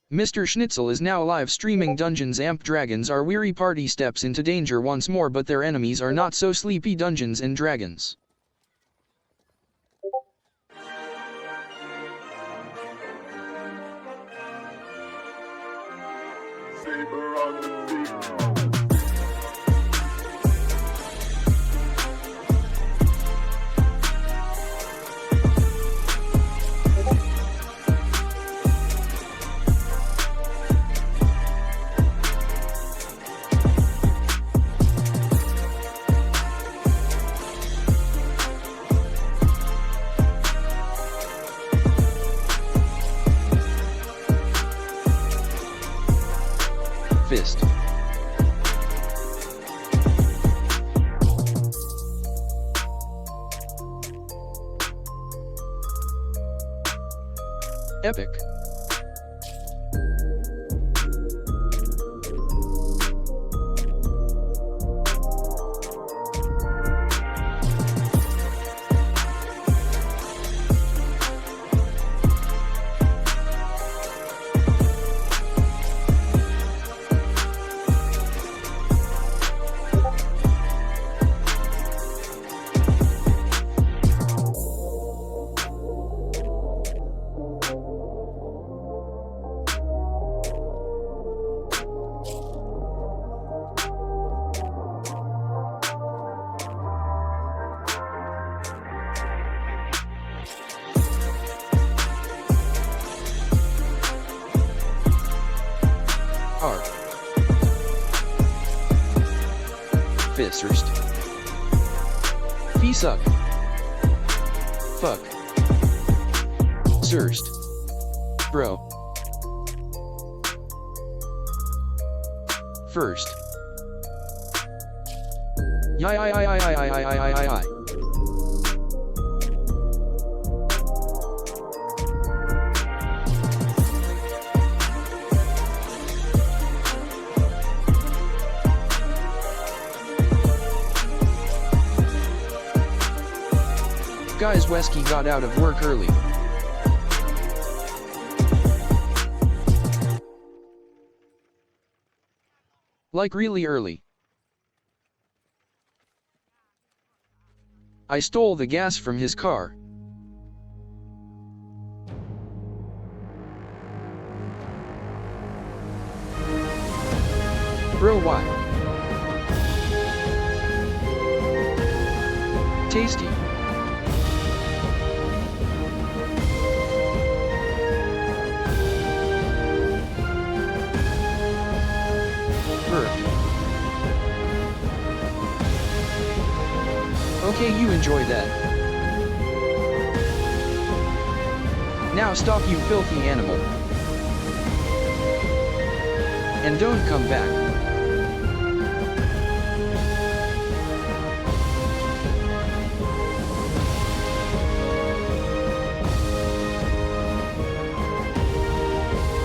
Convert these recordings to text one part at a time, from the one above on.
MisterShnitzel is now live streaming Dungeons & Dragons. Our weary party steps into danger once more, but their enemies are not so sleepy. Dungeons & Dragons. Saber on the beat. Fist. Epic. R. Fistest. Fee-suck. Fuck. Surst. Bro. First. Yi. Guys, Wesky got out of work early. Like really early. I stole the gas from his car. Bro, why? Tasty. Okay, you enjoy that. Now stop, you filthy animal. And don't come back.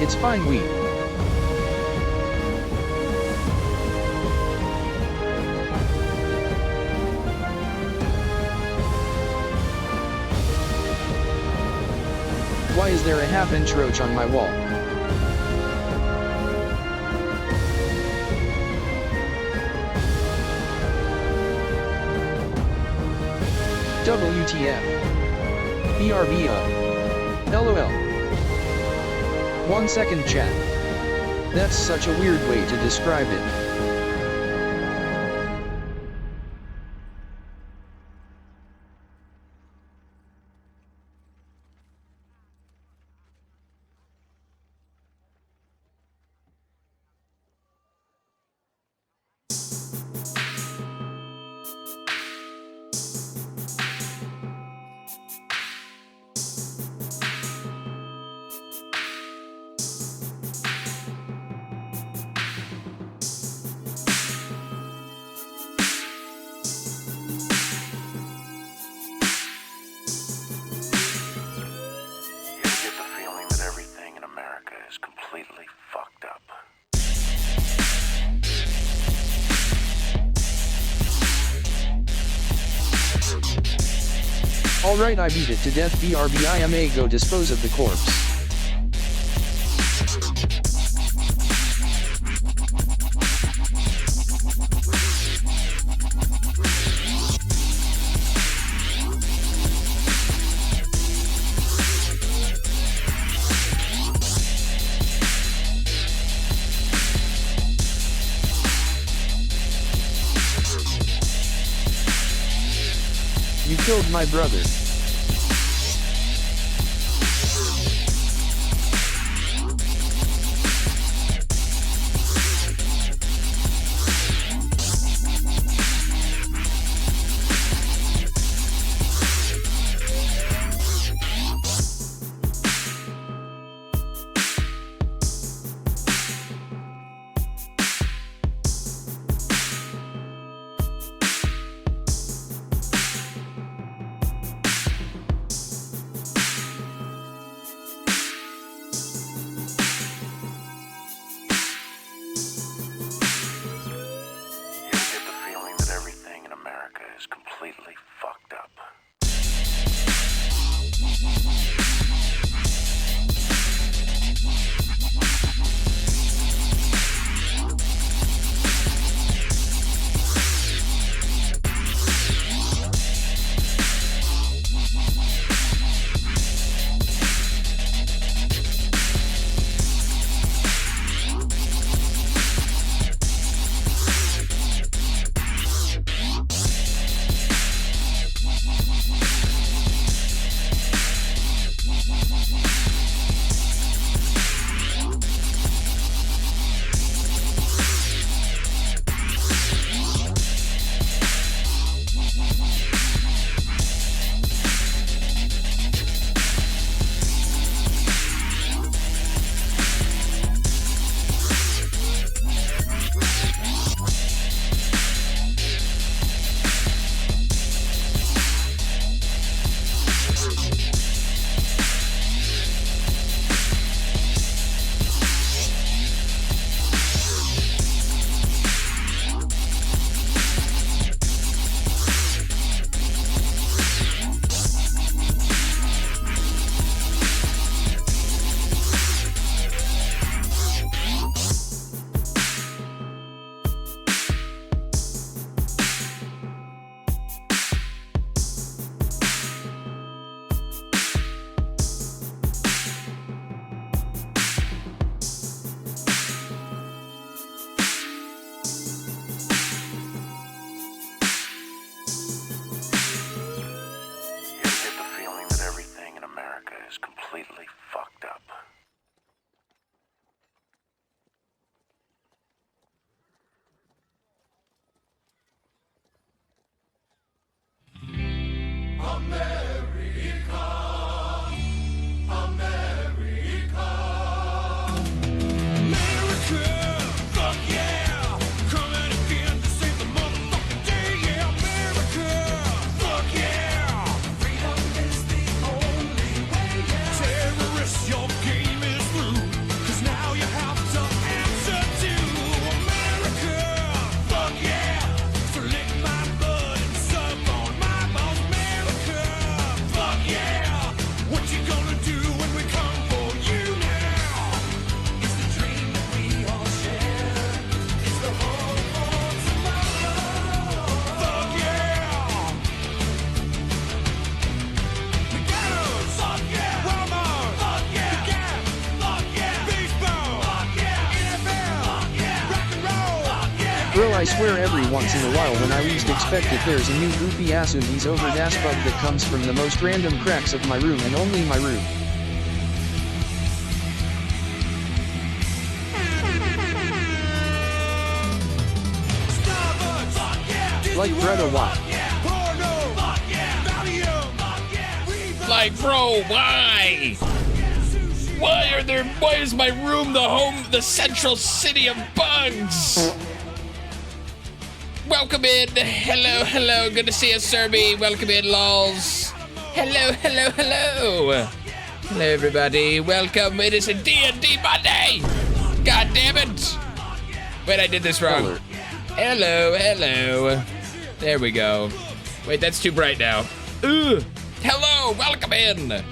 It's fine, we. Why is there a half-inch roach on my wall? WTF. BRB. LOL. 1 second chat. That's such a weird way to describe it. Alright, I beat it to death. BRB, I am a go dispose of the corpse. killed my brother. Completely fucked up. Completely fucked up. Bro, I swear every once in a while when I least expect it there's a new goofy ass Undies over das bug that comes from the most random cracks of my room and only my room. Like Greta Watt. Like, bro, why? Why is my room the central city of bugs? Welcome in. Hello. Good to see you, Serby. Welcome in, lols. Hello. Hello, everybody. Welcome. It is a D&D Monday. God damn it. Wait, I did this wrong. Hello. There we go. Wait, that's too bright now. Ugh. Hello. Welcome in.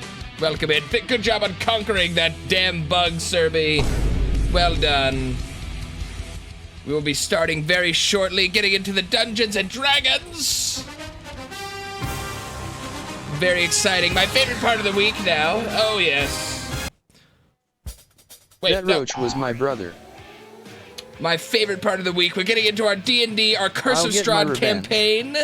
Good job on conquering that damn bug, Serby. Well done. We will be starting very shortly, getting into the Dungeons and Dragons. Very exciting. My favorite part of the week now. Oh, yes. Wait, that roach was my brother. My favorite part of the week. We're getting into our D&D, our Curse of Strahd campaign.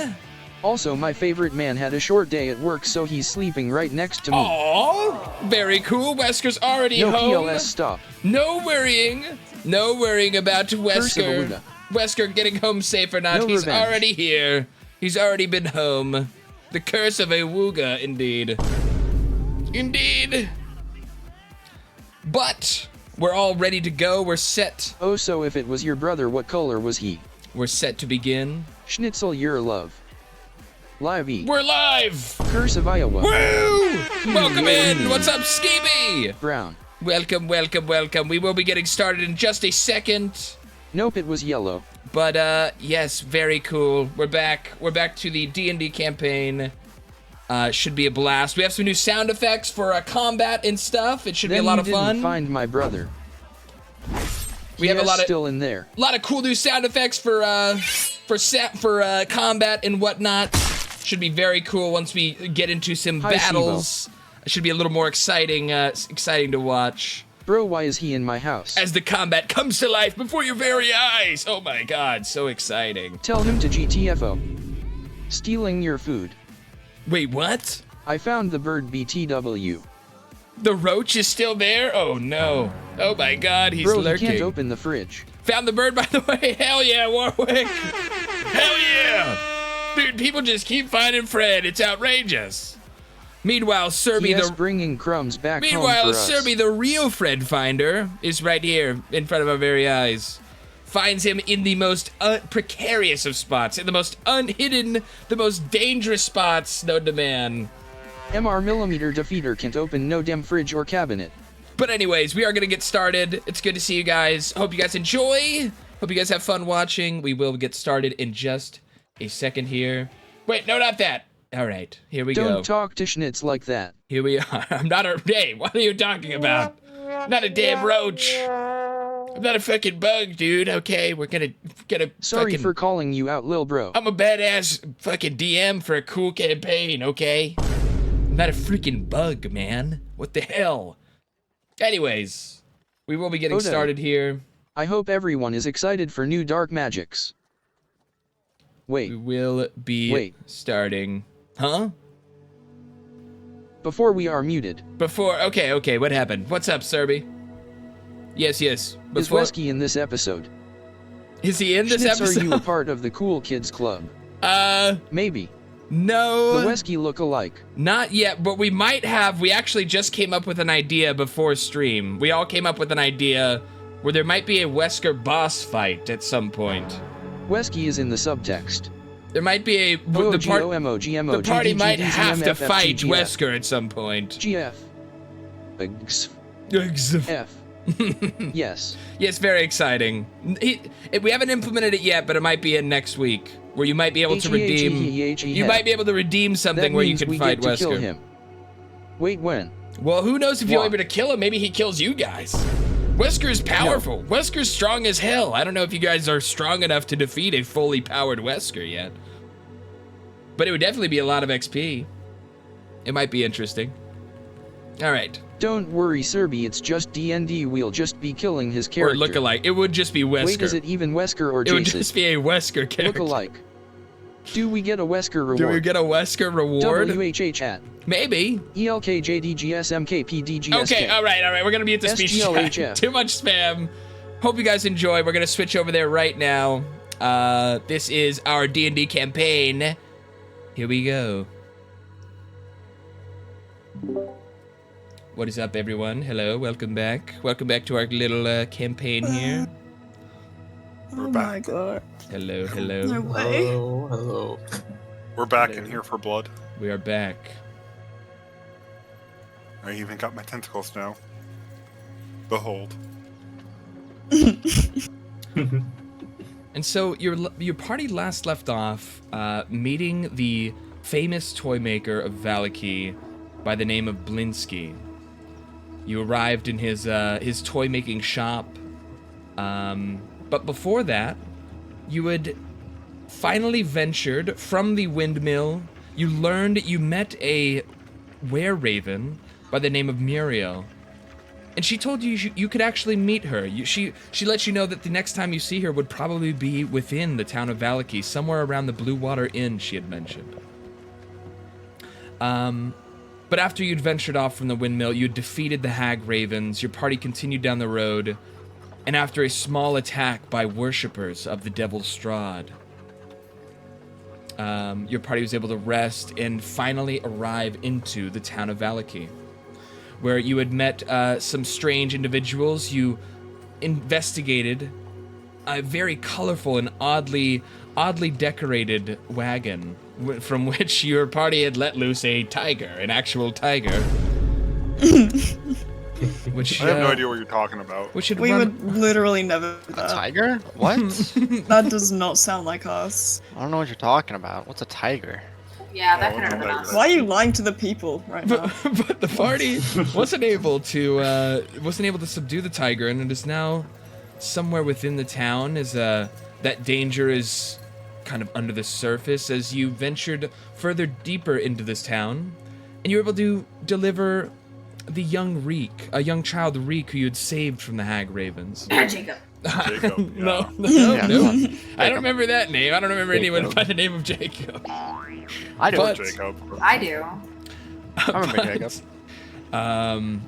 Also, my favorite man had a short day at work, so he's sleeping right next to me. Aww, very cool. Wesker's already No home. PLS stop. No worrying about Curse of Wesker. Awooga. Wesker getting home safe or not. No He's revenge. already here. He's already been home. The curse of Awooga, indeed. Indeed. But we're all ready to go. We're set. Oh, so if it was your brother, what color was he? We're set to begin. Schnitzel, your love. Live E. We're live. Curse of Iowa. Woo! Welcome in. What's up, Skeeby? Brown. Welcome, welcome, welcome. We will be getting started in just a second. Nope, it was yellow. But, yes, very cool. We're back. We're back to the D&D campaign. Should be a blast. We have some new sound effects for combat and stuff. It should be a lot of fun. Didn't find my brother. We have a lot of still in there. A lot of cool new sound effects for combat and whatnot. Should be very cool once we get into some Hi, battles. It should be a little more exciting to watch. Bro, why is he in my house? As the combat comes to life before your very eyes. Oh my god, so exciting. Tell him to GTFO. Stealing your food. Wait, what? I found the bird BTW. The roach is still there? Oh no. Oh my god, he's Bro, lurking. you can't open the fridge. Found the bird, by the way. Hell yeah, Warwick. Hell yeah. Dude, people just keep finding Fred. It's outrageous. Meanwhile, Yes, bringing crumbs back home Meanwhile, for us. Serby, the real Fred finder, is right here in front of our very eyes. Finds him in the most precarious of spots, in the most unhidden, the most dangerous spots known to man. MR millimeter defeater can't open no damn fridge or cabinet. But anyways, we are going to get started. It's good to see you guys. Hope you guys enjoy. Hope you guys have fun watching. We will get started in just a second here. Wait, no, not that. All right, here we go. Don't talk to Schnitz like that. Here we are. I'm not a... Hey, what are you talking about? I'm not a damn roach. I'm not a fucking bug, dude. Okay, we're gonna Sorry fucking... for calling you out, lil bro. I'm a badass fucking DM for a cool campaign, okay? I'm not a freaking bug, man. What the hell? Anyways, we will be getting started here. I hope everyone is excited for new dark magics. Wait. We will be starting. Huh? Before we are muted. Okay, what happened? What's up, Serby? Yes. Is Wesky in this episode? Is he in this Schnitz, episode? Are you a part of the Cool Kids Club? Maybe. No. The Wesky look alike. Not yet, but we might have. We actually just came up with an idea before stream. We all came up with an idea where there might be a Wesker boss fight at some point. Wesky is in the subtext. There might be a... The party might have to fight Wesker at some point. GF. F. Yes. Yes, very exciting. We haven't implemented it yet, but it might be in next week, where you might be able to redeem... You might be able to redeem something where you can fight Wesker. Kill him. Wait, when? Well, who knows if you're able to kill him? Maybe he kills you guys. Wesker's powerful. No. Wesker's strong as hell. I don't know if you guys are strong enough to defeat a fully powered Wesker yet. But it would definitely be a lot of XP. It might be interesting. All right. Don't worry, Serby, it's just D&D. We'll just be killing his character. Or look-alike. It would just be Wesker. Wait, is it even Wesker or Jason? It would just be a Wesker character. Look-alike. Do we get a Wesker reward? Do we get a Wesker reward? WHA chat. Maybe. ELKJDGSMKPDGSK. Okay, all right. We're going to be at the speech chat. Too much spam. Hope you guys enjoy. We're going to switch over there right now. This is our D&D campaign. Here we go. What is up, everyone? Hello, welcome back. Welcome back to our little campaign here. Oh my god. Hello. No way. Hello. We're back in here for blood. We are back. I even got my tentacles now. Behold. And so your party last left off meeting the famous toy maker of Valaki by the name of Blinsky. You arrived in his toy making shop, but before that, you had finally ventured from the windmill. You met a were-raven by the name of Muriel. And she told you you could actually meet her. She let you know that the next time you see her would probably be within the town of Valaki, somewhere around the Blue Water Inn, she had mentioned. But after you'd ventured off from the windmill, you'd defeated the Hag Ravens, your party continued down the road, and after a small attack by worshippers of the Devil's Strahd, your party was able to rest and finally arrive into the town of Valaki, where you had met some strange individuals. You investigated a very colorful and oddly decorated wagon from which your party had let loose a tiger, an actual tiger. Which I have no idea what you're talking about. Which had We run... would literally never do A that. tiger? What? That does not sound like us. I don't know what you're talking about. What's a tiger? Yeah, that Oh, could have been no, us. Why are you lying to the people right now? but the party wasn't able to subdue the tiger, and it is now somewhere within the town. As that danger is kind of under the surface as you ventured further deeper into this town, and you were able to deliver the young Reek, a young child Reek, who you had saved from the Hag Ravens. Jacob. Jacob, yeah. No. Yeah. I don't remember that name. I don't remember anyone by the name of Jacob. I do. But- Jacob. I do. I remember Jacob.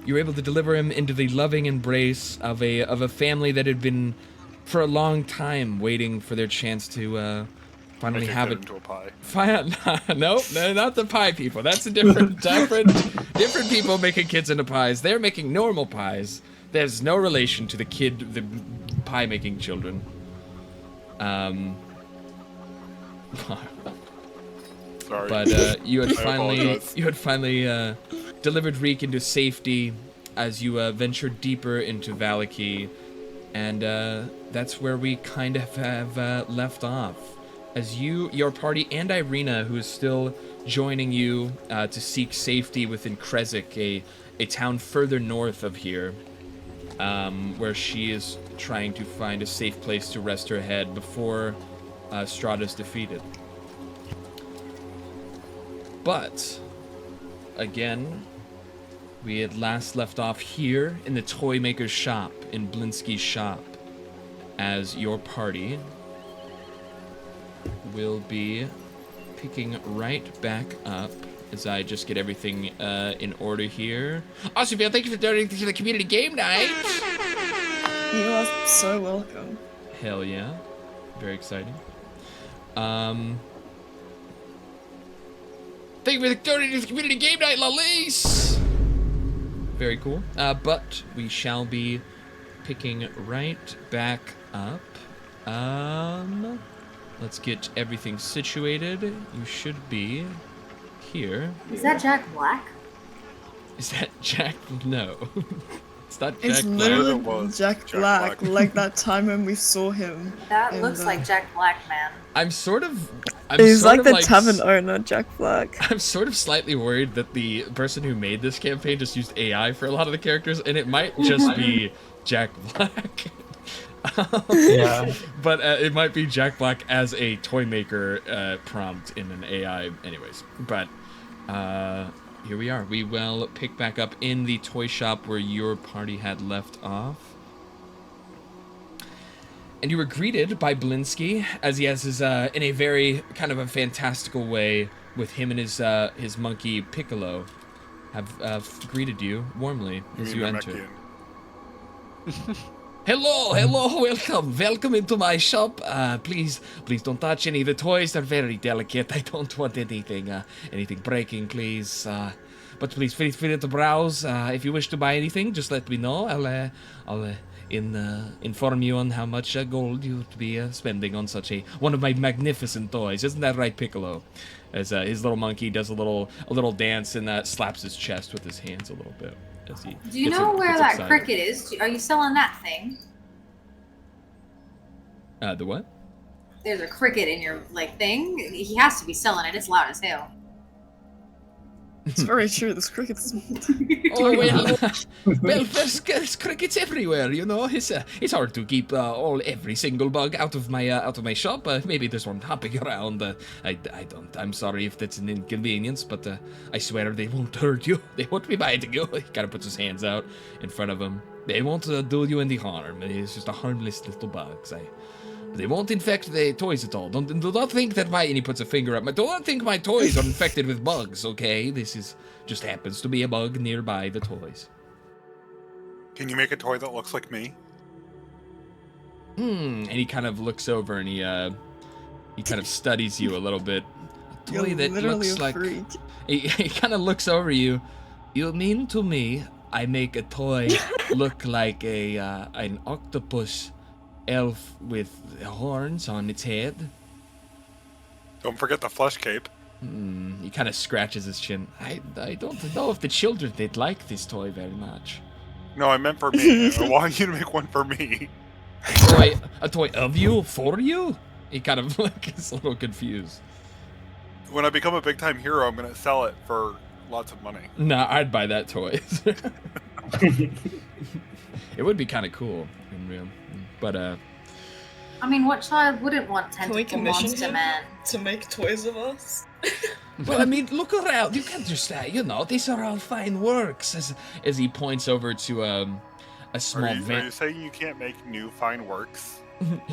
You were able to deliver him into the loving embrace of a family that had been, for a long time, waiting for their chance to finally Make have it it. into a pie. No, not the pie people. That's a different people making kids into pies. They're making normal pies. There's no relation to the pie making children. Sorry. But you had I finally delivered Reek into safety as you ventured deeper into Valaki, and that's where we kind of have left off. As your party, and Irina, who is still joining you to seek safety within Krezik, a town further north of here, where she is trying to find a safe place to rest her head before Strahda's defeated. But, again, we had last left off here in the toy maker's shop, in Blinsky's shop, as your party will be picking right back up as I just get everything in order here. Awesome, thank you for donating to the community game night. You are so welcome. Hell yeah. Very exciting. Thank you for donating to the community game night, Lalise. Very cool. But we shall be picking right back up. Let's get everything situated. You should be here. Is that Jack Black? Is that Jack? No. It's not Jack It's Black. literally It was Jack Jack Black, Black. like that time when we saw him. That in looks the- like Jack Black, man. I'm sort of He's like the tavern owner, Jack Black. I'm sort of slightly worried that the person who made this campaign just used AI for a lot of the characters, and it might just be Jack Black. Yeah. But it might be Jack Black as a toy maker prompt in an AI anyways. But here we are. We will pick back up in the toy shop where your party had left off. And you were greeted by Blinsky, as he has his, in a very kind of a fantastical way, with him and his monkey Piccolo, have greeted you warmly as you enter. Hello, welcome into my shop. Please don't touch any of the toys. They're very delicate. I don't want anything breaking, please. But please feel free to browse. If you wish to buy anything, just let me know. I'll inform you on how much gold you would be spending on such one of my magnificent toys. Isn't that right, Piccolo? As his little monkey does a little dance and slaps his chest with his hands a little bit. As he Do you gets know where gets that excited. cricket is? Are you selling that thing? The what? There's a cricket in your thing. He has to be selling it. It's loud as hell. It's very true. This cricket's. Oh well, there's crickets everywhere. You know, it's hard to keep every single bug out of my shop. Maybe there's one hopping around. I'm sorry if that's an inconvenience, but I swear they won't hurt you. They won't be biting you. He kind of puts his hands out in front of him. They won't do you any harm. It's just a harmless little bugs. They won't infect the toys at all. Do not think that and he puts a finger up. Don't think my toys are infected with bugs, okay? This just happens to be a bug nearby the toys. Can you make a toy that looks like me? And he kind of looks over and he kind of studies you a little bit. A toy You're that literally looks a like freak. he kind of looks over you. You mean to me I make a toy look like an octopus elf with horns on its head? Don't forget the flesh cape. He kind of scratches his chin. I don't know if the children did like this toy very much. No, I meant for me. I want you to make one for me. A toy of you? For you? He kind of is a little confused. When I become a big time hero, I'm gonna sell it for lots of money. Nah, I'd buy that toy. It would be kind of cool in real, but I mean, what child wouldn't want Can we tentacle commission monster him man? to make toys of us? well, I mean, look around. You can't just these are all fine works. As he points over to a small Are van. you saying you can't make new fine works?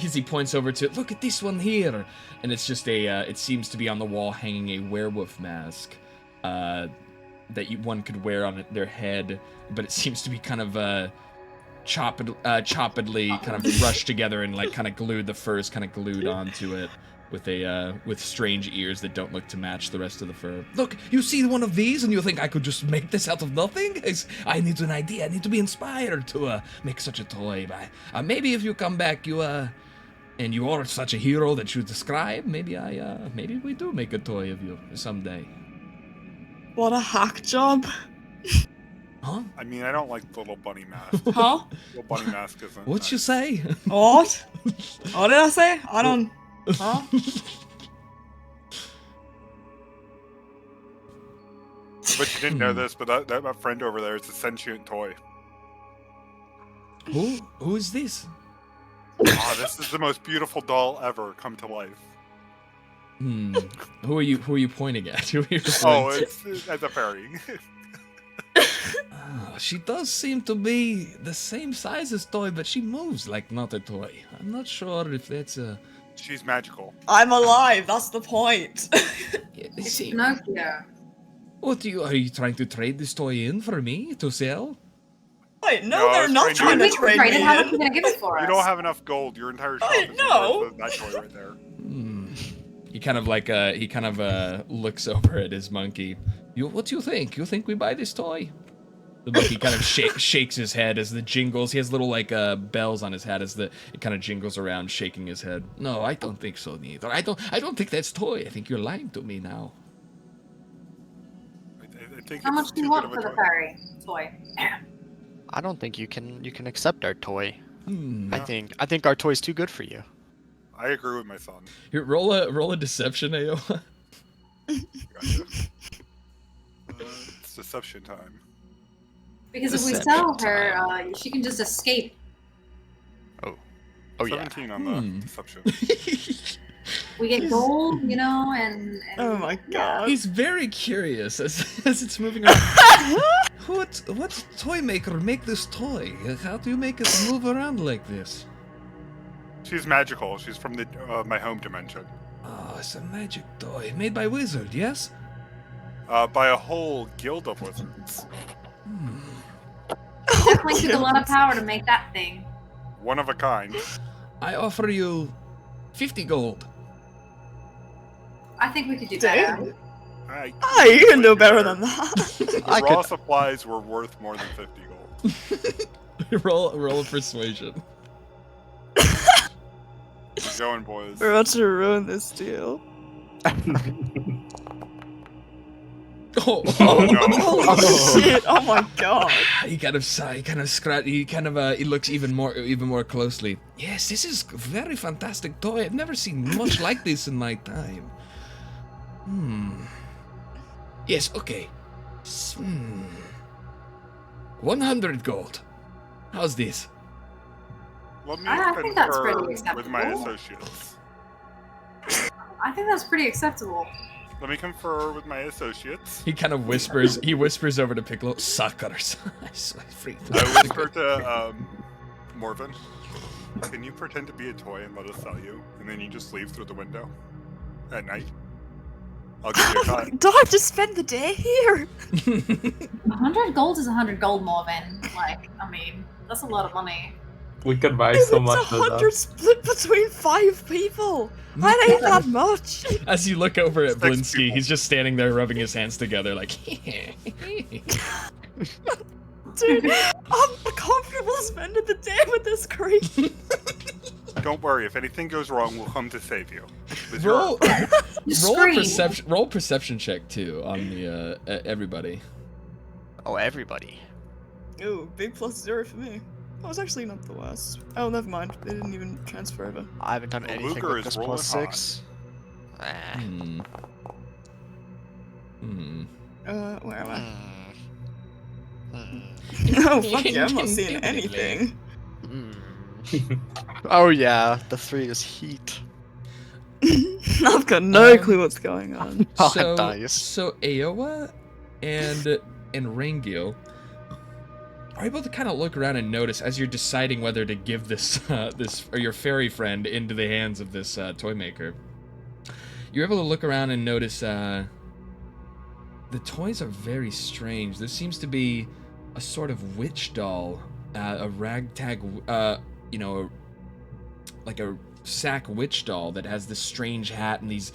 As he points over to, look at this one here, and it's just it seems to be on the wall hanging a werewolf mask, that one could wear on their head, but it seems to be kind of choppedly kind of rushed together and like kind of glued, the fur's kind of glued onto it with strange ears that don't look to match the rest of the fur. Look, you see one of these and you think I could just make this out of nothing? I need an idea. I need to be inspired to make such a toy. Maybe if you come back, and you are such a hero that you describe, maybe we do make a toy of you someday. What a hack job. Huh? I mean, I don't like the little bunny mask. Huh? Little bunny mask isn't. What'd you say? What? What did I say? I don't. Huh? But you didn't know this, but that my friend over there is a sentient toy. Who is this? Oh, this is the most beautiful doll ever come to life. Who are you pointing at? Who are you Oh, referring to? it's a fairy. She does seem to be the same size as toy, but she moves like not a toy. I'm not sure if that's a. She's magical. I'm alive. That's the point. It's Pinocchio. Are you trying to trade this toy in for me to sell? Wait, no, No, I they're was not trying trying to- to trade Right, me how much are you in. gonna give it for us? You don't have enough gold. Your entire shop is no. worth that toy right there. He kind of looks over at his monkey. What do you think? You think we buy this toy? The monkey kind of shakes his head as the jingles. He has little bells on his head as it kind of jingles around, shaking his head. No, I don't think so neither. I don't think that's toy. I think you're lying to me now. I think How it's much do you too want good for of the a toy. fairy toy? I don't think you can accept our toy. Yeah. I think our toy's too good for you. I agree with my son. Here, roll a deception, Aola. Gotcha. It's deception time. Because if we Deception sell her, she can just escape. Oh yeah. 17 on the deception. We get gold, and Oh my god. He's very curious as it's moving around. What toy maker make this toy? How do you make it move around like this? She's magical. She's from the my home dimension. Oh, it's a magic toy made by wizard, yes? By a whole guild of wizards. definitely took a lot of power to make that thing. One of a kind. I offer you 50 gold. I think we could do better. Damn. Ah, You can do better than that. The I raw could- supplies were worth more than 50 gold. roll a persuasion. Keep going, boys. We're about to ruin this deal. Oh, Oh no. Holy shit! Oh my god. He kind of sigh, he looks even more closely. Yes, this is a very fantastic toy. I've never seen much like this in my time. Yes, okay. Hmm. 100 gold. How's this? Let me I think that's pretty confer with my acceptable. associates. I think that's pretty acceptable. Let me confer with my associates. He kind of whispers. He whispers over to Piccolo. Suckers. I freaked. I whisper to Morven, can you pretend to be a toy and let us sell you? And then you just leave through the window at night. I'll give you a cut. Do I have to spend the day here? 100 gold is 100 gold, Morven. Like, I mean, that's a lot of money. We could buy If so it's much of 100 that. split between 5 people. That ain't that much. As you look over at 6 Blinsky, people. he's just standing there rubbing his hands together like. Dude, I'm comfortable spending the day with this creep. Don't worry, if anything goes wrong, we'll come to save you. With roll, You roll a scream. roll perception check too on the everybody. Oh, everybody. Ooh, big +0 for me. That was actually not the worst. Oh, never mind. They didn't even transfer over. I haven't done Well, anything Luger with is this rolling +6. Hmm. Hmm. Where am I? Hmm. Oh, fuck yeah, I'm not seeing anything. Oh yeah, the 3 is heat. I've got no clue what's going on. Oh, So, nice. so Aowa and Rangio are able to kind of look around and notice as you're deciding whether to give this this or your fairy friend into the hands of this toy maker. You're able to look around and notice the toys are very strange. There seems to be a sort of witch doll, a ragtag, like a sack witch doll that has this strange hat and these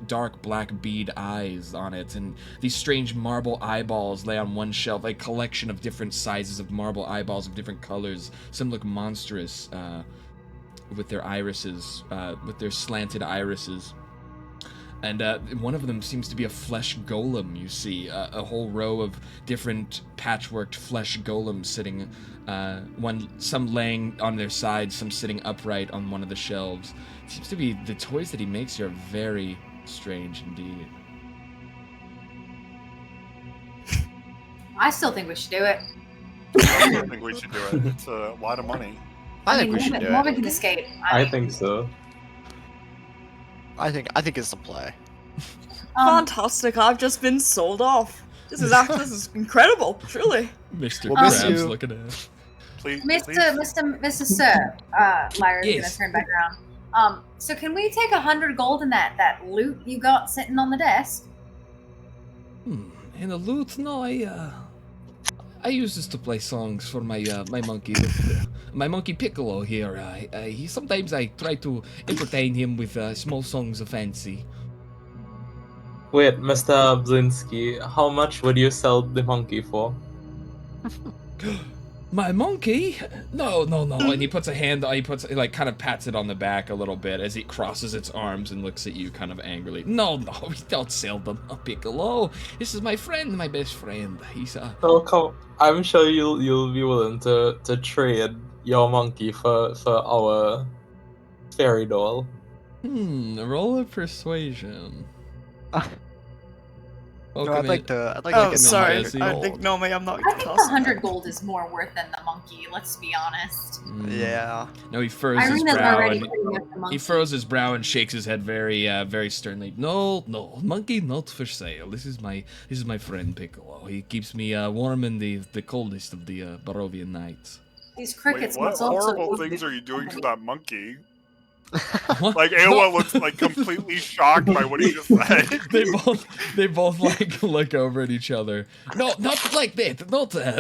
dark black bead eyes on it, and these strange marble eyeballs lay on one shelf, a collection of different sizes of marble eyeballs of different colors. Some look monstrous with their irises, with their slanted irises. And one of them seems to be a flesh golem, you see. A whole row of different patchworked flesh golems sitting, some laying on their sides, some sitting upright on one of the shelves. It seems to be the toys that he makes here are very strange indeed. I still think we should do it. I don't think we should do it. It's a lot of money. I think we should do Morven it. can escape. I think so. I think it's the play. Fantastic, I've just been sold off. This is incredible, truly. Mr. We'll miss Krabs you. looking at. Please, Mr. Sir, Lyra's Yes. gonna turn back around. So can we take 100 gold in that loot you got sitting on the desk? And the loot? No, I use this to play songs for my my monkey, my monkey Piccolo here. Sometimes I try to entertain him with small songs of fancy. Wait, Mr. Blinsky, how much would you sell the monkey for? My monkey? No. And he puts kind of pats it on the back a little bit as it crosses its arms and looks at you kind of angrily. No, we don't sell them, Piccolo. This is my friend, my best friend. He's Oh, come. I'm sure you'll be willing to trade your monkey for our fairy doll. Roll of persuasion. No, Welcome I'd like in. to Oh, get sorry. Jesse. Ignore me, I'm not I think the tossing. 100 gold is more worth than the monkey, let's be honest. Yeah. No, he furrows his Irina's brow already and putting up the monkey. he furrows his brow and shakes his head very, very sternly. No, monkey not for sale. This is my friend Piccolo. He keeps me warm in the coldest of the Barovian nights. These Wait, crickets what must also horrible be- things are you doing to that monkey? What? Like, Aowa looks like completely shocked by what he just said. they both like look over at each other. No, not like that.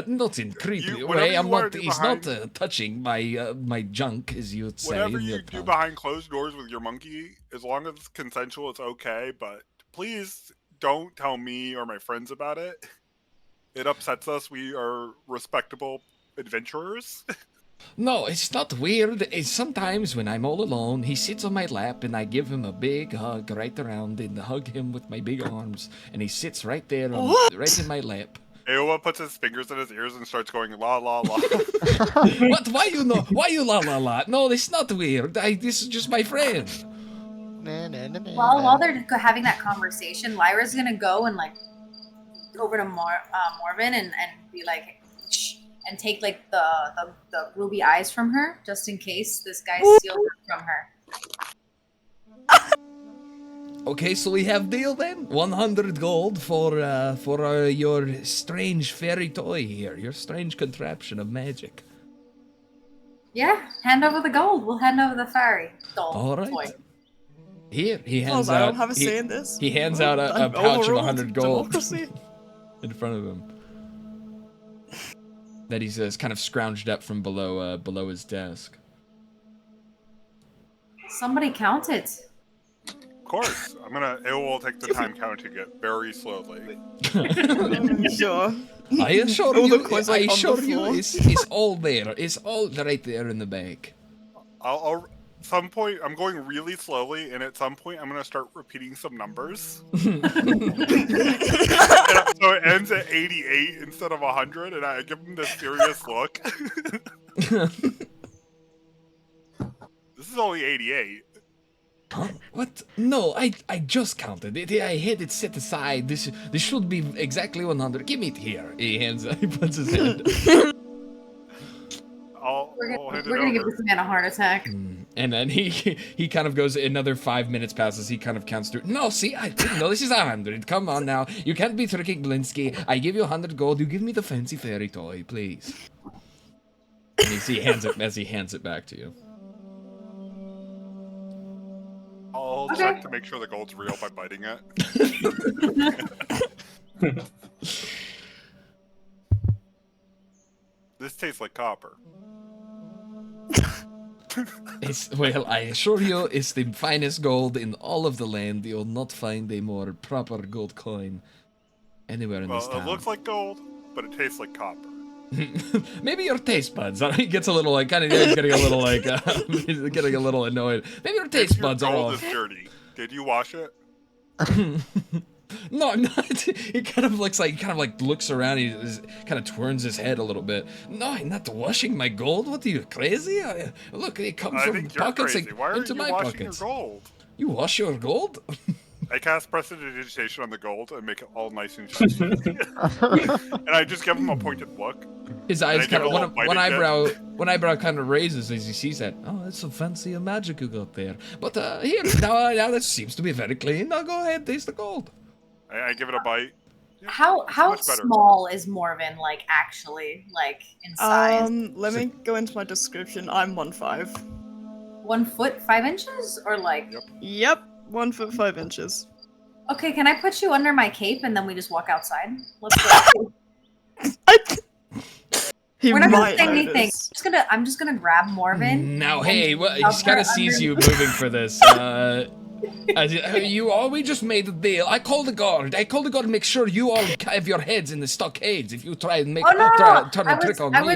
Not in creepy Whatever way. you I'm wanna not. do He's behind- not touching my junk, as you would say. Whatever in you your do tongue. behind closed doors with your monkey, as long as it's consensual, it's okay. But please don't tell me or my friends about it. It upsets us. We are respectable adventurers. No, it's not weird. It's sometimes when I'm all alone, he sits on my lap and I give him a big hug right around and hug him with my big arms, and he sits right there, right in my lap. Aowa puts his fingers in his ears and starts going la la la. What? Why you know? Why you la la la? No, it's not weird. This is just my friend. While they're having that conversation, Lyra's gonna go and like over to Morven and be like, shh, and take like the ruby eyes from her, just in case this guy steals them from her. Okay, so we have deal then. 100 gold for your strange fairy toy here, your strange contraption of magic. Yeah, hand over the gold. We'll hand over the fairy doll All right. toy. Here, he Well, hands I out. don't have a say in this. He hands out a I'm pouch of overruled 100 gold democracy. in front of him. That he's kind of scrounged up from below his desk. Somebody count it. Of course, it will take the time counting it very slowly. Sure. I assure All the you, coins, I like, on the assure you, floor. it's all there. It's all right there in the bag. I'll some point I'm going really slowly, and at some point I'm gonna start repeating some numbers. So it ends at 88 instead of 100, and I give him this serious look. This is only 88. Huh? What? No, I just counted it. I had it set aside. This should be exactly 100. Give me it here. He puts his hand. We're I'll hand it gonna give over. this man a heart attack. And then he kind of goes, another 5 minutes passes, he kind of counts through. No, see, I didn't know this is 100. Come on now. You can't be tricking Blinsky. I give you 100 gold, you give me the fancy fairy toy, please. And he hands it back to you. I'll Okay. check to make sure the gold's real by biting it. This tastes like copper. Well, I assure you, it's the finest gold in all of the land. You'll not find a more proper gold coin anywhere in this Well, town. it looks like gold, but it tastes like copper. Maybe your taste buds. He gets a little getting a little he's getting a little annoyed. Maybe your taste Maybe your buds are gold off. is dirty. Did you wash it? No, I'm not. He kind of looks looks around. He kind of turns his head a little bit. No, I'm not washing my gold. What are you crazy? Look, they come I from think you're pockets crazy. Why aren't into you my washing pockets. your gold? You wash your gold? I cast prestidigitation on the gold and make it all nice and shiny. And I just give him a pointed look. His eyes I kind give of a little one bite eyebrow kind of raises as he sees that. Oh, that's some fancy magic you got there. But here now that seems to be very clean. Now go ahead, taste the gold. I give it a bite. Yeah, How it's much better. small is Morven, like, actually, like, in size? Let me go into my description. I'm 1'5". 1 foot 5 inches, or like? Yep, 1 foot 5 inches. Okay, can I put you under my cape and then we just walk outside? Let's go. He We're not gonna might say anything. notice. I'm just gonna grab Morven. Now, and hey, well, he shove kind her of sees under- you moving for this. We just made a deal. I called the guard. To make sure you all have your heads in the stockades. If you try and make Oh no! turn I a trick on I me.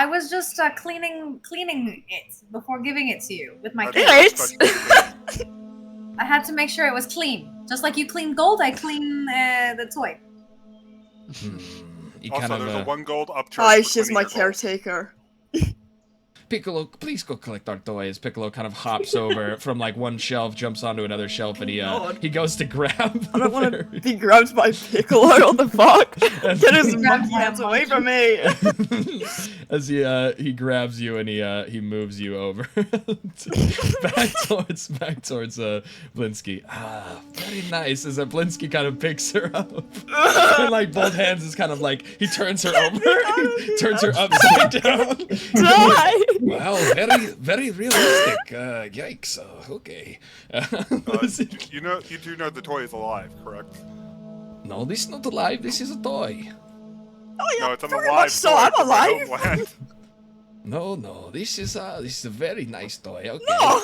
was just cleaning it before giving it to you with my That's cape. a special- I had to make sure it was clean. Just like you clean gold, I clean the toy. He Also, kind there's a of 1 gold upcharge. Hi, for she's cleaning my your gold. caretaker. Piccolo, please go collect our toys. Piccolo kind of hops over from like one shelf, jumps onto another shelf, and God. he goes to grab. I don't want to be grabbed by Piccolo. What the fuck? Get his monkey hands away from me. As he grabs you and he moves you over back towards Blinsky. Ah, very nice. As Blinsky kind of picks her up, and like both hands is kind of like he turns her over, turns her upside down. Die. Wow, very realistic. Yikes. Okay. You do know the toy is alive, correct? No, this is not alive. This is a toy. Oh yeah, No, it's an very alive much so. toy I'm from my alive. homeland. No. This is a very nice toy. Okay. No.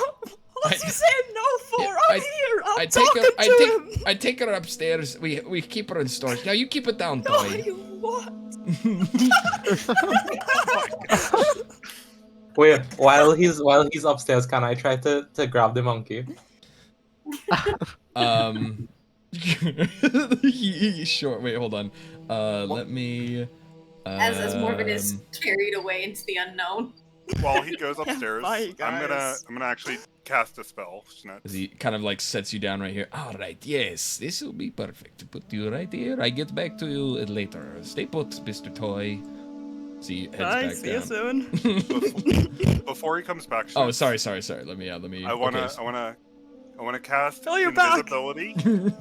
What's he saying no for? Yeah, I'm here. I'm I talking to him. I take her upstairs. We keep her in storage. Now you keep it down, No, toy. you what? Wait, while he's upstairs, can I try to grab the monkey? Sure. Wait, hold on. Let me. As Morven is carried away into the unknown. while he goes upstairs, Bye, I'm guys. gonna actually cast a spell. Schnitz. As he kind of like sets you down right here. All right, yes, this will be perfect. Put you right here. I get back to you later. Stay put, Mr. Toy. See, heads Bye, back see you down. soon. Before he comes back, Oh, Schnitz, sorry. Let me. I wanna cast Oh, you're back. invisibility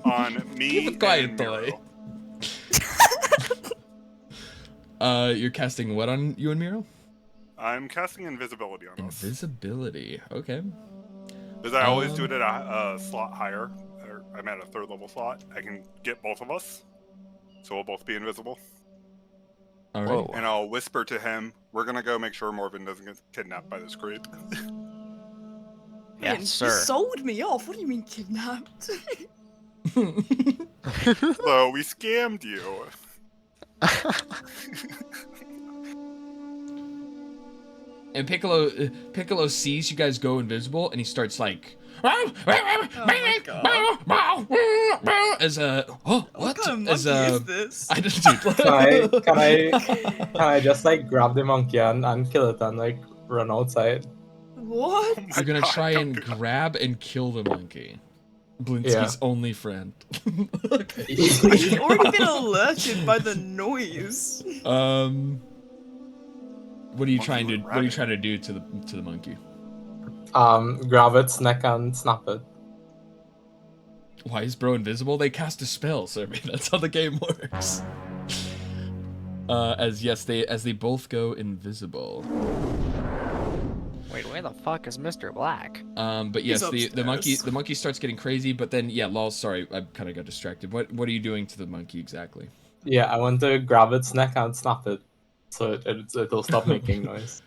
on me Keep it quiet, and Toy. Miro. You're casting what on you and Miro? I'm casting invisibility on us. Invisibility. Okay. Because I always do it at a slot higher. I'm at a 3rd level slot. I can get both of us, so we'll both be invisible. All right. And I'll whisper to him, "We're gonna go make sure Morven doesn't get kidnapped by this creep." Yes, You sir. sold me off. What do you mean kidnapped? So we scammed you. And Piccolo sees you guys go invisible, and he starts like, as what? What kind of As monkey is this? I just dude. Can I just like grab the monkey and kill it and like run outside? What? You're gonna God, try don't and do that. grab and kill the monkey. Blinsky's only friend. I've already been alerted by the noise. What are you Monkey trying to with What are you rabbit. trying to do to the monkey? Grab its neck and snap it. Why is bro invisible? They cast a spell, Serby. That's how the game works. As they both go invisible. Wait, where the fuck is Mr. Black? But yes, He's the upstairs. monkey starts getting crazy, but then yeah, lol, sorry, I kind of got distracted. What are you doing to the monkey exactly? Yeah, I want to grab its neck and snap it, so it'll stop making noise.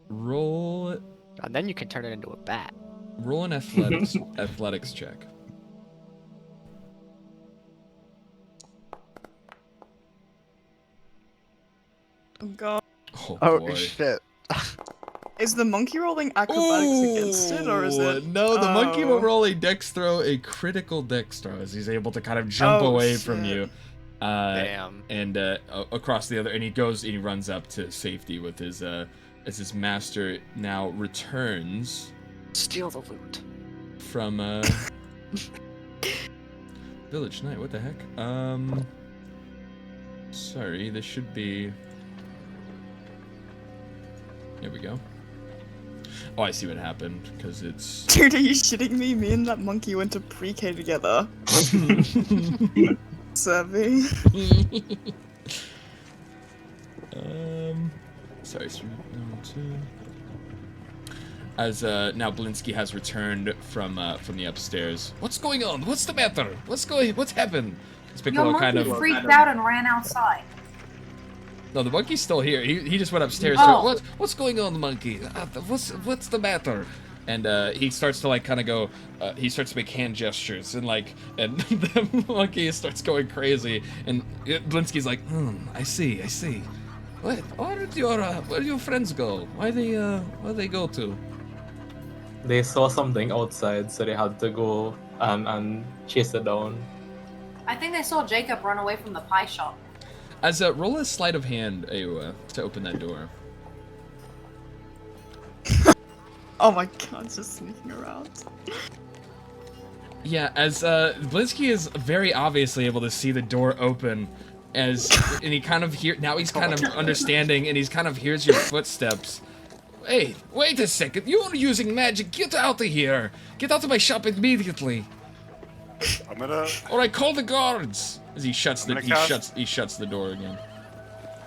Roll And then you can turn it into a bat. an athletics check. Oh god. Oh boy. shit. Is the monkey rolling acrobatics against it, or is it? No, the monkey will Oh. roll a dex throw, a critical dex throw, as he's able to kind of jump Oh, away from shit. you. Damn. And across the other, and he goes and he runs up to safety with his as his master now returns Steal the loot. from Village Night. What the heck? Sorry, this should be. There we go. Oh, I see what happened because it's. Dude, are you shitting me? Me and that monkey went to pre-K together. Survey. Sorry, sir. As now Blinsky has returned from the upstairs. What's going on? What's the matter? What's happened? As Your Piccolo monkey kind of. freaked out and ran outside. No, the monkey's still here. He just went upstairs. Oh. What's going on, monkey? What's the matter? And he starts to like kind of go. He starts to make hand gestures and the monkey starts going crazy. And Blinsky's like, I see. Where did your friends go? Where they go to? They saw something outside, so they had to go and chase it down. I think they saw Jacob run away from the pie shop. As roll a sleight of hand, Aowa, to open that door. Oh my god, it's just sneaking around. Yeah, as Blinsky is very obviously able to see the door open, and he kind of he's kind of understanding, and he's kind of hears your footsteps. Hey, wait a second! You're using magic! Get out of here! Get out of my shop immediately! I'm gonna. Or I call the guards! As he shuts I'm gonna he shuts the door again.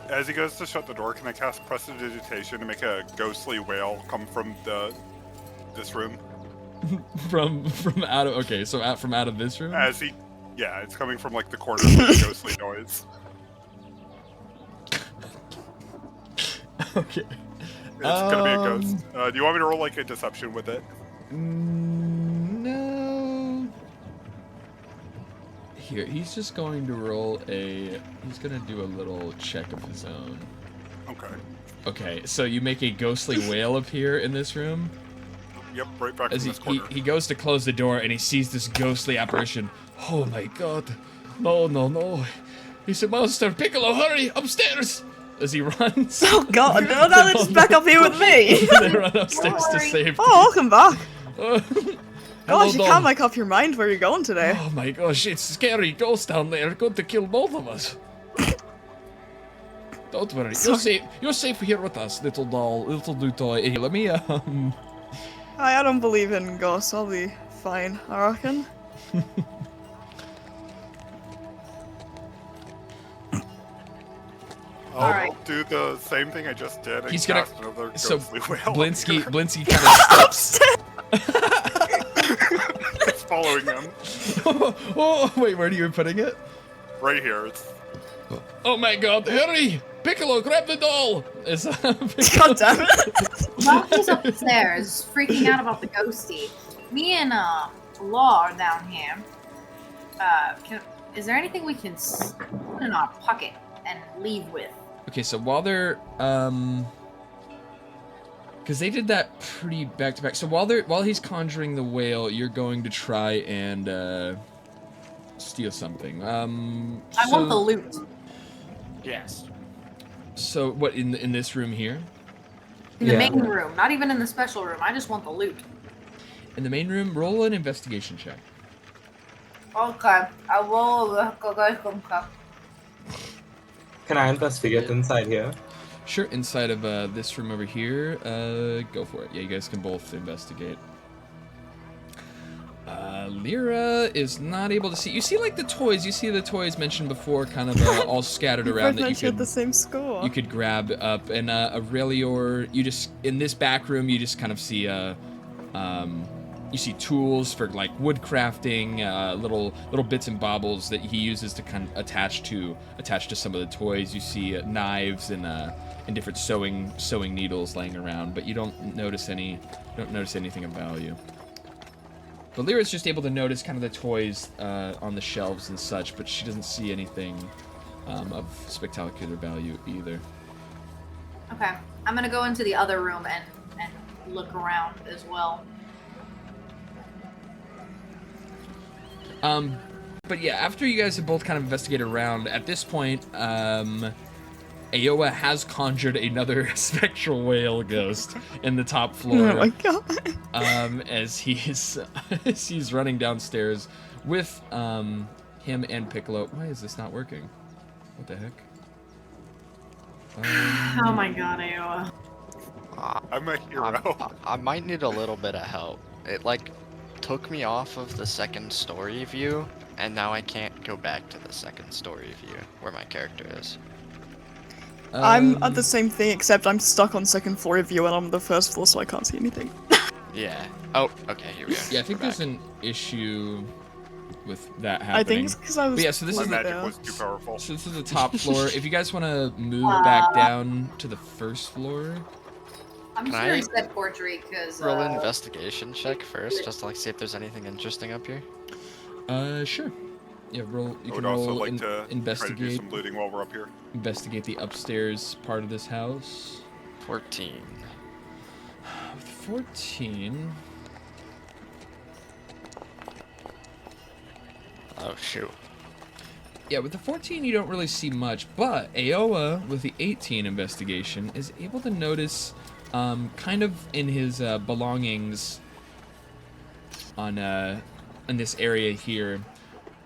As he goes to shut the door, can I cast Prestidigitation to make a ghostly wail come from this room? From out of from out of this room? Yeah, it's coming from like the corner of the ghostly noise. Okay. It's gonna be a ghost. Do you want me to roll like a deception with it? No. Here, he's just going to roll he's gonna do a little check of his own. Okay. Okay, so you make a ghostly wail appear in this room. Yep, right back As in this corner. he goes to close the door and he sees this ghostly apparition. Oh my god. No. He's a monster. Piccolo, hurry! Upstairs! as he runs. Oh god, no, they're just back up here with me! They run upstairs to safety. Oh, welcome back! Hello, Gosh, you Dom. can't make up your mind where you're going today. Oh my gosh, it's a scary ghost down there, going to kill both of us. Don't worry, you're safe here with us, little doll, little new toy. Hey, let me, I don't believe in ghosts, I'll be fine, I reckon. I'll do the same thing I just did and He's gonna- cast another so ghostly whale. Blinsky kind of Upstairs! It's following him. Oh, wait, where are you putting it? Right here. It's Oh my god, hurry! Piccolo, grab the doll! It's, God damn it! While he's upstairs, freaking out about the ghosty, me and Law are down here. Is there anything we can put in our pocket and leave with? Okay, so while they're, because they did that pretty back to back. So while he's conjuring the whale, you're going to try and, steal something. I want the loot. Yes. So what, in this room here? In the main room, not even in the special room. I just want the loot. In the main room, roll an investigation check. Okay, I will. Can I investigate inside here? Sure, inside of this room over here, go for it. Yeah, you guys can both investigate. Lyra is not able to see. You see, like, the toys. You see the toys mentioned before, kind of all scattered around that you Had the same score. could grab up. And Aurelior, you just, in this back room, you just kind of see you see tools for like wood crafting, little bits and baubles that he uses to kind of attach to some of the toys. You see knives and different sewing needles laying around, but you don't notice anything of value. But Lyra's just able to notice kind of the toys on the shelves and such, but she doesn't see anything of spectacular value either. Okay, I'm gonna go into the other room and look around as well. But yeah, after you guys have both kind of investigated around, at this point, Aoa has conjured another spectral whale ghost in the top floor. Oh my god. As he's running downstairs with him and Piccolo. Why is this not working? What the heck? Oh my god, Aoa. I'm a hero. I might need a little bit of help. It like took me off of the second story view, and now I can't go back to the second story view where my character is. I'm at the same thing, except I'm stuck on second floor view and I'm on the first floor, so I can't see anything. Yeah. Oh, okay, here we go. Yeah, I think We're there's back. an issue with that happening. I think it's because I was. But yeah, so this My is magic the- was too powerful. So this is the top floor. If you guys want to move back down to the first floor. I'm Can sure I he said forgery because. Roll an investigation check first, just to like see if there's anything interesting up here. Sure. Yeah, roll. You I can would also roll like to try to do investigate. some looting while we're up here. Investigate the upstairs part of this house. 14. With 14. Oh shoot. Yeah, with the 14 you don't really see much, but Aoa with the 18 investigation is able to notice, kind of in his belongings on in this area here.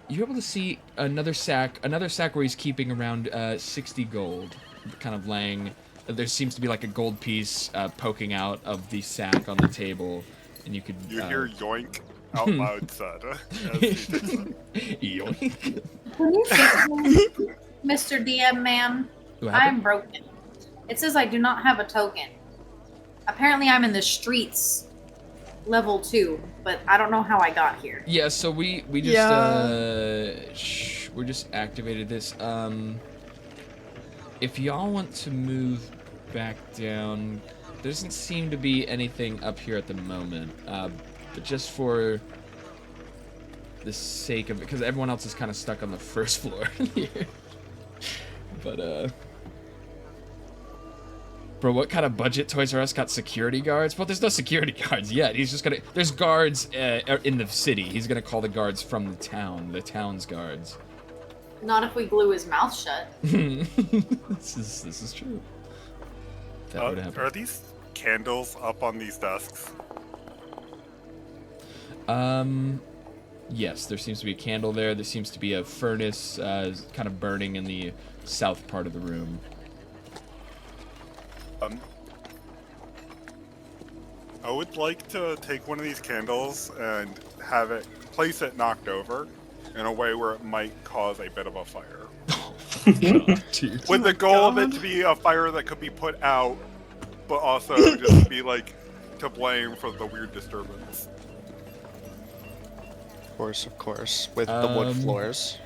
You're able to see another sack where he's keeping around 60 gold, kind of laying. There seems to be like a gold piece poking out of the sack on the table, and you could. You hear yoink out loud said. As he did so. Yoink. Can you fix me, Mr. DM man? What I'm happened? broken. It says I do not have a token. Apparently I'm in the streets level 2, but I don't know how I got here. Yeah, so we just we're just activated this. If y'all want to move back down, there doesn't seem to be anything up here at the moment. But just for the sake of it, because everyone else is kind of stuck on the first floor here. But bro, what kind of budget Toys R Us got security guards? Well, there's no security guards yet. He's just gonna. There's guards in the city. He's gonna call the guards from the town's guards. Not if we glue his mouth shut. This is true. That would happen. Are these candles up on these desks? Yes, there seems to be a candle there. There seems to be a furnace kind of burning in the south part of the room. I would like to take one of these candles and place it knocked over in a way where it might cause a bit of a fire. God, dude. With the goal of it to be a fire that could be put out, but also just be like to blame for the weird disturbance. Of course, with the wood floors.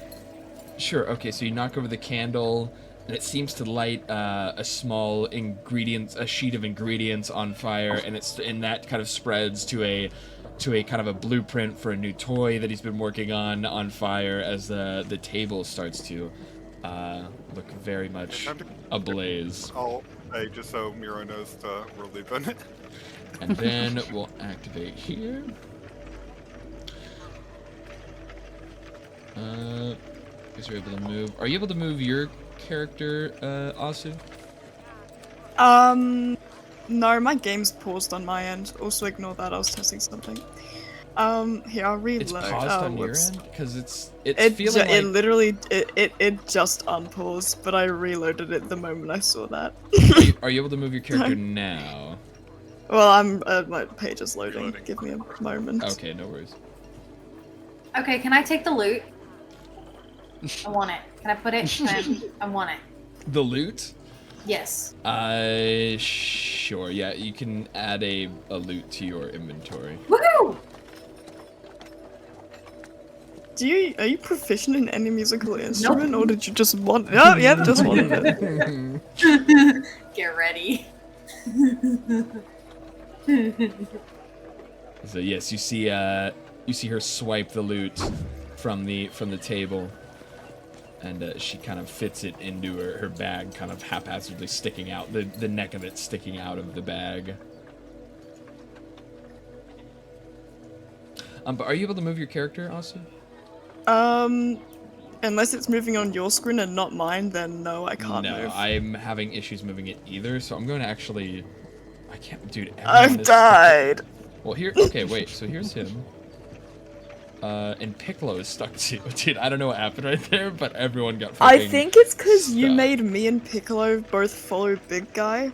Sure. Okay, so you knock over the candle, and it seems to light a small sheet of ingredients on fire, and that kind of spreads to a kind of a blueprint for a new toy that he's been working on fire as the table starts to look very much ablaze. Just so Miro knows to relieve it. And then we'll activate here. Guess you're able to move. Are you able to move your character, Asu? No, my game's paused on my end. Also ignore that, I was testing something. Here, I'll reload. It's paused on your end? Because it's it feeling like... literally, it just unpaused, but I reloaded it the moment I saw that. Are you able to move your character now? Well, my page is loading. Give me a moment. Okay, no worries. Okay, can I take the loot? I want it. Can I put it? I want it. The loot? Yes. Sure. Yeah, you can add a loot to your inventory. Woohoo! Are you proficient in any musical instrument, or did you just want? Oh, yeah, just wanted it. Get ready. So yes, you see her swipe the loot from the table, and she kind of fits it into her bag, kind of haphazardly sticking out, the neck of it sticking out of the bag. But are you able to move your character, Austin? Unless it's moving on your screen and not mine, then no, I can't move. No, I'm having issues moving it either, so I'm going to actually... I can't... Dude, I've died! Well, here... Okay, wait, so here's him. And Piccolo is stuck too. Dude, I don't know what happened right there, but everyone got fucking I think it's because you stuck. made me and Piccolo both follow Big Guy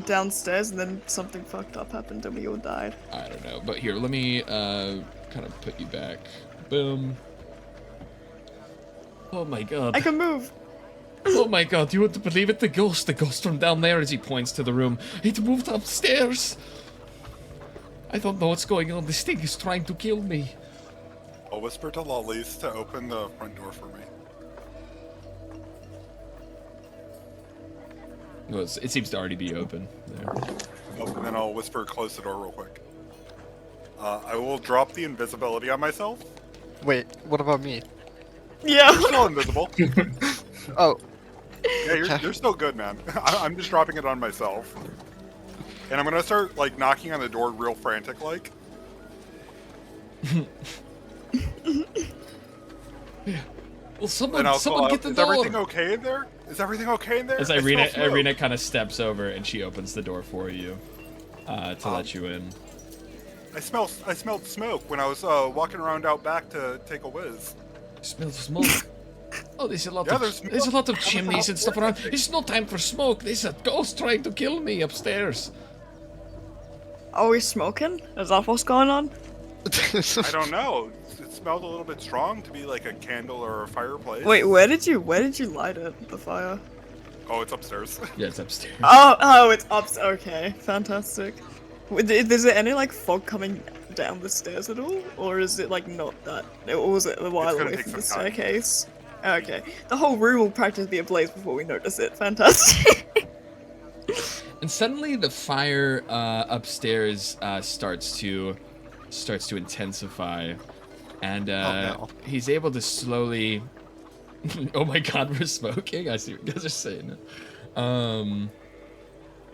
downstairs, and then something fucked up happened and we all died. I don't know, but here, let me kind of put you back. Boom. Oh my god. I can move! Oh my god, you wouldn't believe it, the ghost from down there, as he points to the room. It moved upstairs. I don't know what's going on, this thing is trying to kill me. I'll whisper to Lollies to open the front door for me. Well, it seems to already be open there. Oh, and then I'll whisper close the door real quick. I will drop the invisibility on myself. Wait, what about me? Yeah. You're still invisible. Oh. Yeah, you're still good, man. I'm just dropping it on myself. And I'm gonna start, like, knocking on the door real frantic-like. Well, someone get the door. Is everything okay in there? Is everything okay in there? As Irina kind of steps over and she opens the door for you to let you in. I smelled smoke when I was walking around out back to take a whiz. Smell smoke. Oh, there's a lot of chimneys and stuff around. It's no time for smoke. There's a ghost trying to kill me upstairs. Are we smoking? Is that what's going on? I don't know. It smelled a little bit strong to be like a candle or a fireplace. Wait, where did you light it? The fire? Oh, it's upstairs. Yeah, it's upstairs. Oh, it's upstairs. Okay, fantastic. Is there any like fog coming down the stairs at all, or is it like not that? Or was it a while away from the staircase? Okay, the whole room will practically be ablaze before we notice it. Fantastic. And suddenly the fire upstairs starts to intensify, and he's able to slowly. Oh my god, we're smoking! I see what you guys are saying.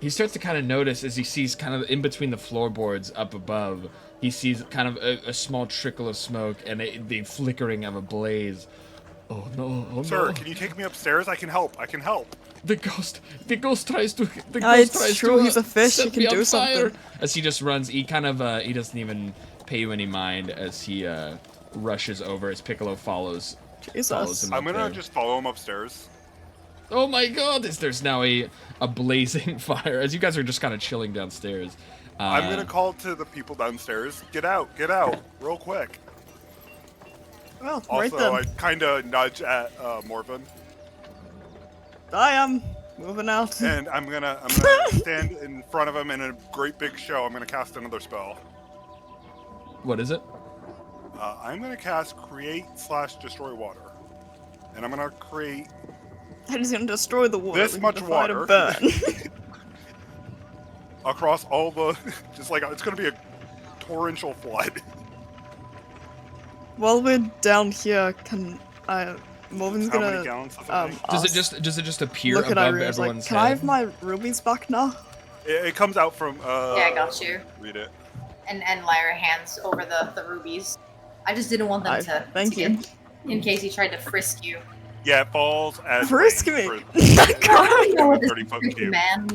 He starts to kind of notice as he sees kind of in between the floorboards up above. He sees kind of a small trickle of smoke and the flickering of a blaze. Oh no, oh Sir, no. can you take me upstairs? I can help. I can help. The ghost tries to, it's true, he's a fish, he set can me do on fire. something. As he just runs, he kind of, he doesn't even pay you any mind as he, rushes over as Piccolo follows Jesus. him I'm up gonna there. just follow him upstairs. Oh my god, there's now a blazing fire as you guys are just kind of chilling downstairs. I'm gonna call to the people downstairs. Get out, real quick. Well, right Also, I then. kind of nudge at Morven, I am moving out. and I'm gonna stand in front of him in a great big show. I'm gonna cast another spell. What is it? I'm gonna cast Create/Destroy Water, and I'm gonna create I'm just gonna destroy the water. this We much need to find a water burn. across all the, just like it's gonna be a torrential flood. While we're down here, can Morven's How many gonna gallons of Does it ask- just appear look at above Irene, like, everyone's can I head? have my rubies back now? It comes out from. Yeah, I got you. Read it. And Lyra hands over the rubies. I just didn't want them to thank to you. get, in case he tried to frisk you. Yeah, it falls as Frisk range me. for- I don't know what this 30-foot freaking cube. man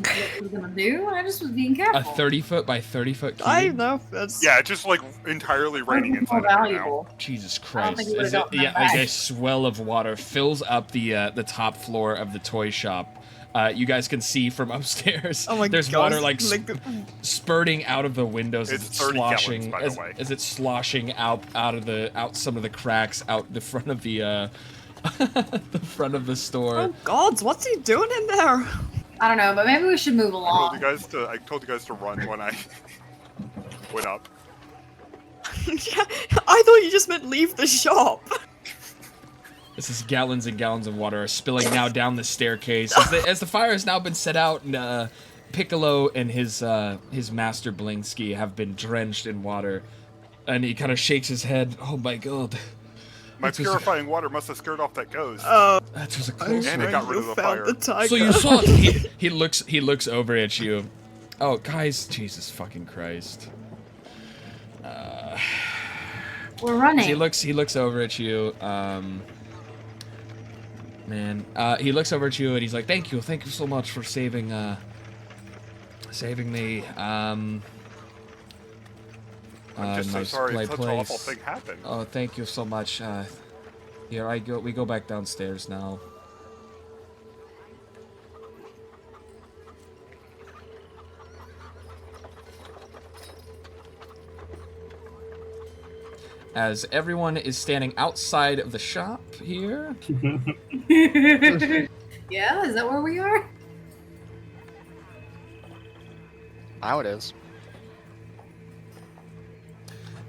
was gonna do. I just was being careful. A 30-foot by 30-foot cube? I know. That's Yeah, it's just like entirely raining More inside of it now. valuable. Jesus I don't Christ. think he would've Is it, gotten yeah, them like a back. swell of water fills up the top floor of the toy shop. You guys can see from upstairs. Oh my There's God, water like spurting out of the windows as It's it's 30 gallons, sloshing by the way. as it's sloshing out some of the cracks out the front of the the front of the store. oh God, what's he doing in there? I don't know, but maybe we should move I told along. you guys to run when I went up. Yeah, I thought you just meant leave the shop. This is gallons and gallons of water are spilling now down the staircase as the fire has now been set out, and Piccolo and his master Blinsky have been drenched in water, and he kind of shakes his head. Oh my god, My That was- purifying water must have scared off that ghost. Oh, that was a close And it one. got rid of you the found fire. the tiger. So you saw it. He looks over at you. Oh, guys, Jesus fucking Christ. We're running. He looks over at you. Man, he looks over at you and he's like, thank you so much for saving me. I'm just so nice sorry play such an awful place. thing happened. Oh, thank you so much. Here we go back downstairs now. As everyone is standing outside of the shop here. Yeah, is that where we are? Now it is.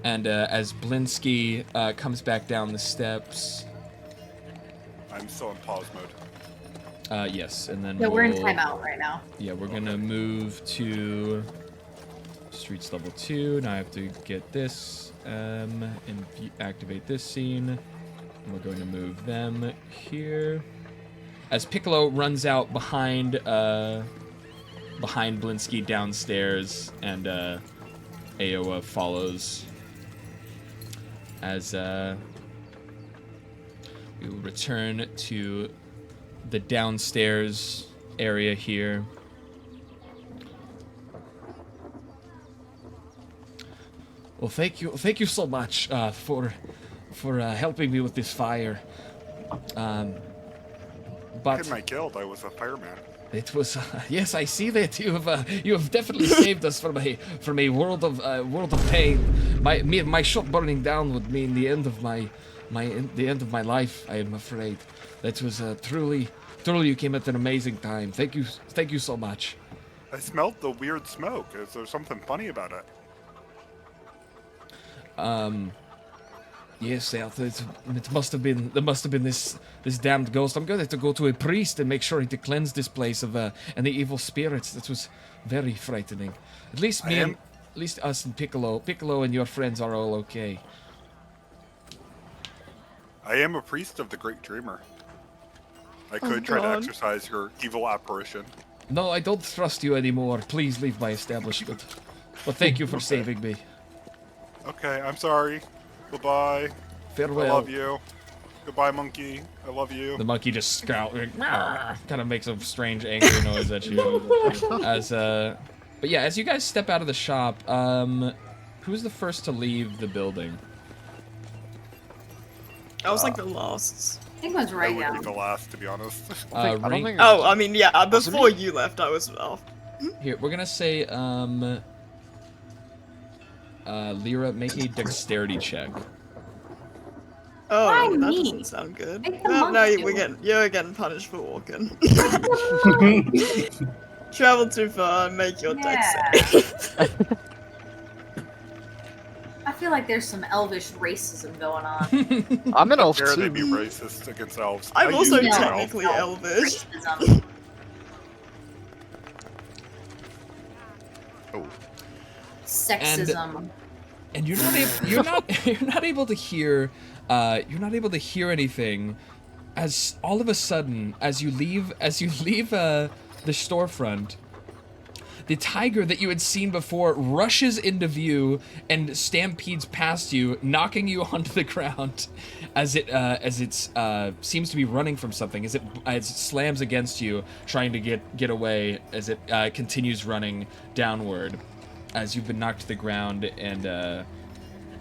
And as Blinsky comes back down the steps. I'm still in pause mode. Yes, and then Yeah, we're in we'll- timeout right now. Yeah, we're gonna move to streets level 2. Now I have to get this and activate this scene. And we're going to move them here. As Piccolo runs out behind Blinsky downstairs, and Aowa follows. As we will return to the downstairs area here. Well, thank you so much for helping me with this fire. But In my guild, I was a fireman. it was yes, I see that you have definitely saved us from a world of pain. My shop burning down would mean the end of my life. I am afraid. That was truly you came at an amazing time. Thank you so much. I smelled the weird smoke. Is there something funny about it? Yes, it must have been. There must have been this damned ghost. I'm going to have to go to a priest and make sure to cleanse this place of any evil spirits. That was very frightening. At least at least us and Piccolo and your friends are all okay. I am a priest of the Great Dreamer. I could try to God. exorcise your evil apparition. No, I don't trust you anymore. Please leave my establishment. But thank you for saving me. Okay, I'm sorry. Goodbye. Farewell. I love you. Goodbye, monkey. I love you. The monkey just kind of makes a strange angry noise at you. But yeah, as you guys step out of the shop, who's the first to leave the building? I was like the last. I think it was I right would now. be the last, to be honest. I don't Ring- think Oh, I mean, yeah, before you left, I was off. Here, we're gonna say, Lyra, make a dexterity check. Oh, Why that me? doesn't sound good. Make the Well, no, monk you're getting punished for walking. Travel too far, make your dex save. I feel like there's some elvish racism going on. I'm an elf Dare they too. be racist against elves? I'm I also use elf. technically elvish. Racism. Oh. Sexism. And you're not able to hear anything as all of a sudden as you leave the storefront, the tiger that you had seen before rushes into view and stampedes past you, knocking you onto the ground as it seems to be running from something, as it slams against you, trying to get away as it continues running downward. As you've been knocked to the ground, and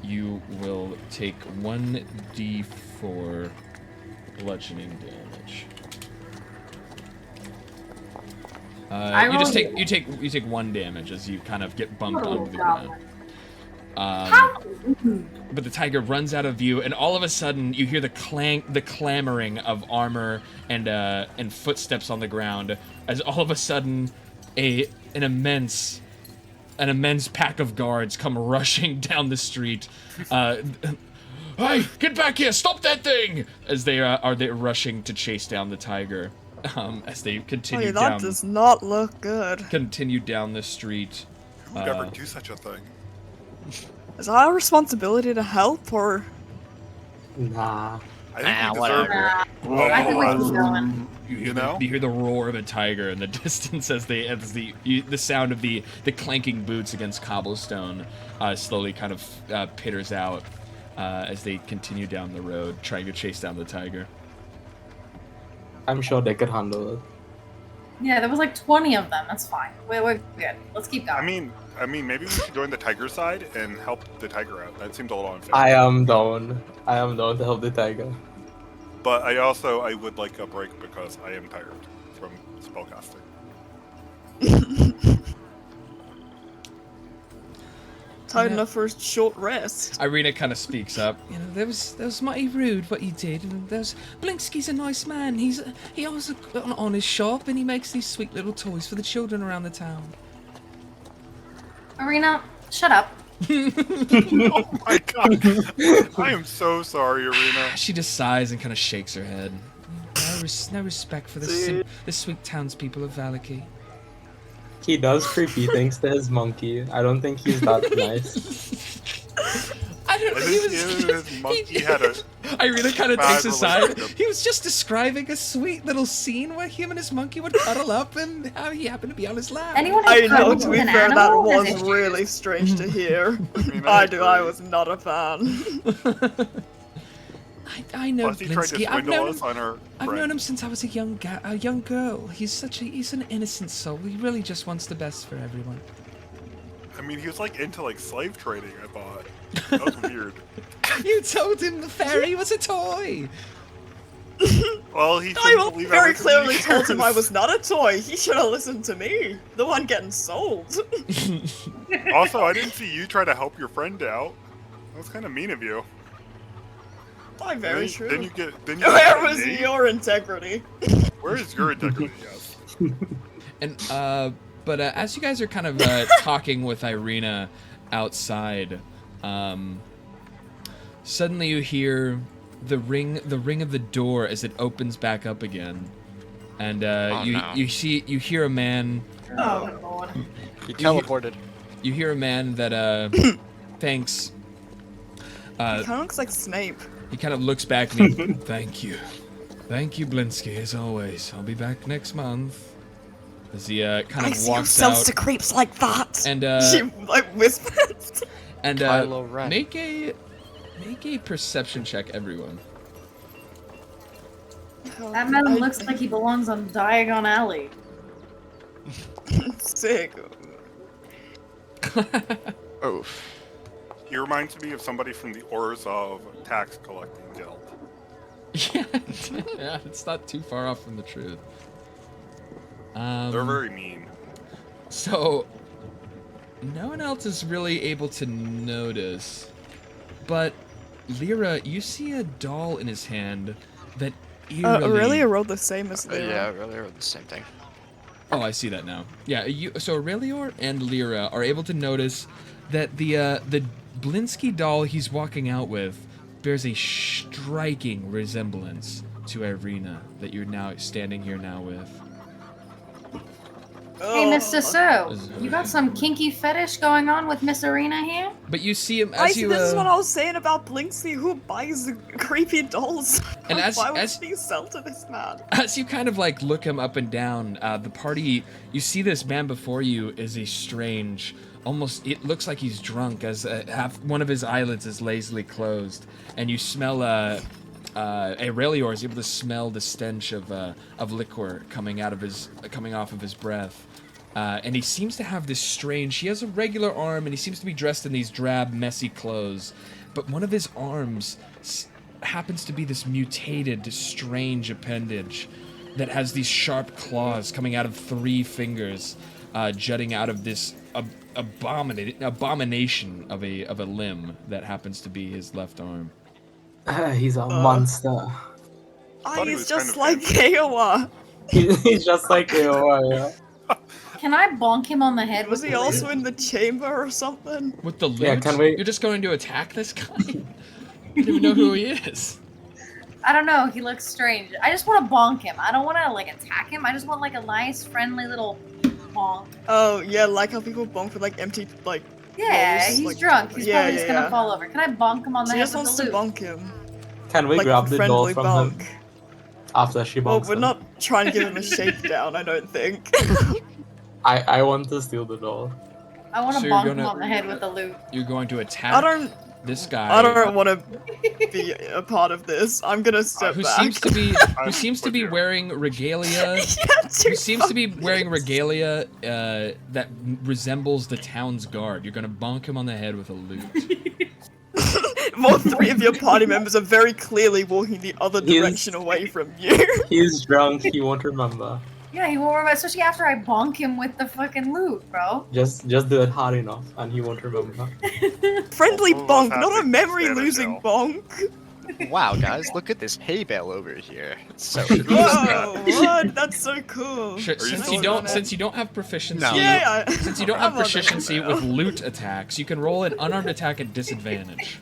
you will take 1d4 bludgeoning damage. You take 1 damage as you kind of get bumped onto the ground. But the tiger runs out of view, and all of a sudden you hear the clamoring of armor and footsteps on the ground. As all of a sudden, an immense pack of guards come rushing down the street. Hey, get back here! Stop that thing! As they are rushing to chase down the tiger. As they continue That down. does not look good. Continue down the street. Who would ever do such a thing? Is that our responsibility to help, or? Nah. I think we deserve whatever. it. I think we keep going. You hear the roar of a tiger in the distance as the sound of the clanking boots against cobblestone slowly kind of pitters out as they continue down the road, trying to chase down the tiger. I'm sure they could handle it. Yeah, there was like 20 of them. That's fine. We're good. Let's keep going. I mean, maybe we should join the tiger side and help the tiger out. That seems a little unfair. I am down. I am down to help the tiger. But I would like a break because I am tired from spellcasting. Tired enough for a short rest. Irina kind of speaks up. You know, that was mighty rude what you did. And Blinsky's a nice man. He owns an honest shop, and he makes these sweet little toys for the children around the town. Arena, shut up. Oh my god! I am so sorry, Arena. She just sighs and kind of shakes her head. No respect for the sweet townspeople of Valaki. He does creepy things to his monkey. I don't think he's that nice. I don't know. His monkey had a Irina kind of bad takes a side. relationship. He was just describing a sweet little scene where him and his monkey would cuddle up and how he happened to be on his lap. Anyone I who's know, cuddled to with be an fair, that animal has was issues. really strange to hear. I I was not a fan. I know Plus, he tried to Blinsky. swindle us on our I've friend. known him since I was a young girl. He's an innocent soul. He really just wants the best for everyone. I mean, he was like into like slave trading. I thought that was weird. You told him the fairy was a toy. Well, he I shouldn't believe very everything clearly he told him I hears. was not a toy. He should have listened to me, the one getting sold. Also, I didn't see you try to help your friend out. That was kind of mean of you. I'm very then, true. Then you get. Where was your integrity? Where is your integrity? Yes. And but as you guys are kind of talking with Irina outside, suddenly you hear the ring of the door as it opens back up again, and you hear a man. Oh, Lord. He teleported. You hear a man that thanks. He kind of looks like Snape. He kind of looks back and he, thank you, Blinsky, as always. I'll be back next month. As he kind of walks out. to creeps like that. And She like whispers. and Kylo Ren. make a perception check, everyone. That man looks like he belongs on Diagon Alley. Sick. Oof. He reminds me of somebody from the Orzhov tax collecting guild. Yeah, it's not too far off from the truth. They're very mean. So, no one else is really able to notice, but Lyra, you see a doll in his hand that eerily... Aurelia rolled the same as Lyra. Yeah, really, or the same thing. Oh, I see that now. Yeah, so Aurelior and Lyra are able to notice that the Blinsky doll he's walking out with bears a striking resemblance to Irina that you're now standing here now with. Hey, Mr. So, you got some kinky fetish going on with Miss Arena here? But you see him I as see, you. this is what I was saying about Blinksy. Who buys the creepy dolls? And Why would she sell to this man? As you kind of like look him up and down, the party, you see this man before you is a strange, almost, it looks like he's drunk as one of his eyelids is lazily closed, and you smell Aurelior is able to smell the stench of liquor coming off of his breath. And he seems to have this strange, he has a regular arm and he seems to be dressed in these drab, messy clothes, but one of his arms happens to be this mutated, strange appendage that has these sharp claws coming out of 3 fingers, jutting out of this abomination of a limb that happens to be his left arm. He's a monster. Thought he He's was just kind like of Kiowa. He's just like you, yeah. Can I bonk him on the head Was with he the also loot? in the chamber or something? With the loot? Yeah, can we- You're just going to attack this guy? You don't even know who he is. I don't know, he looks strange. I just want to bonk him. I don't want to, like, attack him. I just want, like, a nice, friendly little bonk. Oh, yeah, like how people bonk with, like, empty, like... Yeah, rolls, he's like- drunk. He's Yeah, probably just yeah, gonna yeah. fall over. Can I bonk him on the She head just with wants the to loot? bonk him. Can we Like grab a the doll friendly from bonk. him after she Well, bonks we're him? not trying to give him a shakedown, I don't think. I want to steal the doll. I want to So you're bonk him gonna- on the head with the loot. You're going to attack I don't this guy. I don't want to be a part of this. I'm gonna step who back. seems to be I'm who seems to with be you. wearing regalia Yeah, who dude, seems to be fuck wearing this. regalia that resembles the town's guard. You're gonna bonk him on the head with a loot. All 3 of your party members are very clearly walking the other He's- direction away from you. He's drunk, he won't remember. Yeah, he won't remember, especially after I bonk him with the fucking loot, bro. Just do it hard enough and he won't remember. Friendly Both of us bonk, have not a to memory-losing stand in bonk. Wow, guys, look at this hay bale over here. It's so Whoa, what? That's so cool. Sure, you since still you don't on it? since you don't have proficiency No. Yeah, since you don't have I'm on it proficiency now. with loot attacks, you can roll an unarmed attack at disadvantage.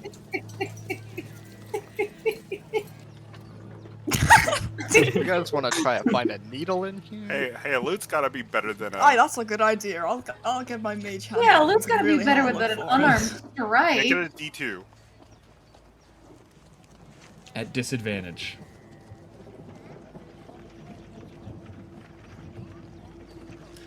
You guys want to try and find a needle in here? Hey, loot's gotta be better than Aye, that's a good idea. I'll get my mage hand. Yeah, out. loot's We can gotta really be better have with a an look for it. unarmed right. Make it a D2. At disadvantage.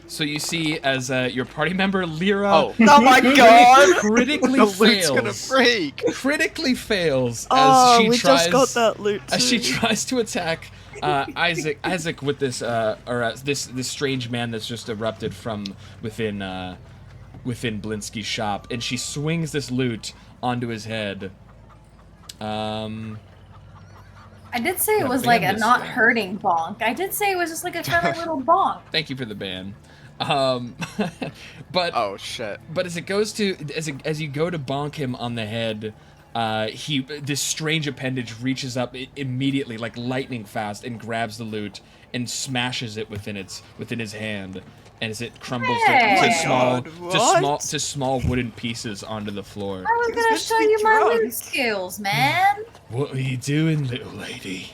So you see, as your party member Lyra Oh. Oh my god! critically The loot's gonna fails. break! Critically fails as Oh, she we tries. just got that loot too. As she tries to attack Isaac with this this strange man that's just erupted from within Blinsky's shop, and she swings this loot onto his head. I did say it Yeah, was ban like a this not guy. hurting bonk. I did say it was just like a friendly little bonk. Thank you for the ban. But Oh shit. But as it goes to as you go to bonk him on the head, this strange appendage reaches up immediately, like lightning fast, and grabs the loot and smashes it within his hand, and as it crumbles Hey! to small wooden pieces onto the floor. I was It's gonna good to show be you my drunk. loot skills, man. What are you doing, little lady?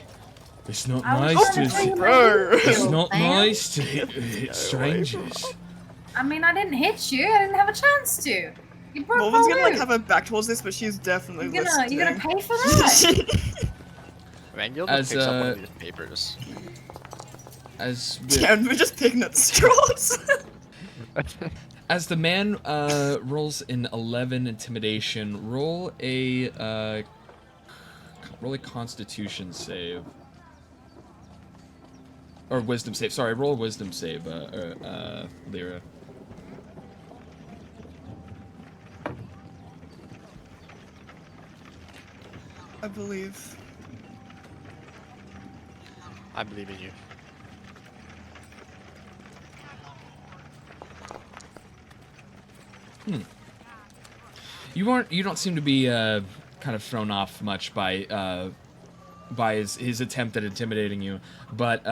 It's not I was nice gonna show you to. my Bro. loot It's skills, not man. nice to hit strangers. I mean, I didn't hit you. I didn't have a chance to. You broke Morven's my gonna like loot. have her back towards this, but she's definitely You're listening. gonna pay for that. Man, you'll As, just pick up one of these papers. As Yeah, and we're just picking at straws. As the man rolls an 11 intimidation, roll a Constitution save. or wisdom save. Sorry, roll a wisdom save, Lyra. I believe. I believe in you. You don't seem to be kind of thrown off much by his attempt at intimidating you, but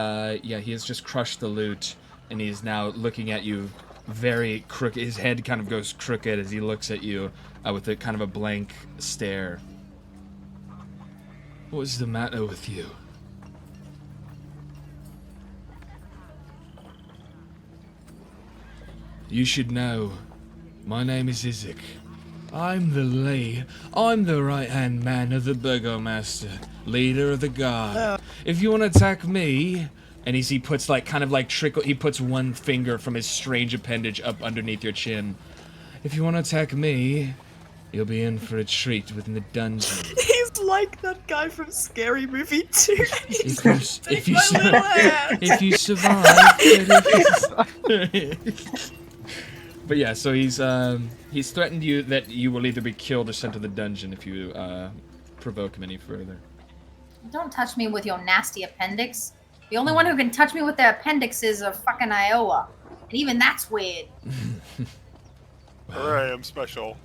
yeah, he has just crushed the loot, and he's now looking at you very crooked. His head kind of goes crooked as he looks at you with a kind of a blank stare. What's the matter with you? You should know. My name is Isaac. I'm the right-hand man of the Burgomaster, leader of the guard. If you want to attack me, and he puts he puts one finger from his strange appendage up underneath your chin. If you want to attack me, you'll be in for a treat within the dungeon. He's like that guy from Scary Movie 2. If you survive. But yeah, so he's threatened you that you will either be killed or sent to the dungeon if you provoke him any further. Don't touch me with your nasty appendix. The only one who can touch me with their appendix is a fucking Iowa. And even that's weird. Alright, I'm special.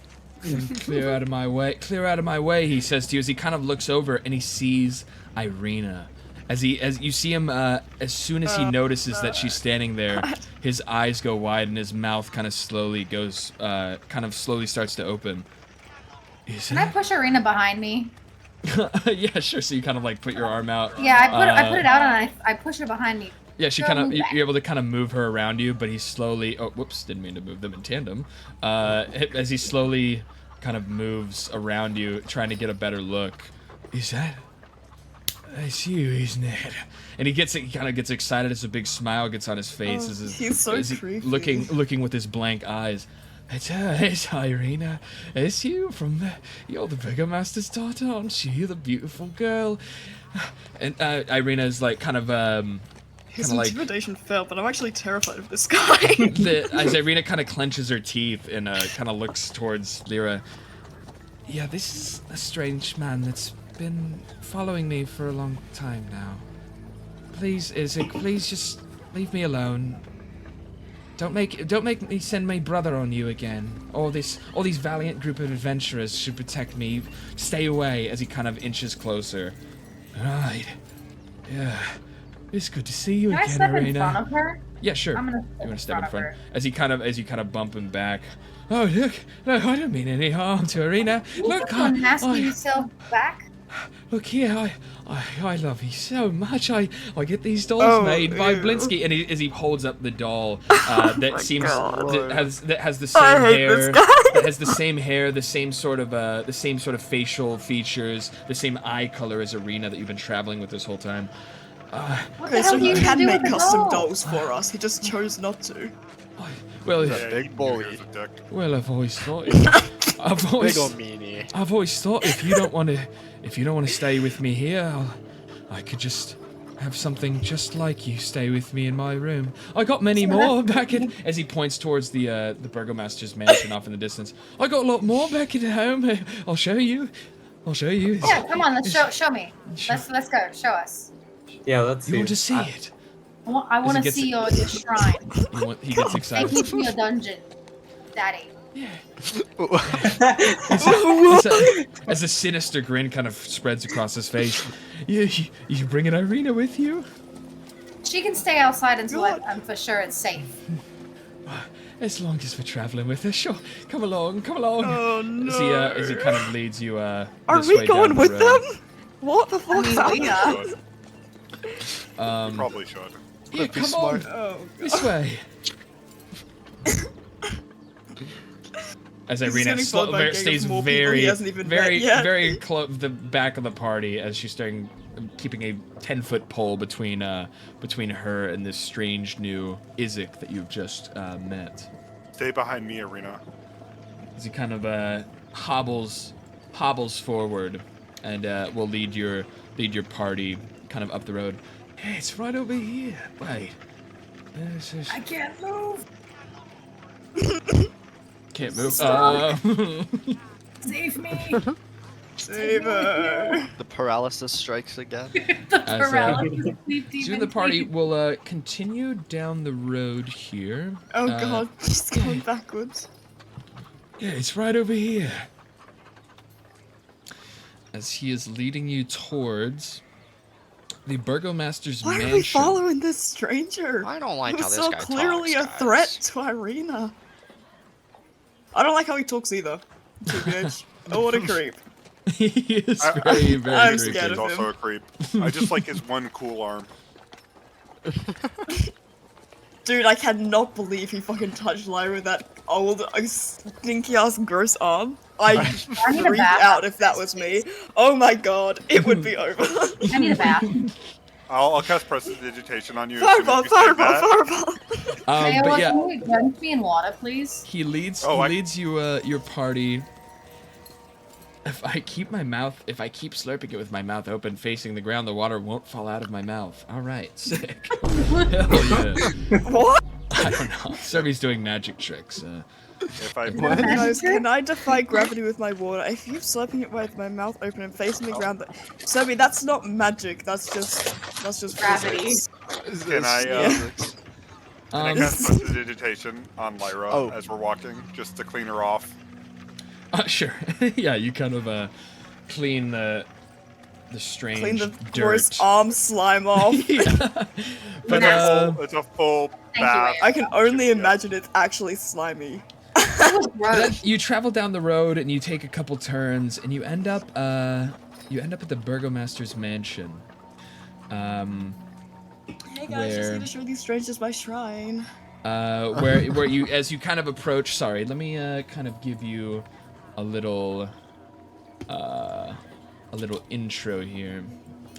Clear out of my way, he says to you as he kind of looks over and he sees Irina. As you see him, as soon as he notices that she's standing there, his eyes go wide and his mouth kind of slowly starts to open. Can I push Irina behind me? Yeah, sure. So you kind of like put your arm out. Yeah, I put it out and I push her behind me. Yeah, you're able to kind of move her around you, but he slowly. Oh, whoops! Didn't mean to move them in tandem. As he slowly kind of moves around you, trying to get a better look. Is that? That's you, isn't it? And he kind of gets excited as a big smile gets on his face He's so creepy. looking with his blank eyes. It's Irina. It's you you're the Burgomaster's daughter, aren't you? You're the beautiful girl. And Irina is like kind of his intimidation failed, but I'm actually terrified of this guy. As Irina kind of clenches her teeth and kind of looks towards Lyra. Yeah, this is a strange man that's been following me for a long time now. Please, Isaac, please just leave me alone. Don't make me send my brother on you again. All these valiant group of adventurers should protect me. Stay away as he kind of inches closer. Right. Yeah. It's good to see you Can again, I step Irina. in front of her? Yeah, sure. I'm gonna You want to step in of front? her. As you kind of bump him back. Oh, look, I don't mean any harm to Irina. Look, You're nasty yourself back. Look here, I love you so much. I get these dolls made by Blinsky, and as he holds up the doll that has the same hair, that has the same hair, the same sort of facial features, the same eye color as Irina that you've been traveling with this whole time. Okay, so he can make custom dolls for us. He just chose not to. Well, big bully. Well, I've always thought. Big ol' meanie. I've always thought if you don't want to stay with me here, I could just have something just like you stay with me in my room. I got many more back at. As he points towards the Burgomaster's mansion off in the distance. I got a lot more back at home. I'll show you. Yeah, come on, let's show me. Let's go. Show us. Yeah, let's see. You want to see it? I want to see your shrine. He gets excited. Take me to your dungeon, Daddy. As a sinister grin kind of spreads across his face. You bringing Irina with you? She can stay outside until I'm for sure it's safe. As long as we're traveling with her, sure. Come along. Oh no! As he kind of leads you Are this we way going down the with road. them? What the fuck's happening? Probably should. Yeah, come on. This way. As Irina stays very close the back of the party as she's keeping a 10-foot pole between her and this strange new Isaac that you've just met. Stay behind me, Irina. As he kind of hobbles forward and will lead your party kind of up the road. Hey, it's right over here. Wait. I can't move. Can't move. Save me. Save her. The paralysis strikes again. The As, paralysis sleep So you demon. and the party will continue down the road here. Oh god, she's going backwards. Yeah, it's right over here. As he is leading you towards the Burgomaster's Why mansion. are we following this stranger? I don't like He how was this so guy clearly talks, a guys. threat to Irina. I don't like how he talks either. TBH. Oh, what a creep. He is I- very, very I'm creepy. scared He's of also him. a creep. I just like his one cool arm. Dude, I cannot believe he fucking touched Lyra with that old, stinky ass, gross arm. I'd I need a freak bath out after if that this, was me. Oh my god, it would be over. I need a bath. I'll cast prestidigitation on you. As soon Fireball, as you say fireball, that. fireball! Iowa, But yeah, can you drench me in water, please? he leads Oh, I- leads you your party. If I keep slurping it with my mouth open facing the ground, the water won't fall out of my mouth. All right, sick. Hell yeah. What? I don't know. Serby's doing magic tricks. If I Guys, can I defy gravity with my water? If you're slurping it with my mouth open and facing the ground, Serby, that's not magic. That's just Gravity. physics. can I Yeah. cast prestidigitation on Lyra Oh. as we're walking, just to clean her off? Sure. Yeah, you kind of clean the strange Clean the dirt. gross arm slime off. Yeah. But It's a full you, bath. Aaron. I can only imagine it's actually slimy. then Gross. you travel down the road and you take a couple turns and you end up at the Burgomaster's mansion. Hey guys, just Where- need to show these strangers my shrine. Where you as you kind of approach. Sorry, let me kind of give you a little intro here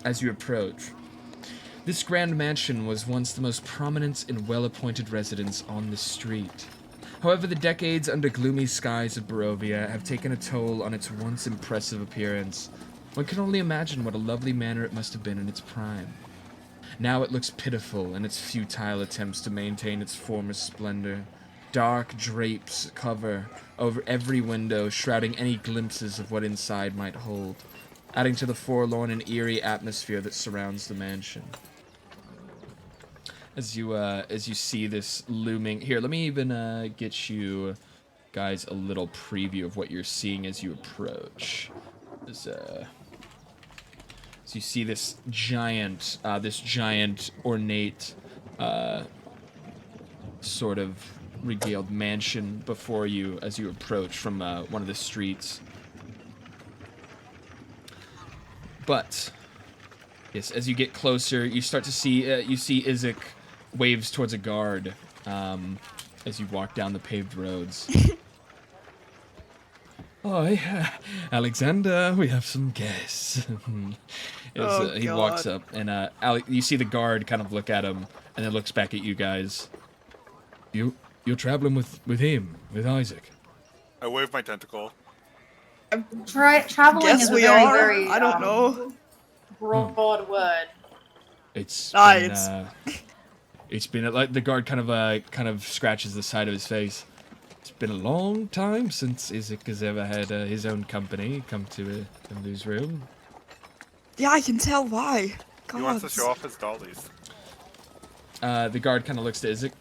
as you approach. This grand mansion was once the most prominent and well-appointed residence on the street. However, the decades under gloomy skies of Barovia have taken a toll on its once impressive appearance. One can only imagine what a lovely manor it must have been in its prime. Now it looks pitiful in its futile attempts to maintain its former splendor. Dark drapes cover over every window, shrouding any glimpses of what inside might hold, adding to the forlorn and eerie atmosphere that surrounds the mansion. As you see this looming here, let me even get you guys a little preview of what you're seeing as you approach. As you see this giant ornate, sort of regaled mansion before you as you approach from one of the streets. But yes, as you get closer, you start to see Izek waves towards a guard as you walk down the paved roads. Hi, Alexander, we have some guests. As, he walks God. up, and you see the guard kind of look at him, and then looks back at you guys. You're traveling with him, with Isaac. I wave my tentacle. Traveling Guess is a we very, are. very I don't know. broad word. It's Ah, it's been like the guard kind of scratches the side of his face. It's been a long time since Isaac has ever had his own company come to his room. Yeah, I can tell why. God. He wants to show off his dollies. The guard kind of looks to Isaac.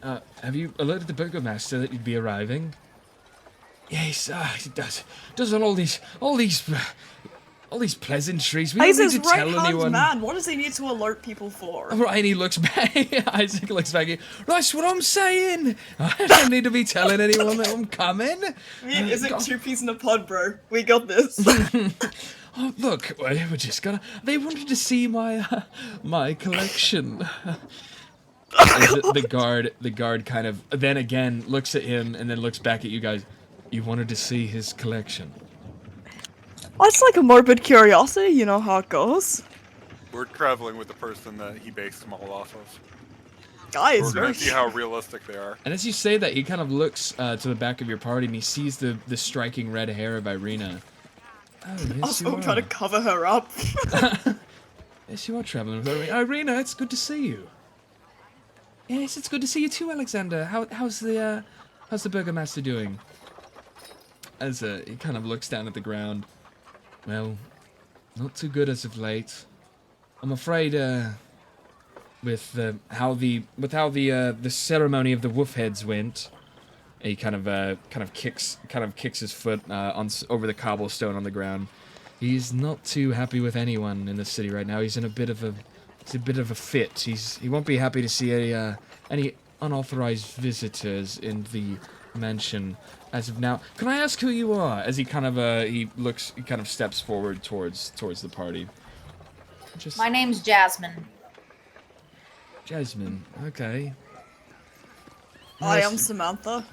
Have you alerted the Burgomaster that you'd be arriving? Yes, he does. Does all these pleasantries. We don't He's need his to tell right-hand anyone. man. What does he need to alert people for? Right, and he looks back. Isaac looks back. That's what I'm saying. I don't need to be telling anyone that I'm coming. Me and Isaac two peas in a pod, bro. We got this. Oh, look, we're just gonna. They wanted to see my collection. The guard kind of then again looks at him and then looks back at you guys. You wanted to see his collection. Well, it's like a morbid curiosity, you know how it goes. We're traveling with the person that he based them all off of. Guys, We're very gonna see how realistic they are. And as you say that, he kind of looks to the back of your party and he sees the striking red hair of Irina. Oh, yes, also you I'm trying to are. cover her up. Yes, you are traveling with Irina. Irina, it's good to see you. Yes, it's good to see you too, Alexander. How's the Burgomaster doing? As he kind of looks down at the ground. Well, not too good as of late. I'm afraid with how the ceremony of the wolf heads went. He kind of kicks his foot over the cobblestone on the ground. He's not too happy with anyone in the city right now. He's in a bit of a fit. He won't be happy to see any unauthorized visitors in the mansion as of now. Can I ask who you are? As he kind of steps forward towards the party. My name's Jasmine. Jasmine, okay. I am Samantha.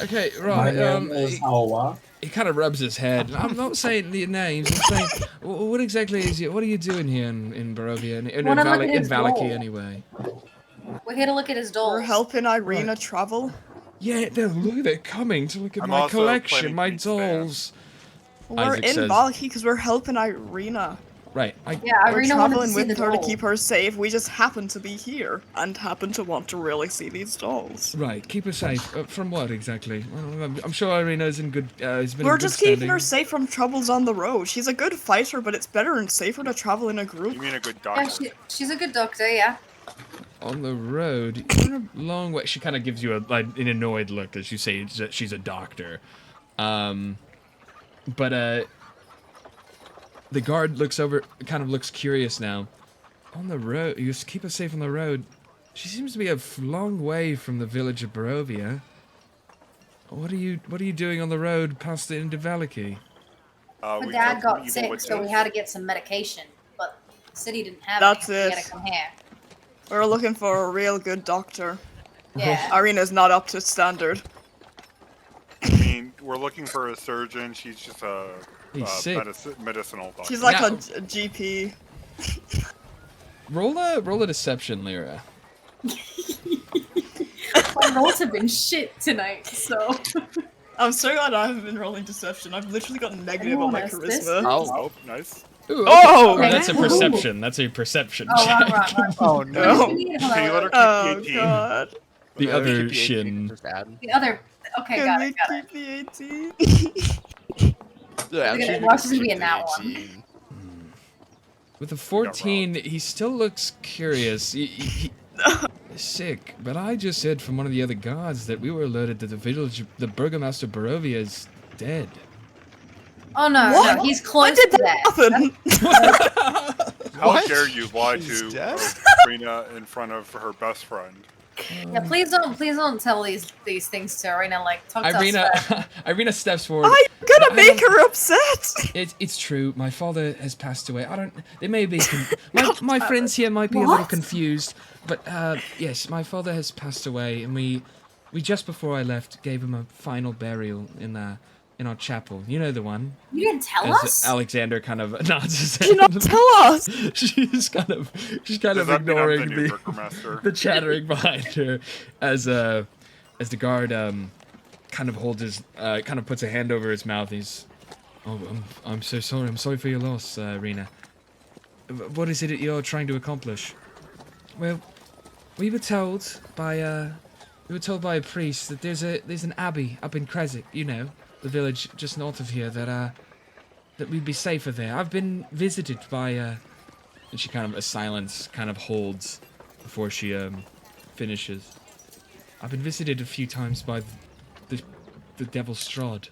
Okay, My right. name is Hawa. He kind of rubs his head. I'm not saying your names. I'm saying, what exactly is it? What are you doing here in Barovia? In Valaki, anyway. We're here to look at his dolls. We're helping Irina travel. Yeah, they're coming to look at I'm my also collection, planning my to meet Stan. dolls. We're Isaac in says- Valaki because we're helping Irina. Right. Yeah, We're Irina wanted to traveling see with the her to dolls. keep her safe. We just happen to be here and happen to want to really see these dolls. Right. Keep her safe. From what exactly? Well, I'm sure Irina's in good. Has been in We're good just keeping standing. her safe from troubles on the road. She's a good fighter, but it's better and safer to travel in a You group. mean a good Yeah, doctor? she's a good doctor, yeah. On the road, you're a long way. She kind of gives you an annoyed look as you say that she's a doctor. But the guard looks curious now. On the road, you just keep us safe on the road. She seems to be a long way from the village of Barovia. What are you doing on the road past the into Valaki? My We dad took got evil sick, witches. so we had to get some medication, but the city didn't have That's any. We it. had to come here. We're looking for a real good doctor. Yeah. Irina's not up to standard. I mean, we're looking for a surgeon. She's just a He's sick. medicinal doctor. She's like Yeah. a GP. Roll a deception, Lyra. My rolls have been shit tonight, so. I'm so glad I haven't been rolling deception. I've literally got negative on my Yes, this charisma. Oh, nice. Ooh, Oh! okay. That's a Ooh. perception. That's a perception. Oh, check. right. Oh no. Can you let her keep Oh the 18? god. The Whatever, other keep the 18, shin. just add. The other. Okay, Can got we it, got it. keep the 18? Yeah, I'm Look at sure it, you watch can this be keep in that the one. 18. With a 14, he still looks curious. He sick, but I just heard from one of the other guards that we were alerted that the Burgomaster Barovia is dead. Oh no, What? no, he's When close did to that death. happen? How What? dare you lie He's to dead? Rena in front of her best friend? Yeah, please don't tell these things to Irina. Like, talk to Irina, us first. Irina steps forward. I'm gonna I make don't- her upset! It's true. My father has passed away. I don't. They may be. My friends here might be a little What? confused, but yes, my father has passed away, and we just before I left gave him a final burial in our chapel. You know the one. You didn't tell As us? Alexander kind of nods his head. Do not tell us! She's kind of Does that mean I'm ignoring the new the Burgermaster? the chattering behind her as the guard kind of holds his kind of puts a hand over his mouth. He's, oh, I'm so sorry. I'm sorry for your loss, Rena. What is it that you're trying to accomplish? Well, we were told by a priest that there's an abbey up in Kresik, you know, the village just north of here, that we'd be safer there. I've been visited by and she kind of a silence kind of holds before she finishes. I've been visited a few times by the Devil's Strahd.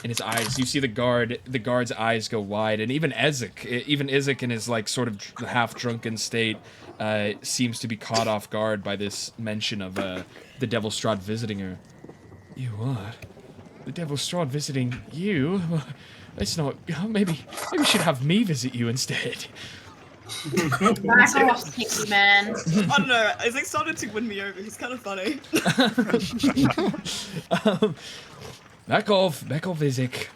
In his eyes, you see the guard's eyes go wide, and even Izek in his like sort of half drunken state seems to be caught off guard by this mention of the Devil's Strahd visiting her. You what? The Devil's Strahd visiting you? Well, it's not. Maybe we should have me visit you instead. Back off, Kicky man. I don't know, Isaac started to win me over, he's kind of funny. Back off, Izek.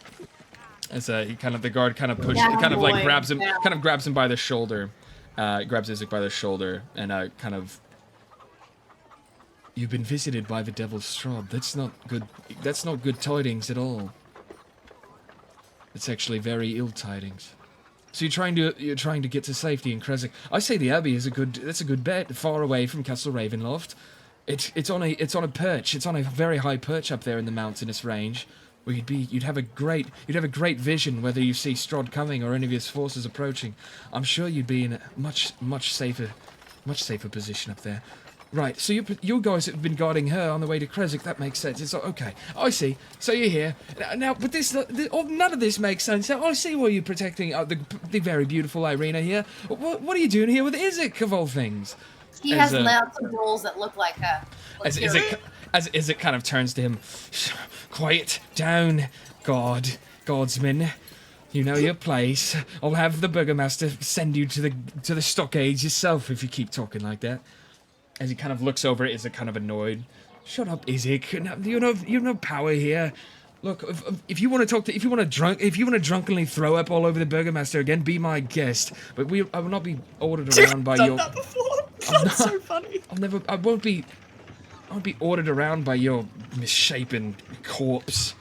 As the guard kind of pushes, Yeah, kind of like boy, grabs him, yeah. kind of grabs him by the shoulder, grabs Izek by the shoulder, and kind of. You've been visited by the Devil's Strahd. That's not good. That's not good tidings at all. It's actually very ill tidings. So you're trying to get to safety in Kresik. I say the Abbey is a good bet, far away from Castle Ravenloft. It's on a perch. It's on a very high perch up there in the mountainous range, where you'd have a great vision whether you see Strahd coming or any of his forces approaching. I'm sure you'd be in a much safer position up there. Right, so you guys have been guarding her on the way to Kresik. That makes sense. It's okay. I see. So you're here now, but none of this makes sense. I see why you're protecting the very beautiful Irina here. What are you doing here with Izek of all things? He has lots of rolls that look like her. As Izek kind of turns to him, quiet down, Guardsman. You know your place. I'll have the Burgomaster send you to the stockades yourself if you keep talking like that. As he kind of looks over, Izek kind of annoyed. Shut up, Izek. You have no power here. Look, if you want to drunkenly throw up all over the Burgomaster again, be my guest. But I will not be ordered around by your. That before. That's so funny. I won't be ordered around by your misshapen corpse.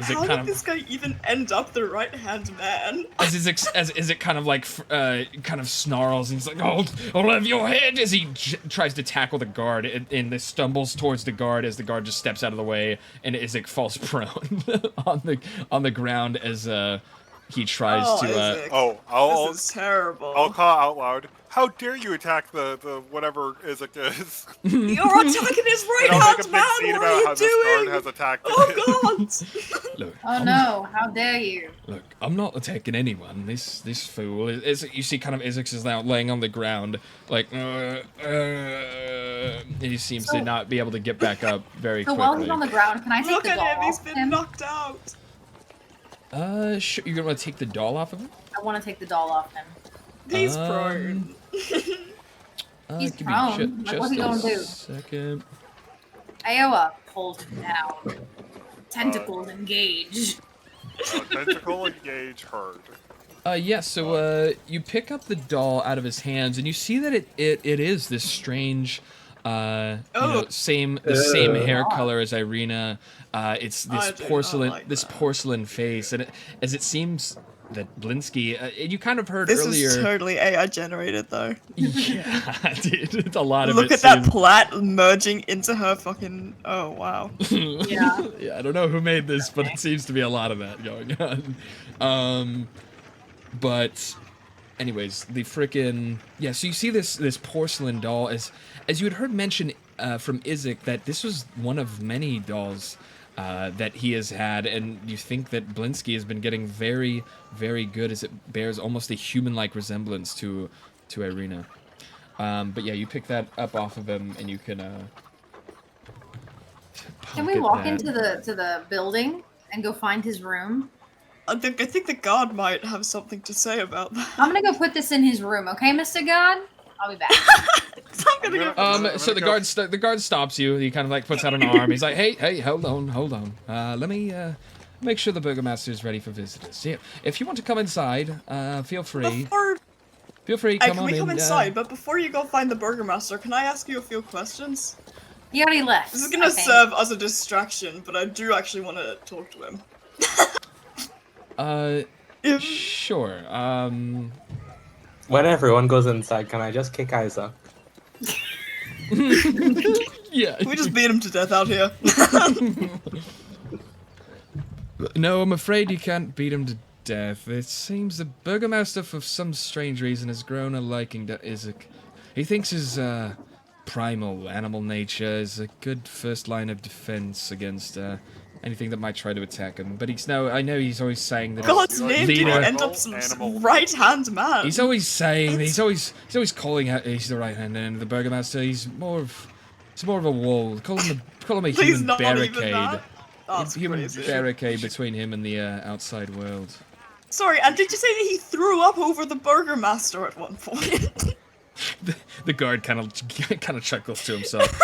How did this guy even end up the right-hand man? As it kind of like kind of snarls and he's like, I'll have your head as he tries to tackle the guard and stumbles towards the guard as the guard just steps out of the way and Izek falls prone on the ground as he tries to. This is terrible. I'll call out loud. How dare you attack the whatever Izek is? You're attacking his right-hand man. What are you doing? Has attacked oh God! Look, no! How dare you? Look, I'm not attacking anyone. This fool is. You see, kind of Izek is now laying on the ground, like, he seems to not be able to get back up very quickly. So while he's on the ground, can I take the doll Look at him. He's off been him? knocked out. Sure. You're gonna take the doll off of him? I want to take the doll off him. He's prone. He's give me prone. Like, what's he gonna do? Second. Iowa pulls him down. Tentacles engage. Tentacle engage heard. Yeah, so you pick up the doll out of his hands and you see that it is this strange same hair color as Irina. It's this porcelain face, and as it seems that Blinsky, you kind of heard this earlier. This is totally AI generated, though. Yeah, dude, it's a lot of Look it. Look at that plait merging into her fucking. Oh wow. Yeah. Yeah, I don't know who made this, but it seems to be a lot of that going on. But, anyways, the frickin' so you see this porcelain doll as you had heard mention from Izek that this was one of many dolls. That he has had, and you think that Blinsky has been getting very, very good as it bears almost a human-like resemblance to Irina. But yeah, you pick that up off of him, and you can. Can we walk into the building and go find his room? I think the guard might have something to say about that. I'm gonna go put this in his room, okay, Mr. God? I'll be back. So the guard stops you. He kind of like puts out an arm. He's like, hey, hold on. Let me make sure the Burgomaster is ready for visitors. Yeah, if you want to come inside, feel free. Feel free, come on in. Can we come inside? But before you go find the Burgomaster, can I ask you a few questions? He already left. This is gonna serve as a distraction, but I do actually want to talk to him. Sure. When everyone goes inside, can I just kick Isaac? Yeah. We just beat him to death out here. No, I'm afraid you can't beat him to death. It seems the Burgomaster, for some strange reason, has grown a liking to Izek. He thinks his primal animal nature is a good first line of defense against anything that might try to attack him. But I know he's always saying that. God's name didn't end up some right-hand man. He's always saying he's always calling out he's the right-hand man of the Burgomaster. He's more of a wall. Call him a human barricade. Human barricade between him and the outside world. Sorry, and did you say that he threw up over the Burgomaster at one point? The guard kind of chuckles to himself.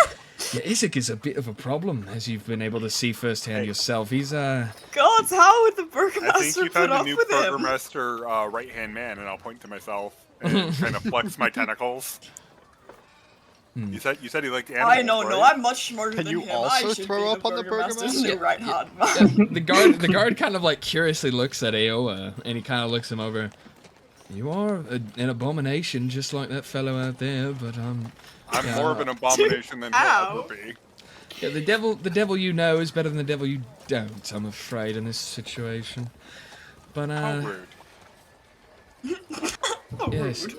Yeah, Izek is a bit of a problem, as you've been able to see firsthand yourself. He's Gods, how would the Burgomaster I think you put found up a new with him? Burgomaster right-hand man, and I'll point to myself and kind of flex my tentacles. You said he liked animals, I know, right? no, I'm much smarter Can than you him. also I should throw be up on the Burgomaster's Burgomaster? new right-hand man. the guard kind of like curiously looks at Aoa, and he kind of looks him over. You are an abomination, just like that fellow out there. But I'm yeah. more of an abomination than he'll Ow. ever be. Yeah, the devil you know is better than the devil you don't. I'm afraid in this situation. But How rude. yes. Rude.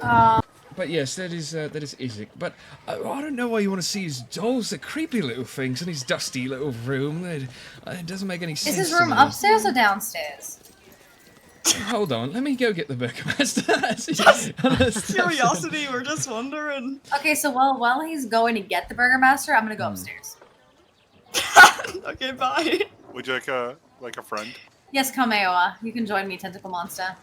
But yes, that is Isaac. But I don't know why you want to see his dolls. They're creepy little things in his dusty little room. It doesn't make any sense. Is his room to me. upstairs or downstairs? Hold on, let me go get the burgomaster. Curiosity, we're just wondering. Okay, so while he's going to get the burgermaster, I'm gonna go upstairs. Okay, bye. Would you like a friend? Yes, Kameoa, you can join me, Tentacle Monster.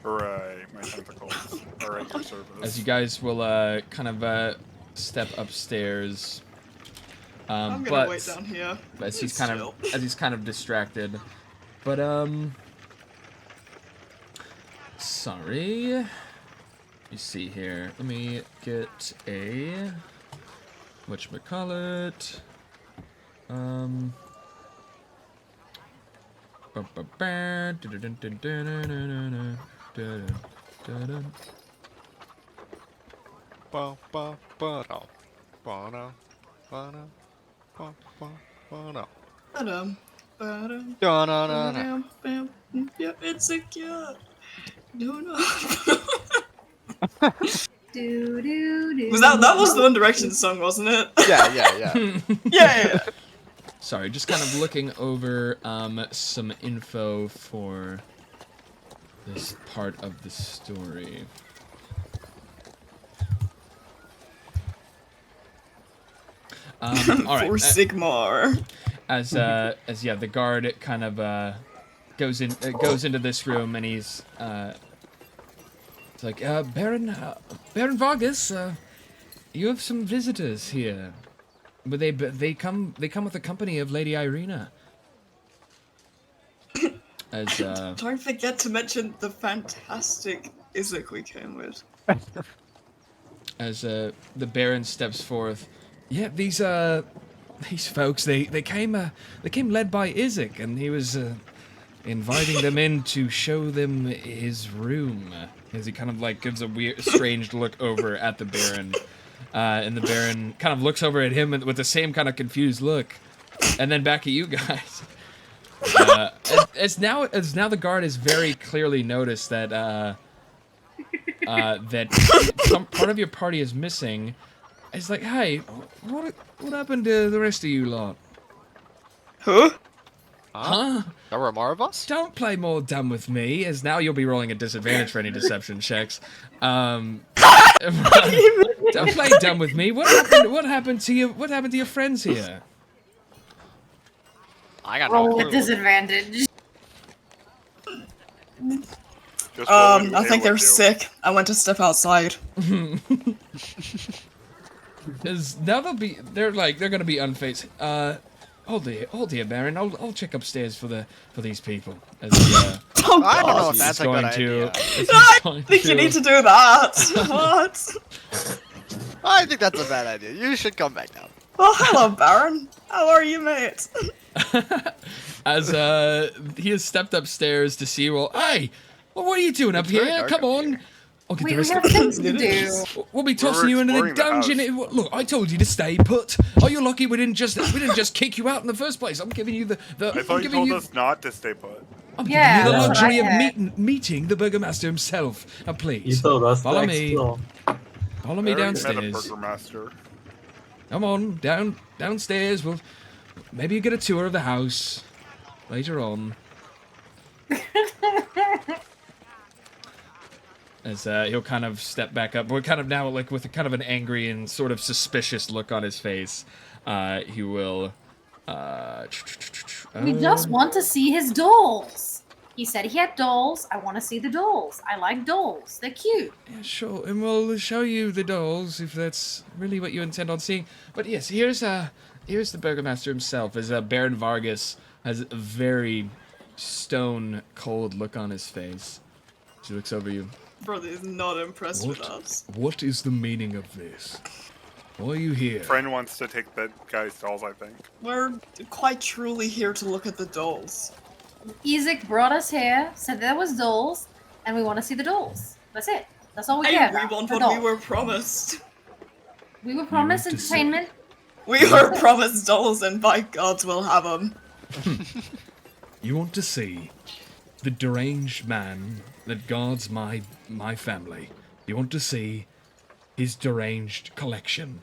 Hooray, my tentacles are at your service. As you guys will kind of step upstairs. I'm but gonna wait down here. as he's Still. kind of distracted. But sorry. You see here. Let me get a whatchamacallit. Ba-dum, ba-dum, ba-dum, bam. Yeah, it's secure. No. Do do do. Was that was the One Direction song, wasn't it? Yeah. Yeah. Sorry, just kind of looking over some info for this part of the story. All right. For Sigmar. As yeah, the guard kind of goes into this room and he's it's like Baron Vargas, you have some visitors here. But they come with the company of Lady Irina. As Don't forget to mention the fantastic Isaac we came with. as the Baron steps forth. Yeah, these folks they came led by Isaac, and he was inviting them in to show them his room. As he kind of like gives a weird, strange look over at the Baron, and the Baron kind of looks over at him with the same kind of confused look, and then back at you guys. As now the guard has very clearly noticed that that some part of your party is missing. It's like, hey, what happened to the rest of you lot? Huh? Huh? There were more of us? Don't play more dumb with me, as now you'll be rolling a disadvantage for any deception checks. Don't play dumb with me. What happened to you? What happened to your friends here? I got no Roll clue. with disadvantage. Just roll what I think they they're would do. sick. I went to step outside. Because now they're gonna be unfazed. Hold here, Baron. I'll check upstairs for these people. As Oh, I don't know God. if that's a good idea. I think you need to do that. What? I think that's a bad idea. You should come back down. Well, hello, Baron. How are you, mate? As he has stepped upstairs to see. Well, hey, what are you doing up It's very here? dark Come up on. here. I'll get We the rest have of things to do. We'll be tossing you into the exploring the dungeon. house. Look, I told you to stay put. Are you lucky we didn't just kick you out in the first place? I'm giving you the I thought you told us not to stay put. I'm Yeah, giving you the that's what luxury I of meeting the burgomaster himself. Now, You please, told us follow to me. explore. Follow me I already met a downstairs. burgermaster. Come on, downstairs. We'll maybe you get a tour of the house later on. As he'll kind of step back up, we're kind of now like with a kind of an angry and sort of suspicious look on his face. He will. We just want to see his dolls. He said he had dolls. I want to see the dolls. I like dolls. They're cute. Yeah, sure, and we'll show you the dolls if that's really what you intend on seeing. But yes, here's the burgomaster himself. As Baron Vargas has a very stone cold look on his face. He looks over you. Brother is not impressed with us. What is the meaning of this? Why are you here? Friend wants to take that guy's dolls, I think. We're quite truly here to look at the dolls. Isaac brought us here, said there was dolls, and we want to see the dolls. That's it. That's all we Hey, care we about. want for what we dolls. were promised. We were promised want to see- entertainment. We were promised dolls, and by gods, we'll have them. You want to see the deranged man that guards my family. You want to see his deranged collection.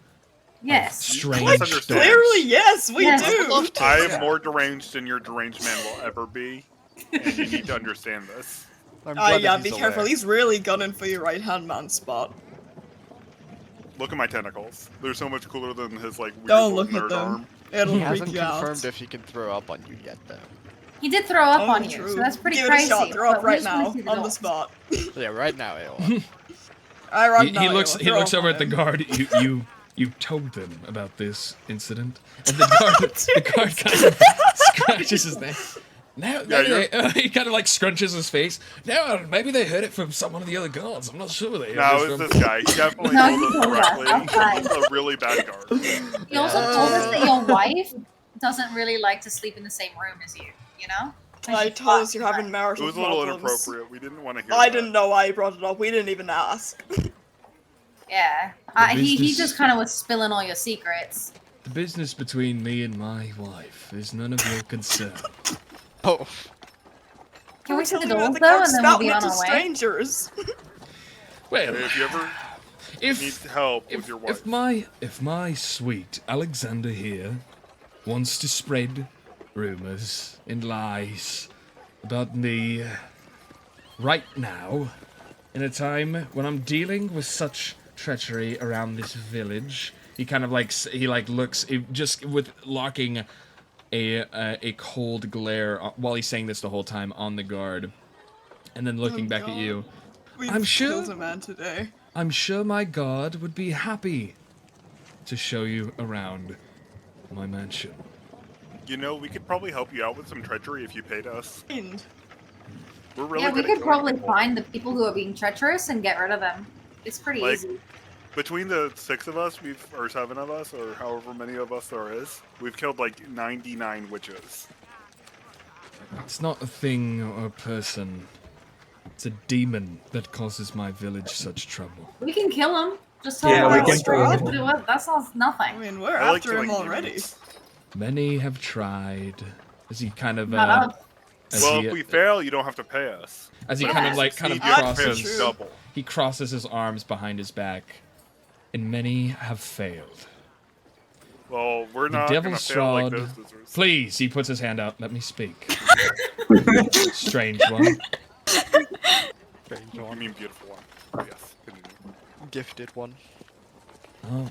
Yes. Strange dolls. Clearly, yes, we Yes. do. I am more deranged than your deranged man will ever be, and you need to understand this. Yeah, be careful. He's really gunning for your right-hand man spot. Look at my tentacles. They're so much cooler than his like weird Don't little look at nerd them. arm. It'll He freak hasn't you out. confirmed if he can throw up on you yet, though. He did throw up Oh, on you, true. so that's pretty Give crazy. it a shot. Throw but up we right just wanna now, see on the dolls. spot. Yeah, right now, Aola. He looks over at the guard. You told them about this incident, and the guard kind of scratches his neck. Now, he kind of like scrunches his face. Now, maybe they heard it from some of the other guards. I'm not sure they heard No, it it's from... this guy. He definitely No, told he us told us directly. outside. He's a really bad guard. He also told us that your wife doesn't really like to sleep in the same room as you, you know? I told us you're having It marital was a little problems. inappropriate. We didn't want to hear I that. didn't know why he brought it up. We didn't even ask. Yeah. He business- just kind of was spilling all your secrets. The business between me and my wife is none of your concern. Oh, Can we see the Tell me dolls about though, guard and then we'll spout be went on to our way? strangers. Well, If you ever need if help with your wife, if my sweet Alexander here wants to spread rumors and lies about me right now, in a time when I'm dealing with such treachery around this village, he kind of like looks just with locking a cold glare while he's saying this the whole time on the guard, and then looking back at you. We've I'm sure- killed a man today. I'm sure my guard would be happy to show you around my mansion. you know, we could probably help you out with some treachery if you paid us. And We're really Yeah, we good at could killing probably people. find the people who are being treacherous and get rid of them. It's pretty Like- easy. Between the 6 of us, or 7 of us, or however many of us there is, we've killed like 99 witches. It's not a thing or a person. It's a demon that causes my village such trouble. We can kill him. Just tell Yeah, him we we're can straight kill up him. to it. That sounds I nothing. mean, we're I like after him killing already. demons. Many have tried. As he kind of Not us. as Well, he, if we fail, you don't have to pay us. as he Yeah. kind of Steve, you have to pay us crosses double. he crosses his arms behind his back, and many have failed. Well, we're The not gonna devil's fail like shroud. those losers. Please, he puts his hand out. Let me speak. Strange one. strange You one. mean beautiful one. Yes. continue. Gifted one. Oh.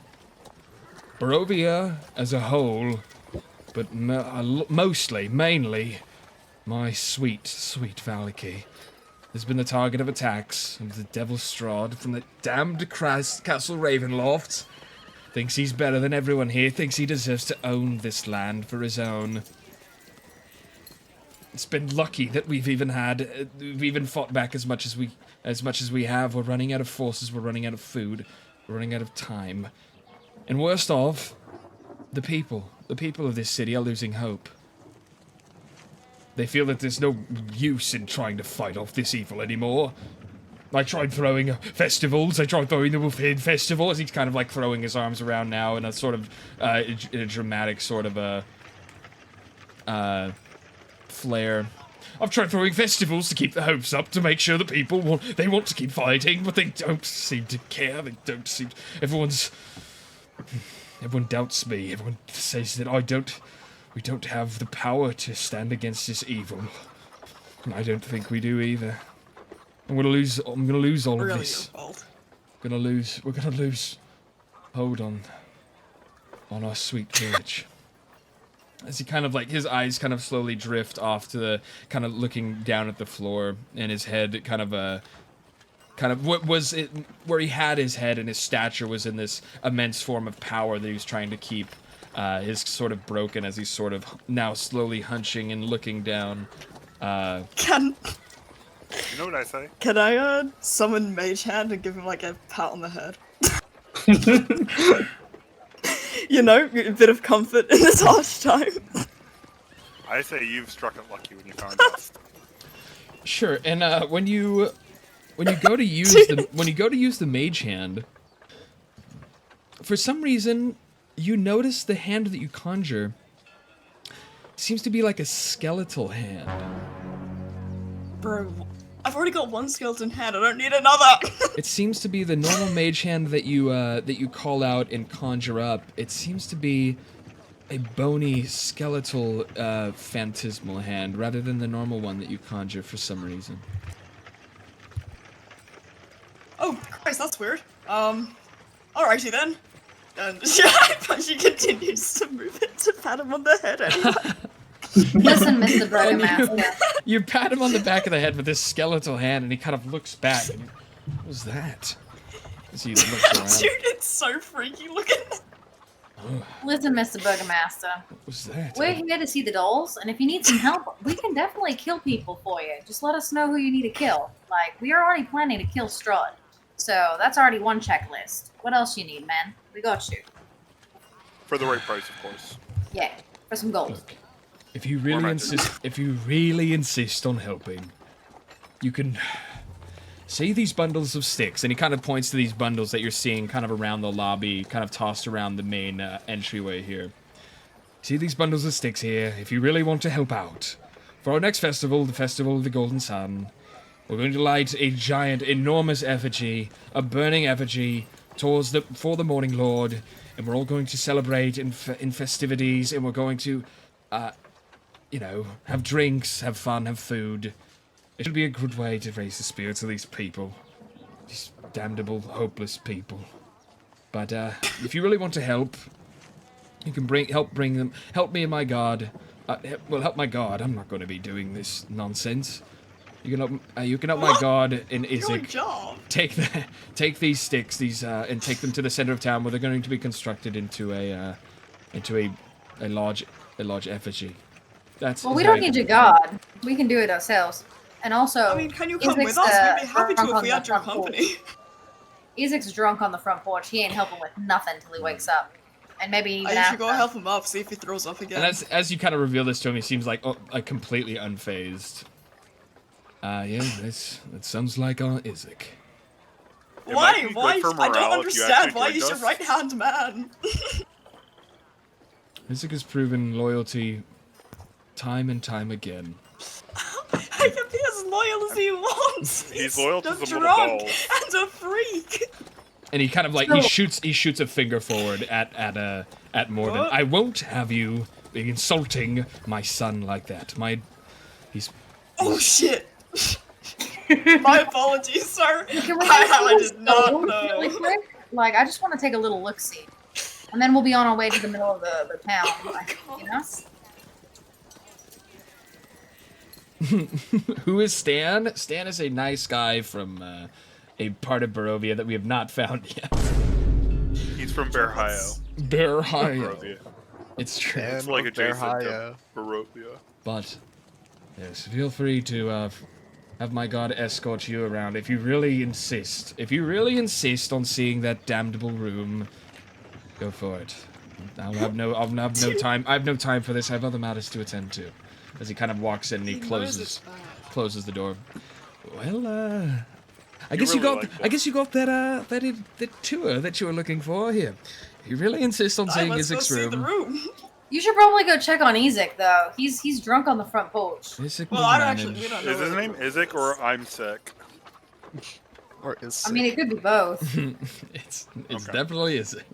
Barovia as a whole, but mainly, my sweet, sweet Valaki has been the target of attacks of the Devil's Strahd from the damned Castle Ravenloft. Thinks he's better than everyone here, thinks he deserves to own this land for his own. It's been lucky that we've even fought back as much as we have. We're running out of forces, we're running out of food, we're running out of time. And worst of, the people of this city are losing hope. They feel that there's no use in trying to fight off this evil anymore. I tried throwing festivals, I tried throwing the Wolfhead Festival, as he's kind of like throwing his arms around now in a sort of, in a dramatic sort of flair. I've tried throwing festivals to keep the hopes up, to make sure that people want to keep fighting, but they don't seem to care, everyone doubts me, everyone says that we don't have the power to stand against this evil. And I don't think we do either. I'm gonna lose all of Really this. your fault. We're gonna lose hold on our sweet village. As he kind of like, his eyes kind of slowly drift off to the, kind of looking down at the floor, and his head kind of what was it, where he had his head and his stature was in this immense form of power that he was trying to keep, is sort of broken as he's sort of now slowly hunching and looking down. Can You know what I say? I summon Mage Hand and give him like a pat on the head? You know, a bit of comfort in this harsh time. I say you've struck it lucky when you found us. Sure, and when you when you go to use the mage hand, for some reason, you notice the hand that you conjure seems to be like a skeletal hand. Bro, I've already got one skeleton hand. I don't need another. It seems to be the normal mage hand that you call out and conjure up. It seems to be a bony skeletal phantasmal hand rather than the normal one that you conjure for some reason. Oh, Christ, that's weird. Alrighty then. And yeah, she continues to move it to pat him on the head anyway. Listen, Mr. Burgermaster. You pat him on the back of the head with this skeletal hand, and he kind of looks back. And, what was that? As he looks around. Dude, it's so freaky looking. Listen, Mr. Burgermaster. What was that? We're here to see the dolls, and if you need some help, we can definitely kill people for you. Just let us know who you need to kill. Like, we are already planning to kill Strahd. So, that's already one checklist. What else you need, man? We got you. For the right price, of course. Yeah, for some gold. Look, if you really insist on helping, you can see these bundles of sticks, and he kind of points to these bundles that you're seeing kind of around the lobby, kind of tossed around the main entryway here. See these bundles of sticks here? If you really want to help out, for our next festival, the Festival of the Golden Sun, we're going to light a giant, enormous effigy, a burning effigy, for the Morning Lord, and we're all going to celebrate in festivities, and we're going to, have drinks, have fun, have food. It'll be a good way to raise the spirits of these people. These damnable, hopeless people. But, if you really want to help, you can help me and my god. Help my god. I'm not going to be doing this nonsense. You can help my god in Isaac. Good job. Take these sticks, and take them to the center of town where they're going to be constructed into a large effigy. Well, we don't need your god. We can do it ourselves. And also, I mean, can you come with us? We'd be happy to if we had your company. Isaac's drunk on the front porch. He ain't helping with nothing till he wakes up. And maybe even I should go help him up, see if he throws up again. And as you kind of reveal this to him, he seems like completely unfazed. Yeah, that sounds like Isaac. Why? I don't understand. Why he's your right-hand man? Isaac has proven loyalty time and time again. I can be as loyal as he wants. He's loyal to the drunk and a freak. And he kind of like he shoots a finger forward at Morven. I won't have you be insulting my son like that. Oh shit. My apologies, sir. I did not know. Really quick? Like, I just want to take a little look-see. And then we'll be on our way to the middle of the town, like, you know? Who is Stan? Stan is a nice guy from a part of Barovia that we have not found yet. He's from Berhio. Berhio. It's true. It's like adjacent to Barovia. But, yes, feel free to have my god escort you around if you really insist. If you really insist on seeing that damnable room, go for it. I'll have no time. I have no time for this. I have other matters to attend to. As he kind of walks in and he closes the door. Well, I guess you got that tour that you were looking for here. You really insist on seeing Isaac's room. You should probably go check on Isaac though. He's drunk on the front porch. Isaac we don't know. Is his name Isaac or I'm sick? Or is I mean, it could be both. It's definitely Isaac.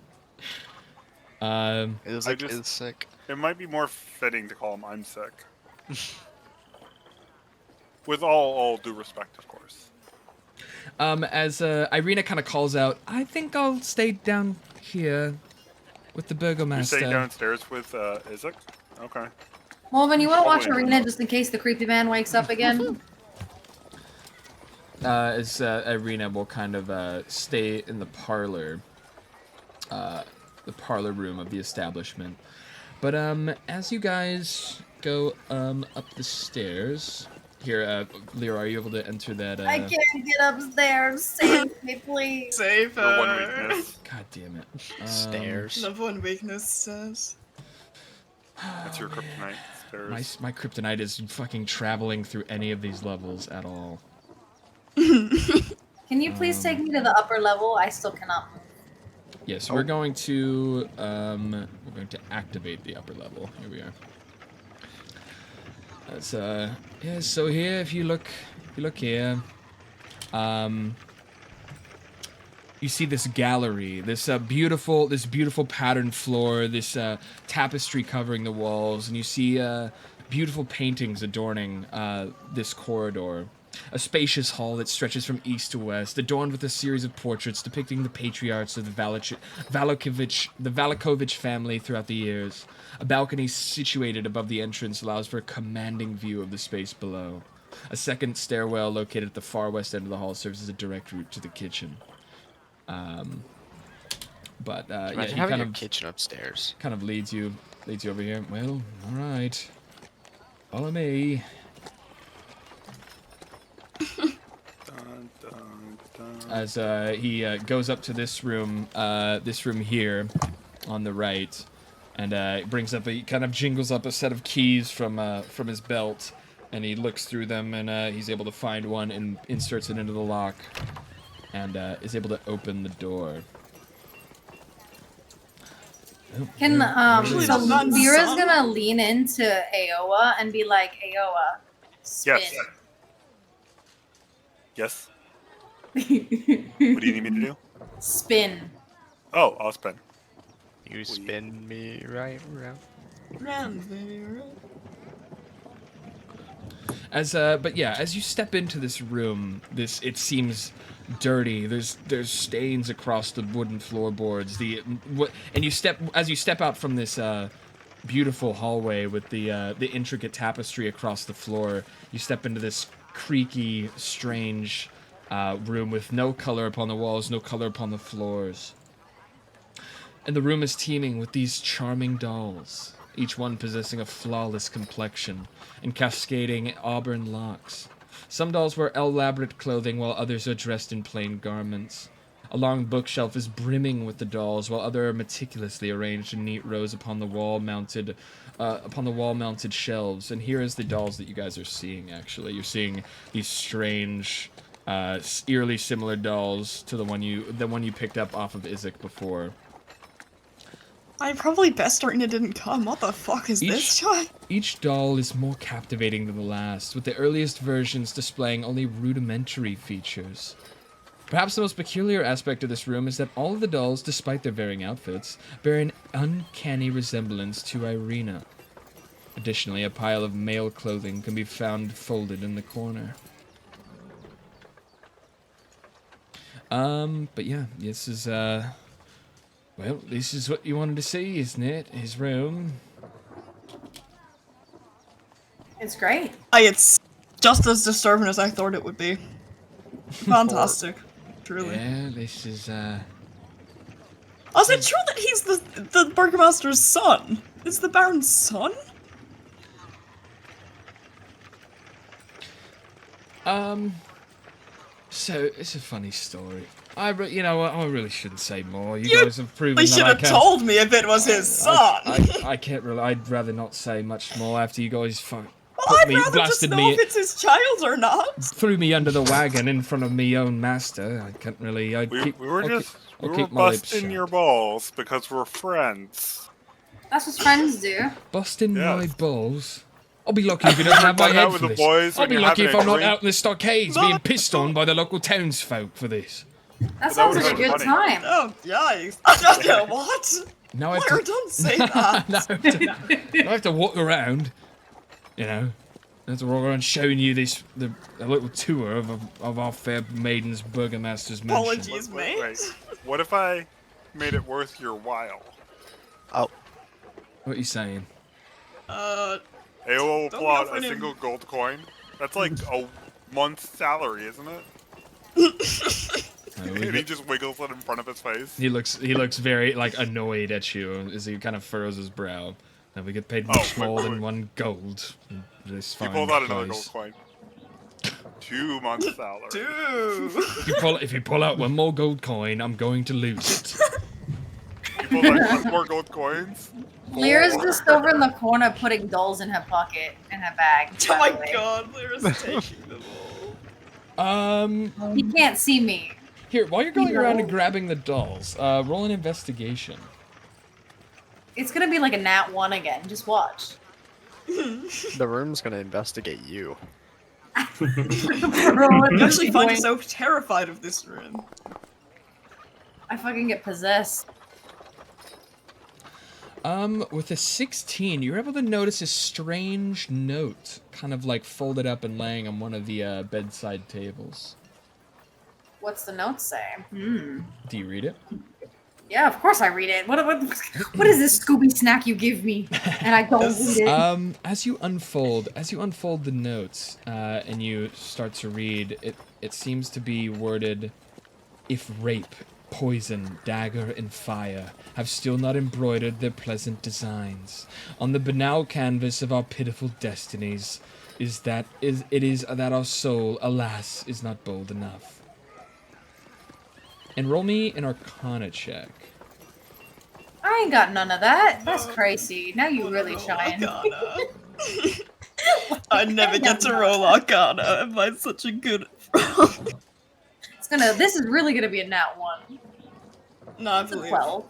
Isaac is sick. It might be more fitting to call him I'm sick. With all due respect, of course. As Irina kind of calls out, I think I'll stay down here with the Burgomaster. You stay downstairs with Isaac? Okay. Morven, you want to watch Irina just in case the creepy man wakes up again? As Irina will kind of stay in the parlor room of the establishment. But as you guys go up the stairs, here, Lyra, are you able to enter that? I can't get upstairs. Save me, please. Save her. Your one weakness. God damn it. Stairs. Number one weakness says. That's your kryptonite. Stairs. My kryptonite is fucking traveling through any of these levels at all. Can you please take me to the upper level? I still cannot move. Yes, we're going to activate the upper level. Here we are. That's yeah. So here, if you look here, you see this gallery, this beautiful patterned floor, this tapestry covering the walls, and you see beautiful paintings adorning this corridor. A spacious hall that stretches from east to west, adorned with a series of portraits depicting the patriarchs of the Valakovich family throughout the years. A balcony situated above the entrance allows for a commanding view of the space below. A second stairwell located at the far west end of the hall serves as a direct route to the kitchen. Yeah, he having kind a of kitchen upstairs. Kind of leads you over here. Well, all right, follow me. As he goes up to this room here on the right, and brings up he kind of jingles up a set of keys from his belt, and he looks through them, and he's able to find one and inserts it into the lock, and is able to open the door. Can so Lyra's gonna lean into Aoa and be like, Aoa, spin. Yes. What do you need me to do? Spin. Oh, I'll spin. You spin me right around. Round, baby, round. But yeah, as you step into this room, it seems dirty. There's stains across the wooden floorboards. And you step out from this beautiful hallway with the intricate tapestry across the floor. You step into this creaky, strange room with no color upon the walls, no color upon the floors. And the room is teeming with these charming dolls, each one possessing a flawless complexion and cascading auburn locks. Some dolls wear elaborate clothing, while others are dressed in plain garments. A long bookshelf is brimming with the dolls, while others are meticulously arranged in neat rows upon the wall-mounted shelves. And here is the dolls that you guys are seeing. Actually, you're seeing these strange, eerily similar dolls to the one you picked up off of Isaac before. I probably best Arena didn't come. What the fuck is this guy? Each doll is more captivating than the last, with the earliest versions displaying only rudimentary features. Perhaps the most peculiar aspect of this room is that all of the dolls, despite their varying outfits, bear an uncanny resemblance to Irina. Additionally, a pile of male clothing can be found folded in the corner. But yeah, this is, well, this is what you wanted to see, isn't it? His room. It's great. It's just as disturbing as I thought it would be. Fantastic. Truly. Yeah, this is, Oh, is it true that he's the Burgomaster's son? Is the Baron's son? So, it's a funny story. You know what, I really shouldn't say more. You guys have proven that I should have told me if it was his son! I can't really, I'd rather not say much more after you guys blasted me if it's his child or not! Threw me under the wagon in front of me own master. I can't really, We were busting your balls because we're friends. That's what friends do. Busting my balls? I'll be lucky if you don't have my head for this. I'll be lucky if I'm not out in the stockades being pissed on by the local townsfolk for this. That sounds like a good time. Oh, yikes. What? Now Blair, don't say that. I have to walk around, you know. I have to walk around showing you a little tour of our fair maiden's burgomaster's mansion. Apologies, mate. Wait. What if I made it worth your while? Oh. What are you saying? AOL will pull out a single gold coin. That's like a month's salary, isn't it? And he just wiggles it in front of his face. He looks very annoyed at you as he kind of furrows his brow. Now we get paid much more than one gold. This fine he pulls out another place. gold coin. 2 months' salary. If you pull out one more gold coin, I'm going to lose it. You pull out 1 more gold coins. Lyra's just over in the corner putting dolls in her pocket, in her bag. Oh my god, Lyra's taking them He can't see me. Here, while you're going around and grabbing the dolls, roll an investigation. It's gonna be like a nat 1 again. Just watch. The room's gonna investigate you. You actually find yourself terrified of this room. I fucking get possessed. With a 16, you're able to notice a strange note, kind of like folded up and laying on one of the bedside tables. What's the note say? Do you read it? Yeah, of course I read it. What is this Scooby snack you give me? And I don't read it. As you unfold the notes, and you start to read, it seems to be worded, "If rape, poison, dagger, and fire have still not embroidered their pleasant designs on the banal canvas of our pitiful destinies, it is that our soul, alas, is not bold enough." And roll me an Arcana check. I ain't got none of that. That's crazy. Now you really shine. I never get to roll Arcana. Am I such a good This is really gonna be a nat 1. No, I It's a believe. 12.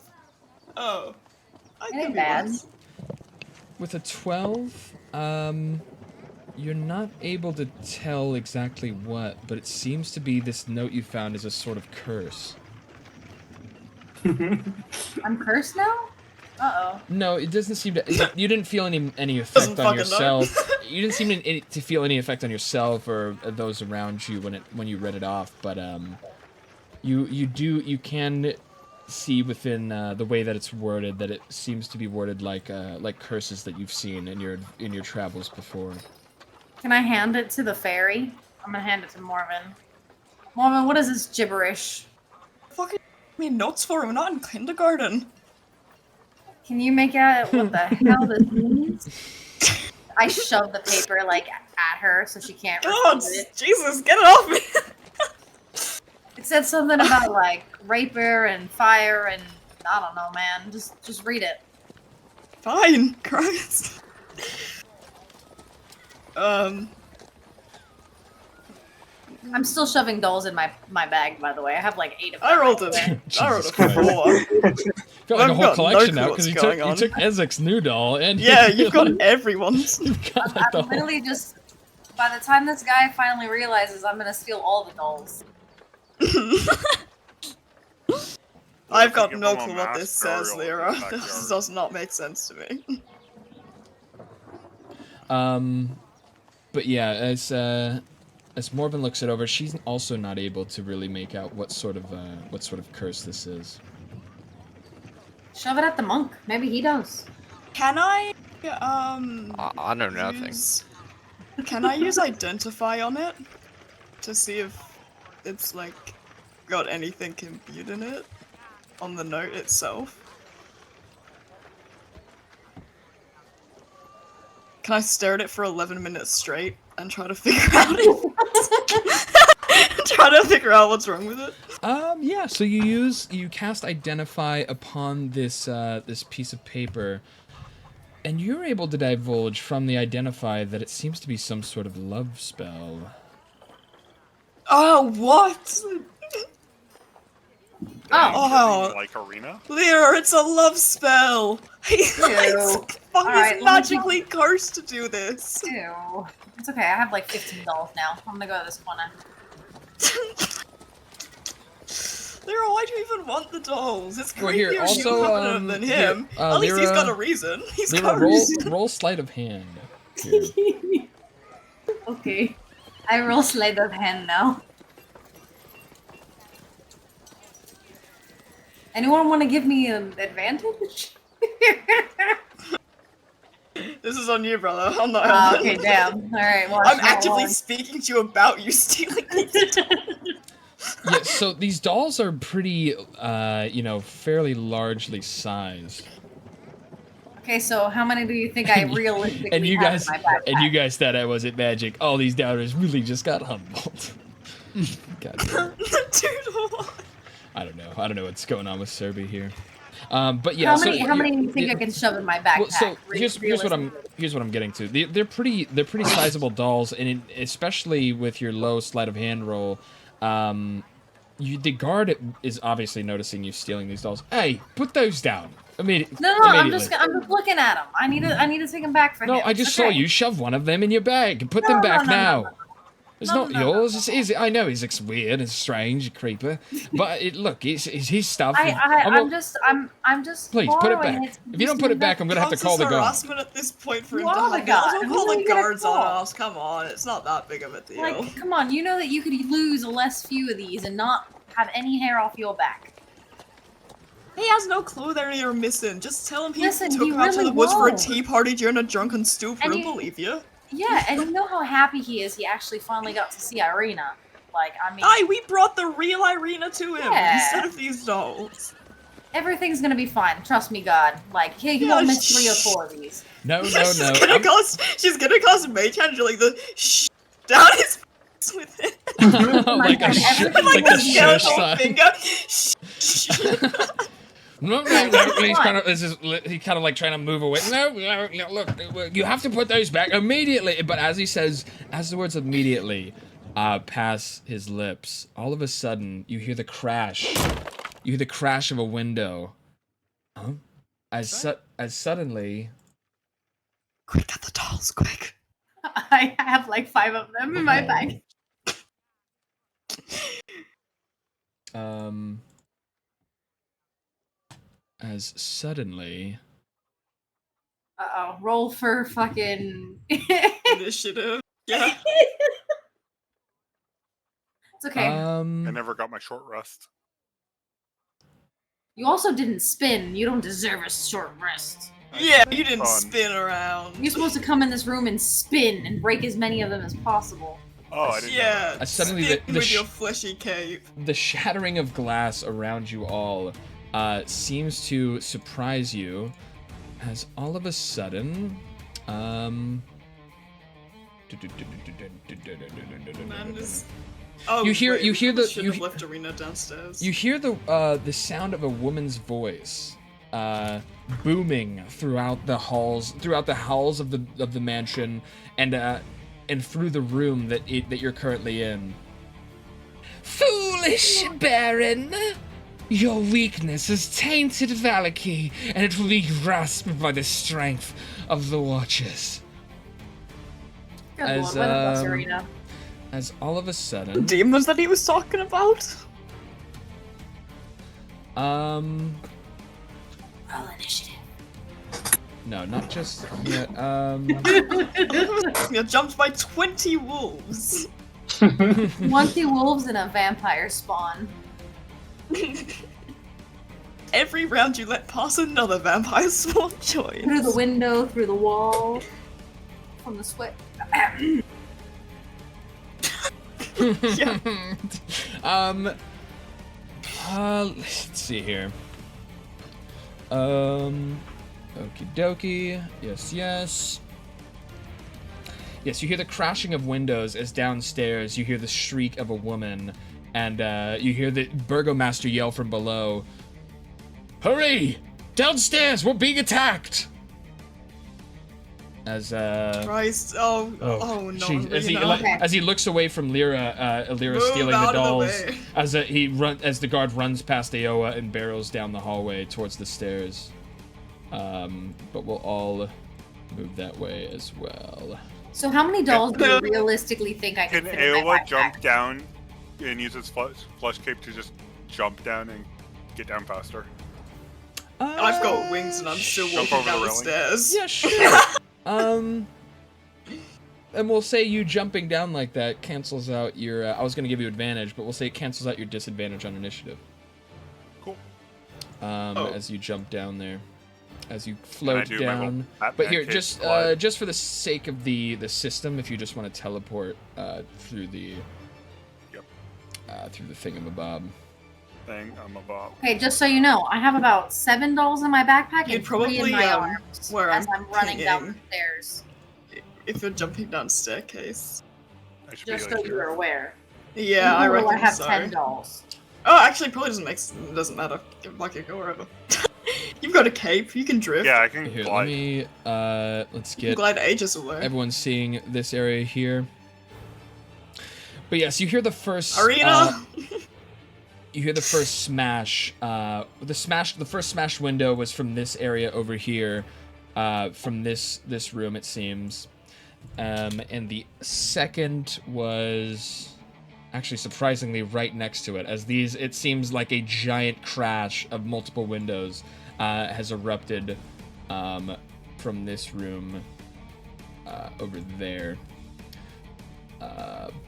Oh. It ain't bad. With a 12, you're not able to tell exactly what, but it seems to be this note you found is a sort of curse. I'm cursed now? Uh-oh. No, it doesn't seem to. You didn't feel any effect on yourself. You didn't seem to feel any effect on yourself or those around you when you read it off. But you can see within the way that it's worded that it seems to be worded like curses that you've seen in your travels before. Can I hand it to the fairy? I'm gonna hand it to Morven. Morven, what is this gibberish? Fucking me notes for him. We're not in kindergarten. Can you make out what the hell this means? I shove the paper like at her so she can't God, read it. Jesus, get it off me! It said something about like raper and fire and I don't know, man. Just read it. Fine, Christ. I'm still shoving dolls in my bag, by the way. I have like 8 of them. I rolled right a there. I rolled a 4. Got like a I've whole got no collection clue now because what's you going on. took Ezek's new doll and Yeah, you've got everyone's. you've got like the I'm whole. literally just. By the time this guy finally realizes, I'm gonna steal all the dolls. I've got Give no them a clue what mass this says, burial in Lyra. the This backyard. does not make sense to me. But yeah, as Morven looks it over, she's also not able to really make out what sort of curse this is. Shove it at the monk. Maybe he knows. Can I, I know nothing. Can I use Identify on it? To see if it's, like, got anything imbued in it? On the note itself? Can I stare at it for 11 minutes straight and try to figure out what's wrong with it? Yeah, so you cast Identify upon this piece of paper, and you're able to divulge from the Identify that it seems to be some sort of love spell. Oh, what? Oh. Like Arena? Lyra, it's a love spell! He's Ew. Alright, magically cursed to do this! Ew. It's okay, I have like 15 dolls now. I'm gonna go to this corner. Lyra, why do you even want the dolls? It's Well, here, creepier also, you want them than him. here, At least he's Lyra- got a reason. He's Lyra, cursed. roll sleight of hand. Here. Okay. I roll sleight of hand now. Anyone want to give me an advantage? This is on you, brother. I'm not Oh, helping. okay, damn. Alright, well, I'm actively speaking to you about you stealing these dolls. Yeah, so these dolls are pretty, fairly largely sized. Okay, so how many do you think I realistically And you have guys, in my backpack? thought I wasn't magic. All these doubters really just got humbled. God damn. Dude, what? I don't know what's going on with Serby here. But yeah. How many do you think I can shove in my backpack? Well, so here's what I'm getting to. They're pretty sizable dolls, and especially with your low sleight of hand roll, the guard is obviously noticing you stealing these dolls. Hey, put those down. No, I'm just looking at them. I need to take them back for him. No, I just saw you shove one of them in your bag. Put them back now. It's not yours. It's I know he's weird and strange, creeper. But look, it's his stuff. I'm just. Please put it back. If you don't put it back, I'm gonna have to call the guard. Harassment at this point for him to the have guard. Don't call the guards on us. Come on, it's not that big of a deal. Like, come on, you know that you could lose less few of these and not have any hair off your back. He has no clue that you're missing. Just tell him he Listen, took he him out to really the woods for a won't. tea party during a drunken stupor. And He'll believe you. Yeah, and you know how happy he is. He actually finally got to see Irina. Like, I mean, we brought the real Irina to him instead of these dolls. everything's gonna be fine. Trust me, God. Like, he won't miss 3 or 4 of these. No. She's gonna cause Mage Hand like the down his face with it. like a skeletal finger. No, he's kind of like trying to move away. No, look, you have to put those back immediately. But as the words immediately pass his lips, all of a sudden you hear the crash. You hear the crash of a window. Huh? As suddenly. Quick, get the dolls, quick. I have like 5 of them in my bag. As suddenly. Uh-oh, roll for fucking initiative. Yeah. It's okay. I never got my short rest. You also didn't spin. You don't deserve a short rest. Yeah, you didn't spin around. You're supposed to come in this room and spin and break as many of them as possible. Oh, I didn't know that. Suddenly with your fleshy cape. The shattering of glass around you all seems to surprise you, as all of a sudden, Oh, you hear the should have left Arena downstairs. You hear the sound of a woman's voice booming throughout the halls of the mansion and through the room that you're currently in. Foolish Baron! Your weakness has tainted Valaki, and it will be grasped by the strength of the Watchers. Good Lord, where the fuck's Arena? As all of a sudden... The demons that he was talking about? Roll initiative. No, not just yet. You're jumped by 20 wolves. 20 wolves and a vampire spawn. Every round you let pass another vampire spawn joins. Through the window, through the wall, from the sweat. Yeah. Let's see here. Okie dokie. Yes. Yes, you hear the crashing of windows as downstairs you hear the shriek of a woman, and you hear the burgomaster yell from below, "Hurry! Downstairs, we're being attacked!" As Christ, oh no! As he looks away from Lyra stealing the dolls, as the guard runs past Aoa and barrels down the hallway towards the stairs. But we'll all move that way as well. So how many dolls do you realistically think I can fit in my Aoa backpack? jump down and use his flesh cape to just jump down and get down faster? I've got wings and I'm still walking down the stairs. Yeah, sure. And we'll say you jumping down like that cancels out your. I was gonna give you advantage, but we'll say it cancels out your disadvantage on initiative. Cool. As you jump down there, as you float down. But here, just for the sake of the system, if you just want to teleport through the. Yep. Through the thingamabob. Okay, just so you know, I have about 7 dolls in my backpack and 3 probably in my arms where as I'm running pinging. down the stairs. If you're jumping down staircase. Just so you're aware. Yeah, I reckon I have so. 10 dolls. Oh, actually, probably doesn't matter. I can go wherever. You've got a cape. You can drift. Yeah, I can Here, let glide. me, let's You can get glide ages away. everyone seeing this area here. But yes, you hear the first Arena. you hear the first smash. The first smashed window was from this area over here, from this room, it seems. And the second was actually surprisingly right next to it, as it seems like a giant crash of multiple windows has erupted from this room over there.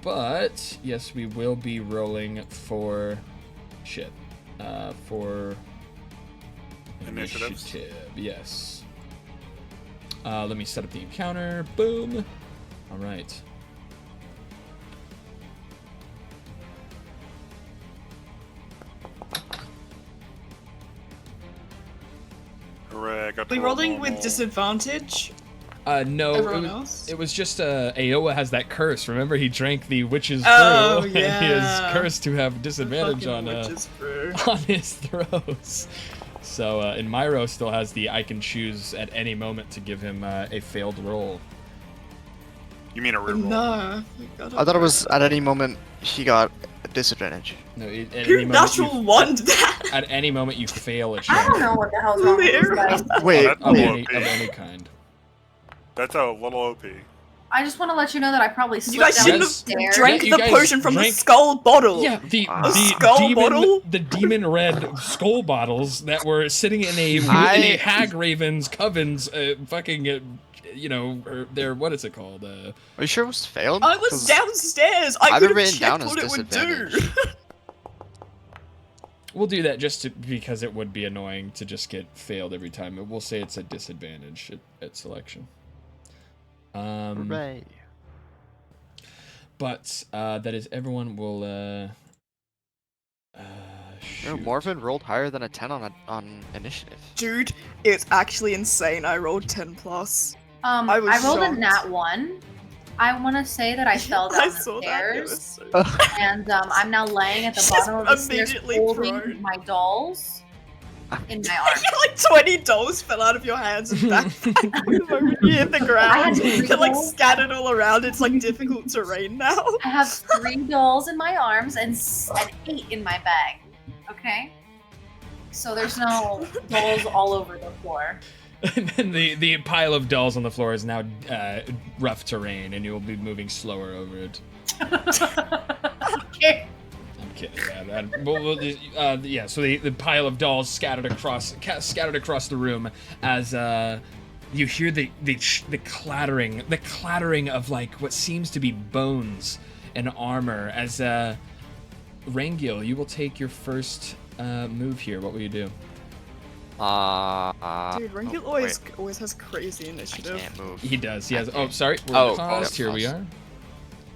But yes, we will be rolling for for Initiatives. Yes. Let me set up the encounter. Boom. All right. Hooray, I got to Are we roll rolling with normal. disadvantage? No, Everyone else? it was just Aoa has that curse. Remember, he drank the witch's brew, Oh, and he is yeah. cursed to have disadvantage Fucking on witch's brew. on his throws. So, and Myro still has the I can choose at any moment to give him a failed roll. You mean a reroll? No. I thought it was at any moment he got a disadvantage. No, at Who any moment natural you, one that? at any moment you fail a I check don't know what the hell's wrong with this guy. Wait, that's of a any, little of OP. any kind. That's a little OP. I just want to let you know that I probably You slipped guys down shouldn't the have stairs. drank Yeah, you the guys potion from the drank- skull bottle. Yeah, the skull demon, bottle? the demon red skull bottles that were sitting in a hag raven's coven's fucking their what is it called? Are you sure it was failed? I was 'Cause downstairs. I I've could have written down checked as what it would do. disadvantage. We'll do that because it would be annoying to just get failed every time. We'll say it's a disadvantage at selection. Hooray. But that is everyone will. No, Shoot. Morven rolled higher than a 10 on initiative. Dude, it's actually insane. I rolled 10 plus. I was rolled a shocked. nat 1. I want to say that I fell down I the saw that. It was stairs, so... and I'm now laying at the She's bottom of the stairs immediately holding prone. my dolls in my arms. like 20 dolls fell out of your hands and backpack the moment you hit the I ground. had 3 They're like dolls. scattered all around. It's like difficult terrain now. I have 3 dolls in my arms and 8 in my bag. Okay? So there's no dolls all over the floor. And then the pile of dolls on the floor is now rough terrain, and you will be moving slower over it. Okay. I'm kidding. Yeah, so the pile of dolls scattered across the room as you hear the clattering of like what seems to be bones and armor. As Rangil, you will take your first move here. What will you do? Dude, Rangil oh, always has crazy I initiative. can't move. He does. He has. Oh, sorry. We're Oh, paused. yep, Here we paused.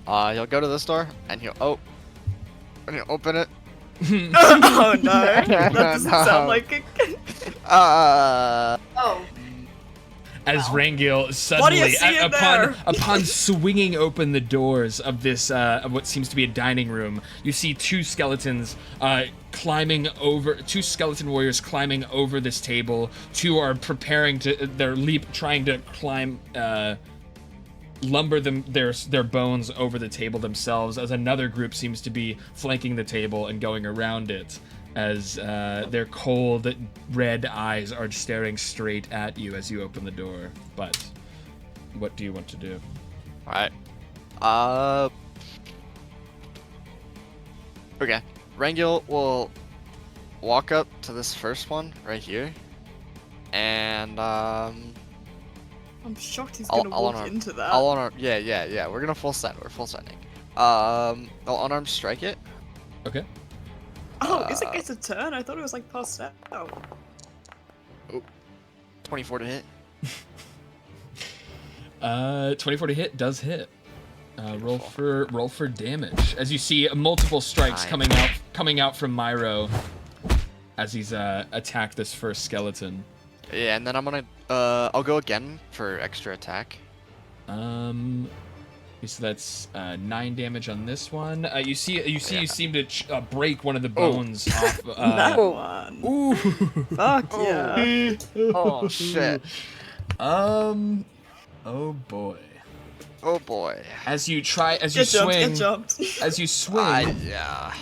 are. He'll go to this door and he'll open it. Oh no, that doesn't sound like a... Oh. As Wow. Rangil What do suddenly, you see in there? upon swinging open the doors of this, of what seems to be a dining room, you see two skeleton warriors climbing over this table. Two are preparing to, trying to climb, lumber their bones over the table themselves, as another group seems to be flanking the table and going around it, as their cold red eyes are staring straight at you as you open the door. But what do you want to do? Alright. Okay. Rangil will walk up to this first one right here. And I'm shocked he's I'll gonna walk unarm- into that. I'll unarm. Yeah. We're gonna full set. We're full setting. I'll unarm strike it. Okay. Oh, is it gets a turn? I thought it was like passed out. 24 to hit. 24 to hit does hit. Roll for damage. As you see multiple strikes Nice. coming out from Myro as he's attacked this first skeleton. Yeah, and then I'm gonna I'll go again for extra attack. So that's 9 damage on this one. You seem to break one of the bones off. That one. Ooh. Fuck yeah. Oh shit. Oh boy. Oh boy. As you Get jumped. as you swing, Yeah.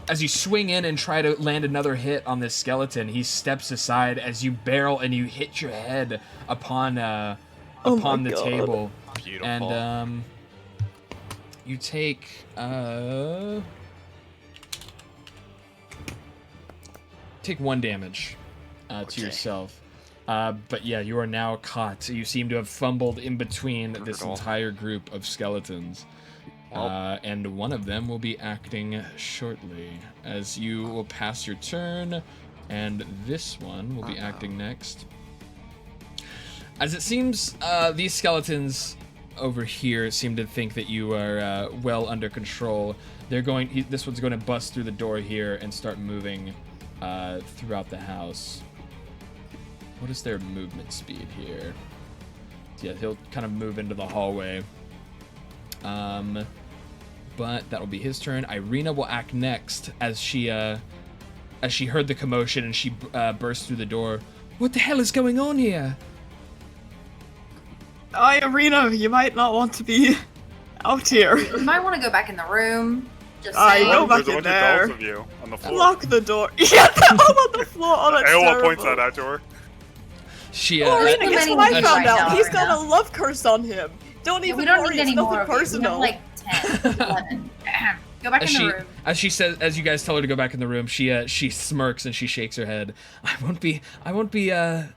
as you swing in and try to land another hit on this skeleton, he steps aside as you barrel and you hit your head upon the table. Beautiful. And you take take 1 damage to yourself. But yeah, you are now caught. You seem to have fumbled in between this entire group of skeletons. And one of them will be acting shortly, as you will pass your turn, and this one will be acting next. As it seems, these skeletons over here seem to think that you are well under control. This one's going to bust through the door here and start moving throughout the house. What is their movement speed here? Yeah, he'll kind of move into the hallway. But that will be his turn. Irina will act next as she heard the commotion and she burst through the door. What the hell is going on here? Irina, you might not want to be out here. You might want to go back in the room. Just I saying. go back There's a in bunch of there. dolls of you on the floor. Lock the door. Yeah, they're all on the floor. Oh, that's Aowa terrible. points that out to her. She Irina, guess what I Implementing found right out? now, He's Irina. got a love curse on him. Don't Yeah, even we don't worry, need any it's more nothing of you. We personal. have like 10, 11. Go back in the room. As you guys tell her to go back in the room, she smirks and she shakes her head. I won't be a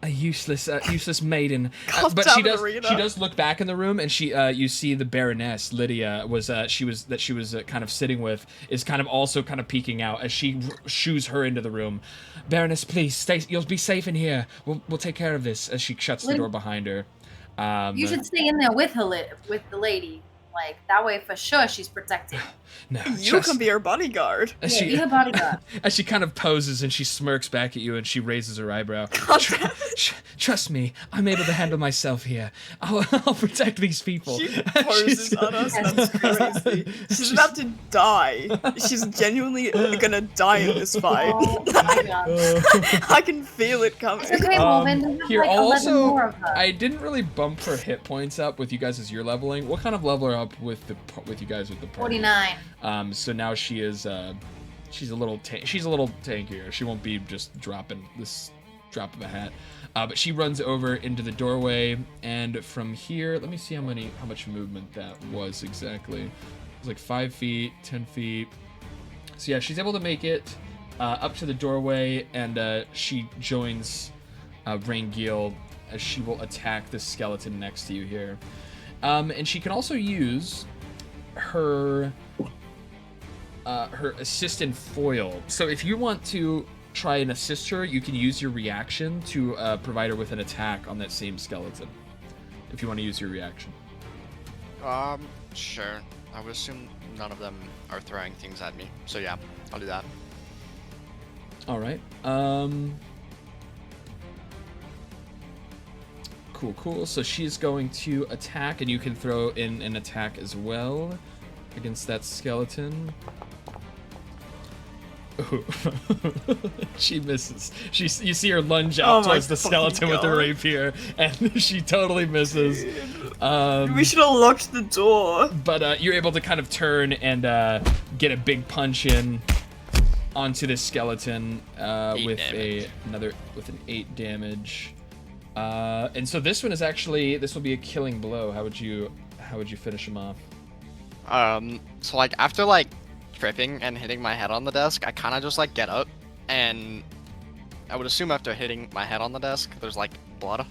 useless maiden. But damn she it, does. Irina. She does look back in the room, and you see the Baroness Lydia was kind of sitting with is kind of also kind of peeking out as she shoos her into the room. Baroness, please stay. You'll be safe in here. We'll take care of this. As she shuts the door behind her. You should stay in there with with the lady. Like, that way for sure she's protected. No, You can be her bodyguard. As Yeah, be her bodyguard. As she kind of poses and she smirks back at you and she raises her eyebrow. Trust me, I'm able to handle myself here. I'll protect these people. She poses on us, that's crazy. She's about to die. She's genuinely gonna die in this fight. Oh my god. I can feel it coming. It's okay, Wolven. There's Here, like 11 also, more of her. I didn't really bump her hit points up with you guys as you're leveling. What kind of level are up with you guys with the party? 49. So now she is she's a little tankier. She won't be just dropping this drop of a hat. But she runs over into the doorway, and from here, let me see how much movement that was exactly. It was like 5 feet, 10 feet. So yeah, she's able to make it up to the doorway, and she joins Rangil as she will attack the skeleton next to you here. And she can also use her assistant foil. So if you want to try and assist her, you can use your reaction to provide her with an attack on that same skeleton. If you want to use your reaction. Sure. I would assume none of them are throwing things at me. So yeah, I'll do that. All right. Cool. So she's going to attack, and you can throw in an attack as well against that skeleton. Ooh. She misses. You see her lunge out towards the skeleton with the rapier, and she totally misses. We should have locked the door. But you're able to kind of turn and get a big punch in onto this skeleton with an 8 damage. And so this one is this will be a killing blow. How would you finish him off? So like after like tripping and hitting my head on the desk, I kind of just like get up, and I would assume after hitting my head on the desk, there's like blood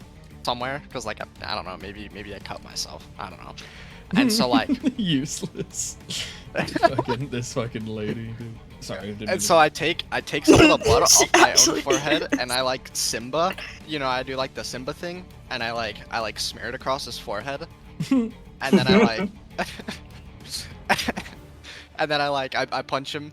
somewhere, because like I don't know, maybe I cut myself. I don't know. And so like useless. This fucking lady. Dude. Sorry. And so I take some of the blood off my own forehead, and I like Simba. You know, I do like the Simba thing, and I like smear it across his forehead, and then I punch him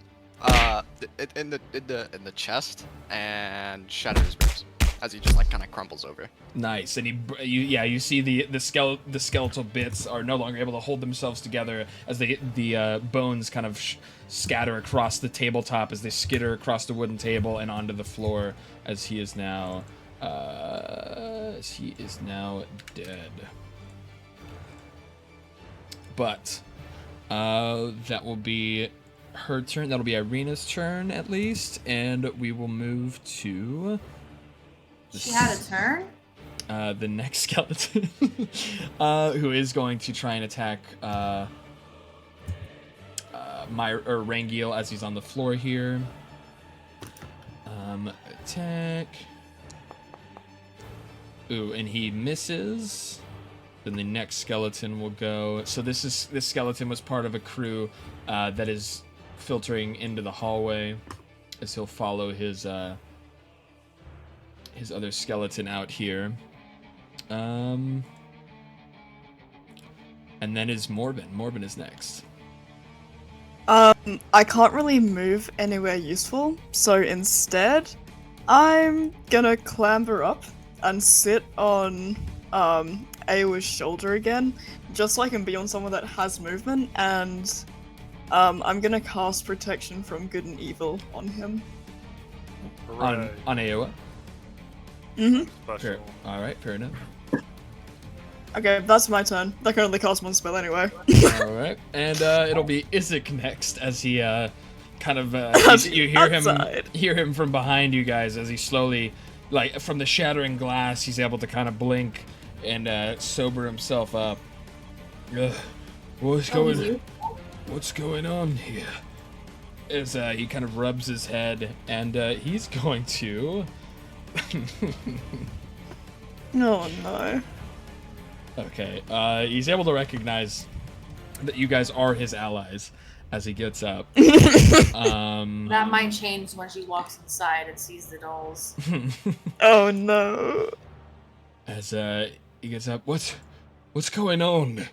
in the chest and shatter his ribs. as he just like kind of crumbles over. Nice, and you see the skeletal bits are no longer able to hold themselves together as the bones kind of scatter across the tabletop as they skitter across the wooden table and onto the floor as he is now dead. But that will be her turn. That'll be Irina's turn at least, and we will move to. She had a turn? The next skeleton, who is going to try and attack Rangiel as he's on the floor here. Attack. Ooh, and he misses. Then the next skeleton will go. So this skeleton was part of a crew that is filtering into the hallway, as he'll follow his other skeleton out here. And then is Morbin. Morbin is next. I can't really move anywhere useful, so instead, I'm gonna clamber up and sit on Aowa's shoulder again, just so I can be on someone that has movement, and I'm gonna cast Protection from Good and Evil on him. On Aowa? Special. Alright, fair enough. Okay, that's my turn. I can only cast one spell anyway. Alright, and it'll be Isaac next as he kind of you hear him from behind you guys as he slowly, like from the shattering glass, he's able to kind of blink and sober himself up. What's going on here? As he kind of rubs his head, and he's going to. Oh no. Okay, he's able to recognize that you guys are his allies as he gets up. That might change when she walks inside and sees the dolls. Oh no. As he gets up, what's going on?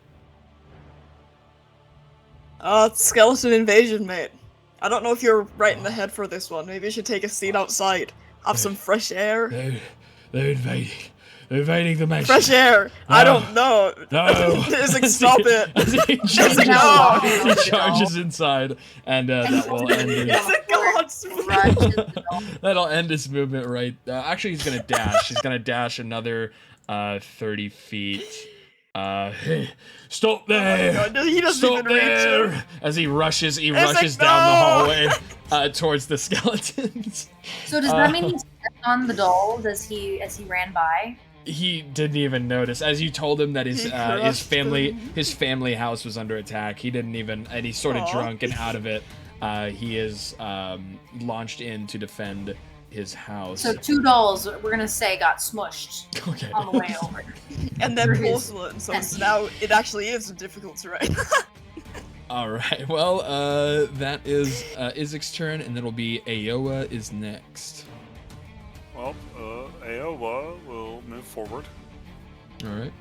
It's skeleton invasion, mate. I don't know if you're right in the head for this one. Maybe you should take a seat outside, have some fresh air. They're invading. They're invading the mansion. Fresh air. No. I don't know. No. Isaac, stop it. As he charges, he charges inside, and that will end that'll end his movement right. Actually, he's gonna dash. He's gonna dash another 30 feet. Hey, stop there! Oh God, he doesn't Stop even reach there! him. As he rushes Isaac, down the hallway towards the skeletons. So does that mean he stepped on the doll as he ran by? He didn't even notice. As you told him that his family house was under attack, he didn't even, and he's sort of drunk and out of it. He is launched in to defend his house. So 2 dolls, we're gonna say, got smushed on the way over. And then porcelain, so now it actually is difficult terrain. Alright, well, that is Isaac's turn, and then it'll be Aowa is next. Well, Aowa will move forward. Alright.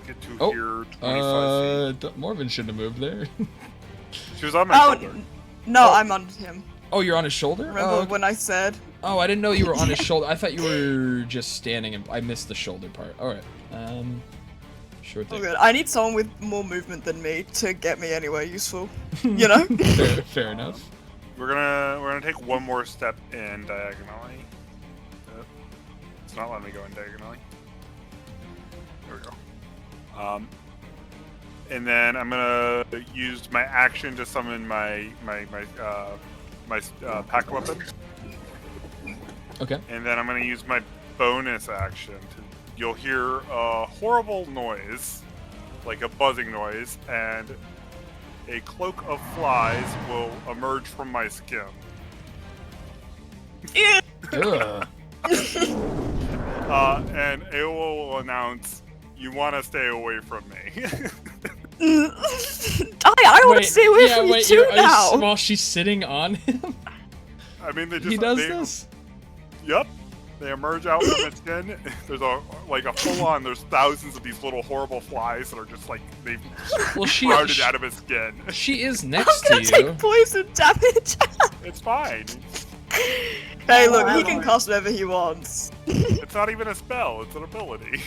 Get to here 25 feet. Morven shouldn't have moved there. She was on my shoulder. No, I'm on him. Oh, you're on his shoulder? Remember when I said? Oh, I didn't know you were on his shoulder. I thought you were just standing, and I missed the shoulder part. Alright. Sure thing. Oh, good. I need someone with more movement than me to get me anywhere useful. You know? Fair enough. We're gonna take one more step in diagonally. It's not letting me go in diagonally. There we go. And then I'm gonna use my action to summon my pack weapon. Okay. And then I'm gonna use my bonus action to. You'll hear a horrible noise, like a buzzing noise, and a cloak of flies will emerge from my skin. Ugh. And Aowa will announce, "You want to stay away from me." I want to stay away from you too now. While she's sitting on him. I mean, He does this. Yep. They emerge out from its skin. There's a full-on. There's thousands of these little horrible flies that are just like they've sprouted out of his skin. She is next I'm gonna take poison damage. It's fine. Hey, look, he can cast whatever he wants. It's It's not even a spell, it's an ability.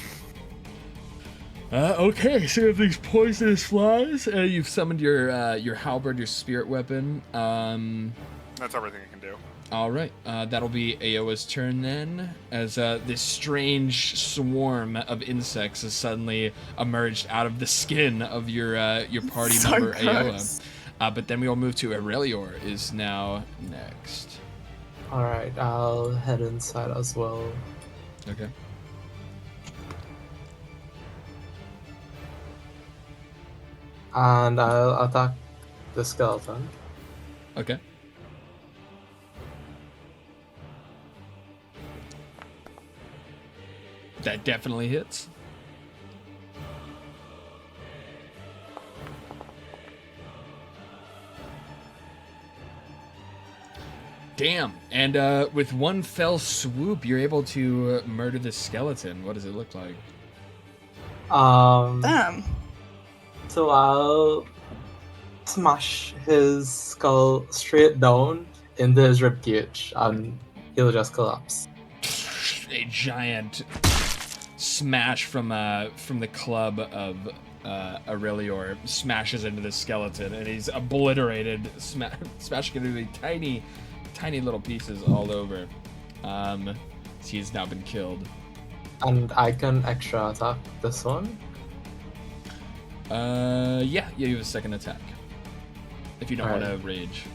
Okay, so you have these poisonous flies. You've summoned your halberd, your spirit weapon. That's everything it can do. All right, that'll be Aoa's turn then, as this strange swarm of insects has suddenly emerged out of the skin of your party So member gross. Aoa. But then we will move to Aurelior is now next. Alright, I'll head inside as well. Okay. And I'll attack the skeleton. Okay. That definitely hits. Damn. And with one fell swoop, you're able to murder the skeleton. What does it look like? Damn. So I'll smash his skull straight down into his ribcage, and he'll just collapse. A giant smash from the club of Aurelior smashes into the skeleton, and he's obliterated, smashing it into tiny little pieces all over. He's now been killed. And I can extra attack this one. Yeah, you have a second attack. If you don't want to Alright. rage.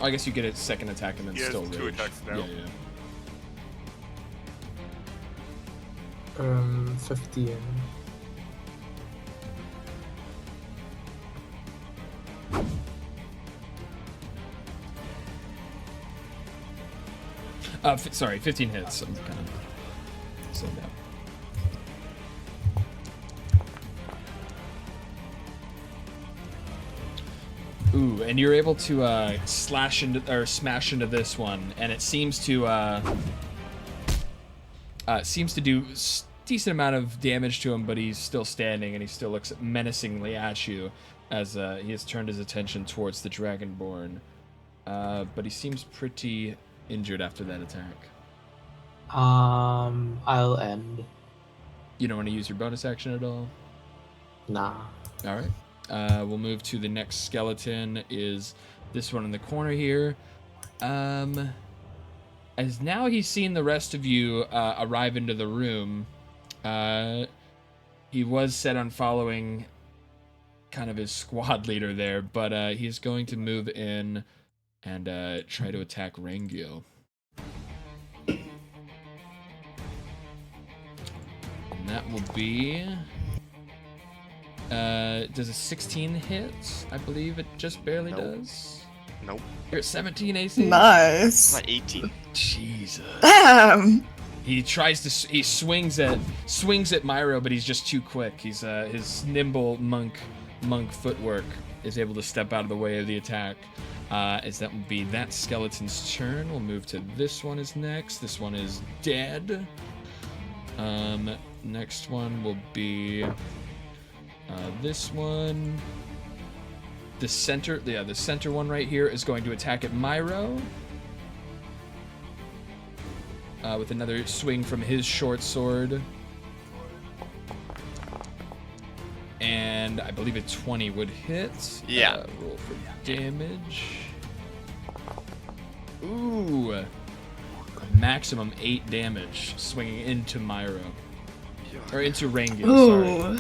Oh, I guess you get a second attack and then He has still 2 rage. attacks now. Yeah. 15. Sorry, 15 hits. I'm kind of slowed down. Ooh, and you're able to smash into this one, and it seems to do decent amount of damage to him, but he's still standing, and he still looks menacingly at you as he has turned his attention towards the Dragonborn. But he seems pretty injured after that attack. I'll end. You don't want to use your bonus action at all? Nah. All right. We'll move to the next skeleton. Is this one in the corner here? As now he's seen the rest of you arrive into the room. He was set on following kind of his squad leader there, but he's going to move in and try to attack Rangil. And that will be... does a 16 hit? I believe it just barely does. Nope. You're at 17 AC? Nice. Like 18. Jesus. Damn. He tries to... He swings at Myro, but he's just too quick. He's his nimble monk footwork is able to step out of the way of the attack. As that would be that skeleton's turn. We'll move to this one is next. This one is dead. Next one will be this one. The center one right here is going to attack at Myro. With another swing from his short sword. And I believe a 20 would hit. Yeah. Roll for damage. Ooh. A maximum 8 damage swinging into Myro. Or into Rangil, sorry. Ooh.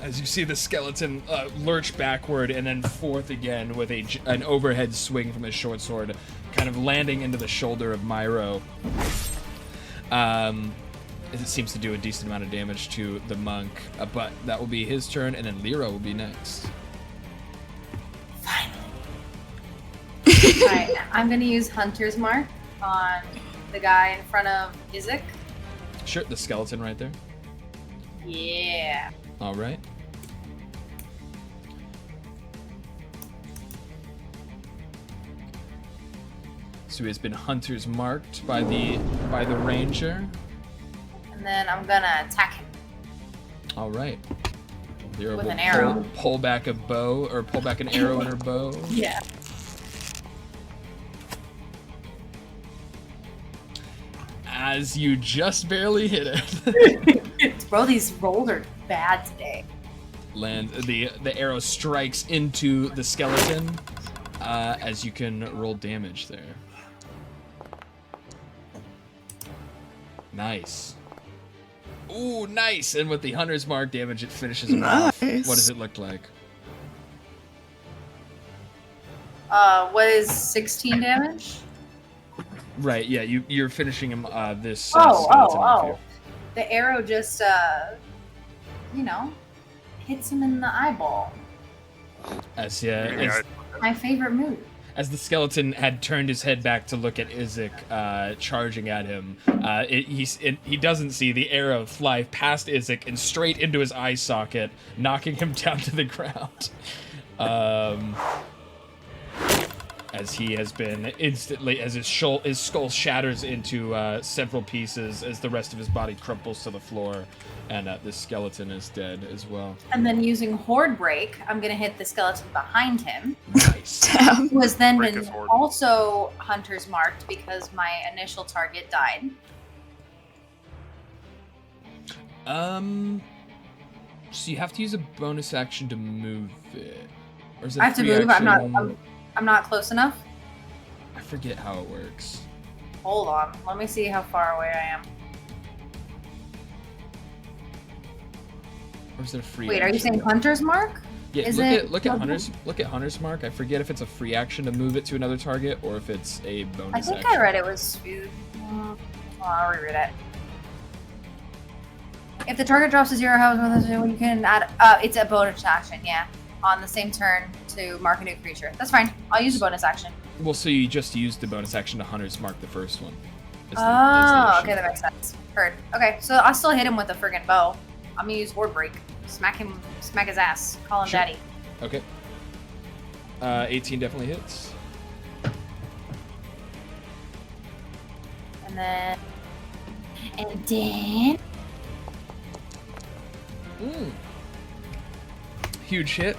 As you see the skeleton lurch backward and then forth again with an overhead swing from his short sword, kind of landing into the shoulder of Myro. As it seems to do a decent amount of damage to the monk, but that will be his turn, and then Lyra will be next. Alright, I'm gonna use Hunter's Mark on the guy in front of Isaac. Sure, the skeleton right there. Yeah. All right. So he has been Hunter's marked by the ranger. And then I'm gonna attack him. All right. Lyra With will an arrow. pull back a bow, or pull back an arrow in her bow. Yeah. As you just barely hit it. Bro, these rolls are bad today. The arrow strikes into the skeleton, as you can roll damage there. Nice. Ooh, nice! And with the hunter's mark damage, it finishes him off. What does it look like? What is 16 damage? Right, yeah, you're finishing him, this skeleton off here. The arrow just, hits him in the eyeball. As My favorite move. As the skeleton had turned his head back to look at Izek charging at him, he doesn't see the arrow fly past Izek and straight into his eye socket, knocking him down to the ground. As he has been instantly, as his skull shatters into several pieces as the rest of his body crumples to the floor, and this skeleton is dead as well. And then using Horde Break, I'm gonna hit the skeleton behind him. Nice. Who has then Break been his horde. also Hunter's marked because my initial target died. So you have to use a bonus action to move it, or is it I have to free move. action? I'm not close enough. I forget how it works. Hold on. Let me see how far away I am. Or is it a free? Wait, are you action? saying Hunter's mark? Yeah, Is look at Hunter's mark. I forget if it's a free action to move it to another target or if it's a bonus I think action. I read it was food. I'll reread it. If the target drops to 0, you can add. It's a bonus action, yeah, on the same turn to mark a new creature. That's fine. I'll use a bonus action. Well, so you just used the bonus action to Hunter's mark the first one. Is the Oh, issue. okay, that makes sense. Heard. Okay, so I'll still hit him with a friggin' bow. I'm gonna use Horde Break. Smack his ass. Call him Sure. daddy. Okay. 18 definitely hits. And then. Huge hit.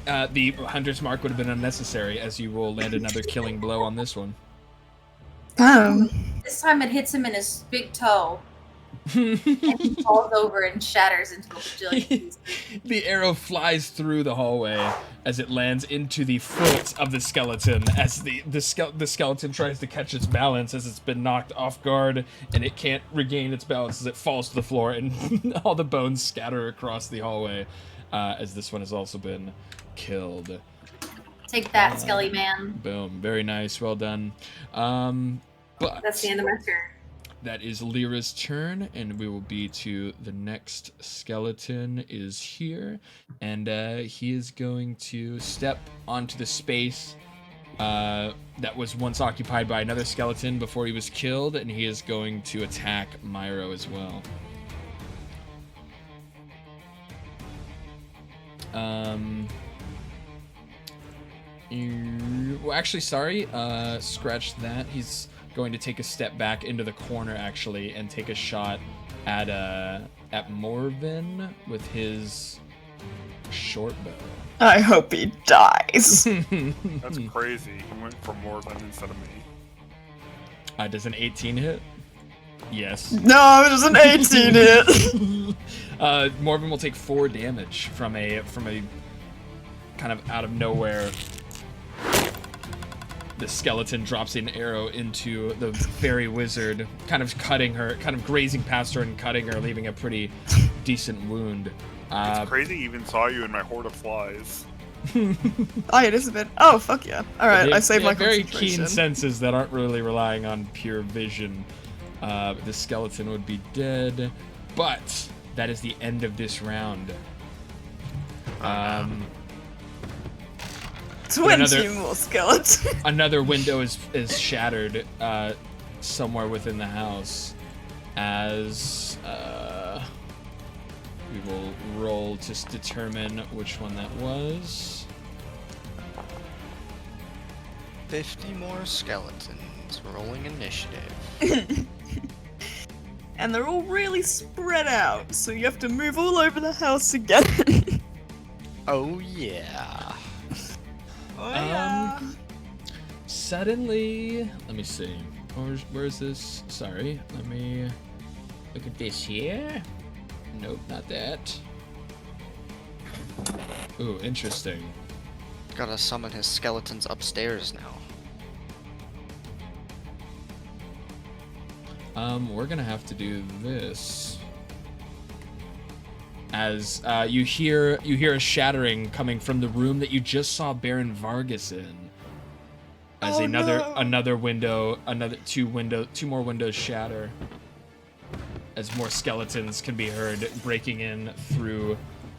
The Hunter's mark would have been unnecessary, as you will land another killing blow on this one. This time it hits him in his big toe. And he falls over and shatters into a bajillion pieces. The arrow flies through the hallway as it lands into the foot of the skeleton, as the skeleton tries to catch its balance as it's been knocked off guard, and it can't regain its balance as it falls to the floor, and all the bones scatter across the hallway, as this one has also been killed. Take that, Skelly Man. Boom. Very nice. Well done. But That's the end of my turn. that is Lyra's turn, and we will be to the next skeleton is here, and he is going to step onto the space that was once occupied by another skeleton before he was killed, and he is going to attack Myro as well. Well, actually, sorry. Scratch that. He's going to take a step back into the corner, actually, and take a shot at Morven with his short bow. I hope he dies. That's crazy. He went for more than instead of me. Does an 18 hit? Yes. No, it was an 18 hit. Morven will take 4 damage from a kind of out of nowhere. The skeleton drops an arrow into the fairy wizard, kind of grazing past her and cutting her, leaving a pretty decent wound. It's crazy he even saw you in my horde of flies. Oh, it is a bit. Oh, fuck yeah. Alright, I saved my very concentration. keen senses that aren't really relying on pure vision. The skeleton would be dead, but that is the end of this round. 20 more skeletons. Another window is shattered somewhere within the house, as we will roll to determine which one that was. 50 more skeletons. Rolling initiative. And they're all really spread out, so you have to move all over the house again. Oh yeah. Oh, yeah. Suddenly, let me see. Where's this? Sorry, let me look at this here. Nope, not that. Ooh, interesting. Gotta summon his skeletons upstairs now. We're gonna have to do this. As you hear a shattering coming from the room that you just saw Baron Vargas in. As Oh, another window, two more windows shatter. As more skeletons can be heard breaking in through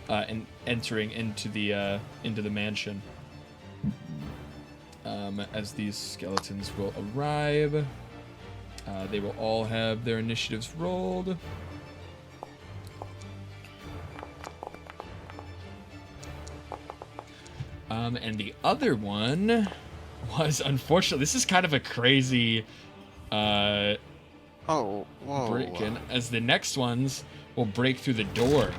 and entering into the mansion. As these skeletons will arrive, they will all have their initiatives rolled. And the other one was, unfortunately, this is kind of a crazy Oh, whoa. break-in, as the next ones will break through the door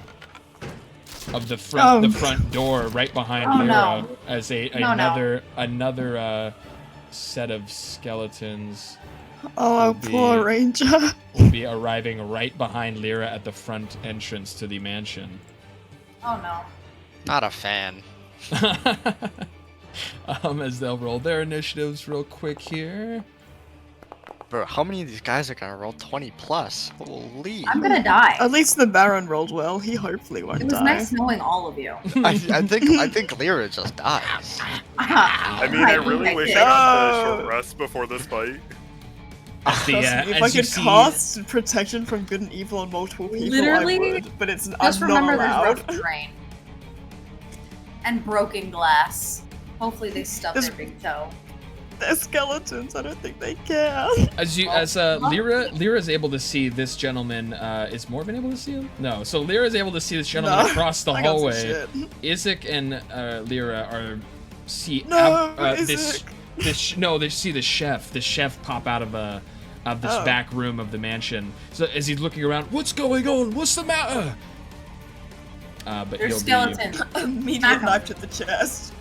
of the front door right behind Lyra, no. as No. another set of skeletons Oh, will poor be- Ranger. will be arriving right behind Lyra at the front entrance to the mansion. Oh no. Not a fan. As they'll roll their initiatives real quick here. Bro, how many of these guys are gonna roll 20 plus? Holy. I'm gonna die. At least the Baron rolled well. He hopefully won't It was die. nice knowing all of you. I think Lyra just dies. I mean, I really wish I got the short rest before this fight. As the, Trust me, if as I you could see, cast protection from good and evil on multiple people, Literally, I would. But it's Just I'm remember not there's allowed. rough terrain. And broken glass. Hopefully they stub There's- their big toe. They're skeletons. I don't think they can. as Lyra is able to see this gentleman. Is Morven able to see him? No. So Lyra is able to see this gentleman No, across the I got some hallway. shit. Isaac and Lyra are see No, this Isaac. they see the chef pop out of this Oh. back room of the mansion. So as he's looking around, what's going on? What's the matter? But There's he'll skeletons. Immediate Smack 'em. knife to the chest.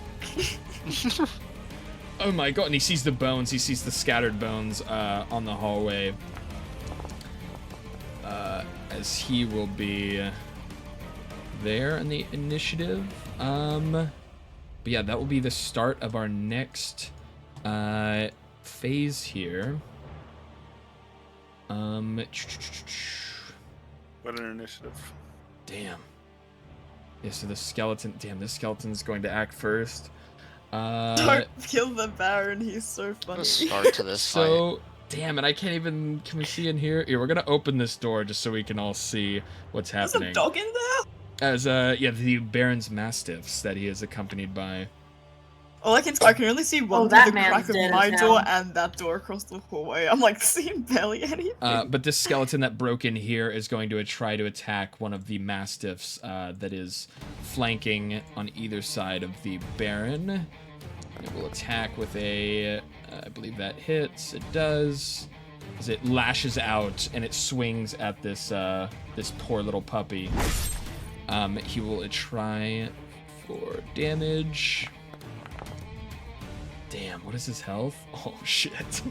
Oh my god, and he sees the bones, he sees the scattered bones on the hallway. As he will be there in the initiative. But yeah, that will be the start of our next phase here. What an initiative. Damn. Yeah, so this skeleton's going to act first. Don't kill the Baron. He's so funny. The start to this fight. So, damn it, can we see in here? Here, we're gonna open this door just so we can all see what's There's happening. a dog in there. As, the Baron's Mastiffs that he is accompanied by. All I can only see one that through the man's crack of dead my as door hell. and that door across the hallway. I'm like seeing barely anything. But this skeleton that broke in here is going to try to attack one of the Mastiffs that is flanking on either side of the Baron. It will attack with a, I believe that hits. It does. As it lashes out and it swings at this this poor little puppy. He will try for damage. Damn, what is his health? Oh shit.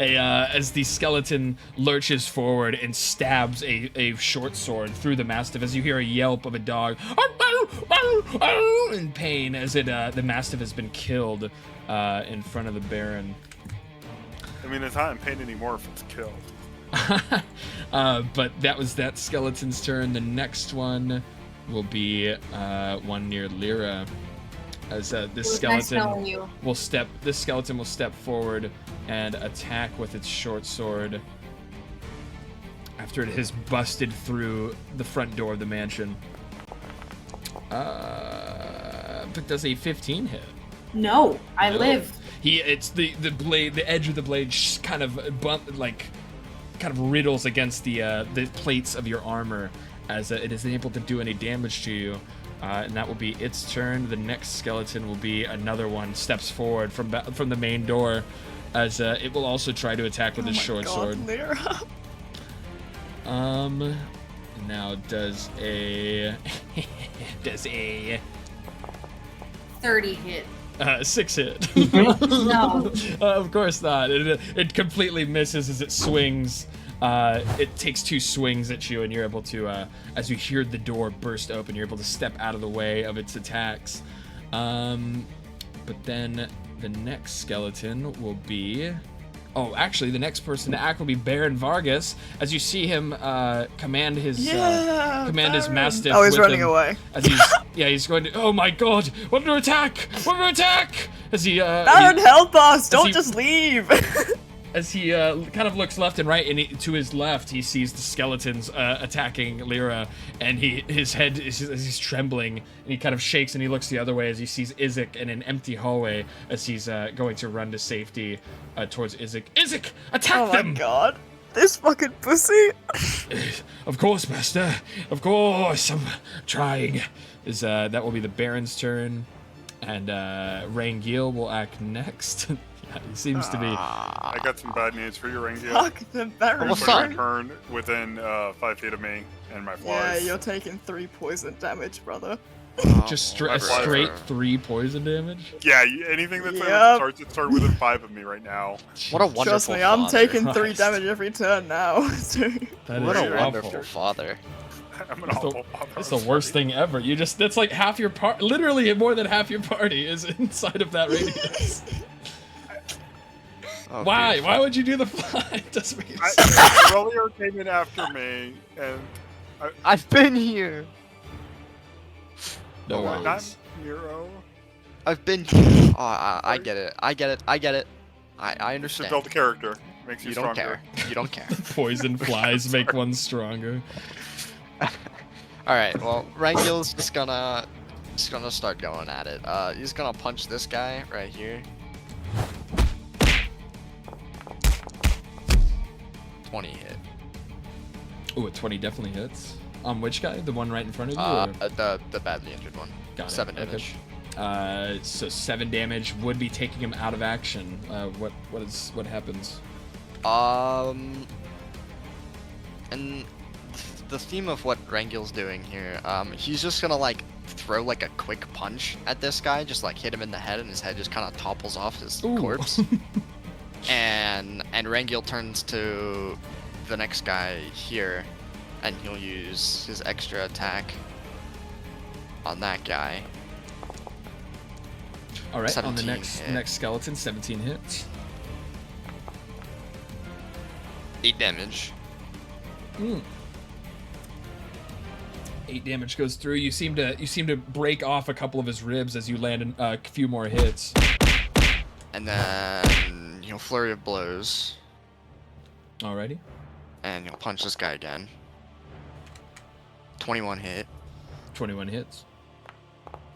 As the skeleton lurches forward and stabs a short sword through the Mastiff, as you hear a yelp of a dog in pain as the Mastiff has been killed in front of the Baron. I mean, it's not in pain anymore if it's killed. But that was that skeleton's turn. The next one will be one near Lyra. As this skeleton will step forward and attack with its short sword after it has busted through the front door of the mansion. But does a 15 hit? No, I No. live. It's the blade, the edge of the blade kind of riddles against the plates of your armor as it isn't able to do any damage to you. And that will be its turn. The next skeleton will be another one steps forward from the main door, as it will also try to attack with its short sword. Lyra. now does a 30 hit. 6 hit. No. Of course not. It completely misses as it swings. It takes 2 swings at you, and you're able to, as you hear the door burst open, you're able to step out of the way of its attacks. But then the next skeleton will be... Oh, actually, the next person to act will be Baron Vargas. As you see him command his mastiff. Oh, he's with running him, away. As he's going to. Oh my God! Under attack! Under attack! As he. Baron, help us! Don't just leave. As he kind of looks left and right, and to his left, he sees the skeletons attacking Lyra, and his head he's trembling, and he kind of shakes, and he looks the other way as he sees Izek in an empty hallway as he's going to run to safety towards Izek. Izek, attack them! Oh my God, this fucking pussy! Of course, Master. Of course, I'm trying. That will be the Baron's turn, and Rangil will act next. He seems to be. I got some bad news for you, Rangil. Fuck the Baron. What's up? Turn within 5 feet of me and my flies. Yeah, you're taking 3 poison damage, brother. Just straight 3 poison damage? Yeah, anything that starts it start within 5 of me right now. What a wonderful Trust me, I'm father. taking 3 damage every turn now. That What is a awful. wonderful father. I'm an awful father. That's the worst thing ever. That's like half your party. Literally, more than half your party is inside of that radius. Oh, Why? dude. Why would you do the fly? It doesn't make sense. Rollier came in after me, and I've been here. No not worries. Miro. I've been here. Oh, I get it. I get it. I get it. I To understand. build a character makes you You don't stronger. care. You don't care. Poison flies make one stronger. All right. Well, Rangil's just gonna start going at it. He's gonna punch this guy right here. 20 hit. Ooh, a 20 definitely hits. On which guy? The one right in front of you? or? The badly injured one. Got it, 7 okay. damage. So 7 damage would be taking him out of action. What happens? And the theme of what Rangil's doing here, he's just gonna like throw like a quick punch at this guy, just like hit him in the head, and his head just kind of topples off his Ooh. corpse. and Rangil turns to the next guy here, and he'll use his extra attack on that guy. All right, on the 17 next hit. next skeleton, 17 hits. 8 damage. 8 damage goes through. You seem to break off a couple of his ribs as you land a few more hits. And then he'll flurry of blows, Alrighty. and he'll punch this guy again. 21 hit, 21 hits.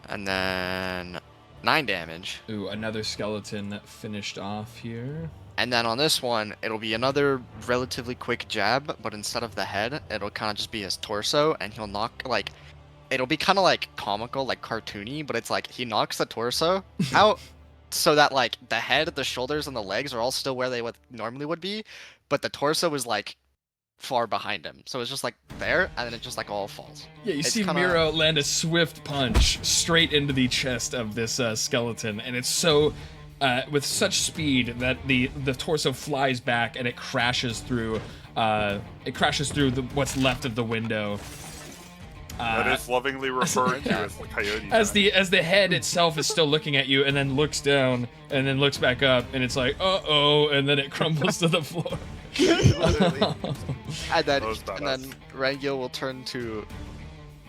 and then 9 damage. Ooh, another skeleton finished off here. And then on this one, it'll be another relatively quick jab, but instead of the head, it'll kind of just be his torso, and he'll knock, like, it'll be kind of like comical, like cartoony, but it's like he knocks the torso out so that like the head, the shoulders, and the legs are all still where they normally would be, but the torso is like far behind him. So it's just like there, and then it just like all falls. Yeah, you It's see kinda- Miro land a swift punch straight into the chest of this skeleton, and it's so with such speed that the torso flies back and it crashes through what's left of the window. That is lovingly referred to as the coyote. As the head itself is still looking at you and then looks down and then looks back up and it's like uh-oh, and then it crumbles to the floor. And then, Those badass. Rangil will turn to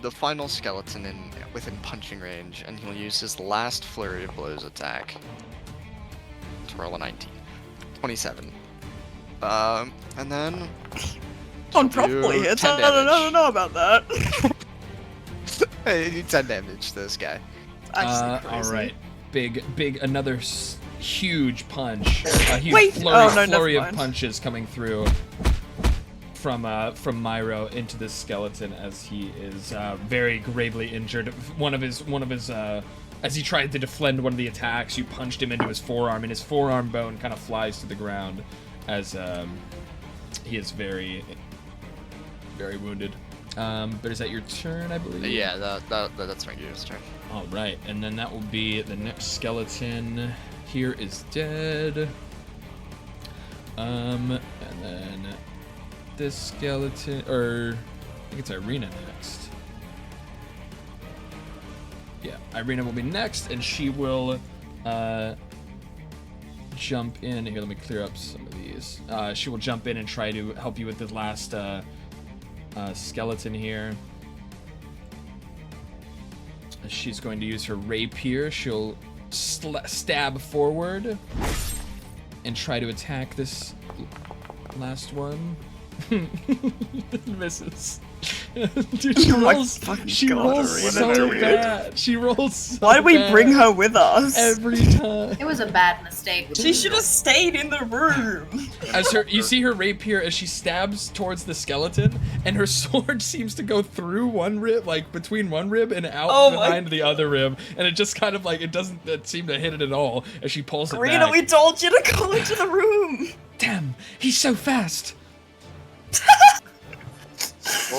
the final skeleton within punching range, and he'll use his last flurry of blows attack to roll a 19. 27. And then On properly You hits. 10 I don't damage. know about that. hey, you 10 damage to this guy. Actually crazy. All right, big another huge punch. A huge Wait! flurry, Oh, no, never flurry of mind. punches coming through from Myro into this skeleton as he is very gravely injured. One of his as he tried to defend one of the attacks, you punched him into his forearm, and his forearm bone kind of flies to the ground as he is very, very wounded. But is that your turn, I believe? Yeah, that's my gear's turn. All right, and then that will be the next skeleton. Here is dead. And then this skeleton, or I think it's Irina next. Yeah, Irina will be next, and she will jump in. Here, let me clear up some of these. She will jump in and try to help you with the last skeleton here. She's going to use her rapier. She'll stab forward and try to attack this last one. Misses. Dude, she rolls, she rolls so bad. She rolls so Why did we bad bring her with us? every time? It was a bad mistake. She should have stayed in the room. As you see her rapier as she stabs towards the skeleton, and her sword seems to go through one rib, like between one rib and out behind the other rib, and it just kind of like it doesn't seem to hit it at all as she pulls it Rita, back. we told you to go into the room. Damn, he's so fast.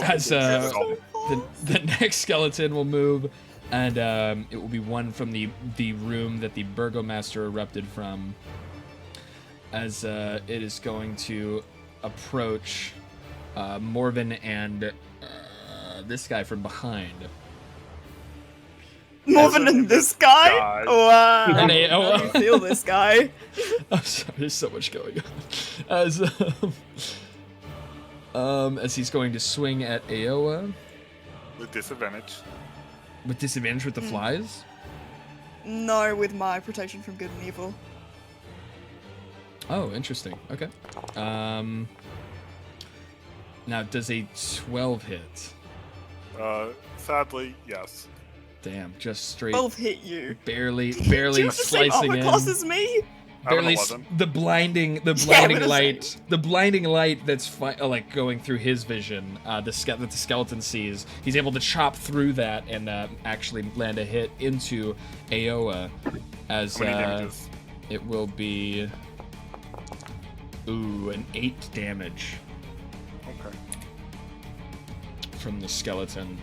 As the next skeleton will move, and it will be one from the room that the Burgomaster erupted from, as it is going to approach Morven and this guy from behind. Morven and this guy? Wow. And How do you feel this guy? I'm sorry, there's so much going on. As he's going to swing at Aoa. With disadvantage. With disadvantage with the flies? No, with my protection from good and evil. Oh, interesting. Okay. Now, does a 12 hit? Sadly, yes. Damn, just straight. 12 hit you. Barely Do you have the same slicing armor in. class as me? Barely the blinding light, the blinding light that's like going through his vision. That the skeleton sees. He's able to chop through that and actually land a hit into Aoa, as it will be an 8 damage. Okay. From the skeleton.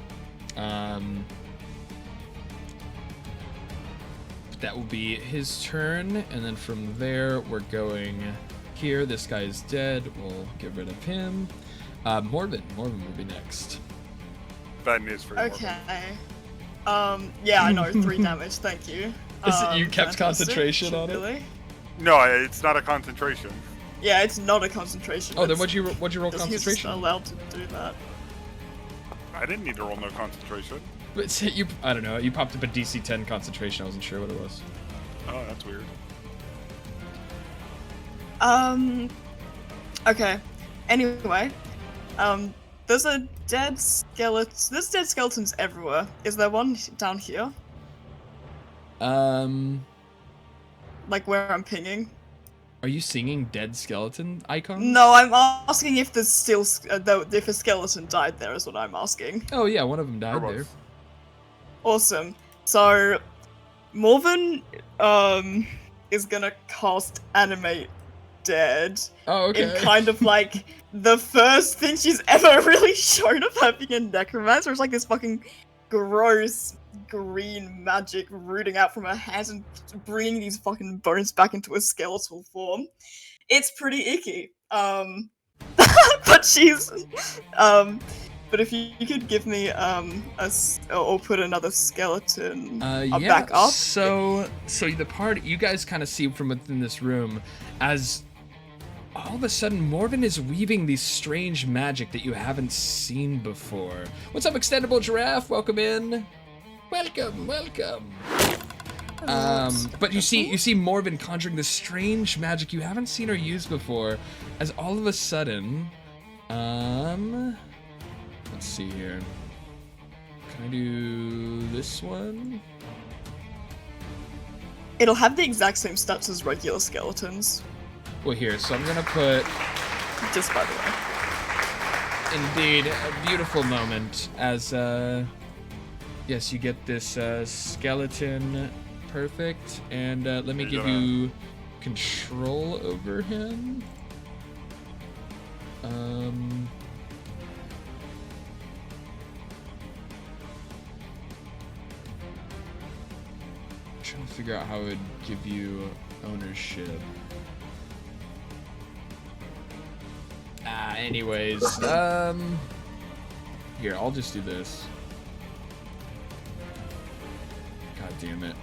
That will be his turn, and then from there we're going here. This guy is dead. We'll get rid of him. Morven will be next. Bad news for you. Okay. Yeah, I know. 3 damage. Thank you. You kept fantastic. concentration on it? Really? No, it's not a concentration. Yeah, it's not a concentration. Oh, then what'd you roll concentration? He's just allowed to do that. I didn't need to roll no concentration. But I don't know. You popped up a DC 10 concentration. I wasn't sure what it was. Oh, that's weird. Okay. Anyway, there's a dead skeleton. There's dead skeletons everywhere. Is there one down here? Like where I'm pinging? Are you singing dead skeleton icons? No, I'm asking if there's still if a skeleton died there. Is what I'm asking. Oh yeah, one of them died there. Awesome. So, Morven is gonna cast Animate Dead. Oh, okay. In kind of like the first thing she's ever really shown of her being a necromancer. It's like this fucking gross green magic rooting out from her hands and bringing these fucking bones back into a skeletal form. It's pretty icky. But she's but if you could give me or put another skeleton back up. So the part you guys kind of see from within this room, as all of a sudden Morven is weaving these strange magic that you haven't seen before. What's up, Extendable Giraffe? Welcome in. Welcome. But you see Morven conjuring this strange magic you haven't seen or used before, as all of a sudden, let's see here. Can I do this one? It'll have the exact same stats as regular skeletons. Well, here, so I'm gonna put... Just by the way. Indeed, a beautiful moment as, yes, you get this, skeleton. Perfect. And, let me give you control over him. trying to figure out how it would give you ownership. Anyways, here, I'll just do this. God damn it.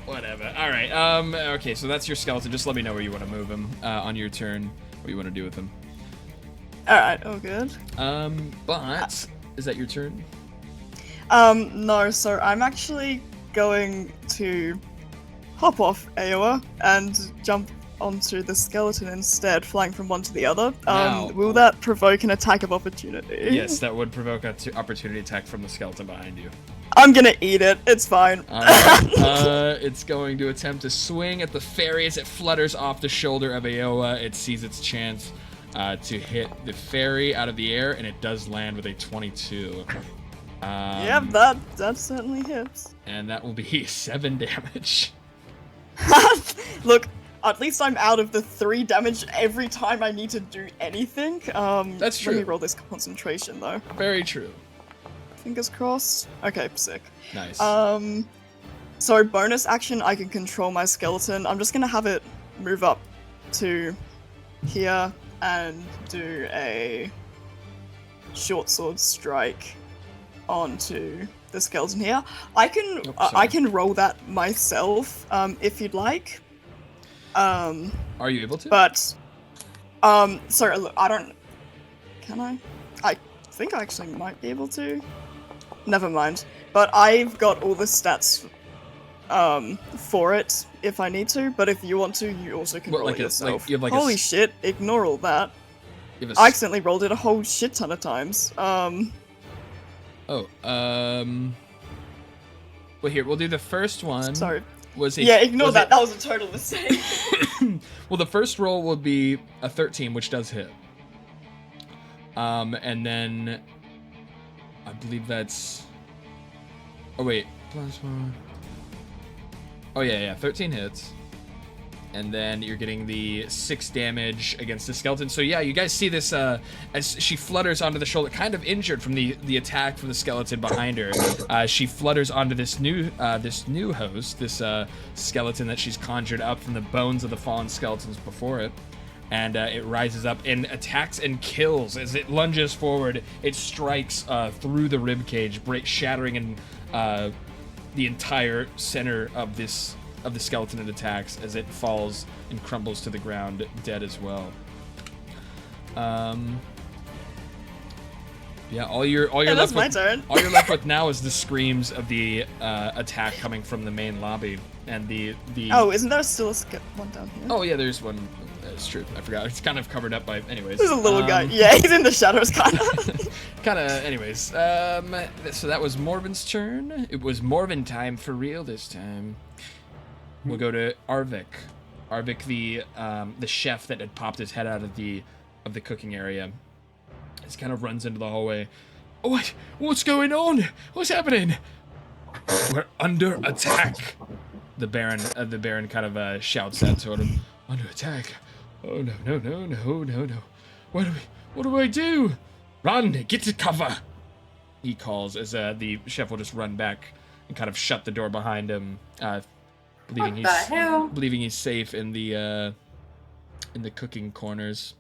Whatever. All right. Okay, so that's your skeleton. Just let me know where you want to move him on your turn. What you want to do with him. Alright, all good. But is that your turn? No, so I'm actually going to hop off Aowa and jump onto the skeleton instead, flying from one to the other. Now- Will that provoke an attack of opportunity? Yes, that would provoke an opportunity attack from the skeleton behind you. I'm gonna eat it, it's fine. Alright, it's going to attempt to swing at the fairy as it flutters off the shoulder of Aowa. It sees its chance to hit the fairy out of the air, and it does land with a 22. Yep, that certainly hits. And that will be 7 damage. Look, at least I'm out of the 3 damage every time I need to do anything. That's true. Let me roll this concentration though. Very true. Fingers crossed. Okay, sick. Nice. So bonus action, I can control my skeleton. I'm just gonna have it move up to here and do a short sword strike onto the skeleton here. I can I can roll that myself if you'd like. Are you able to? But sorry, look, I don't. Can I? I think I actually might be able to. Never mind. But I've got all the stats for it if I need to. But if you want to, you also can roll it yourself. you have Holy shit! Ignore all that. I accidentally rolled it a whole shit ton of times. Well, here, we'll do the first one. Sorry. Yeah, ignore that. That was a total mistake. Well, the first roll will be a 13, which does hit. And then I believe that's. Oh wait, +1. Oh yeah, 13 hits. And then you're getting the 6 damage against the skeleton. So yeah, you guys see this as she flutters onto the shoulder, kind of injured from the attack from the skeleton behind her. She flutters onto this new host, this skeleton that she's conjured up from the bones of the fallen skeletons before it. And it rises up and attacks and kills as it lunges forward. It strikes through the ribcage, shattering in the entire center of the skeleton it attacks as it falls and crumbles to the ground, dead as well. Yeah, all you're left my turn. All you're left with now is the screams of the attack coming from the main lobby and the. Oh, isn't there still one down here? Oh yeah, there's one. It's true. I forgot. It's kind of covered up by. Anyways. There's a little guy. Yeah, he's in the shadows, kind of. Anyways. So that was Morven's turn. It was Morven time for real this time. We'll go to Arvik. Arvik, the chef that had popped his head out of the cooking area. He kind of runs into the hallway. Oh, what's going on? What's happening? We're under attack. The Baron kind of shouts that to him. Under attack. Oh no. What do I do? Run, get to cover. He calls as the chef will just run back and kind of shut the door behind him. Believing he's safe in the cooking corners.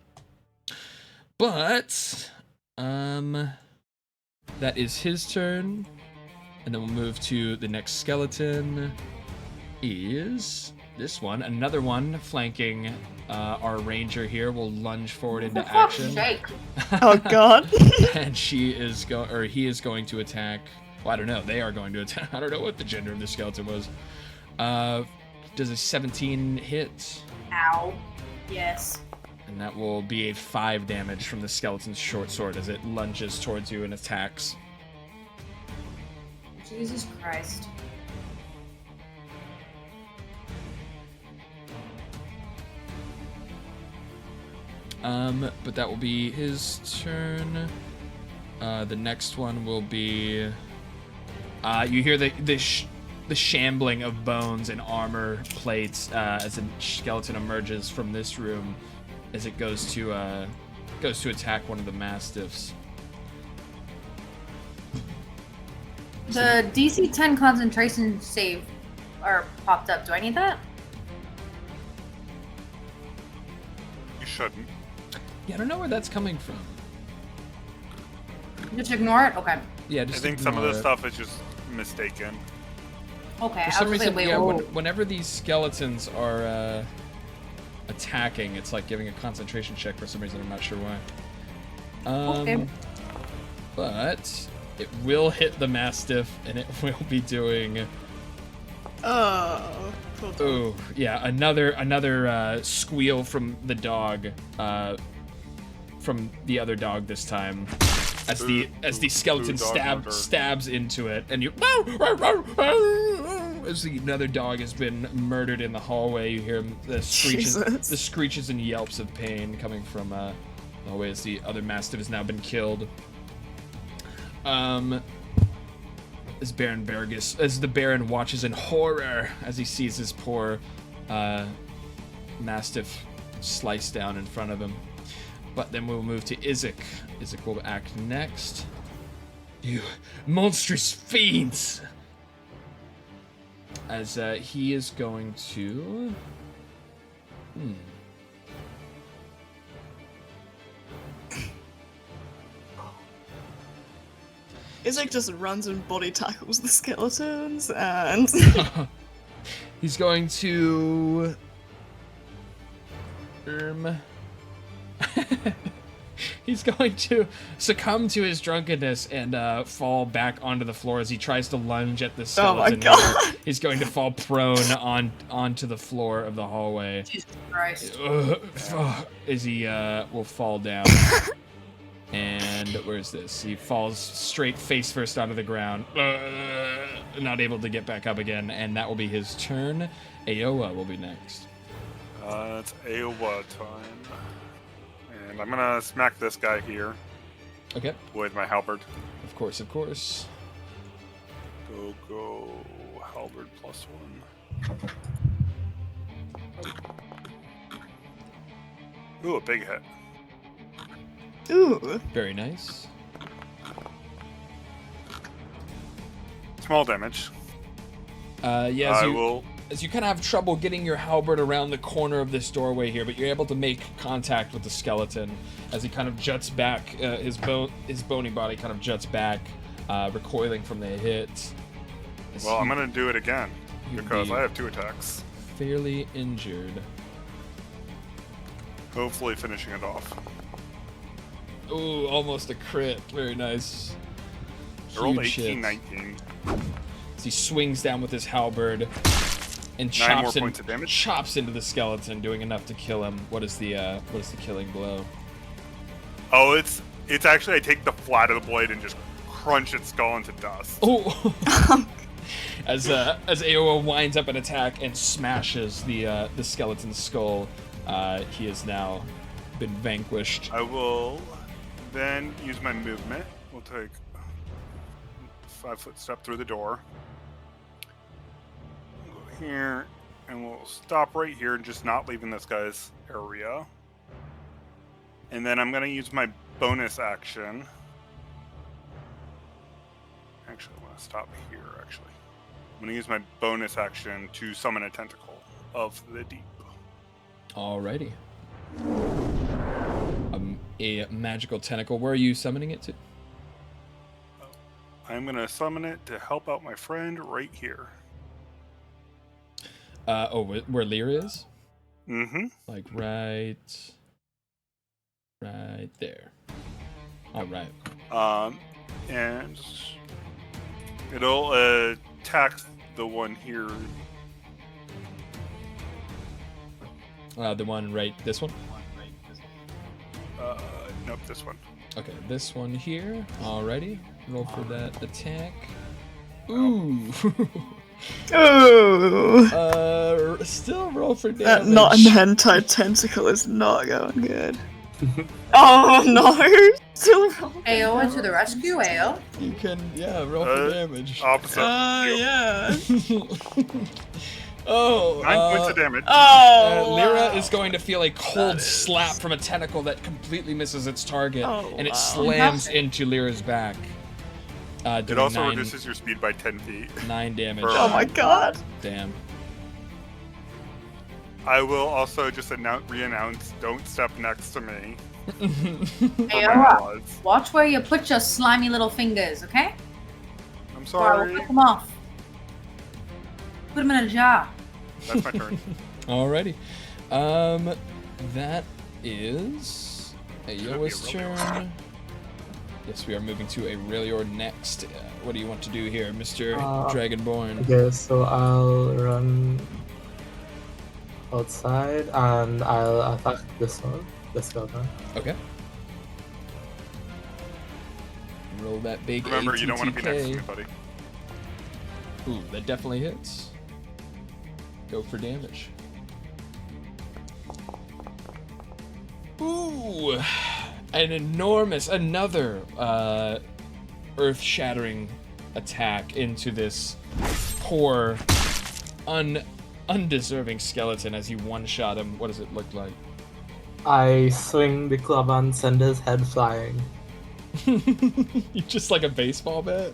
But that is his turn, and then we'll move to the next skeleton. Is this one, another one flanking our ranger here? Will lunge forward into action. Oh god. And he is going to attack. Well, I don't know. They are going to attack. I don't know what the gender of the skeleton was. Does a 17 hit? Ow. Yes. And that will be a 5 damage from the skeleton's short sword as it lunges towards you and attacks. Jesus Christ. But that will be his turn. The next one will be. You hear the shambling of bones and armor plates as a skeleton emerges from this room as it goes to goes to attack one of the mastiffs. The DC 10 concentration save are popped up. Do I need that? You shouldn't. Yeah, I don't know where that's coming from. Just ignore it? Okay. Yeah, I just think some of ignore this it. stuff is just mistaken. Okay, For I some was reason, like, wait, yeah, whoa. whenever these skeletons are attacking, it's like giving a concentration check for some reason. I'm not sure why. Okay. But it will hit the mastiff, and it will be doing. Oh. Cool. Oh, yeah, another squeal from the dog, from the other dog this time, as the skeleton stabs into it, and you as another dog has been murdered in the hallway. You hear the screeches and yelps of pain coming from the hallway as the other mastiff has now been killed. As the Baron watches in horror as he sees his poor mastiff sliced down in front of him. But then we'll move to Izek. Izek will act next. You monstrous fiends! As he is going to... Izek just runs and body tackles the skeletons, and He's going to... He's going to succumb to his drunkenness and fall back onto the floor as he tries to lunge at the skeleton. Oh my god! He's going to fall prone onto the floor of the hallway. Jesus Christ. As he will fall down. And where's this? He falls straight face first onto the ground. Not able to get back up again, and that will be his turn. Aowa will be next. It's Aowa time. And I'm gonna smack this guy here. Okay. With my halberd. Of course, of course. Go, halberd +1. Ooh, a big hit. Ooh. Very nice. Small damage. Yeah, as you kind of have trouble getting your halberd around the corner of this doorway here, but you're able to make contact with the skeleton as he kind of juts back. His bony body kind of juts back, recoiling from the hit. Well, I'm gonna do it again because I have 2 attacks. Fairly injured. Hopefully finishing it off. Ooh, almost a crit. Very nice. I rolled Huge 18, hits. 19. As he swings down with his halberd and 9 more points of damage. chops into the skeleton, doing enough to kill him. What is the killing blow? Oh, it's actually I take the flat of the blade and just crunch its skull into dust. Oh. As Aowa winds up an attack and smashes the skeleton's skull, he has now been vanquished. I will then use my movement. We'll take a 5-foot step through the door. We'll go here, and we'll stop right here and just not leaving this guy's area. And then I'm going to use my bonus action. Actually, I want to stop here, actually. I'm going to use my bonus action to summon a tentacle of the deep. Alrighty. A magical tentacle. Where are you summoning it to? I'm going to summon it to help out my friend right here. Where Lear is? Mm-hmm. Like right there. Alright. And it'll attack the one here. The one right, this one? Nope, this one. Okay, this one here. Alrighty. Roll for that attack. Ooh. Ooh. Still roll for damage. That not an hentai tentacle is not going good. Oh no! Still roll. Aowa to the rescue, Ao. You can, roll for damage. Opposite. Yeah. Oh, 9 points of damage. Oh, Lyra wow. is going to feel a cold slap from a tentacle that completely misses its target, Oh, and it wow. slams into Lyra's back. It Doing also 9 reduces your speed by 10 feet. 9 damage. Oh my god. Damn. I will also just re-announce, don't step next to me. Hey, my alright. laws. Watch where you put your slimy little fingers, okay? I'm Or I sorry. will pick them off. Put them in a jar. That's my turn. Alrighty. That is Ayoa's turn. Yes, we are moving to Aurelior next. What do you want to do here, Mr. Dragonborn? Okay, so I'll run outside and I'll attack this one, the skeleton. Okay. Roll that big Remember, you don't want to be next to me, ATTK. buddy. Ooh, that definitely hits. Go for damage. Ooh, another earth-shattering attack into this poor, undeserving skeleton as you one-shot him. What does it look like? I swing the club and send his head flying. You just like a baseball bat?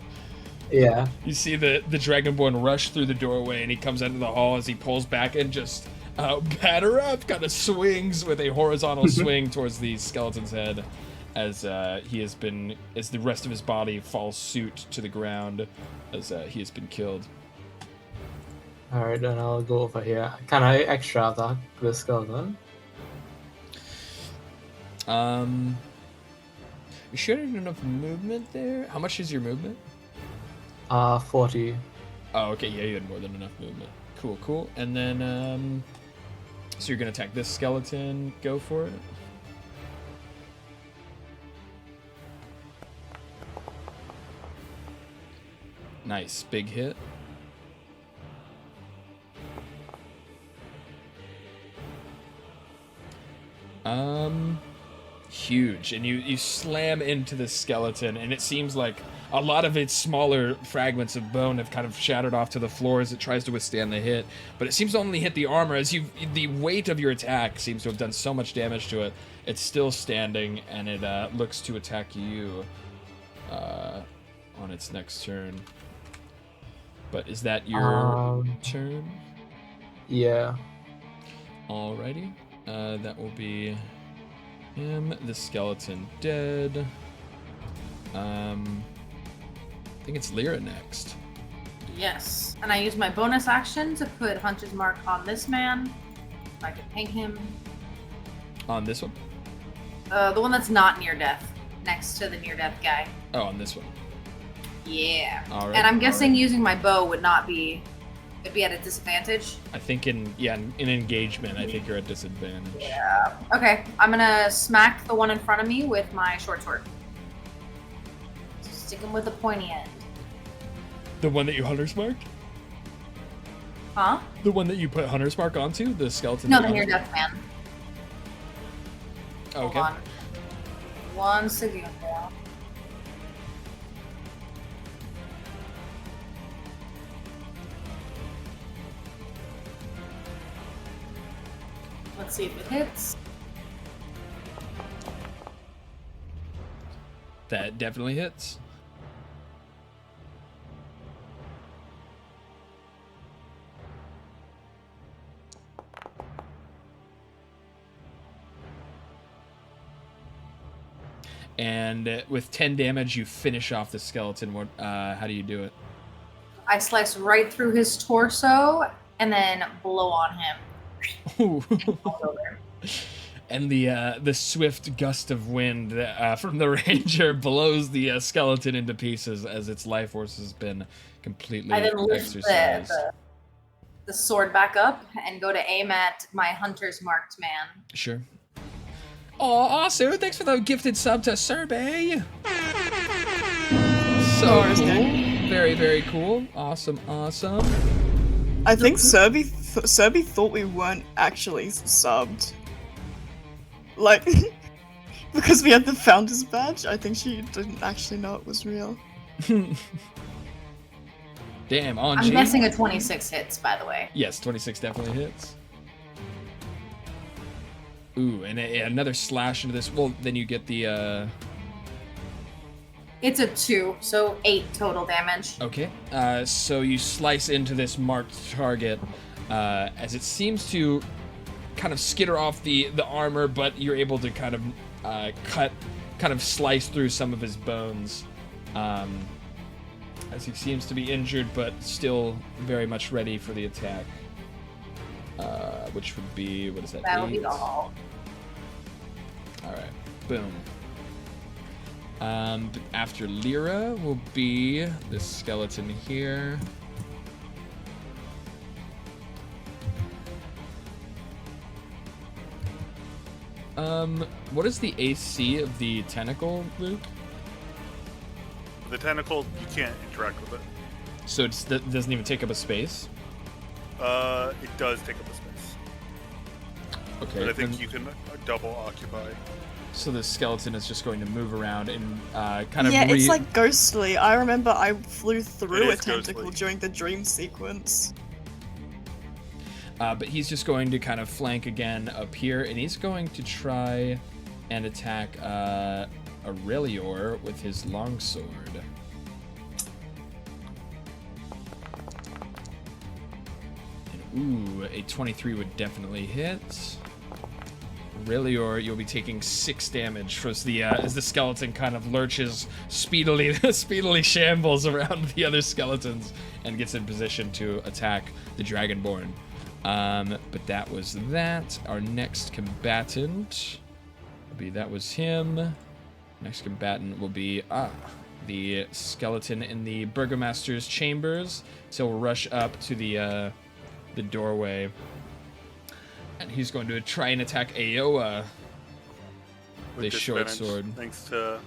Yeah. You see the Dragonborn rush through the doorway, and he comes out of the hall as he pulls back and just batter up, kind of swings with a horizontal swing towards the skeleton's head, as as the rest of his body falls suit to the ground, as he has been killed. Alright, then I'll go over here. Can I extra attack the skeleton? You sure there's enough movement there? How much is your movement? 40. Oh, okay, yeah, you had more than enough movement. Cool, cool. And then, so you're gonna attack this skeleton. Go for it. Nice, big hit. Huge, and you slam into the skeleton, and it seems like a lot of its smaller fragments of bone have kind of shattered off to the floor as it tries to withstand the hit, but it seems to only hit the armor as the weight of your attack seems to have done so much damage to it. It's still standing, and it looks to attack you on its next turn. But is that your turn? Yeah. Alrighty. That will be him, the skeleton dead. I think it's Lyra next. Yes. And I use my bonus action to put Hunter's Mark on this man. If I could ping him. On this one? The one that's not near death. Next to the near death guy. Oh, on this one. Yeah. Alright. And I'm guessing using my bow would not be... It'd be at a disadvantage. I think in engagement, I think you're at disadvantage. Yeah. Okay, I'm gonna smack the one in front of me with my short sword. Stick him with the pointy end. The one that you Hunter's marked? Huh? The one that you put Hunter's mark onto? The skeleton? No, that the you near death man. Okay. Hold on. 1 second. Let's see if it hits. That definitely hits. And with 10 damage, you finish off the skeleton. What? How do you do it? I slice right through his torso and then blow on him. And the swift gust of wind from the ranger blows the skeleton into pieces as its life force has been completely I then lift exercised. the sword back up and go to aim at my hunter's marked man. Sure. Oh, awesome! Thanks for the gifted sub to Serbe. So cool. Very, very cool. Awesome, awesome. I think Serby thought we weren't actually subbed. Like, because we had the founder's badge, I think she didn't actually know it was real. Damn, on I'm G. guessing a 26 hits, by the way. Yes, 26 definitely hits. Ooh, and another slash into this. Well, then you get the. It's a 2, so 8 total damage. Okay. So you slice into this marked target, as it seems to kind of skitter off the armor, but you're able to kind of slice through some of his bones, as he seems to be injured, but still very much ready for the attack. Which would be, what is that? That'll 8? be all. All right, boom. After Lyra will be this skeleton here. What is the AC of the tentacle, Luke? The tentacle, you can't interact with it. So it doesn't even take up a space? It does take up a space. Okay. But I think you can double occupy. So the skeleton is just going to move around and kind of Yeah, it's like ghostly. I remember I flew through a is tentacle ghostly. during the dream sequence. But he's just going to kind of flank again up here, and he's going to try and attack Aurelior with his longsword. And, ooh, a 23 would definitely hit. Aurelior, you'll be taking 6 damage as the skeleton kind of lurches speedily shambles around the other skeletons and gets in position to attack the Dragonborn. But that was that. Our next combatant will be, that was him. Next combatant will be the skeleton in the Burgomaster's chambers. So we'll rush up to the doorway. And he's going to try and attack Aoa with his short sword. Thanks to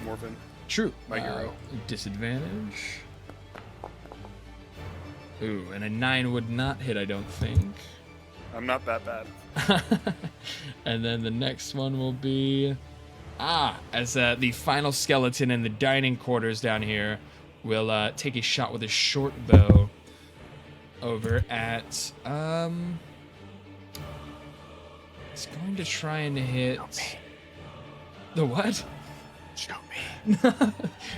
Morven. True. My hero. Disadvantage. Ooh, and a 9 would not hit, I don't think. I'm not that bad. And then the next one will be... as the final skeleton in the dining quarters down here will take a shot with a short bow over at... It's going to try and hit... The what? Show me.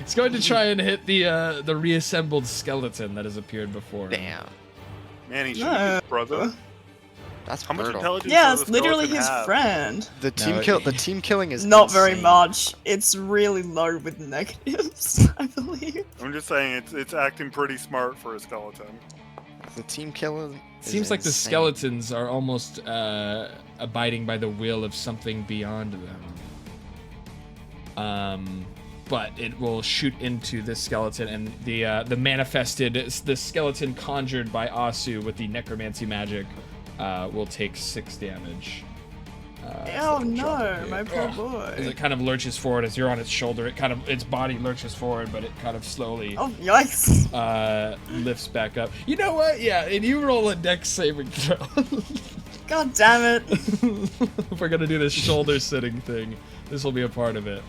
It's going to try and hit the reassembled skeleton that has appeared before. Damn. Man, he should be his brother. That's How much brutal. intelligence Yeah, does it's a literally skeleton his have? friend. The No, team killing is Not very insane. much. It's really low with negatives, I believe. I'm just saying, it's acting pretty smart for a skeleton. The team killing. Seems like the skeletons are almost abiding by the will of something beyond them. But it will shoot into this skeleton, and the manifested, the skeleton conjured by Asu with the necromancy magic will take 6 damage. Oh no, my poor boy. As it kind of lurches forward as you're on its shoulder, its body lurches forward, but it kind of slowly Oh, yikes. lifts back up. You know what? Yeah, and you roll a dex saving throw. God damn it. If we're gonna do this shoulder sitting thing, this will be a part of it.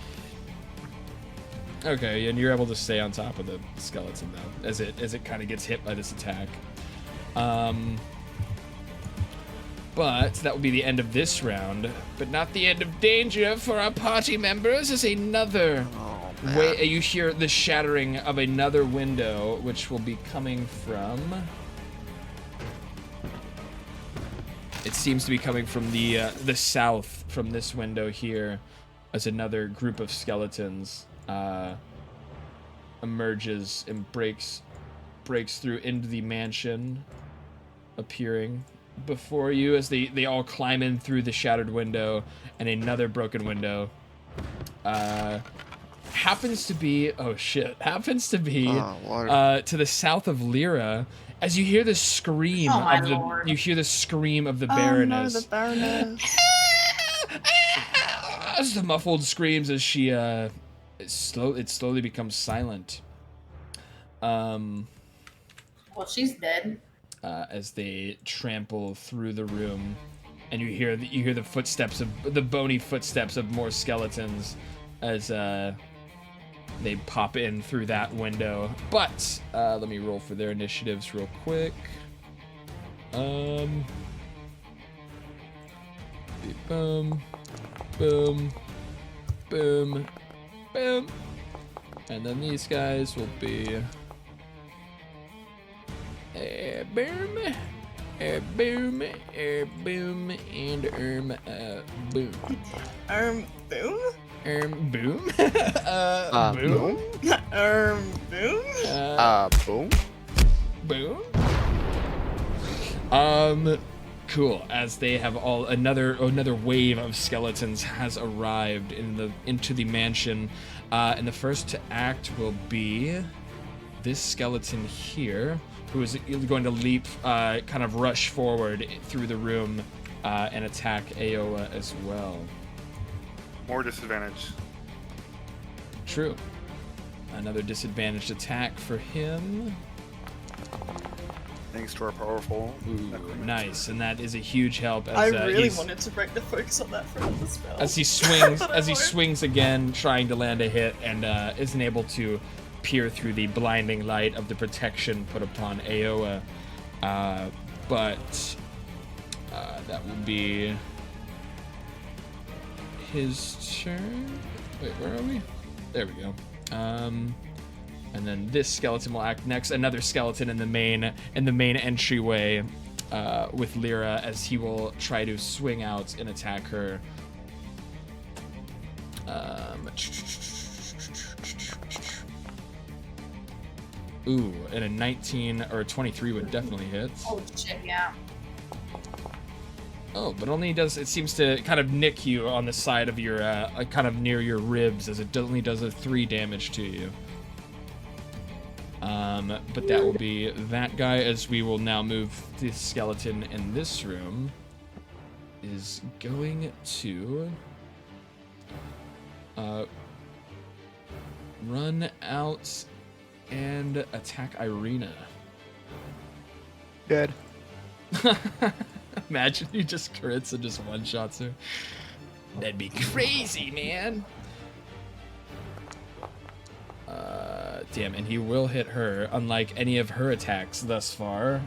Okay, and you're able to stay on top of the skeleton though, as it kind of gets hit by this attack. But that will be the end of this round, but not the end of danger for our party members, as another way you hear the shattering of another window, which will be coming from... It seems to be coming from the south, from this window here, as another group of skeletons emerges and breaks through into the mansion, appearing before you as they all climb in through the shattered window, and another broken window happens to be to the south of Lyra, as you hear the scream of the Baroness. Oh no, the Baroness. As the muffled screams as she it slowly becomes silent. Well, she's dead. As they trample through the room, and you hear the footsteps of the bony footsteps of more skeletons as they pop in through that window. But let me roll for their initiatives real quick. Boom, boom, boom, boom. And then these guys will be boom, boom, boom, and boom. Boom? Boom. Boom. Boom? Boom. Boom. Cool. As they have all another wave of skeletons has arrived into the mansion, and the first to act will be this skeleton here, who is going to leap, kind of rush forward through the room, and attack Aoa as well. More disadvantage. True. Another disadvantaged attack for him. Thanks to our powerful. Ooh, nice, and that is a huge help. As, I really wanted to break the focus on that for the spell. As he swings again, trying to land a hit, and isn't able to peer through the blinding light of the protection put upon Aoa. But that will be his turn. Wait, where are we? There we go. And then this skeleton will act next. Another skeleton in the main entryway with Lyra, as he will try to swing out and attack her. Ooh, and a 19 or a 23 would definitely hit. Oh shit, yeah. Oh, but only does, it seems to kind of nick you on the side of your, kind of near your ribs, as it only does a 3 damage to you. But that will be that guy, as we will now move the skeleton in this room. Is going to run out and attack Irina. Good. Imagine he just crits and just one-shots her. That'd be crazy, man. Damn, and he will hit her, unlike any of her attacks thus far.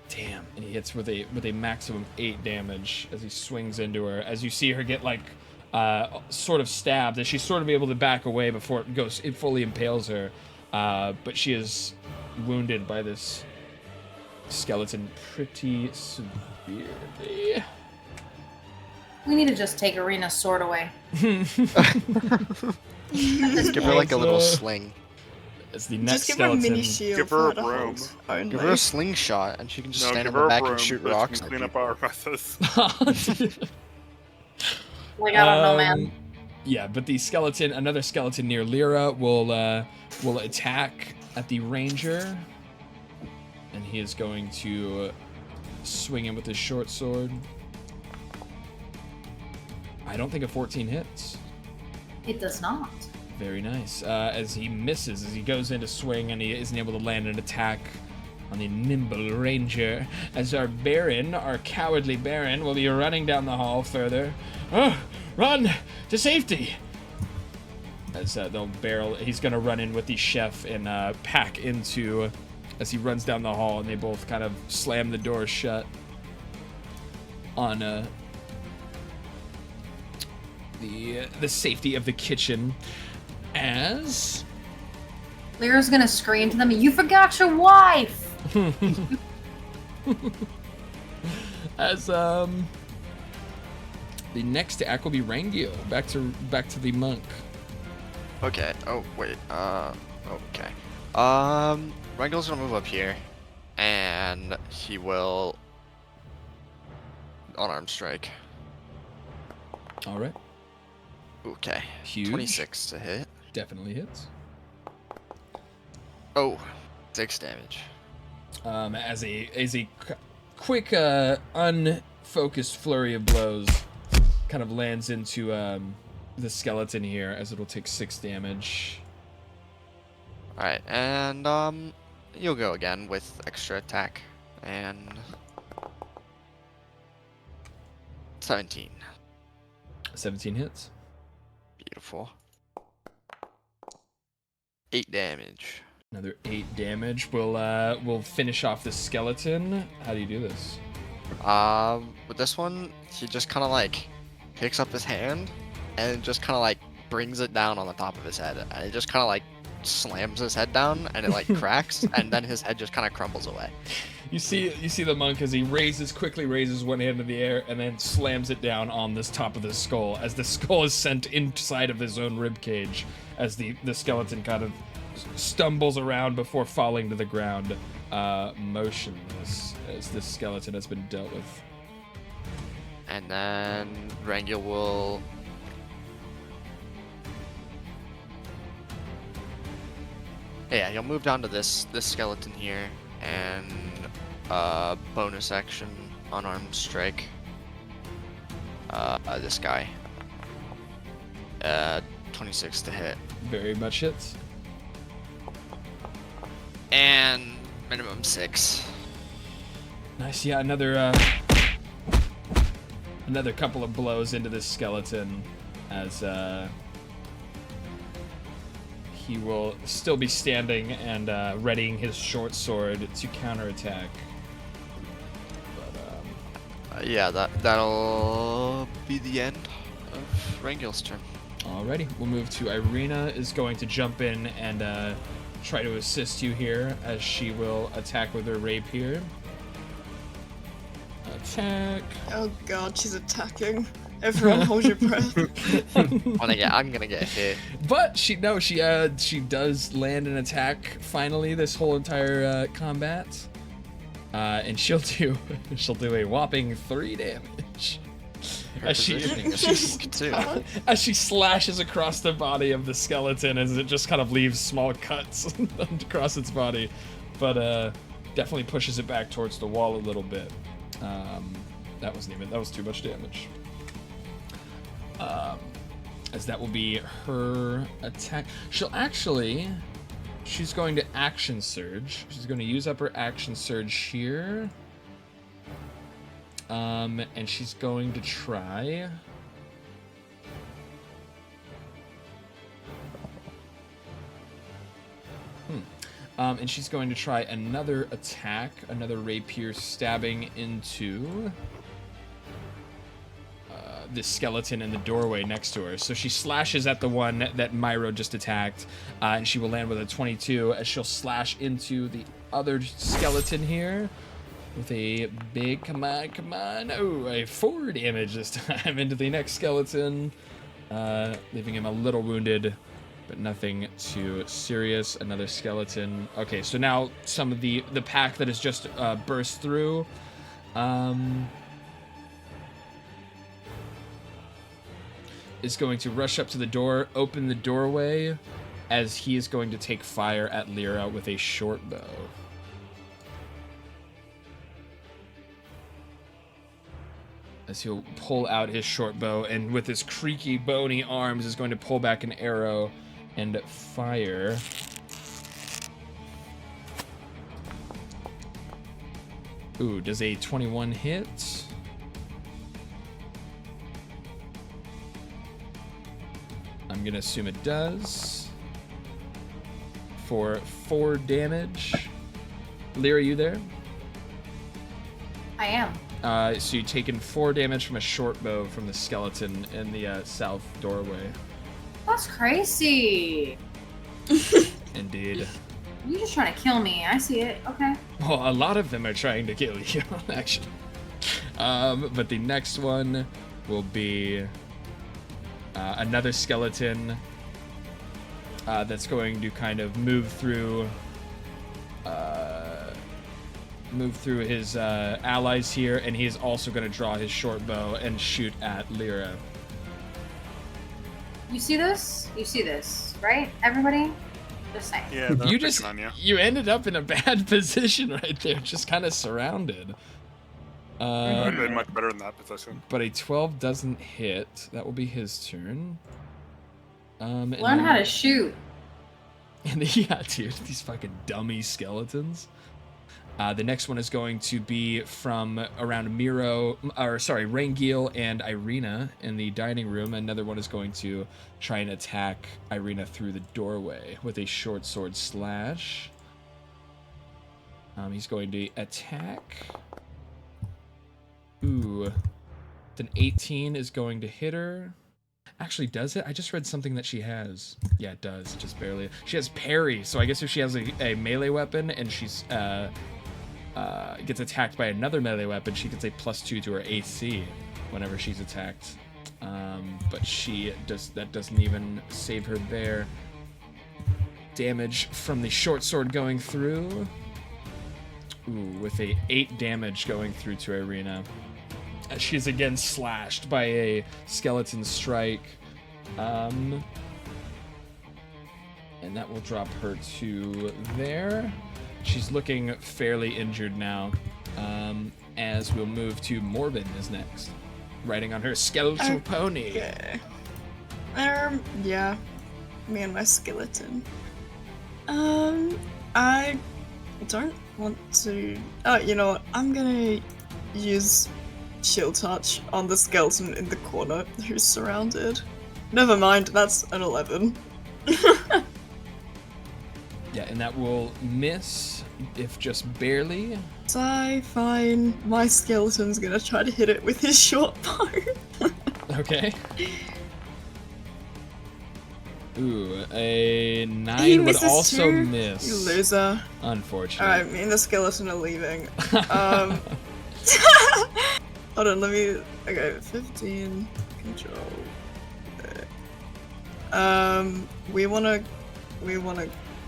Damn, and he hits with a maximum 8 damage as he swings into her. As you see her get like sort of stabbed, as she's sort of able to back away before it fully impales her. But she is wounded by this skeleton pretty severely. We need to just take Arena's sword away. Give her like a little sling. As the next Just give her a skeleton, mini shield. Give her a for broom. only. Give her a slingshot, and she can just stand give in her the a back broom and shoot so she rocks can at clean up people. our messes. Like, I don't know, man. Yeah, but the skeleton, another skeleton near Lyra, will attack at the ranger, and he is going to swing him with his short sword. I don't think a 14 hits. It does not. Very nice. As he misses, as he goes in to swing, and he isn't able to land an attack on the nimble ranger, as our Baron, our cowardly Baron, will be running down the hall further. Oh, run to safety! As he's gonna run in with the chef and pack into, as he runs down the hall, and they both kind of slam the door shut on the safety of the kitchen. As Lyra's gonna scream to them, "You forgot your wife!" as the next to act will be Rangio. Back to the monk. Okay. Oh wait. Okay. Rangel's gonna move up here, and he will unarmed strike. All right. Okay. Huge. 26 to hit. Definitely hits. Oh, 6 damage. As a quick unfocused flurry of blows kind of lands into the skeleton here, as it'll take 6 damage. All right, and you'll go again with extra attack, and 17. 17 hits. Beautiful. 8 damage. Another 8 damage. We'll finish off the skeleton. How do you do this? With this one, he just kind of like picks up his hand and just kind of like brings it down on the top of his head, and it just kind of like slams his head down, and it like cracks, and then his head just kind of crumbles away. You see the monk as he quickly raises one hand in the air and then slams it down on this top of the skull as the skull is sent inside of his own rib cage as the skeleton kind of stumbles around before falling to the ground, motionless as this skeleton has been dealt with. And then Rangil will he'll move down to this skeleton here and bonus action unarmed strike this guy. 26 to hit. Very much hits. And minimum 6. Nice, yeah, another couple of blows into this skeleton as he will still be standing and readying his short sword to counterattack. But that'll be the end of Rangil's turn. Alrighty, we'll move to Irina. Is going to jump in and try to assist you here as she will attack with her rapier. Attack. Oh god, she's attacking. Everyone hold your breath. I'm gonna get hit. But she does land an attack finally this whole entire combat. And she'll do a whopping 3 damage. As she slashes across the body of the skeleton as it just kind of leaves small cuts across its body, but definitely pushes it back towards the wall a little bit. That was too much damage. As that will be her attack. She's going to action surge. She's going to use up her action surge here. And she's going to try. And she's going to try another attack, another rapier stabbing into this skeleton in the doorway next to her. So she slashes at the one that Myro just attacked, and she will land with a 22 as she'll slash into the other skeleton here with a big, come on, a 4 damage this time into the next skeleton, leaving him a little wounded, but nothing too serious. Another skeleton. Okay, so now some of the pack that has just burst through, is going to rush up to the door, open the doorway, as he is going to take fire at Lyra with a short bow. As he'll pull out his short bow and with his creaky, bony arms is going to pull back an arrow and fire. Ooh, does a 21 hit? I'm gonna assume it does. For 4 damage. Lyra, you there? I am. So you've taken 4 damage from a short bow from the skeleton in the south doorway. That's crazy. Indeed. You're just trying to kill me. I see it. Okay. Well, a lot of them are trying to kill you, actually. But the next one will be another skeleton that's going to kind of move through his allies here, and he is also going to draw his short bow and shoot at Lyra. You see this? You see this, right? Everybody? Just saying. Yeah, You ended up in a bad position right there, just kind of surrounded. I've been much better in that position. But a 12 doesn't hit. That will be his turn. Learn how to shoot. And yeah, dude, these fucking dummy skeletons. The next one is going to be from around Rangil and Irina in the dining room. Another one is going to try and attack Irina through the doorway with a short sword slash. He's going to attack. Ooh. An 18 is going to hit her. Actually, does it? I just read something that she has. Yeah, it does. Just barely. She has parry, so I guess if she has a melee weapon and she's gets attacked by another melee weapon, she gets a +2 to her AC whenever she's attacked. But that doesn't even save her there. Damage from the short sword going through. Ooh, with a 8 damage going through to Irina. She's again slashed by a skeleton strike. And that will drop her to there. She's looking fairly injured now. As we'll move to Morbin is next. Riding on her skeletal pony. Okay. Yeah. Me and my skeleton. I don't want to... Oh, you know what? I'm gonna use Shield Touch on the skeleton in the corner who's surrounded. Never mind, that's an 11. Yeah, and that will miss, if just barely. Fine. My skeleton's gonna try to hit it with his short bow. Okay. Ooh, a 9 He would misses also too. miss. You loser. Unfortunate. Alright, me and the skeleton are leaving. Hold on, let me... Okay, 15... Control... We wanna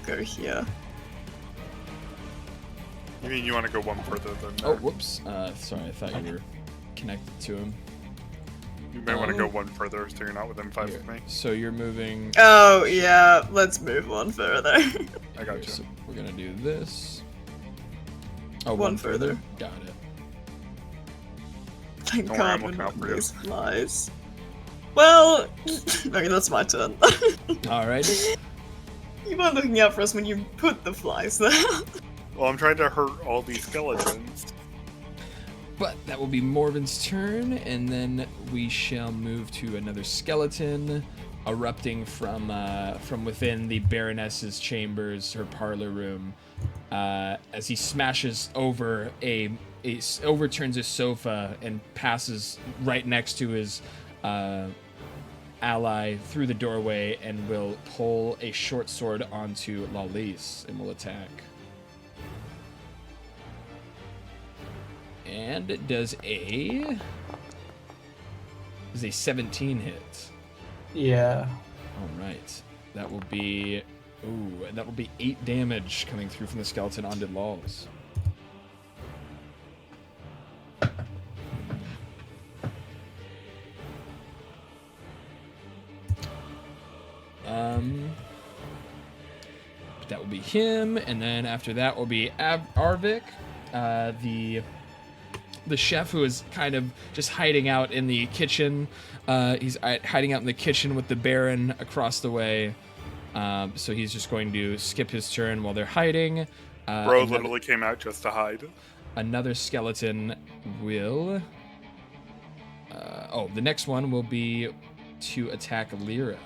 go here. You mean you want to go one further than Oh, whoops. Sorry, I thought you were connected to him. You may want to go one further so you're not within 5 Here. of me. So you're moving... Oh, yeah, let's move one further. I got you. So we're gonna do this. Oh, One further. Got it. Thank Don't worry, I'm God we're looking out not for you. these flies. Well, okay, that's my turn. Alright. You weren't looking out for us when you put the flies there. Well, I'm trying to hurt all these skeletons. But that will be Morbin's turn, and then we shall move to another skeleton erupting from within the Baroness's chambers, her parlor room, as he smashes over overturns his sofa and passes right next to his ally through the doorway, and will pull a short sword onto Lalise and will attack. And it does a 17 hit. Yeah. All right, that will be 8 damage coming through from the skeleton onto Lals. That will be him, and then after that will be Arvik, the chef who is kind of just hiding out in the kitchen. He's hiding out in the kitchen with the Baron across the way. So he's just going to skip his turn while they're hiding. Bro literally came out just to hide. Another skeleton will... the next one will be to attack Lyra.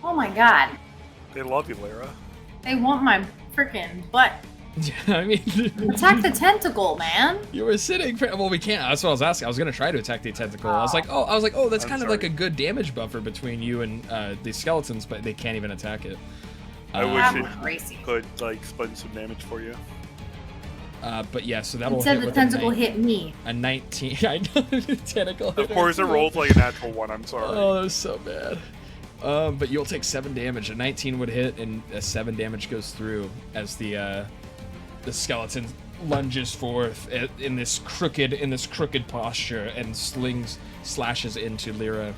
Oh my god. They love you, Lyra. They want my freaking butt. Yeah, I mean... Attack the tentacle, man. You were sitting... Well, we can't. That's what I was asking. I was going to try to attack the tentacle. I was like, that's I'm kind of sorry. like a good damage buffer between you and the skeletons, but they can't even attack it. I That wish was crazy. it could, like, spend some damage for you. But yeah, so that'll Instead hit the with tentacle a hit me. A 19. I know, the tentacle hit Of course, her. it rolls like a natural one. I'm sorry. Oh, that was so bad. But you'll take 7 damage. A 19 would hit, and a 7 damage goes through as the skeleton lunges forth in this crooked posture and slashes into Lyra.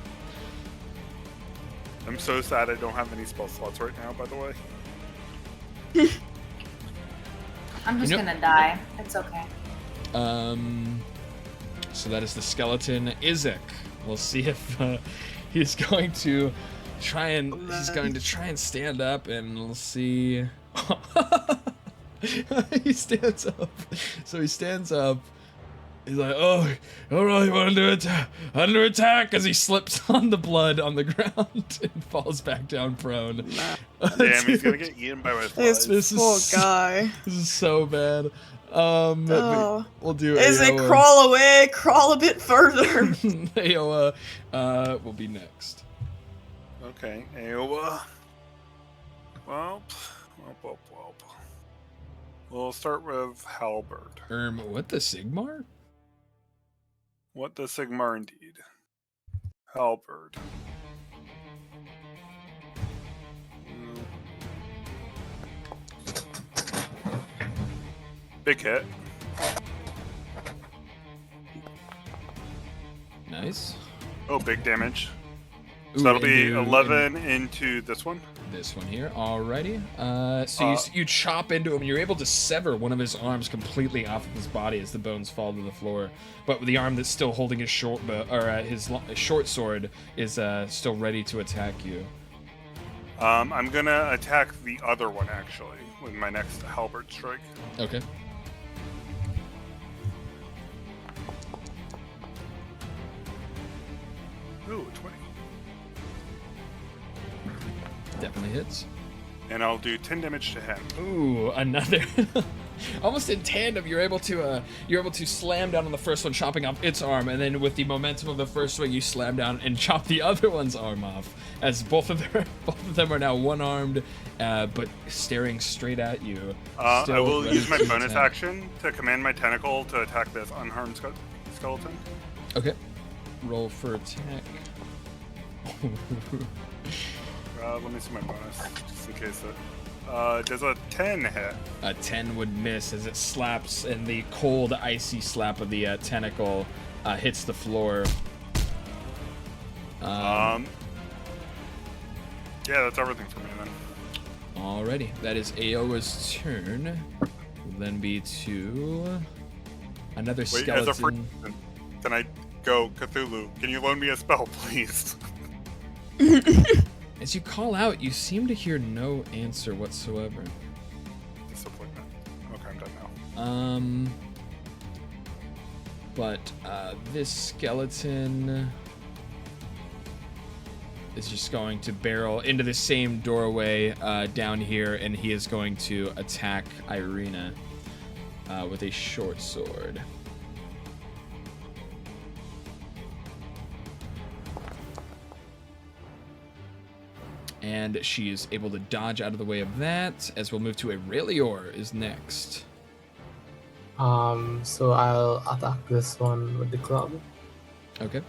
I'm so sad I don't have any spell slots right now, by the way. I'm just You know- gonna die. It's okay. So that is the skeleton Izek. We'll see if he's going to try and stand up, and we'll see. He stands up. So he stands up. He's like, oh, all right, under attack, as he slips on the blood on the ground and falls back down prone. Damn, he's gonna get eaten by my flies. This poor guy. This is so bad. Oh. We'll do Is it Aoa. crawl away? Crawl a bit further. Aoa will be next. Okay, Aowa. Well. We'll start with Halberd. What the Sigmar? What the Sigmar indeed. Halberd. Big hit. Nice. Oh, big damage. Ooh, So that'll be into- 11 into this one. This one here, alrighty. So you chop into him. You're able to sever one of his arms completely off of his body as the bones fall to the floor. But with the arm that's still holding his short his short sword is still ready to attack you. I'm gonna attack the other one actually with my next halberd strike. Okay. Ooh, 20. Definitely hits. And I'll do 10 damage to him. Ooh, another. Almost in tandem, you're able to slam down on the first one, chopping off its arm, and then with the momentum of the first swing, you slam down and chop the other one's arm off. As both of them are now one-armed, but staring straight at you. I Still will ready use my to bonus attack. action to command my tentacle to attack this unharmed skeleton. Okay. Roll for attack. Let me see my bonus, just in case it. Does a 10 hit? A 10 would miss as it slaps, and the cold, icy slap of the tentacle hits the floor. Yeah, that's everything for me then. Alrighty, that is Aowa's turn. Will then be to another Wait, as a free skeleton. then I go, Cthulhu, can you loan me a spell, please? As you call out, you seem to hear no answer whatsoever. Disappointment. Okay, I'm done now. But this skeleton is just going to barrel into the same doorway down here, and he is going to attack Irina with a short sword. And she is able to dodge out of the way of that, as we'll move to Aurelior is next. So I'll attack this one with the club. Okay.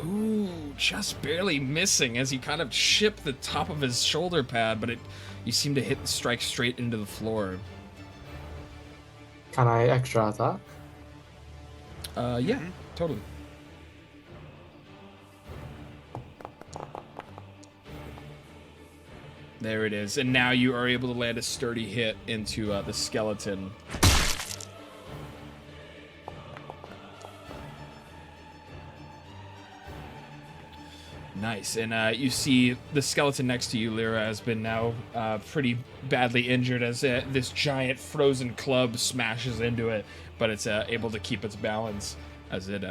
Ooh, just barely missing as you kind of chip the top of his shoulder pad, but you seem to strike straight into the floor. Can I extra attack? Yeah, totally. There it is, and now you are able to land a sturdy hit into the skeleton. Nice, and you see the skeleton next to you, Lyra, has been now pretty badly injured as this giant frozen club smashes into it, but it's able to keep its balance as it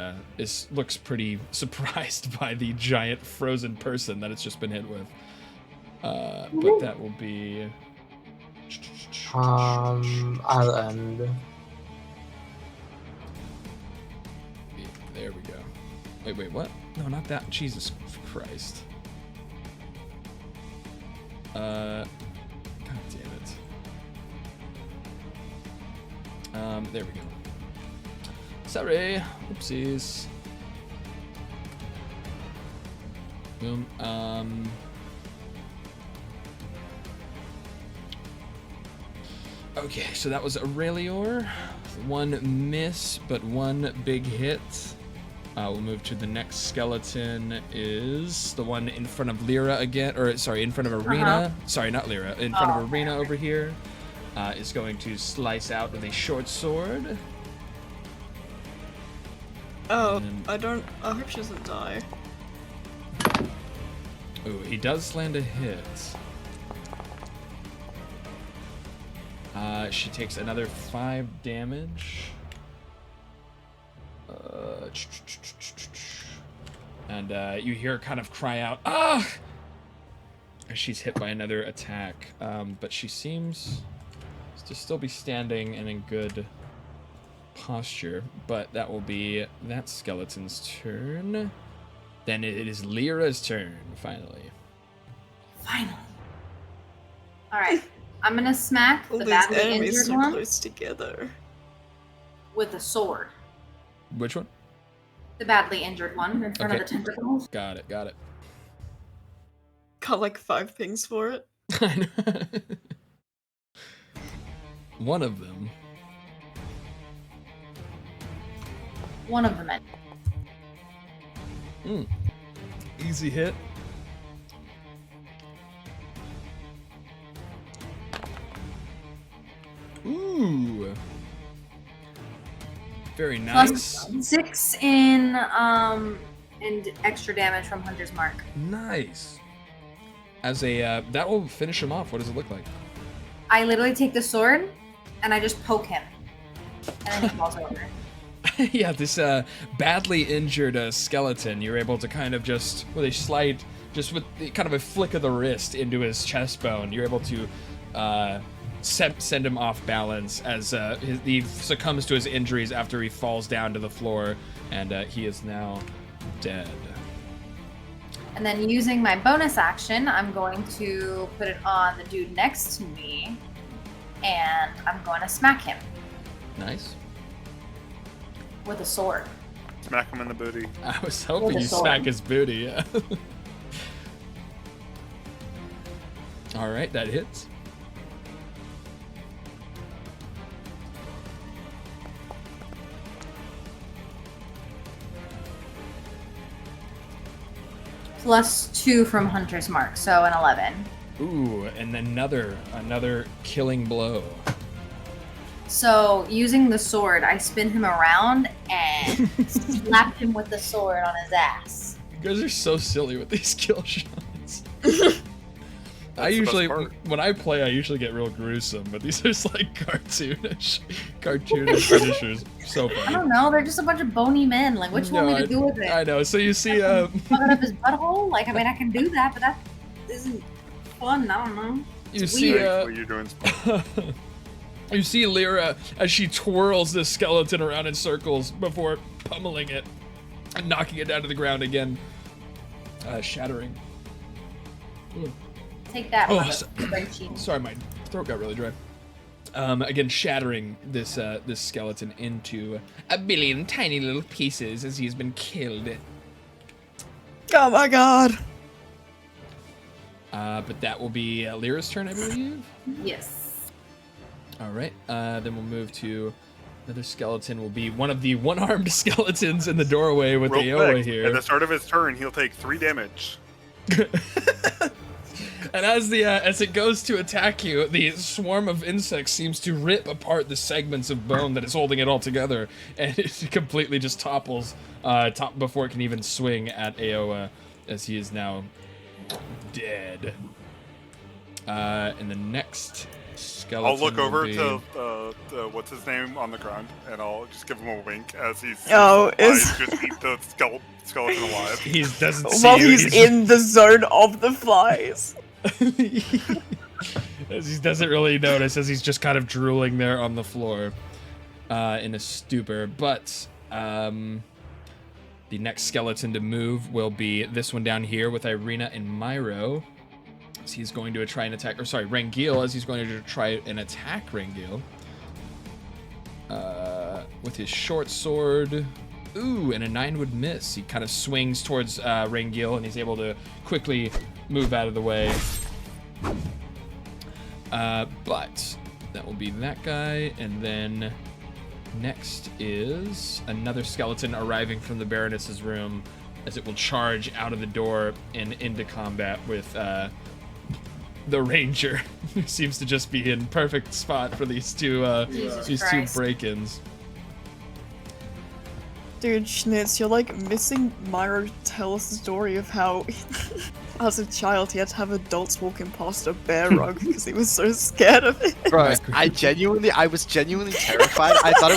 looks pretty surprised by the giant frozen person that it's just been hit with. But that will be... I'll end. There we go. Wait, what? No, not that. Jesus Christ. God damn it. There we go. Sorry. Oopsies. Boom. Okay, so that was Aurelior. One miss, but one big hit. We'll move to the next skeleton is the one in front of Lyra again, or sorry, in front of Arena. Sorry, not Lyra. In front of Arena over here. Is going to slice out with a short sword. Oh, And- I hope she doesn't die. Ooh, he does land a hit. She takes another 5 damage. And you hear her kind of cry out, "Ah!" as she's hit by another attack. But she seems to still be standing and in good posture. But that will be that skeleton's turn. Then it is Lyra's turn, finally. Finally. Alright. I'm gonna smack All the these badly enemies injured so one close together. with a sword. Which one? The badly injured one in front of the tentacles. Got it, got it. Got like 5 pings for it. I know. One of them. One of them. Easy hit. Ooh. Very nice. Plus 6 in and extra damage from Hunter's Mark. Nice. As a that will finish him off. What does it look like? I literally take the sword and I just poke him, and then he falls over. Yeah, this badly injured skeleton. You're able to kind of just with a slight, just with kind of a flick of the wrist into his chest bone. You're able to send him off balance as he succumbs to his injuries after he falls down to the floor, and he is now dead. And then using my bonus action, I'm going to put it on the dude next to me, and I'm going to smack him Nice. with a sword. Smack him in the booty. I was hoping With a you sword. smack his booty. Yeah. All right, that hits. Plus 2 from Hunter's Mark, so an 11. Ooh, and another killing blow. So using the sword, I spin him around and slap him with the sword on his ass. You guys are so silly with these kill shots. I the best usually, part. when I play, I usually get real gruesome, but these are just like cartoonish finishers. So I funny. don't know, they're just a bunch of bony men. Like, what you want me to do with it? I know. So you see, Fuck it up his butthole? Like, I mean, I can do that, but that isn't fun. I don't know. you It's see, weird. What you're doing. you see Lyra as she twirls this skeleton around in circles before pummeling it and knocking it down to the ground again, shattering. Ooh. Take that, Oh, motherfucker. Sorry, my throat got really dry. Again, shattering this this skeleton into a billion tiny little pieces as he's been killed. Oh my god. But that will be Lyra's turn, I believe. Yes. All right. Then we'll move to another skeleton. Will be one of the one-armed skeletons in the doorway with Real Aoa quick, here. at the start of his turn, he'll take 3 damage. And as it goes to attack you, the swarm of insects seems to rip apart the segments of bone that is holding it all together, and it completely just topples before it can even swing at Aoa, as he is now dead. And the next skeleton. I'll look over will be... to what's his name on the ground, and I'll just give him a wink as he's just eat the skeleton alive. He doesn't see While you. he's in the zone of the flies. As he doesn't really notice, as he's just kind of drooling there on the floor in a stupor. But the next skeleton to move will be this one down here with Irina and Myro. So he's going to try and attack, or sorry, Rangil, as he's going to try and attack Rangil with his short sword. Ooh, and a 9 would miss. He kind of swings towards Rangil, and he's able to quickly move out of the way. But that will be that guy, and then next is another skeleton arriving from the Baroness's room, as it will charge out of the door and into combat with the Ranger, who seems to just be in perfect spot for these two break-ins. Dude, Schnitz, you're like missing Myro to tell us the story of how as a child, he had to have adults walking past a bear rug because he was so scared of it. Bro, I was genuinely terrified. I thought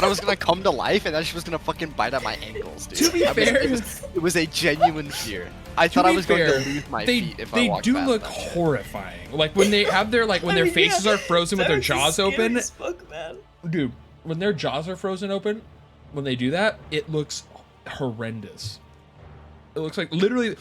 it was gonna come to life, and then she was gonna fucking bite at my ankles, dude. To be fair, it was a genuine fear. I thought I was going to lose my feet if I walked They do past look that shit. horrifying. Like when they have their when their faces are frozen with their jaws open. Fuck, man. Dude, when their jaws are frozen open, when they do that, it looks horrendous. It looks like literally,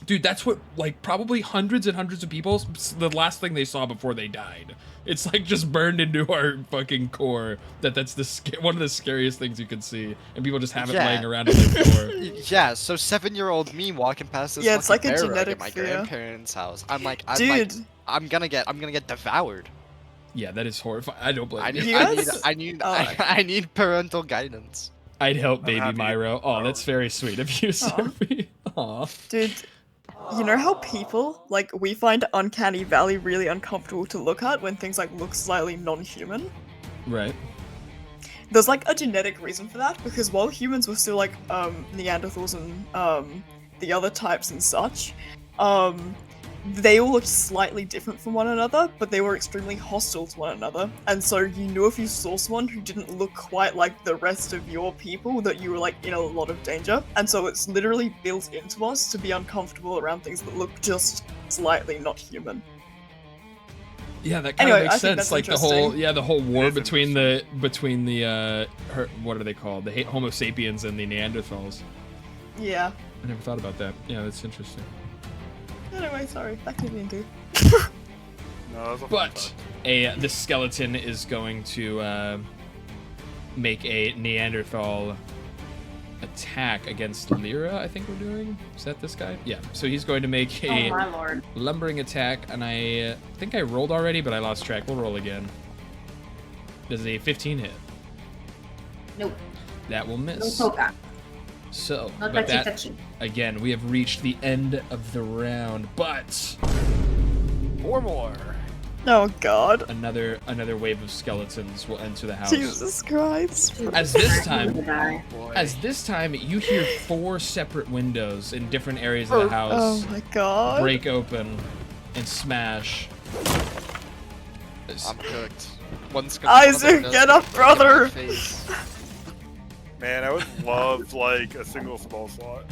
dude, that's what like probably hundreds and hundreds of people, the last thing they saw before they died. It's like just burned into our fucking core that's one of the scariest things you can see, and people just have it laying around in their floor. Yeah, so 7-year-old me walking past this it's like a bear rug genetic at my fear. grandparents' house. I'm Dude. I'm gonna get devoured. Yeah, that is horrifying. I don't blame I you. need I need parental guidance. I'd help baby happy. Myro. Oh, that's very sweet of you, Sophie. Aw. Dude, you know how people, like, we find Uncanny Valley really uncomfortable to look at when things, like, look slightly non-human? Right. There's, like, a genetic reason for that, because while humans were still, like, Neanderthals and, the other types and such, they all looked slightly different from one another, but they were extremely hostile to one another. And so you knew if you saw someone who didn't look quite like the rest of your people that you were like in a lot of danger. And so it's literally built into us to be uncomfortable around things that look just slightly not human. Yeah, that kind of Anyway, I makes think sense. that's Like the interesting. whole war between the what are they called? The Homo sapiens and the Neanderthals. Yeah. I never thought about that. Yeah, that's interesting. Anyway, sorry. Back to D&D. No, that was a fun But fact. the skeleton is going to make a Neanderthal attack against Lyra, I think we're doing. Is that this guy? Yeah. So he's going to make Oh a my lord. lumbering attack, and I think I rolled already, but I lost track. We'll roll again. Does a 15 hit? Nope. That will No miss. poka. So, No but touchy that touchy. again, we have reached the end of the round, but 4 more. Oh god. another wave of skeletons will enter the house. Jesus Christ. As this I'm time, gonna die. as this time, you hear 4 separate windows in different areas of the house Oh my god. break open and smash. I'm cooked. Isaac, get up, brother! Man, I would love like a single spell slot.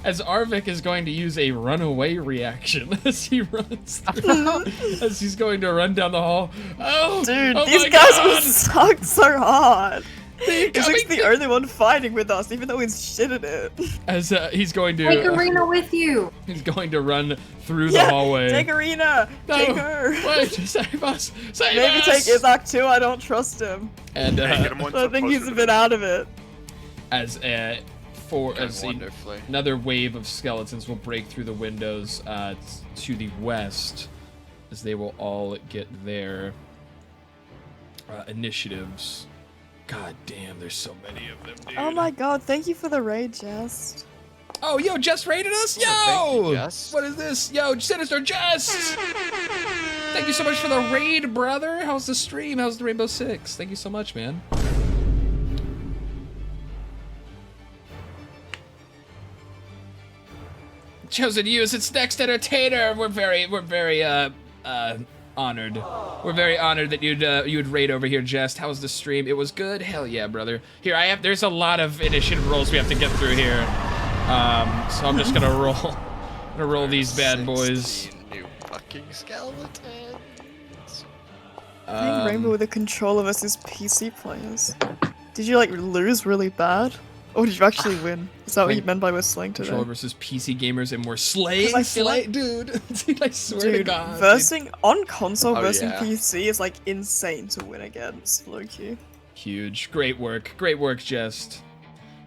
As Arvik is going to use a runaway reaction as he runs through, as he's going to run down the hall. Oh, Dude, oh these my guys God. will suck so hard. They're Isaac's coming the only one fighting with us, even though he's shit at it. As he's going Take to Arena with you. he's going to run through the Yeah, hallway. take Arena! No, Take her! Wait, save us! Save Maybe us! take Isaac too, I don't trust him. And Hey, get him one I step think closer he's a to bit me. out of it. as Wonderfully. another wave of skeletons will break through the windows to the west, as they will all get their initiatives. God damn, there's so many of them, dude. Oh my god, thank you for the raid, Jest. Oh, yo, Jess raided us? Yo! thank you, Jess. What is this? Yo, Sinister Jess! Thank you so much for the raid, brother. How's the stream? How's the Rainbow Six? Thank you so much, man. Chosen you as its next entertainer. We're very honored. We're very honored that you'd raid over here, Jest. How was the stream? It was good. Hell yeah, brother. Here, there's a lot of initiative rolls we have to get through here. So I'm just gonna roll. Gonna roll these bad boys. 16 new fucking skeletons. I think Rainbow with the control versus PC players. Did you like lose really bad? Or did you actually win? Is that what you meant by whistling today? Controller versus PC gamers, and we're slaying, I feel like- dude. Dude, I swear to Dude, God. dude. versing on console Oh, versus yeah. PC is like insane to win against, low-key. Huge. Great work, Jest.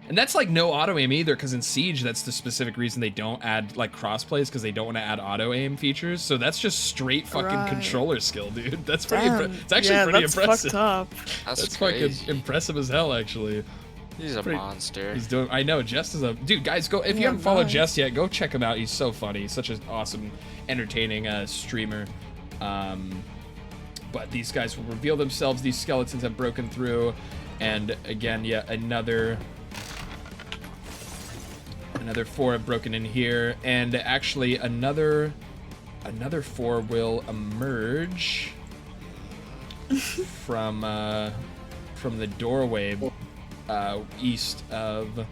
And that's like no auto aim either, because in Siege, that's the specific reason they don't add like crossplays, because they don't want to add auto aim features. So that's just straight fucking Right. controller skill, dude. That's pretty. Damn. It's actually yeah, pretty that's impressive. fucked up. That's crazy. fucking impressive as hell, actually. He's a pretty- monster. He's doing. I know. Jest is a dude. Guys, go if you Yeah, haven't followed nice. Jest yet, go check him out. He's so funny. He's such an awesome, entertaining streamer. But these guys will reveal themselves. These skeletons have broken through, and again, yet another Another 4 have broken in here, and actually another 4 will emerge from the doorway east of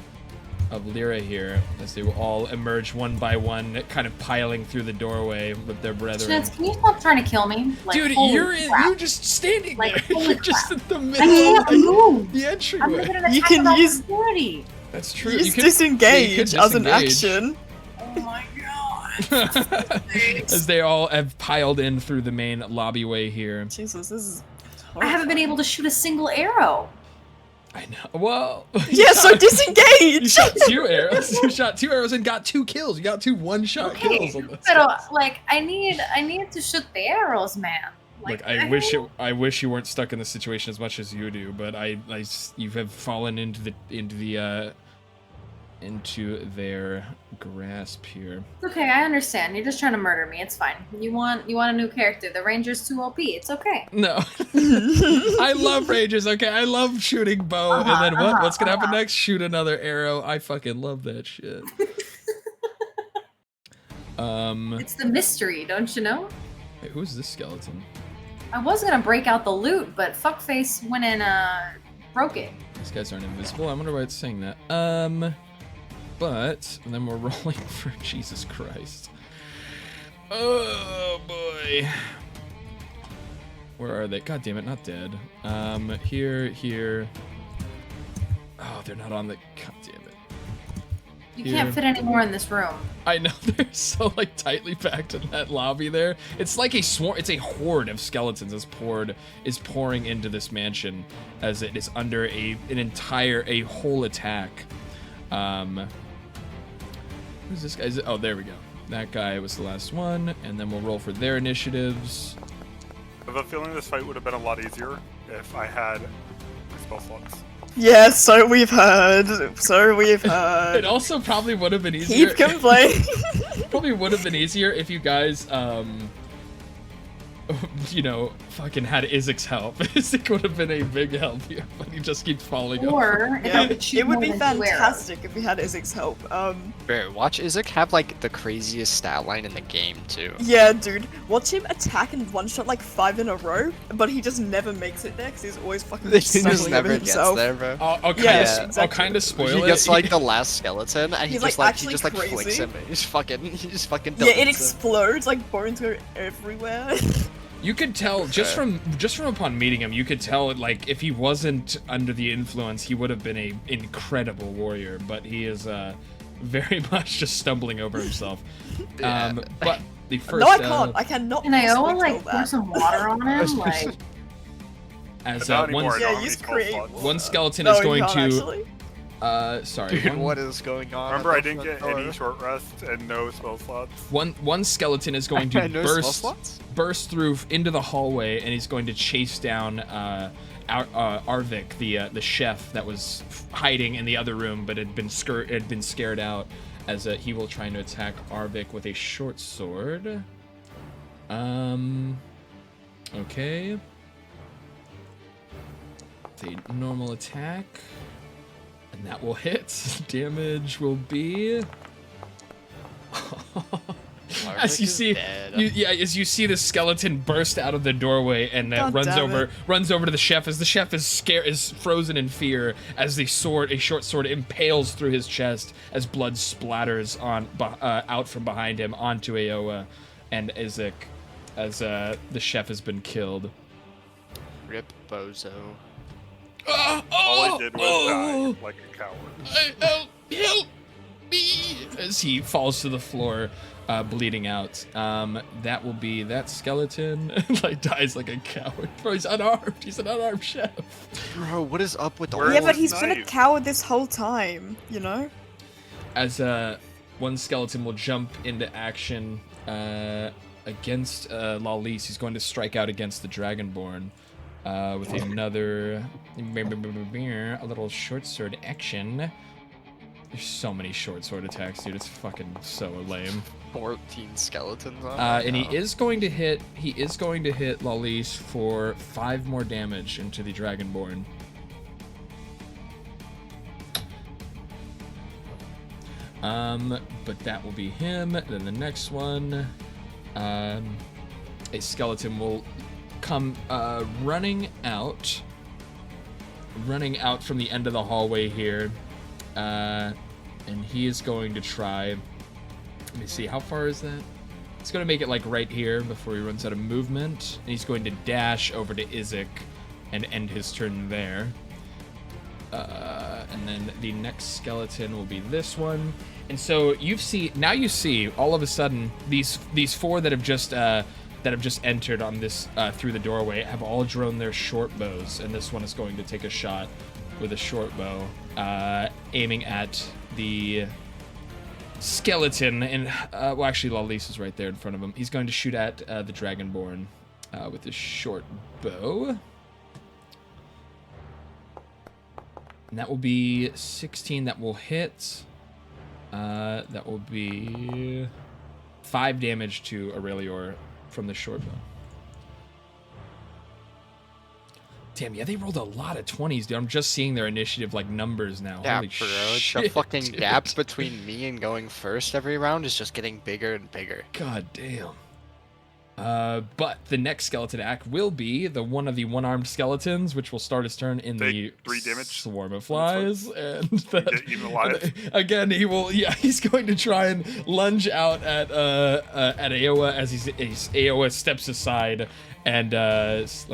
Lyra here, as they will all emerge one by one, kind of piling through the doorway with their brethren. Schnitz, can you stop trying to kill me? Like, Dude, holy crap. you're just standing Like, there. holy You're just crap. in the I middle can't move. the I'm entryway. making an You attack can of use- opportunity. That's true. Use You could disengage as an disengage. action. Oh my god. As they all have piled in through the main lobbyway here. Jesus, this is. I haven't been able to shoot a single arrow. I know. Well. Yeah, so You disengage. shot 2 arrows. You shot 2 arrows and got 2 kills. You got 2 one-shot kills on this. But like, I need to shoot the arrows, man. Like, Look, I wish you weren't stuck in this situation as much as you do, but you have fallen into their grasp here. Okay, I understand. You're just trying to murder me. It's fine. You want a new character. The Ranger's too OP. It's okay. No. I love Rangers, okay? I love shooting bow, and then what's gonna happen next? Shoot another arrow. I fucking love that shit. It's the mystery, don't you know? Wait, who's this skeleton? I was gonna break out the loot, but fuckface went and broke it. These guys aren't invisible. I wonder why it's saying that. But and then we're rolling for Jesus Christ. Oh boy. Where are they? God damn it, not dead. Here. Oh, they're not on the. God damn it. You Here. can't fit any more in this room. I know, they're so like tightly packed in that lobby there. It's like a swarm. It's a horde of skeletons is pouring into this mansion as it is under a whole attack. Who's this guy? Oh, there we go. That guy was the last one, and then we'll roll for their initiatives. I have a feeling this fight would have been a lot easier if I had spell slots. Yeah, so we've heard. It also probably would have been easier. Keep complaining. Probably would have been easier if you guys, fucking had Izik's help. Izik would have been a big help here, but he just keeps falling over. Or if Yeah, I could shoot it would more be than 2 arrows. fantastic if we had Izik's help. Bro, watch Izek have like the craziest stat line in the game too. Yeah, dude. Watch him attack and one-shot like 5 in a row, but he just never makes it there because he's always fucking He just stumbling over never gets himself. there, bro. I'll Yeah, kind of spoil He it. gets like the last skeleton, and he He's, just like, he actually just like flicks crazy. him. He just fucking Yeah, it deletes him. explodes, like bones go everywhere. You could tell just from upon meeting him, you could tell like if he wasn't under the influence, he would have been a incredible warrior. But he is very much just stumbling over himself. Yeah. But the first No, I can't. I cannot. Can I possibly like kill pour that. some water on him? Like, as Not one anymore, I don't Yeah, have use any spell create. slots. one skeleton No, is you going can't, to actually. sorry. Dude, one, what is going on? Remember, at I the didn't front get any door? short rest and no spell slots. one skeleton is going to No spell slots? burst through into the hallway, and he's going to chase down Arvik, the chef that was hiding in the other room, but had been scared out. As he will try to attack Arvik with a short sword. Okay. It's a normal attack, and that will hit. Damage will be. As you see, as you see the skeleton burst out of the doorway and God runs damn over, it. runs over to the chef. As the chef is frozen in fear, as a short sword impales through his chest, as blood splatters out from behind him onto Aoa and Izek, as the chef has been killed. Rip Bozo. All he did was die like a coward. Help me! As he falls to the floor, bleeding out. That will be that skeleton. Like dies like a coward. Bro, he's unarmed. He's an unarmed chef. Bro, what is up with the Where Yeah, is but his he's been a knife? coward this whole time, you know? As one skeleton will jump into action against Lawlise. He's going to strike out against the Dragonborn with another a little short sword action. There's so many short sword attacks, dude. It's fucking so lame. 14 skeletons on And he is going to hit. He is going to hit Lawlise for 5 more damage into the Dragonborn. But that will be him. Then the next one, a skeleton will come running out from the end of the hallway here, and he is going to try. Let me see, how far is that? It's going to make it like right here before he runs out of movement, and he's going to dash over to Isaac and end his turn there. And then the next skeleton will be this one. And so you see all of a sudden these four that have just entered on this through the doorway have all drawn their short bows, and this one is going to take a shot with a short bow, aiming at the skeleton. And well, actually, Lawlise is right there in front of him. He's going to shoot at the Dragonborn with his short bow. And that will be 16. That will hit. That will be 5 damage to Aurelior from the short bow. Damn, yeah, they rolled a lot of 20s, dude. I'm just seeing their initiative like numbers now. Yeah, Holy bro. shit, The fucking dude. gap between me and going first every round is just getting bigger and bigger. God damn. But the next skeleton act will be the one of the one-armed skeletons, which will start his turn in the 3 damage. swarm of flies, and Get even alive. again he will. Yeah, he's going to try and lunge out at Aowa as Aowa steps aside, and as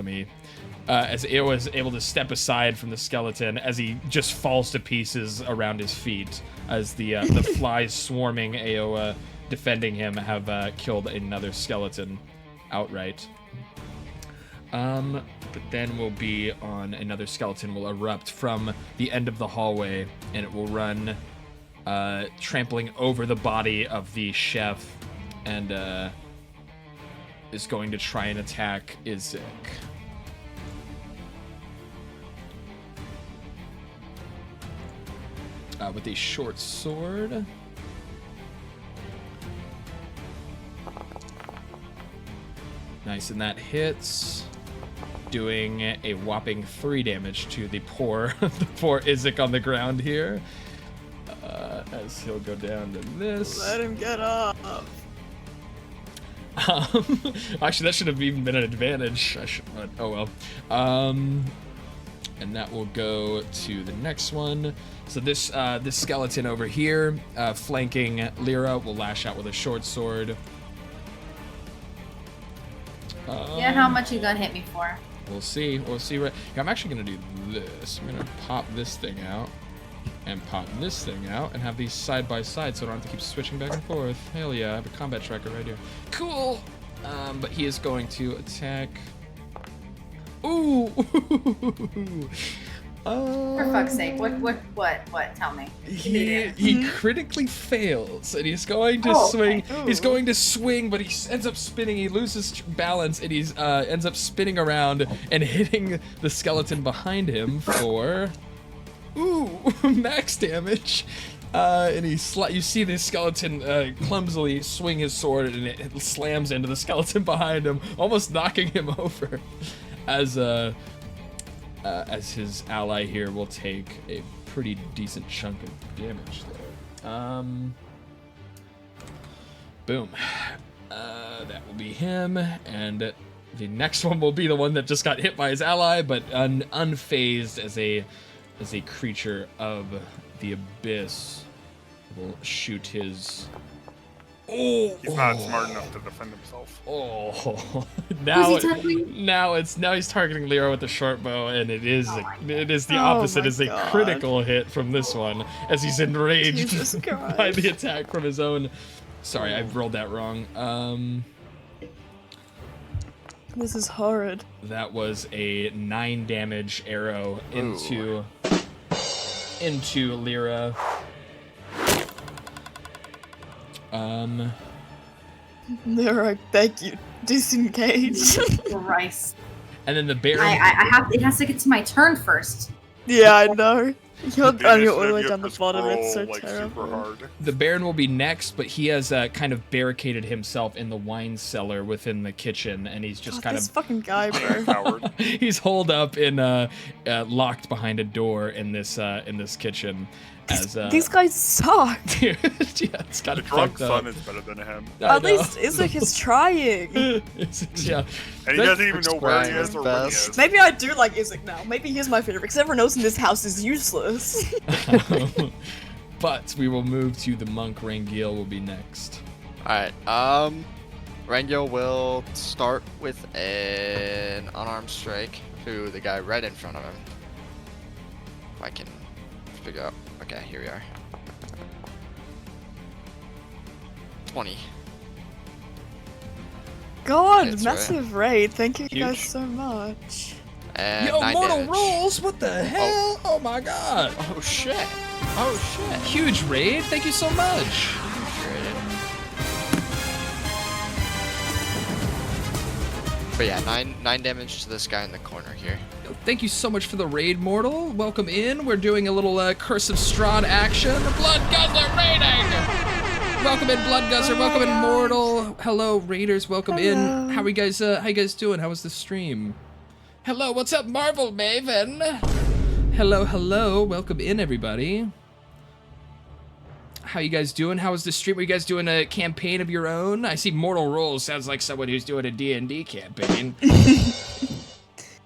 Aowa is able to step aside from the skeleton as he just falls to pieces around his feet as the flies swarming Aowa, defending him, have killed another skeleton outright. But then we'll be on another skeleton will erupt from the end of the hallway, and it will run, trampling over the body of the chef, and is going to try and attack Isaac. With a short sword. Nice, and that hits, doing a whopping 3 damage to the poor Isaac on the ground here. As he'll go down to this. Let him get up. Actually, that should have even been an advantage. Oh well. And that will go to the next one. So this skeleton over here, flanking Lyra, will lash out with a short sword. Yeah, how much you gonna hit me for? We'll see. We'll see. Right. Yeah, I'm actually gonna do this. I'm gonna pop this thing out and pop this thing out and have these side by side, so I don't have to keep switching back and forth. Hell yeah! I have a combat tracker right here. Cool. But he is going to attack. Ooh. For fuck's sake, what? Tell me. He critically fails, and he's going to swing. Okay. He's going to swing, but he ends up spinning. He loses balance, and he's ends up spinning around and hitting the skeleton behind him for max damage. And you see this skeleton clumsily swing his sword, and it slams into the skeleton behind him, almost knocking him over. As his ally here will take a pretty decent chunk of damage there. Boom. That will be him, and the next one will be the one that just got hit by his ally, but unfazed as a creature of the abyss. Will shoot his. Oh, He's not smart enough to defend himself. Oh, now he's targeting Lyra with the short bow, and it is the opposite. Is a critical hit from this one as he's enraged by the attack from his own. Sorry, I rolled that wrong. This is horrid. That was a 9 damage arrow into Lyra. There, I beg you, disengage. Christ. And then the bear. It has to get to my turn first. Yeah, I know. You're, The and you're all the way initiative, down the just bottom, it's so roll, like, super terrible. hard. The Baron will be next, but he has kind of barricaded himself in the wine cellar within the kitchen, and he's just God, kind this of fucking guy, Damn bro. coward. he's holed up in locked behind a door in this kitchen. These guys suck. Dude, yeah, it's kind The of drunk fucked up. son is better than him. I At know. least Isaac is trying. Yeah. And he doesn't even know where he is or when he Best. is. Maybe I do like Isaac now. Maybe he's my favorite, because everyone else in this house is useless. But we will move to the monk. Rangil will be next. Alright, Rangil will start with an unarmed strike to the guy right in front of him. If I can figure out. Okay, here we are. 20. God, That's massive raid. Thank you guys Huge. so much. And Yo, 9 mortal damage. rolls! What the hell? Oh my god! Oh shit! Oh shit! Huge raid. Thank you so much. But yeah, 9 damage to this guy in the corner here. Thank you so much for the raid, Mortal. Welcome in. We're doing a little Curse of Strahd action. Blood Guzzler raiding! Welcome in, Blood Guzzler. Welcome in, Mortal. Hello, raiders. Welcome in. How you guys doing? How was the stream? Hello, what's up, Marvel Maven? Hello, hello. Welcome in, everybody. How you guys doing? How was the stream? Are you guys doing a campaign of your own? I see Mortal Rolls sounds like someone who's doing a D&D campaign.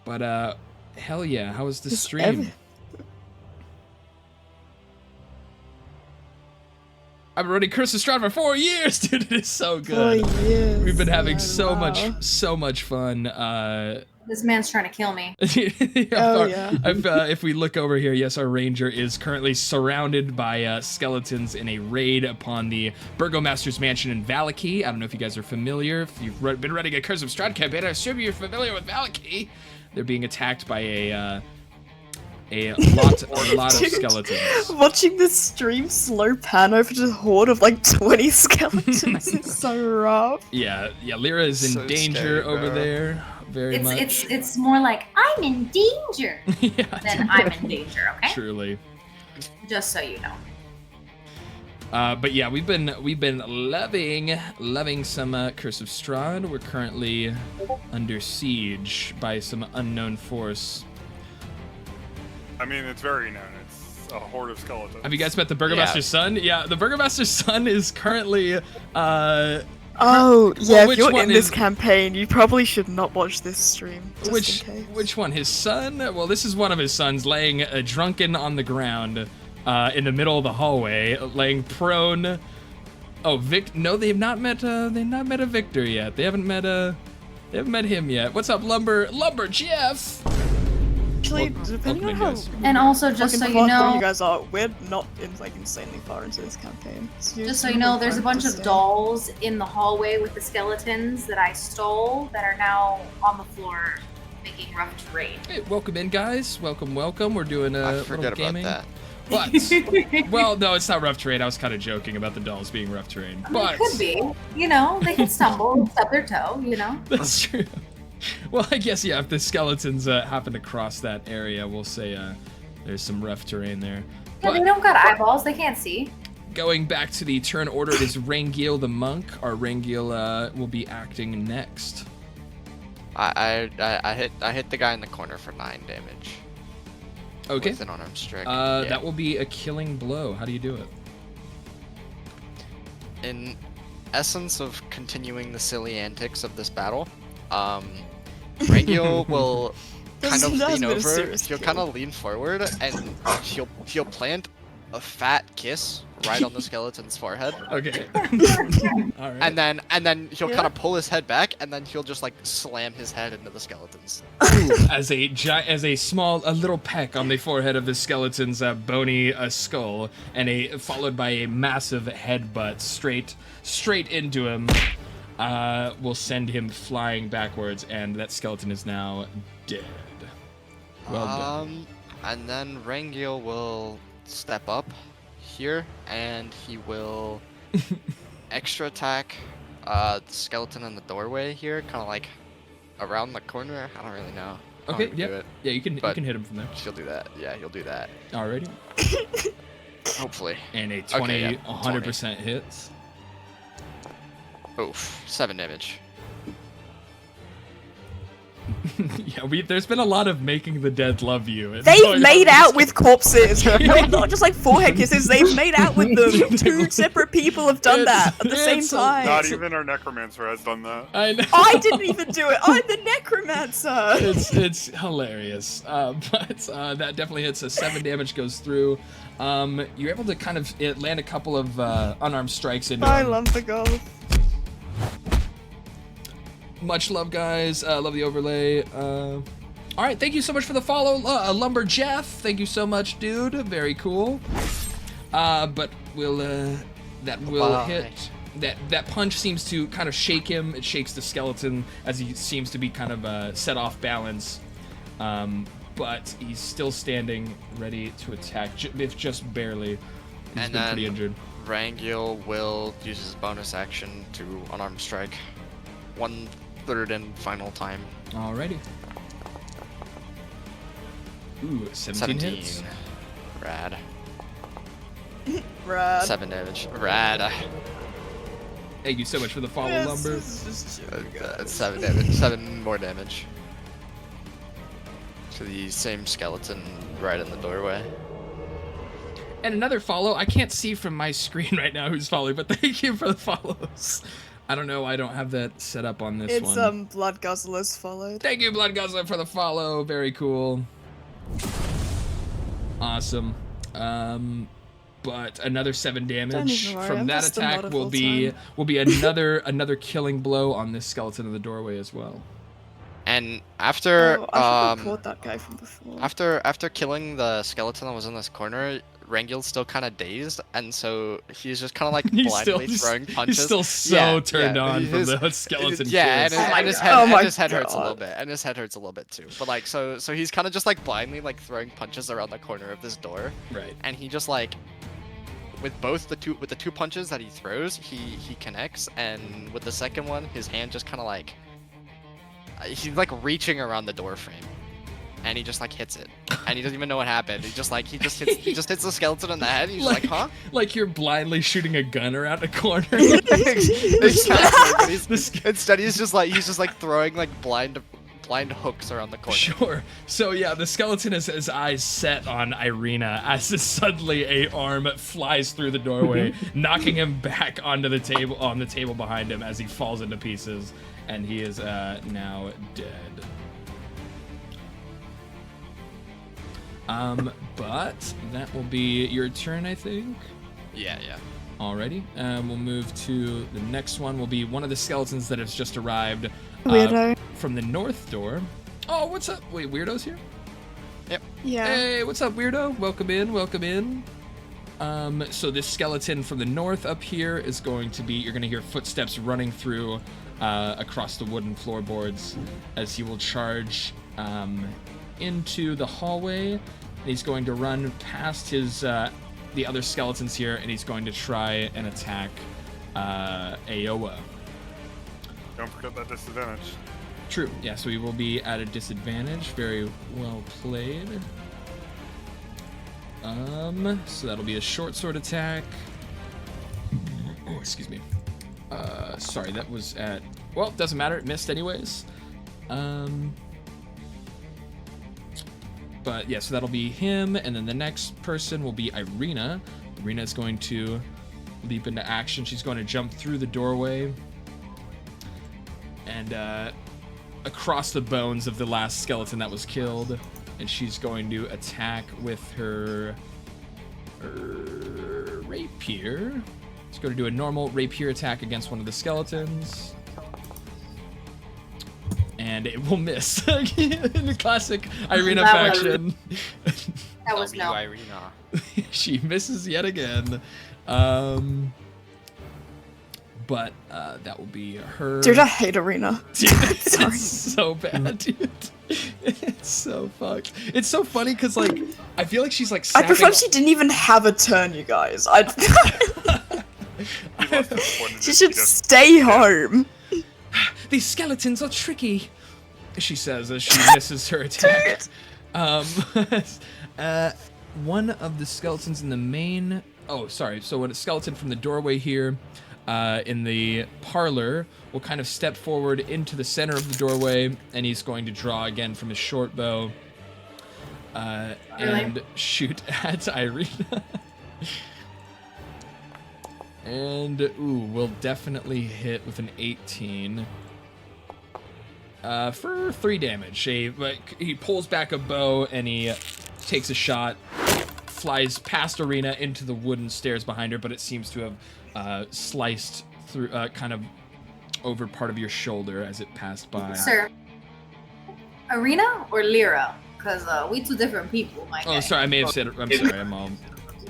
But, hell yeah. How was the stream? I've been running Curse of Strahd for 4 years, dude. It is so good. years. We've been having Yeah, so wow. much fun. This man's trying to kill me. Oh, yeah. If we look over here, yes, our ranger is currently surrounded by skeletons in a raid upon the Burgomaster's mansion in Valaki. I don't know if you guys are familiar. If you've been running a Curse of Strahd campaign, I assume you're familiar with Valaki. They're being attacked by a lot of skeletons. Watching this stream slow pan over to a horde of like 20 skeletons is so rough. Yeah, Lyra is in So danger scary, over bro. there. Very much. It's more like I'm in danger Yeah, than I'm in danger. Okay, truly. just so you know. But yeah, we've been loving some Curse of Strahd. We're currently under siege by some unknown force. I mean, it's very known. It's a horde of skeletons. Have you guys met the Burgomaster's son? Yeah, the Burgomaster's son is currently Oh, yeah, which if you're one in this is- campaign, you probably should not watch this stream. Just in case. which one? His son? Well, this is one of his sons laying drunken on the ground in the middle of the hallway, laying prone. Oh, no, they've not met a Victor yet. They haven't met him yet. What's up, Lumber Jeff? Actually, Welcome- depending welcome on in, how guys. And also, just so fucking you hardcore know, you guys are, we're not like insanely far into this campaign. just so you know, there's a bunch of dolls in the hallway with the skeletons that I stole that are now on the floor making rough terrain. Hey, welcome in, guys. Welcome. We're doing a I little forget about gaming. that. But well, no, it's not rough terrain. I was kind of joking about the dolls being rough terrain. But It could be. You know, they can stumble, stub their toe, you know? that's true. Well, I guess yeah. If the skeletons happen to cross that area, we'll say there's some rough terrain there. Yeah, they don't got eyeballs, they can't see. Going back to the turn order, it is Rangil the monk. Our Rangil will be acting next. I hit the guy in the corner for 9 damage. Okay. With an unarmed strike. That will be a killing blow. How do you do it? In essence of continuing the silly antics of this battle, Rangil will kind of That's lean been a over. serious He'll kill. kind of lean forward and he'll plant a fat kiss right on the skeleton's forehead. Okay. All right. And then he'll Yeah. kind of pull his head back, and then he'll just like slam his head into the skeletons. as a little peck on the forehead of the skeleton's bony skull, and followed by a massive headbutt straight into him, will send him flying backwards, and that skeleton is now dead. Well done. And then Rangil will step up here, and he will extra attack the skeleton in the doorway here, kind of like around the corner. I don't really know. Okay, do yeah. it. Yeah, you can But- hit him from there. She'll do that. Yeah, he'll do that. Alrighty. Hopefully. And a 20, Okay, yeah, 100% hits. Oof, 7 damage. Yeah, there's been a lot of making the dead love you. and They've going made on out this- with corpses. Not just like forehead kisses. They've made out with them. Two separate people have done that at the same it's a- time. Not even our necromancer has done that. I know. I didn't even do it. I'm the necromancer. It's hilarious, but that definitely hits. 7 damage goes through. You're able to kind of land a couple of unarmed strikes into I him. love the golf. Much love, guys. Love the overlay. All right, thank you so much for the follow, Lumber Jeff. Thank you so much, dude. Very cool. But that will Bye. hit. That punch seems to kind of shake him. It shakes the skeleton as he seems to be kind of set off balance. But he's still standing, ready to attack, if just barely. He's And been pretty then- injured. Rangil will use his bonus action to unarmed strike. 1/3 and final time. Alrighty. Ooh, 17 hits. Rad. Rad. 7 damage. Rad. Thank you so much for the follow, Yes, Lumber. this is just chill, guys. That's 7 damage. 7 more damage. To the same skeleton right in the doorway. And another follow. I can't see from my screen right now who's following, but thank you for the follows. I don't know. I don't have that set up on this It's one. Blood Guzzlers followed. Thank you, Blood Guzzler, for the follow. Very cool. Time. But another 7 damage even worry, from I'm that just a attack mod will of be all another killing blow on this skeleton in the doorway as well. And after Oh, I should report that guy from before. after killing the skeleton that was in this corner, Rangil's still kind of dazed, and so he's just kind of like blindly throwing punches. He's still so turned on from His- the skeleton. Yeah, kiss. and his Oh my head hurts a little God. bit, and his head hurts a little bit too. But like, so he's kind of just like blindly like throwing punches around the corner of this door, Right. and he just like with the two punches that he throws, he connects, and with the second one, his hand just kind of like he's like reaching around the door frame, and he just like hits it, and he doesn't even know what happened. He just hits the skeleton in the head. He's like, huh? Like you're blindly shooting a gun around a corner. Exactly. But This- instead, he's just like throwing like blind hooks around the corner. Sure. So yeah, the skeleton has his eyes set on Irina as suddenly a arm flies through the doorway, knocking him back onto the table behind him as he falls into pieces, and he is now dead. But that will be your turn, I think. Yeah. Alrighty. We'll move to the next one. Will be one of the skeletons that has just arrived. Weirdo. From the north door. Oh, what's up? Wait, Weirdo's here? Yeah. Hey, what's up, Weirdo? Welcome in, welcome in. So this skeleton from the north up here is going to be, you're going to hear footsteps running through across the wooden floorboards as he will charge into the hallway. And he's going to run past his the other skeletons here, and he's going to try and attack Aowa. Don't forget that disadvantage. True. Yeah, so he will be at a disadvantage. Very well played. So that'll be a short sword attack. Oh, excuse me. Sorry, that was at... Well, it doesn't matter. It missed anyways. But yeah, so that'll be him, and then the next person will be Irina. Irina is going to leap into action. She's going to jump through the doorway and across the bones of the last skeleton that was killed, and she's going to attack with her rapier. She's going to do a normal rapier attack against one of the skeletons. And it will miss. In the classic Irina That was- faction. That was no. Irina. She misses yet again. But that will be her. Dude, I hate Arena. Dude, Sorry. it's so bad, dude. It's so fucked. It's so funny because, like, I feel like she's like. I prefer sapping- she didn't even have a turn, you guys. She should stay home. These skeletons are tricky. she says as she misses her attack. One of the skeletons in the main... Oh, sorry. So when a skeleton from the doorway here in the parlor will kind of step forward into the center of the doorway, and he's going to draw again from his short bow and shoot at Irina. And, ooh, will definitely hit with an 18. For 3 damage. He pulls back a bow and he takes a shot, flies past Irina into the wooden stairs behind her, but it seems to have sliced through, kind of over part of your shoulder as it passed by. Sir, Irina or Lyra? Because we two different people, my guy. Oh, sorry, I may have said it. I'm sorry, I'm all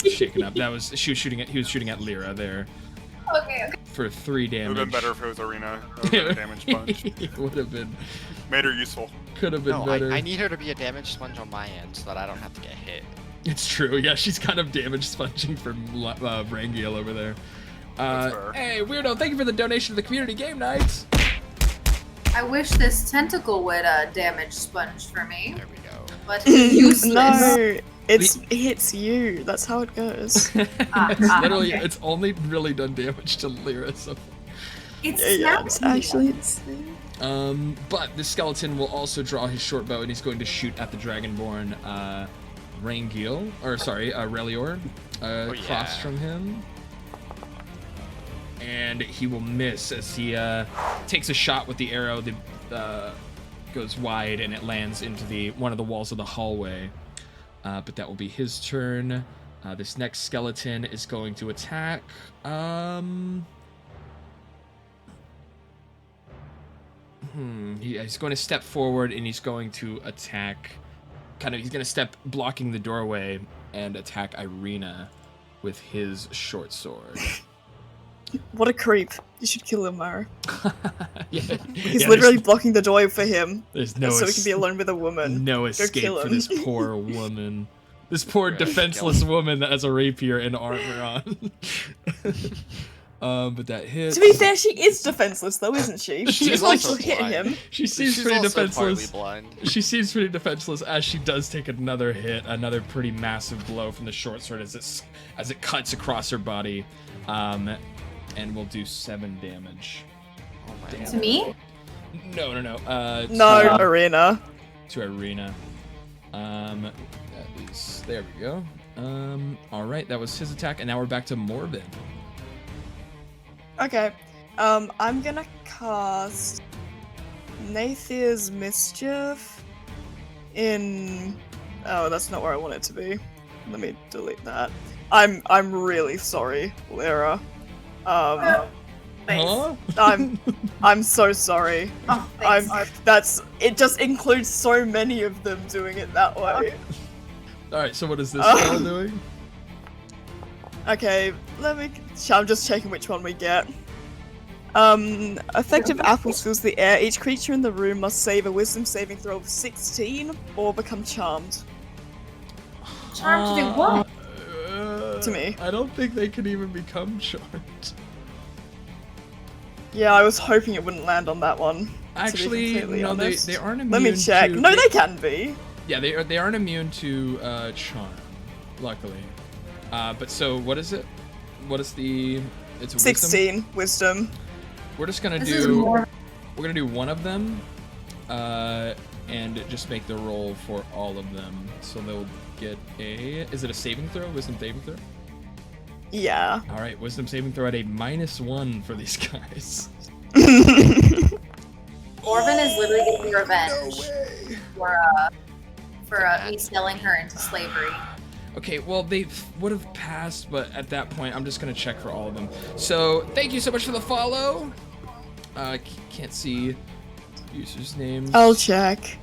shaken up. He was shooting at Lyra there. Okay. For 3 damage. It would have been better if it was Arena. That would have been a damage sponge. It would have been. Made her useful. Could have been No, better. I need her to be a damage sponge on my end so that I don't have to get hit. It's true. Yeah, she's kind of damage sponging from Rangiel over there. Hey, Weirdo, thank you for the donation to the community game nights. I wish this tentacle would damage sponge for me. There we go. But it's useless. No, it hits you. That's how it goes. It's literally, it's only really done damage to Lyra so far. It's Yeah, it's actually insane. But the skeleton will also draw his short bow and he's going to shoot at the Dragonborn, Rangiel, or sorry, Relior, across from him. And he will miss as he takes a shot with the arrow that goes wide and it lands into one of the walls of the hallway. But that will be his turn. This next skeleton is going to attack. He's going to step forward and he's going to attack. He's going to step blocking the doorway and attack Irina with his short sword. What a creep. You should kill him, Mara. Yeah, He's literally blocking the door for him. There's no so he can be alone with a woman. No Go escape kill for him. this poor woman. This poor Right, defenseless woman that has a rapier and armor on. But that hits. To be fair, she is defenseless though, isn't she? She's like also she'll hit blind. him. She seems She's pretty also defenseless. partly blind. She seems pretty defenseless as she does take another hit, another pretty massive blow from the short sword as it cuts across her body, and will do 7 damage. Oh my God. To me? No. No, Arena. To Irina. That is, there we go. All right, that was his attack, and now we're back to Morbid. Okay. I'm gonna cast Nathir's Mischief in... Oh, that's not where I want it to be. Let me delete that. I'm really sorry, Lyra. Thanks. I'm so sorry. Oh, thanks. It just includes so many of them doing it that way. All right, so what is this spell doing? Okay, I'm just checking which one we get. Effective apple fills the air. Each creature in the room must save a wisdom saving throw of 16 or become charmed. Charmed to do what? To me. I don't think they can even become charmed. Yeah, I was hoping it wouldn't land on that one. Actually, no, they aren't immune. Let me check. To, No, they can be. Yeah, they aren't immune to charm, luckily. But so what is it? What is the? It's a 16 wisdom. We're just gonna This do. is more. We're gonna do one of them, and just make the roll for all of them. So they'll get a. Is it a saving throw? Wisdom saving throw? Yeah. All right, wisdom saving throw at a -1 for these guys. Orvin is literally getting revenge for me selling her into slavery. Okay, well, they would have passed, but at that point, I'm just going to check for all of them. So, thank you so much for the follow. Can't see users' names. I'll check.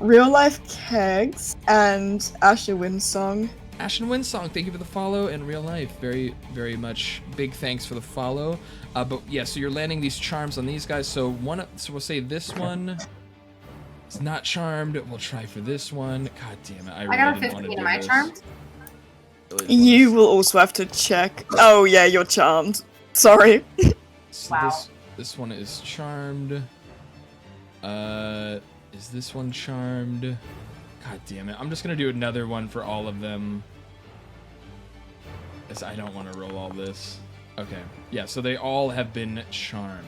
Real Life Kegs and Asher Windsong. Ash and Windsong, thank you for the follow, and Real Life, very, very much big thanks for the follow. But yeah, so you're landing these charms on these guys. So so we'll say this one is not charmed. We'll try for this one. God damn it, I really got a didn't want to 15. do Am I this. charmed? You will also have to check. Oh yeah, you're charmed. Sorry. So Wow. this one is charmed. Is this one charmed? God damn it. I'm just gonna do another one for all of them. As I don't want to roll all this. Okay. Yeah, so they all have been charmed.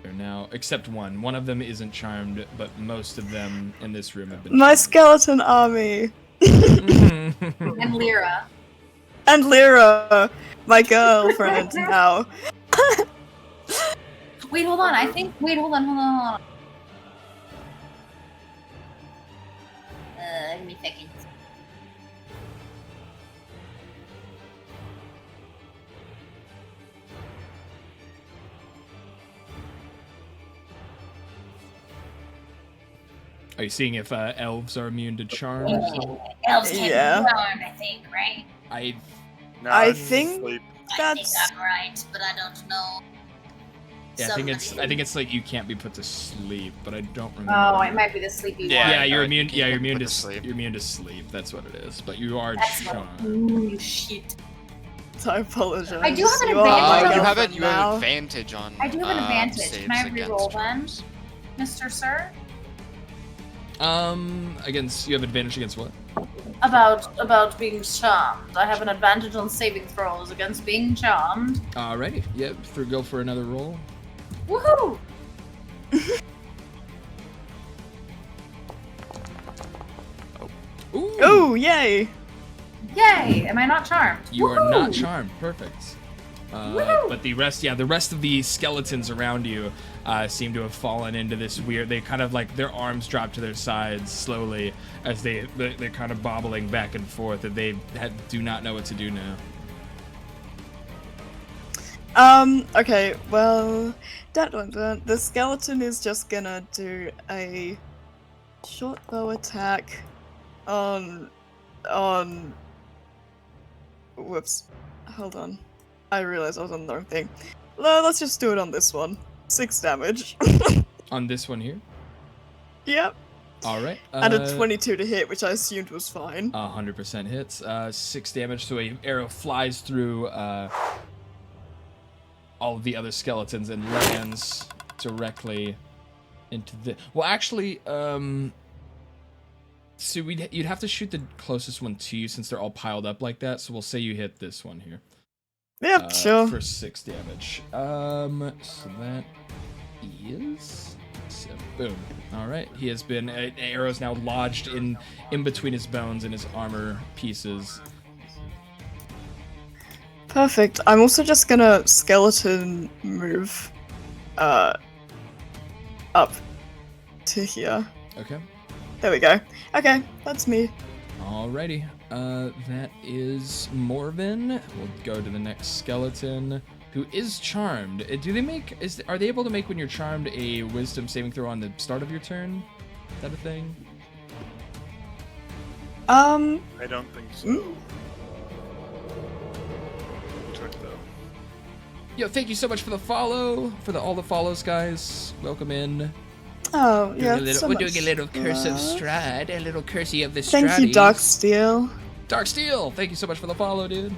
They're now, except one. One of them isn't charmed, but most of them in this room have been My charmed. skeleton army. And Lyra. And Lyra, my girlfriend now. Wait, hold on. I think. Wait, hold on. Give me a second. Are you seeing if elves are immune to charms? Elves can't Yeah. be charmed, I think, right? No, I it's think sleep. I think that's I'm right, but I don't know. Yeah, I think it's like you can't be put to sleep, but I don't remember. Oh, it might be the sleepy Yeah. one. Yeah, you're no, immune. you Yeah, you're can't immune put to to sleep. You're immune to sleep. That's what it is. But you are That's what. charmed. Ooh, shit. I apologize. I do have an You are my advantage. You have girlfriend you have now. advantage on. I do have an advantage. saves Can I against reroll then, charms. Mr. Sir? Against you have advantage against what? About being charmed. I have an advantage on saving throws against being charmed. Alrighty. Yep. Go for another roll. Woohoo! Ooh. Oh, yay! Yay! Am I not charmed? You are not Woohoo! charmed. Perfect. Woohoo! But the rest of the skeletons around you seem to have fallen into this weird. They kind of like their arms drop to their sides slowly as they're kind of bobbling back and forth, and they do not know what to do now. Okay, well, the skeleton is just gonna do a short bow attack on, whoops, hold on, I realized I was on the wrong thing. Let's just do it on this one. 6 damage. On this one here. Yep. All right. And a 22 to hit, which I assumed was fine. 100% hits. 6 damage. So a arrow flies through all of the other skeletons and lands directly into the. Well, actually, so you'd have to shoot the closest one to you since they're all piled up like that. So we'll say you hit this one here. Yep, sure. For 6 damage. So that is 7. Boom. All right. He has been. An arrow's now lodged in between his bones and his armor pieces. Perfect. I'm also just gonna skeleton move up to here. Okay. There we go. Okay, that's me. Alrighty. That is Morven. We'll go to the next skeleton, who is charmed. Do they make? Are they able to make when you're charmed a Wisdom saving throw on the start of your turn? Is that a thing? I don't think so. mm, Check though. Yo, thank you so much for the follow, all the follows, guys. Welcome in. oh yeah. We're doing a little curse of stride, a little cursey of the Thank Stradies. you, Darksteel. Dark Steel, thank you so much for the follow, dude.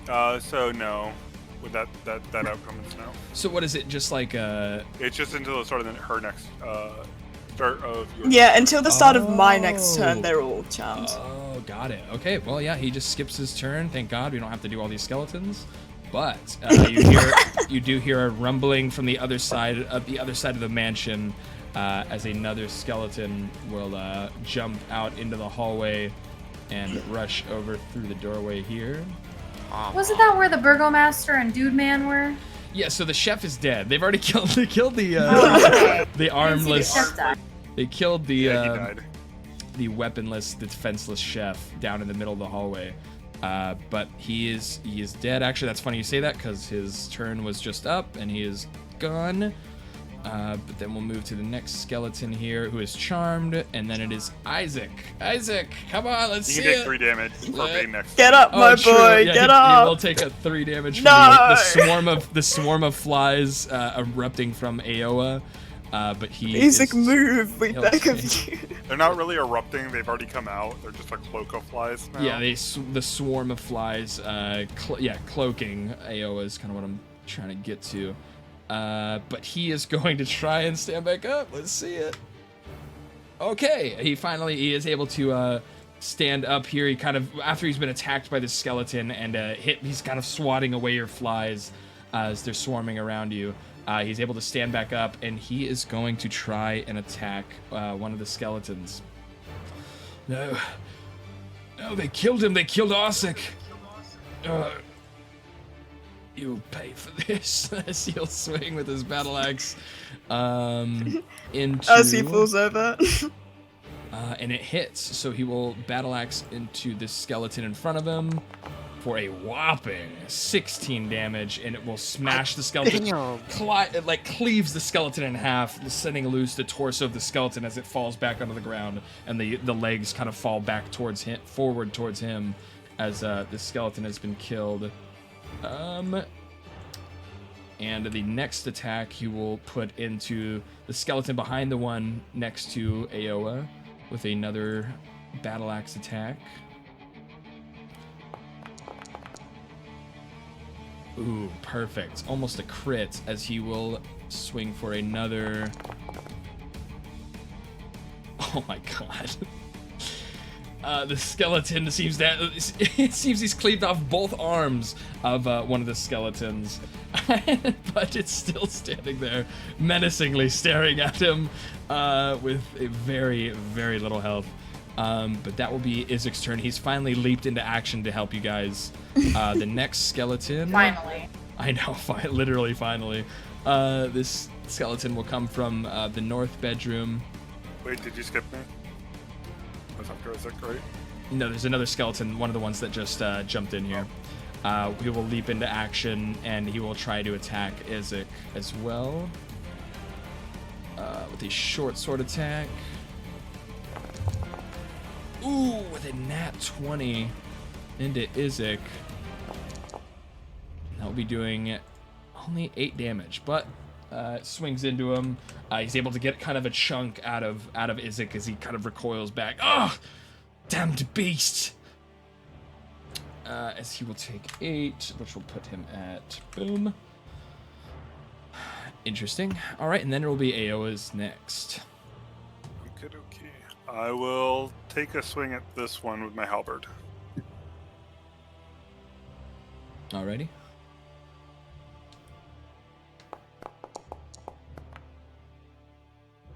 So no, with that outcome is no. So what is it? Just like It's just until the start of her next start of your. Yeah, until the start of my next Oh. turn, they're all charmed. Oh, got it. Okay, well, yeah, he just skips his turn. Thank God we don't have to do all these skeletons. But you do hear a rumbling from the other side of the mansion as another skeleton will jump out into the hallway and rush over through the doorway here. Wasn't that where the Burgomaster and Dude Man were? Yeah, so the chef is dead. They've already killed the Okay. the I didn't see the armless. chef die. They killed the Yeah, he died. the weaponless, the defenseless chef down in the middle of the hallway. But he is dead. Actually, that's funny you say that because his turn was just up and he is gone. But then we'll move to the next skeleton here, who is charmed, and then it is Isaac. Isaac, come on, let's You see can take it. 3 damage for being next. Get up, my true. boy, Yeah, get he up! will take a 3 damage from No! the swarm of flies erupting from Aoa. But he Isaac, is, move, we he'll beg of stay. you. They're not really erupting. They've already come out. They're just a cloak of flies now. Yeah, the swarm of flies, cloaking Aoa is kind of what I'm trying to get to. But he is going to try and stand back up. Let's see it. Okay, he is able to stand up here. He kind of, after he's been attacked by the skeleton and he's kind of swatting away your flies as they're swarming around you. He's able to stand back up, and he is going to try and attack one of the skeletons. No, they killed him. They killed Arsik. You'll pay for this. As he'll swing with his battle axe into. As he falls over. And it hits, so he will battle axe into this skeleton in front of him for a whopping 16 damage, and it will smash the skeleton. It like cleaves the skeleton in half, sending loose the torso of the skeleton as it falls back onto the ground, and the legs kind of fall back towards him, forward towards him, as the skeleton has been killed. And the next attack he will put into the skeleton behind the one next to Aoa with another battle axe attack. Ooh, perfect. Almost a crit, as he will swing for another... Oh my god. The skeleton seems that it seems he's cleaved off both arms of one of the skeletons, but it's still standing there, menacingly staring at him with a very, very little health. But that will be Izik's turn. He's finally leaped into action to help you guys. The next skeleton. Finally. I know, literally finally. This skeleton will come from the north bedroom. Wait, did you skip me? Was after Izik, right? No, there's another skeleton, one of the ones that just jumped in here. He will leap into action, and he will try to attack Izik as well. With a short sword attack. Ooh, with a nat 20 into Izik. That will be doing only 8 damage, but swings into him. He's able to get kind of a chunk out of Izik as he kind of recoils back. Oh, damned beast! As he will take 8, which will put him at boom. Interesting. All right, and then it will be Aoa's next. Okay. I will take a swing at this one with my halberd. Alrighty.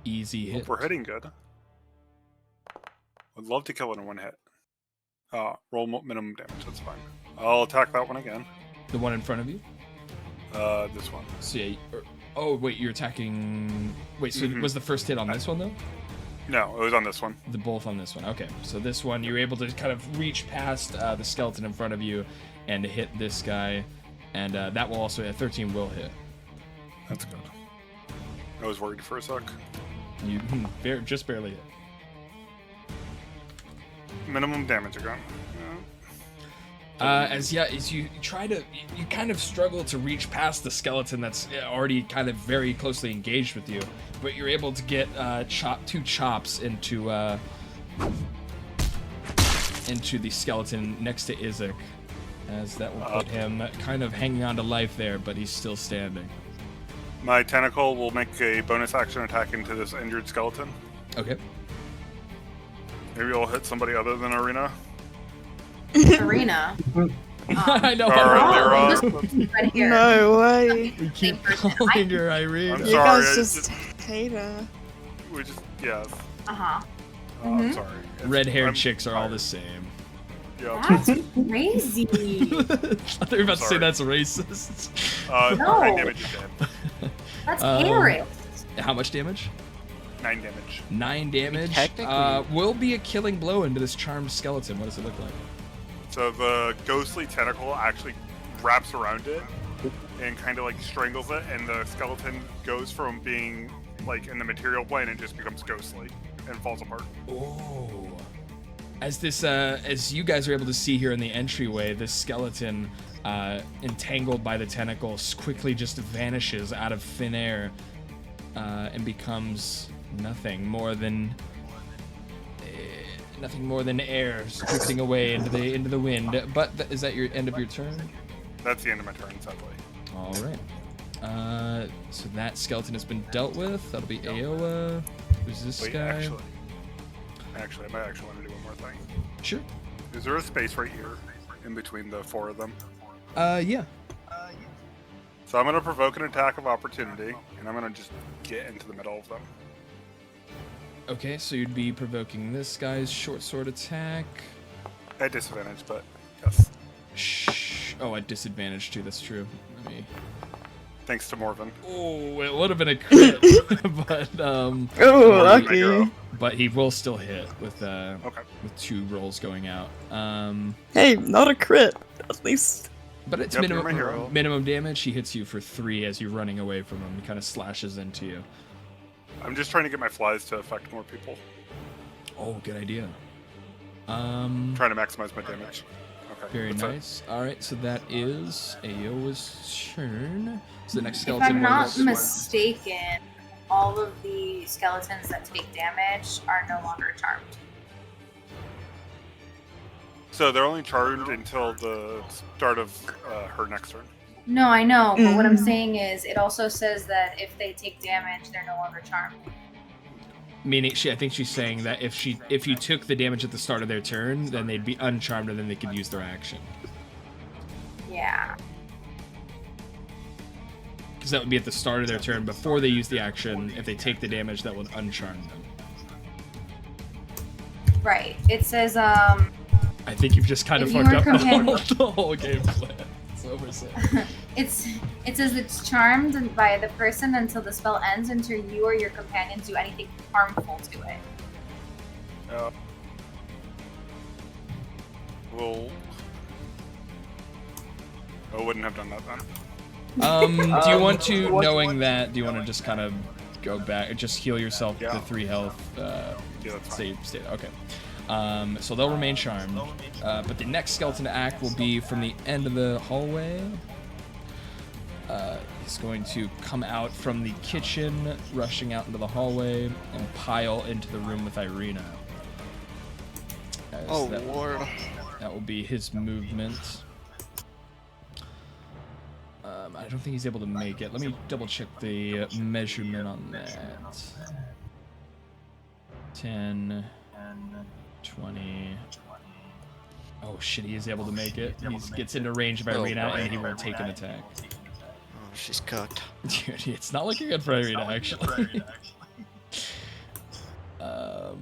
Easy hit. Hope we're hitting good. Would love to kill it in one hit. Roll minimum damage, that's fine. I'll attack that one again. The one in front of you? This one. So yeah, oh wait, you're attacking... Wait, so was the first hit on this one though? No, it was on this one. Both on this one, okay. So this one, you're able to kind of reach past the skeleton in front of you and hit this guy. And that will also, a 13 will hit. That's good. I was worried for a sec. You just barely hit. Minimum damage again. As you try to, you kind of struggle to reach past the skeleton that's already kind of very closely engaged with you, but you're able to get 2 chops into the skeleton next to Izik, as that will put him kind of hanging on to life there, but he's still standing. My tentacle will make a bonus action attack into this injured skeleton. Okay. Maybe I'll hit somebody other than Arena. Arena. I know. Right here. No way. We keep calling her Irene. I'm You sorry. guys just hate her. We just, yeah. Uh-huh. I'm sorry. Red-haired chicks are all the same. Yeah. That's crazy. I thought you were about to say that's racist. No. 9 damage again. That's Eric. How much damage? 9 damage. 9 damage. Technically- Will be a killing blow into this charmed skeleton. What does it look like? So the ghostly tentacle actually wraps around it and kind of like strangles it, and the skeleton goes from being like in the material plane and just becomes ghostly and falls apart. Oh. As this, as you guys are able to see here in the entryway, this skeleton, entangled by the tentacles, quickly just vanishes out of thin air, and becomes nothing more than air drifting away into the wind. But is that your end of your turn? That's the end of my turn, sadly. All right. So that skeleton has been dealt with. That'll be Aoa. Who's this Wait, guy? actually, I might actually want to do one more thing. Sure. Is there a space right here in between the 4 of them? Yeah. So I'm going to provoke an attack of opportunity, and I'm going to just get into the middle of them. Okay, so you'd be provoking this guy's short sword attack. At disadvantage, but yes. Shh. Oh, at disadvantage too. That's true. Let me. Thanks to Morven. Oh, it would have been a crit, but Oh, lucky. lucky. but he will still hit with Okay. with 2 rolls going out. Hey, not a crit, at least. But it's Yep, you're my hero. minimum damage. He hits you for 3 as you're running away from him. He kind of slashes into you. I'm just trying to get my flies to affect more people. Oh, good idea. I'm trying to maximize my damage. Okay. Very that's it. nice. All right, so that is Aoa's turn. So the next If skeleton I'm not was mistaken, all of the skeletons that take damage are no longer charmed. So they're only charmed until the start of her next turn. No, I know, but what I'm Mm. saying is, it also says that if they take damage, they're no longer charmed. meaning I think she's saying that if you took the damage at the start of their turn, then they'd be uncharmed and then they could use their action. Yeah. Because that would be at the start of their turn before they use the action. If they take the damage, that would uncharm them. Right. It says, I think you've just kind of If fucked your up companion- the whole game plan. It's over, so. it says it's charmed by the person until the spell ends, until you or your companions do anything harmful to it. Well, I wouldn't have done that then. Do you want to, knowing that, do you want to just kind of go back, just heal yourself Yeah. to 3 health, Yeah, that's fine. stay, okay. So they'll remain charmed, but the next skeleton to act will be from the end of the hallway. He's going to come out from the kitchen, rushing out into the hallway, and pile into the room with Irina. Oh, that, Lord. That will be his movement. I don't think he's able to make it. Let me double check the measurement on that. 10, 20. Oh shit, he is able to make it. He gets into range of Irina and he will take an attack. Oh, she's cooked. Dude, it's not looking good for Irina, actually. We'll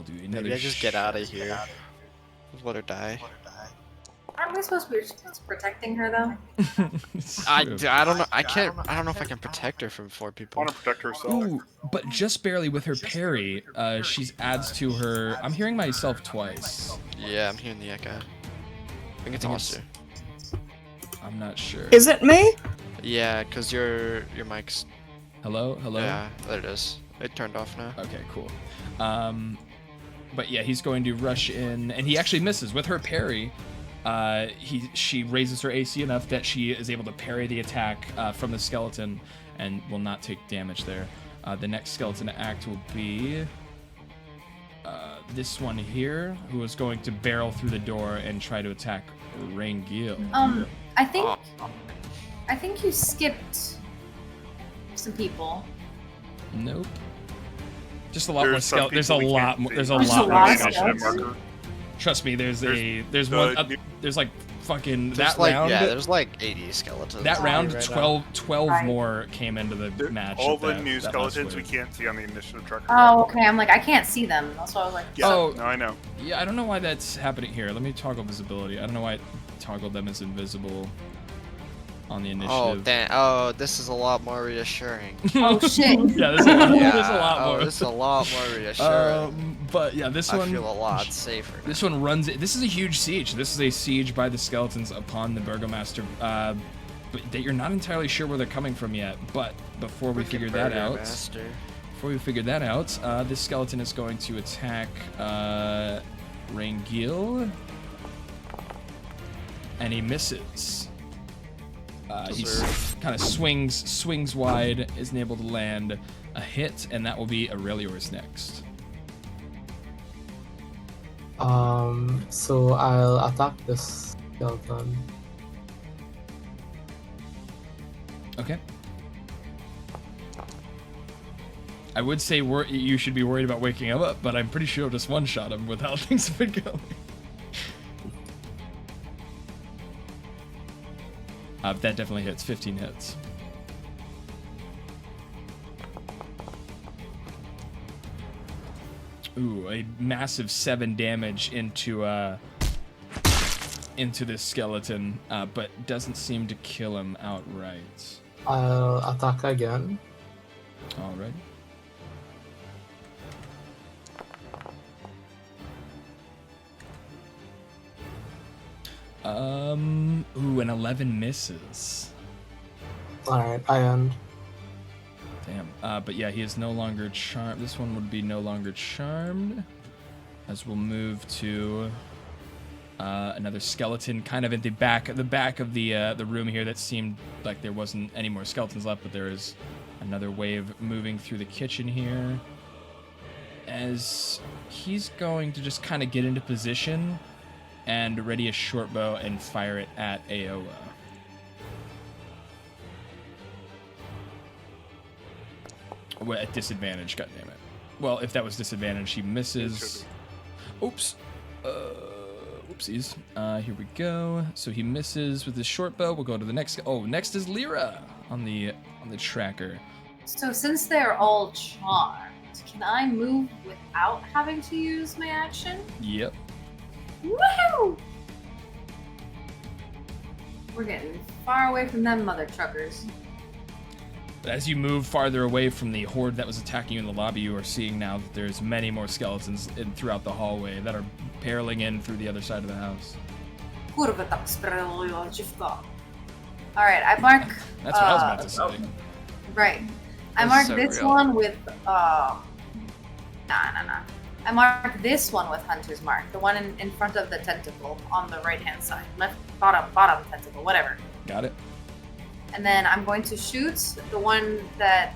do another Maybe I just get out of here. Just let her die. Aren't we supposed to be protecting her, though? I don't know. I don't know if I can protect her from 4 I people. want to protect herself. Ooh, but just barely with her parry, she adds to her. I'm hearing myself twice. Yeah, I'm hearing the echo. I think it's Oster. I'm not sure. Is it me? Yeah, cause your mic's. Hello? Hello? Yeah, there it is. It turned off now. Okay, cool. But yeah, he's going to rush in, and he actually misses with her parry. She raises her AC enough that she is able to parry the attack from the skeleton and will not take damage there. The next skeleton to act will be this one here, who is going to barrel through the door and try to attack Rangil. I think you skipped some people. Nope. Just a lot more There's some skeleton. There's a people we lot can't more. see. There's a There's lot a more lot of skeletons. skeletons. Trust me. There's the one. new- There's like fucking There's that like, round. yeah, there's like 80 skeletons. That round, right now. 12 Right. more came into the There- match. all at the that- new that last skeletons we wave. can't see on the initiative tracker. Oh, okay. I'm like, I can't see them. That's why I was like, Yeah, Oh. no, I know. Yeah, I don't know why that's happening here. Let me toggle visibility. I don't know why I toggled them as invisible on the initiative. Oh, damn. Oh, this is a lot more reassuring. oh shit. Yeah, there's a lot, Yeah, there's a lot more. this is a lot more reassuring. But yeah, this I one. feel a lot safer. Now. This one runs. This is a huge siege. This is a siege by the skeletons upon the Burgomaster. But that you're not entirely sure where they're coming from yet. But before we figure that out, this skeleton is going to attack Rangil, and he misses. He kind of swings wide, isn't able to land a hit, and that will be Aurelior's next. So I'll attack this skeleton. Okay. I would say you should be worried about waking him up, but I'm pretty sure I'll just one-shot him with how things have been going. That definitely hits. 15 hits. Ooh, a massive 7 damage into this skeleton, but doesn't seem to kill him outright. I'll attack again. Alright. Ooh, an 11 misses. Alright, I end. Damn. But yeah, he is no longer charmed. This one would be no longer charmed. As we'll move to another skeleton, kind of at the back of the room here. That seemed like there wasn't any more skeletons left, but there is another wave moving through the kitchen here. As he's going to just kind of get into position and ready a short bow and fire it at Aoa. Well, at disadvantage, goddammit. Well, if that was disadvantage, he misses. Oops. Whoopsies. Here we go. So he misses with his short bow. We'll go to the next. Oh, next is Lyra on the tracker. So since they're all charmed, can I move without having to use my action? Yep. Woohoo! We're getting far away from them mother truckers. But as you move farther away from the horde that was attacking you in the lobby, you are seeing now that there's many more skeletons throughout the hallway that are barreling in through the other side of the house. Alright, I mark... That's what I was about to say. Right. I That's mark so this real. one with... Nah. I mark this one with Hunter's Mark. The one in front of the tentacle on the right-hand side. Left, bottom tentacle, whatever. Got it? And then I'm going to shoot the one that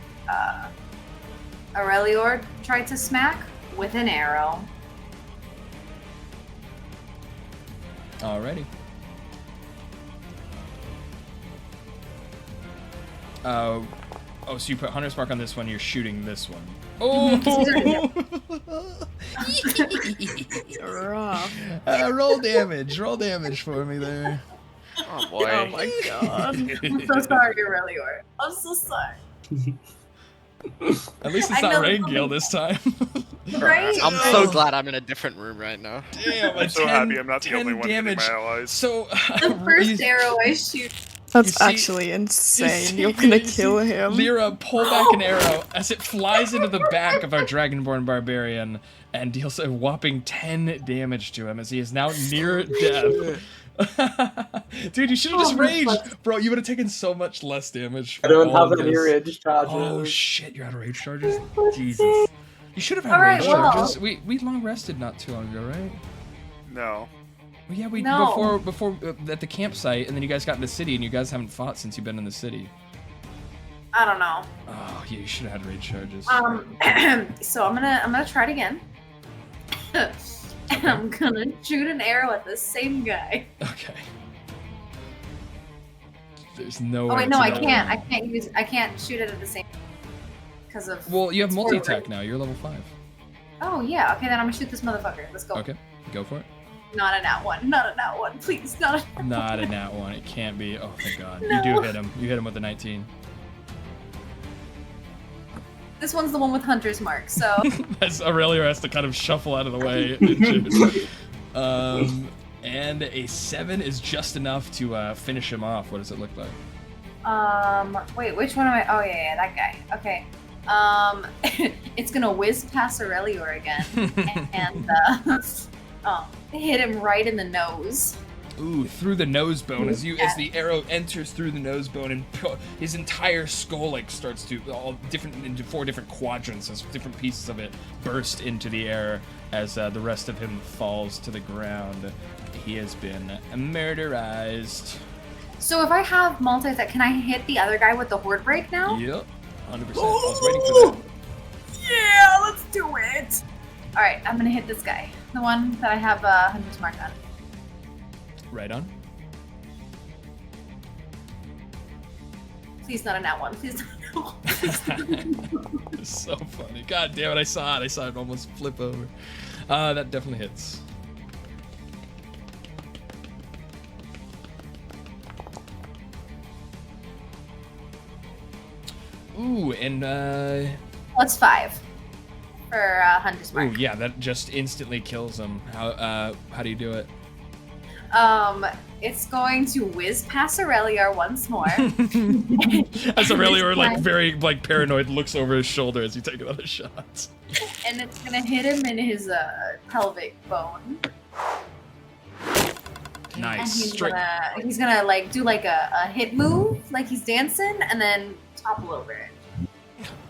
Aurelior tried to smack with an arrow. Alrighty. Oh, so you put Hunter's Mark on this one, you're shooting this one. Oh! Rough. Roll damage for me there. Oh boy. Oh my god. I'm so sorry, Aurelior. I'm so sorry. At least it's I not know Rain the- Gale this time. Right? I'm so glad I'm in a different room right now. Damn, I'm so happy I'm not the only 10 one hitting damage. my allies. So, The first arrow I shoot. That's You see- actually insane. see- You're gonna you see kill him. Lyra, pull back an arrow as it flies into the back of our Dragonborn Barbarian and deals a whopping 10 damage to him as he is now near death. Dude, you should have just raged. Bro, you would have taken so much less damage. I don't from all have of any this. rage charges. Oh shit, you're out of rage charges? Jesus. You should have had Alright, rage well- charges. We long rested not too long ago, right? No. Well, yeah, we No. before at the campsite, and then you guys got in the city, and you guys haven't fought since you've been in the city. I don't know. Oh, yeah, you should have had rage charges. So I'm gonna try it again. And I'm gonna shoot an arrow at the same guy. Okay. There's no. Oh way wait, no, to I know. can't. I can't shoot it at the same because of. Well, you have it's multi attack forward. now. You're level 5. Oh yeah. Okay, then I'm gonna shoot this motherfucker. Let's go. Okay, go for it. Not a nat one. Not a nat one. Please, not a. Not a nat one. It can't be. Oh, thank God. No. You do hit him. You hit him with a 19. This one's the one with Hunter's Mark. So As Aurelior has to kind of shuffle out of the way. And a 7 is just enough to finish him off. What does it look like? wait, which one am I? Oh yeah, that guy. Okay. It's gonna whiz past Aurelior again and hit him right in the nose. Ooh, through the nose bone as the arrow enters through the nose bone and his entire skull like starts to all different into 4 different quadrants as different pieces of it burst into the air as the rest of him falls to the ground. He has been murderized. So if I have multi-attack, can I hit the other guy with the horde break now? Yep, 100%. I was waiting for that. Yeah, let's do it. All right, I'm gonna hit this guy, the one that I have Hunter's Mark on. Right on. Please not a nat 1. Please not a nat 1. It's so funny. God damn it, I saw it almost flip over. That definitely hits. Ooh, and Plus 5 for Hunter's Mark. ooh, yeah, that just instantly kills him. How do you do it? It's going to whiz past Aureliar once more. As Aureliar, like, very, like, paranoid, looks over his shoulder as you take another shot. And it's gonna hit him in his pelvic bone. Nice. And he's gonna like do like a hip move, like he's dancing, and then topple over it.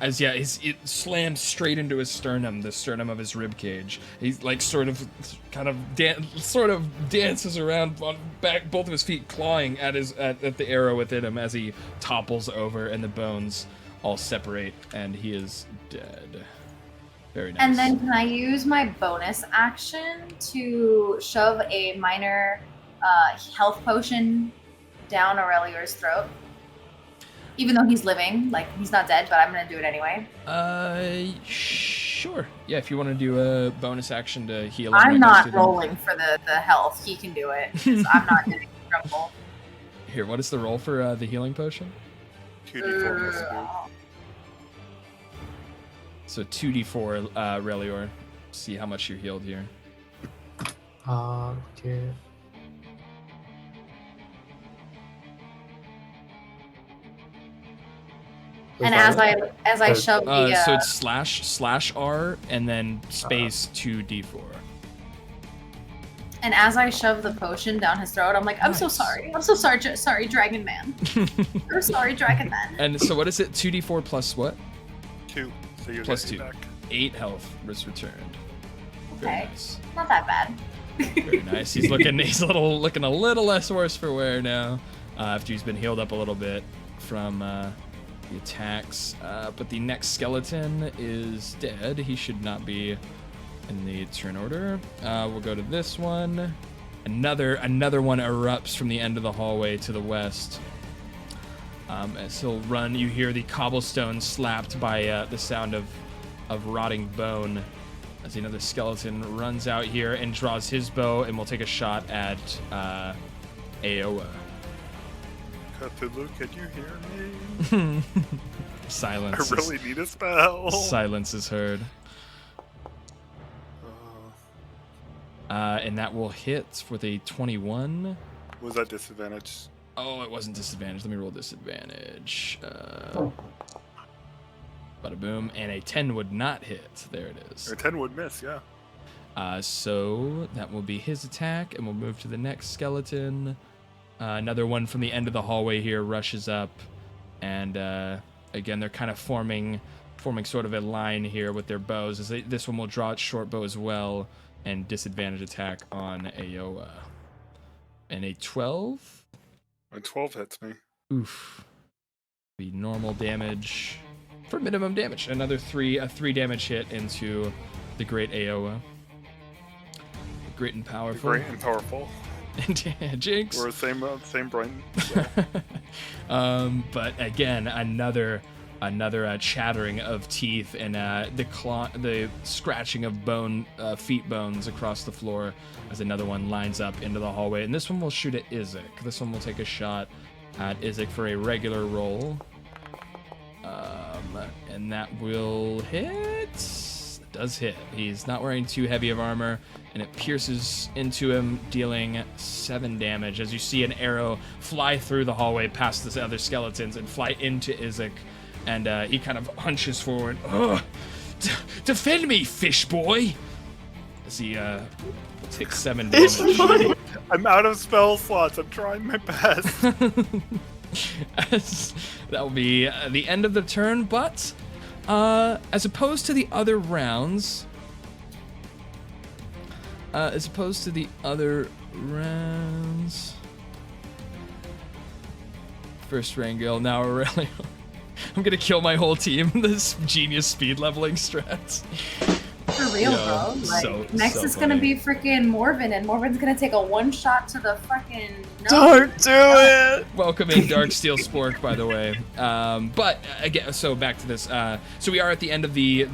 As it slams straight into his sternum, the sternum of his rib cage. He's like sort of dances around on back, both of his feet clawing at the arrow within him as he topples over, and the bones all separate, and he is dead. Very nice. And then can I use my bonus action to shove a minor health potion down Aureliar's throat? Even though he's living, like, he's not dead, but I'm gonna do it anyway. Sure. Yeah, if you want to do a bonus action to heal him. I'm not rolling for the health. He can do it, 'cause I'm not getting in trouble. Here, what is the roll for the healing potion? 2d4 plus 2. So 2d4, Relior. See how much you're healed here. Okay. And as I shove the so it's //R and then space 2d4. and as I shove the potion down his throat, I'm like, I'm so sorry. I'm so sorry, sorry, Dragon Man. I'm sorry, Dragon Man. And so what is it? 2d4 plus what? 2. So you Plus get 2. back. 8 health was returned. Very Okay. nice. Not that bad. Very nice. He's looking a little less worse for wear now, after he's been healed up a little bit from the attacks. But the next skeleton is dead. He should not be in the turn order. We'll go to this one. Another one erupts from the end of the hallway to the west. As he'll run, you hear the cobblestone slapped by the sound of rotting bone. As another skeleton runs out here and draws his bow, and will take a shot at Aoa. Cthulhu, can you hear me? Silence. I really need a spell. Silence is heard. And that will hit with a 21. Was that disadvantage? Oh, it wasn't disadvantage. Let me roll disadvantage. Bada boom. And a 10 would not hit. There it is. Or 10 would miss, yeah. So that will be his attack, and we'll move to the next skeleton. Another one from the end of the hallway here rushes up, and again, they're kind of forming sort of a line here with their bows. This one will draw its short bow as well, and disadvantage attack on Aoa. And a 12? A 12 hits me. Oof. Be normal damage for minimum damage. Another 3 damage hit into the great Aoa. Great and powerful. Great and powerful. Jinx. We're same brain. But again, another chattering of teeth and the scratching of feet bones across the floor as another one lines up into the hallway. And this one will shoot at Izek. This one will take a shot at Izek for a regular roll. And that will hit. It does hit. He's not wearing too heavy of armor, and it pierces into him, dealing 7 damage as you see an arrow fly through the hallway past the other skeletons and fly into Izek. And he kind of hunches forward. Ugh! Defend me, fish boy! As he takes 7 damage. I'm out of spell slots. I'm trying my best. That will be the end of the turn, but as opposed to the other rounds, first Rangel, now Aurelio. I'm gonna kill my whole team. This genius speed leveling strats. For real, Yo, bro. Like, so- next so is gonna funny. be freaking Morven, and Morven's gonna take a one shot to the fucking. Don't do it! Welcome in Darksteel Spork, by the way. But again, so back to this. So we are at the end of the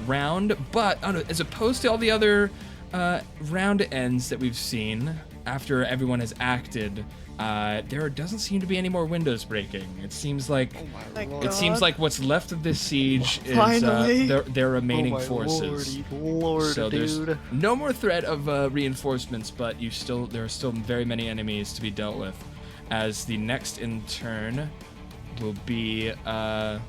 round, but as opposed to all the other round ends that we've seen after everyone has acted, there doesn't seem to be any more windows breaking. It seems like Thank it seems God. like what's left of this siege is Finally. their remaining Oh my forces. Lord, So there's dude. no more threat of reinforcements, but there are still very many enemies to be dealt with. As the next in turn will be Bro,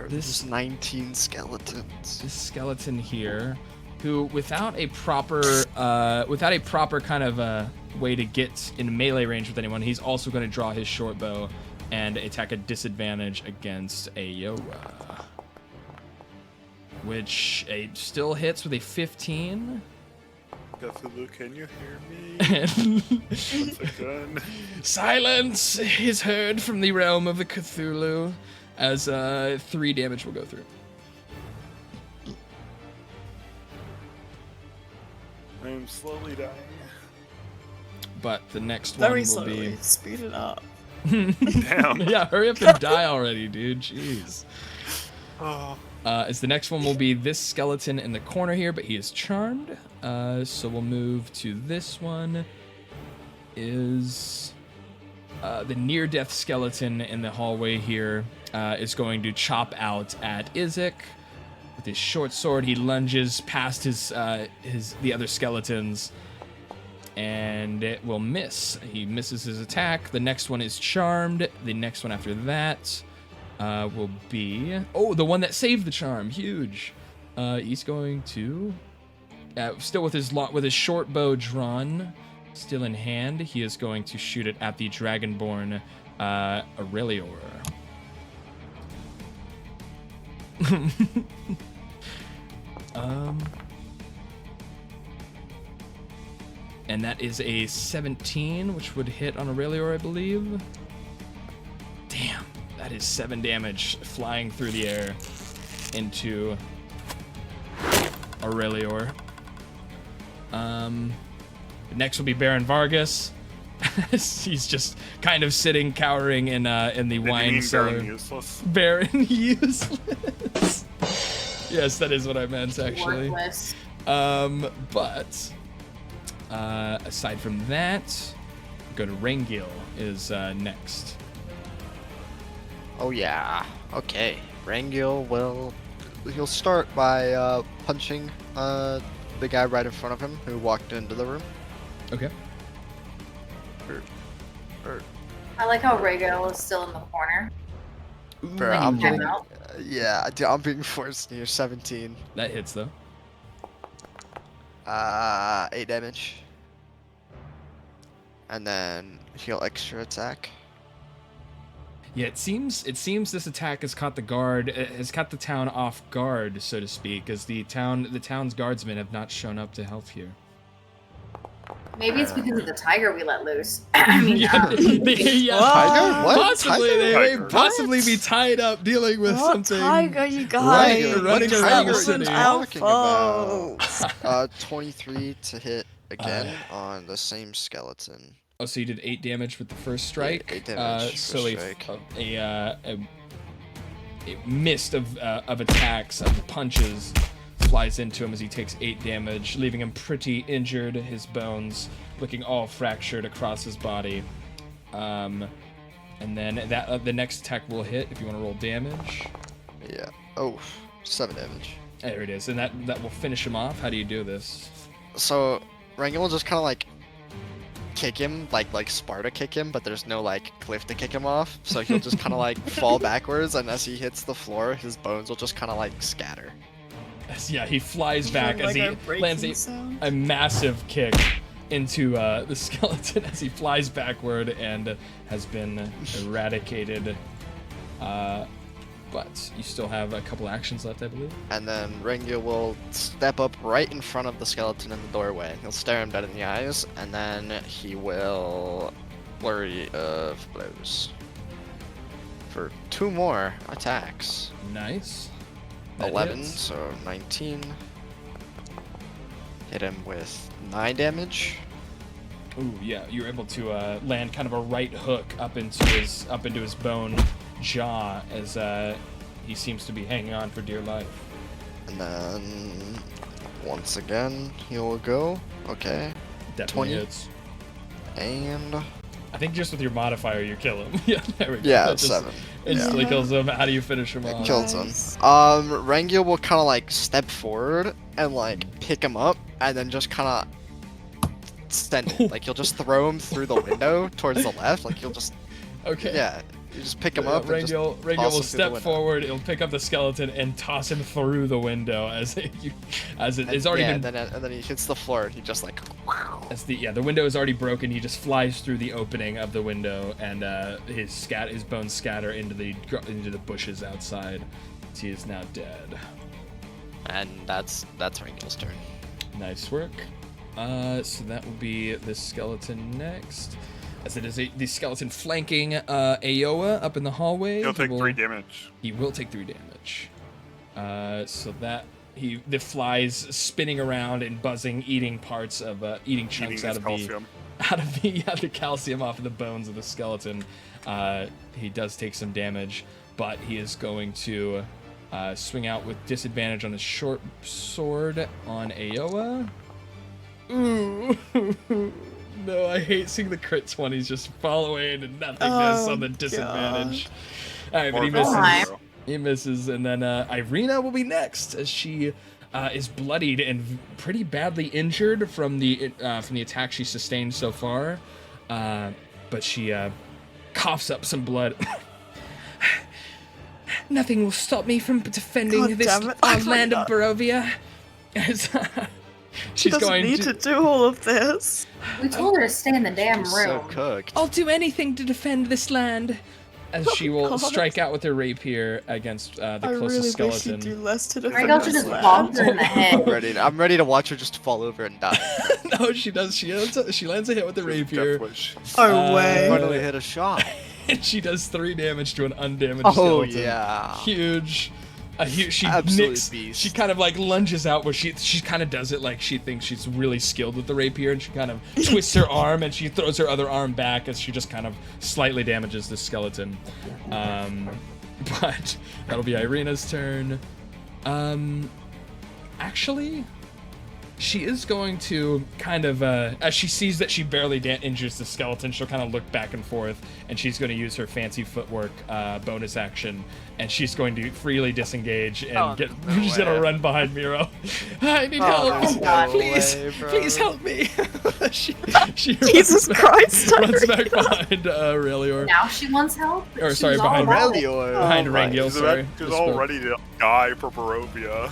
this- there's 19 skeletons. this skeleton here, who without a proper kind of way to get in melee range with anyone, he's also going to draw his short bow and attack at disadvantage against Ayora, which still hits with a 15. Cthulhu, can you hear me? And Once again. silence is heard from the realm of the Cthulhu, as 3 damage will go through. I am slowly dying. But the next Very one will slowly. Speed it up. be. Damn. Yeah, hurry up and die already, dude. Jeez. Oh. As the next one will be this skeleton in the corner here, but he is charmed. So we'll move to this one. Is the near-death skeleton in the hallway here is going to chop out at Izek with his short sword. He lunges past the other skeletons, and it will miss. He misses his attack. The next one is charmed. The next one after that will be the one that saved the charm. Huge. He's going to still with his short bow drawn, still in hand. He is going to shoot it at the dragonborn Aurelior. And that is a 17, which would hit on Aurelior, I believe. Damn, that is 7 damage flying through the air into Aurelior. Next will be Baron Vargas. He's just kind of sitting, cowering in the Did you wine mean cellar. Baron useless? Baron useless. Yes, that is what I meant actually. Worthless. But aside from that, go to Rengil is next. Oh yeah. Okay. Rangil he'll start by punching the guy right in front of him who walked into the room. Okay. I like how Rego is still in the corner. Bro, Like, I'm time getting, out. yeah, dude, I'm being forced near 17. That hits though. 8 damage. And then he'll extra attack. Yeah, it seems this attack has caught the town off guard, so to speak, as the town's guardsmen have not shown up to help here. Maybe it's because of the tiger we let loose. I mean, Yeah, Tiger? What? possibly they may Tiger? possibly be tied up dealing with What something. tiger, you guys? Running around the That wasn't city. our Talking fault. 23 to hit again on the same skeleton. Oh, so you did 8 damage with the first strike. Yeah, 8 damage So first strike. a mist of attacks, of punches, flies into him as he takes 8 damage, leaving him pretty injured. His bones looking all fractured across his body. And then the next attack will hit if you want to roll damage. Yeah. Oh, 7 damage. There it is, and that will finish him off. How do you do this? So Rangel will just kind of like kick him, like Sparta kick him, but there's no like cliff to kick him off. So he'll just kind of like fall backwards, and as he hits the floor, his bones will just kind of like scatter. Yeah, he flies back as Like he a breaking lands sound? a massive kick into the skeleton as he flies backward and has been eradicated. But you still have a couple actions left, I believe. And then Rangil will step up right in front of the skeleton in the doorway. He'll stare him dead in the eyes, and then he will flurry of blows for 2 more attacks. Nice. That 11, hits. so 19. Hit him with 9 damage. Ooh, yeah, you're able to land kind of a right hook up into his bone jaw as he seems to be hanging on for dear life. And then once again, he will go. Okay. Definitely 20. hits. And I think just with your modifier, you kill him. Yeah, there we go. yeah, That just 7. Instantly Yeah. kills him. How do you finish him It off? kills him. Nice. Rangil will kind of like step forward and like pick him up, and then just kind of send it. Like you'll just throw him through the window towards the left. Like you'll just Okay. yeah, you just pick him up. And just Rangil toss will him through the step window. forward. He'll pick up the skeleton and toss him through the window as it's already yeah, been. and then he hits the floor. And he just like The window is already broken. He just flies through the opening of the window, and his bones scatter into the bushes outside. He is now dead. and that's Rangil's turn. Nice work. So that will be the skeleton next. As it is the skeleton flanking Aoa up in the hallway. He'll take will- 3 damage. He will take 3 damage. So that the flies spinning around and buzzing, eating parts of eating chunks Eating out his of calcium. the calcium off of the bones of the skeleton. He does take some damage, but he is going to swing out with disadvantage on his short sword on Aoa. Ooh. No, I hate seeing the crit 20s just fall away into nothingness Oh, on the disadvantage. Alright, but Or he if it's misses. 0. He misses, and then Irina will be next as she is bloodied and pretty badly injured from the attack she sustained so far. But she coughs up some blood. Nothing will stop me from defending God this damn it, I land of forgot. Barovia. As, She she's doesn't going need to do all of this. We told her to stay in the damn He's so room. cooked. I'll do anything to defend this land. As she will God. strike out with her rapier against the I closest really wish skeleton. she'd do less to defend Rangel should this just land. bonk her in the head. I'm ready to watch her just fall over and die. No, she does. She lands a hit with the rapier, Death wish. Oh, way. Finally hit a shot. and she does 3 damage to an undamaged Oh skeleton. yeah. Huge. She Absolute nicks. beast. She kind of like lunges out where she kind of does it like she thinks she's really skilled with the rapier, and she kind of twists her arm and she throws her other arm back as she just kind of slightly damages the skeleton. But that'll be Irina's turn. Actually, she is going to kind of, as she sees that she barely injures the skeleton, she'll kind of look back and forth, and she's going to use her fancy footwork bonus action, and she's going to freely disengage and she's going to run behind Miro. I need help. there's no Please, way, bro. please help me. she Jesus Christ, runs back Irina. behind Aurelior. Now she wants help. but Or, she sorry, was all behind about it. Behind Oh my Rangil, She's sorry. all ready to die for Barovia.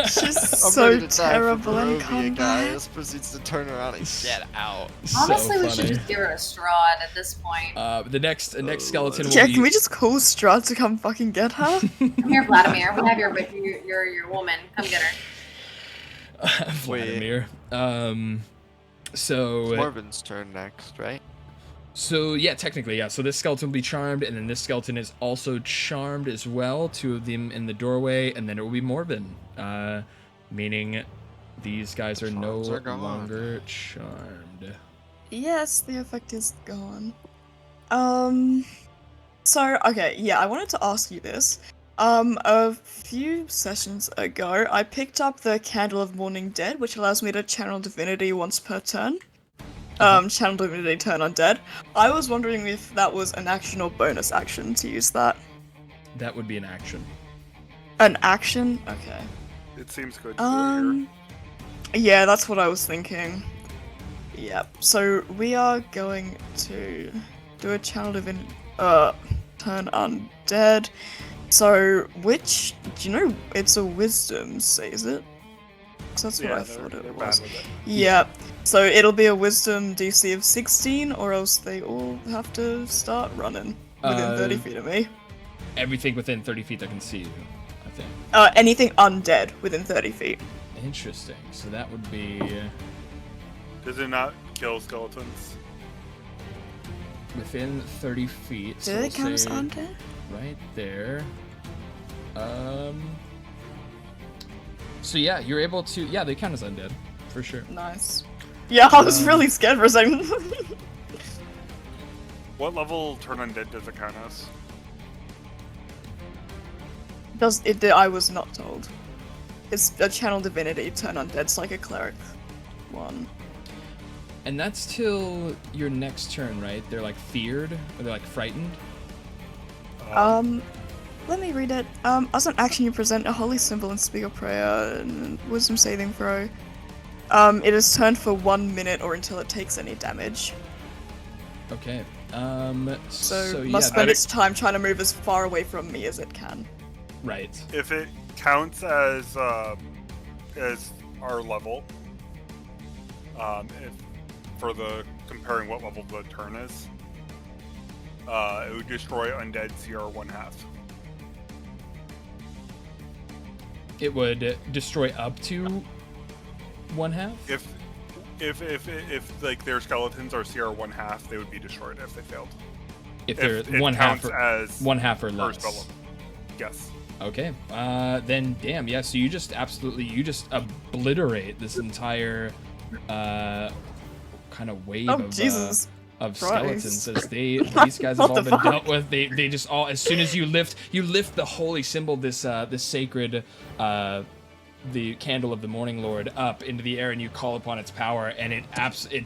She's I'm so ready to die for terrible in Barovia, combat. guys. Proceeds to turn around and get out. Honestly, So we should funny. just give her a Strahd at this point. The next skeleton will Yeah, be... can we just call Strahd to come fucking get her? Come here, Vladimir. We have your woman. Come get her. Vladimir. So Morven's turn next, right? yeah, technically, yeah. So this skeleton will be charmed, and then this skeleton is also charmed as well. 2 of them in the doorway, and then it will be Morven. Meaning these guys are no Charms are gone. longer charmed. Yes, the effect is gone. So, okay, yeah, I wanted to ask you this. A few sessions ago, I picked up the Candle of Morning Dead, which allows me to channel divinity once per turn. Channel divinity turn undead. I was wondering if that was an action or bonus action to use that. That would be an action. An action? Okay. It seems good to do here. Yeah, that's what I was thinking. Yep. So we are going to do a channel divinity turn undead. So which do you know it's a wisdom, says it? 'Cause that's what I thought they're it bad was. with it. Yep. So it'll be a wisdom DC of 16, or else they all have to start running within 30 feet of me. Everything within 30 feet that can see you, I think. Anything undead within 30 feet. Interesting. So that would be Does it not kill skeletons? within 30 feet. So Did we'll it count as say undead? right there. So yeah, you're able to. Yeah, they count as undead, for sure. Nice. Yeah, I was really scared for a second. What level turn undead does it count as? I was not told. It's a channel divinity, turn undead, it's like a cleric one. And that's till your next turn, right? They're like feared, or they're like frightened. Let me read it. As an action, you present a holy symbol and speak a prayer and wisdom saving throw. It is turned for 1 minute or until it takes any damage. Okay. So yeah, must spend its time trying to move as far away from me as it can. right. If it counts as our level, if for the comparing what level the turn is, it would destroy undead CR 1/2. It would destroy up to 1/2. If like their skeletons are CR 1/2, they would be destroyed if they failed. If they're it 1/2 counts or as 1/2 or first less. level. Yes. Okay. Then damn, yeah. So you just obliterate this entire kind of wave Oh, Jesus of Christ. skeletons as these guys have What all the been fuck? dealt with. They just all, as soon as you lift the holy symbol, this sacred the candle of the Morning Lord up into the air, and you call upon its power, and it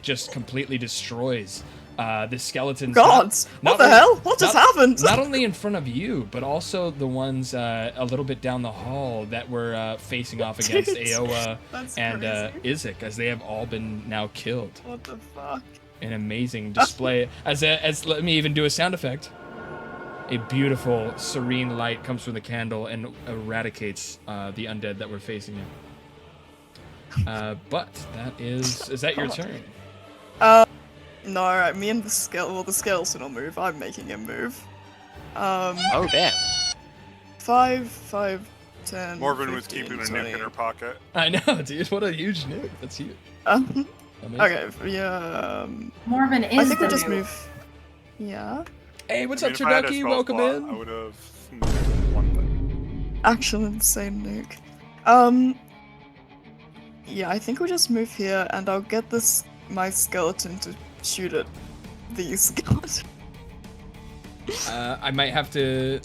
just completely destroys the skeletons. Gods! What the hell? What just happened? Not only in front of you, but also the ones a little bit down the hall that were facing off against Dude, Aowa that's and crazy. Isaac, as they have all been now killed. What the fuck? An amazing display. As let me even do a sound effect. A beautiful, serene light comes from the candle and eradicates the undead that were facing you. But that is that your turn? No, alright, me and the skeleton will move. I'm making him move. Oh damn. 5, 10. Morven was 15, keeping a 20. nuke in her pocket. I know, dude. What a huge nuke. That's huge. Amazing. Okay, yeah. Morven is I think the we'll just noob. move. Yeah. Hey, what's I up, mean, if I had a Turducky? spell Welcome slot, in. I would have moved one thing. Actual insane nuke. Yeah, I think we'll just move here, and I'll get my skeleton to shoot at these skeletons. I might have to.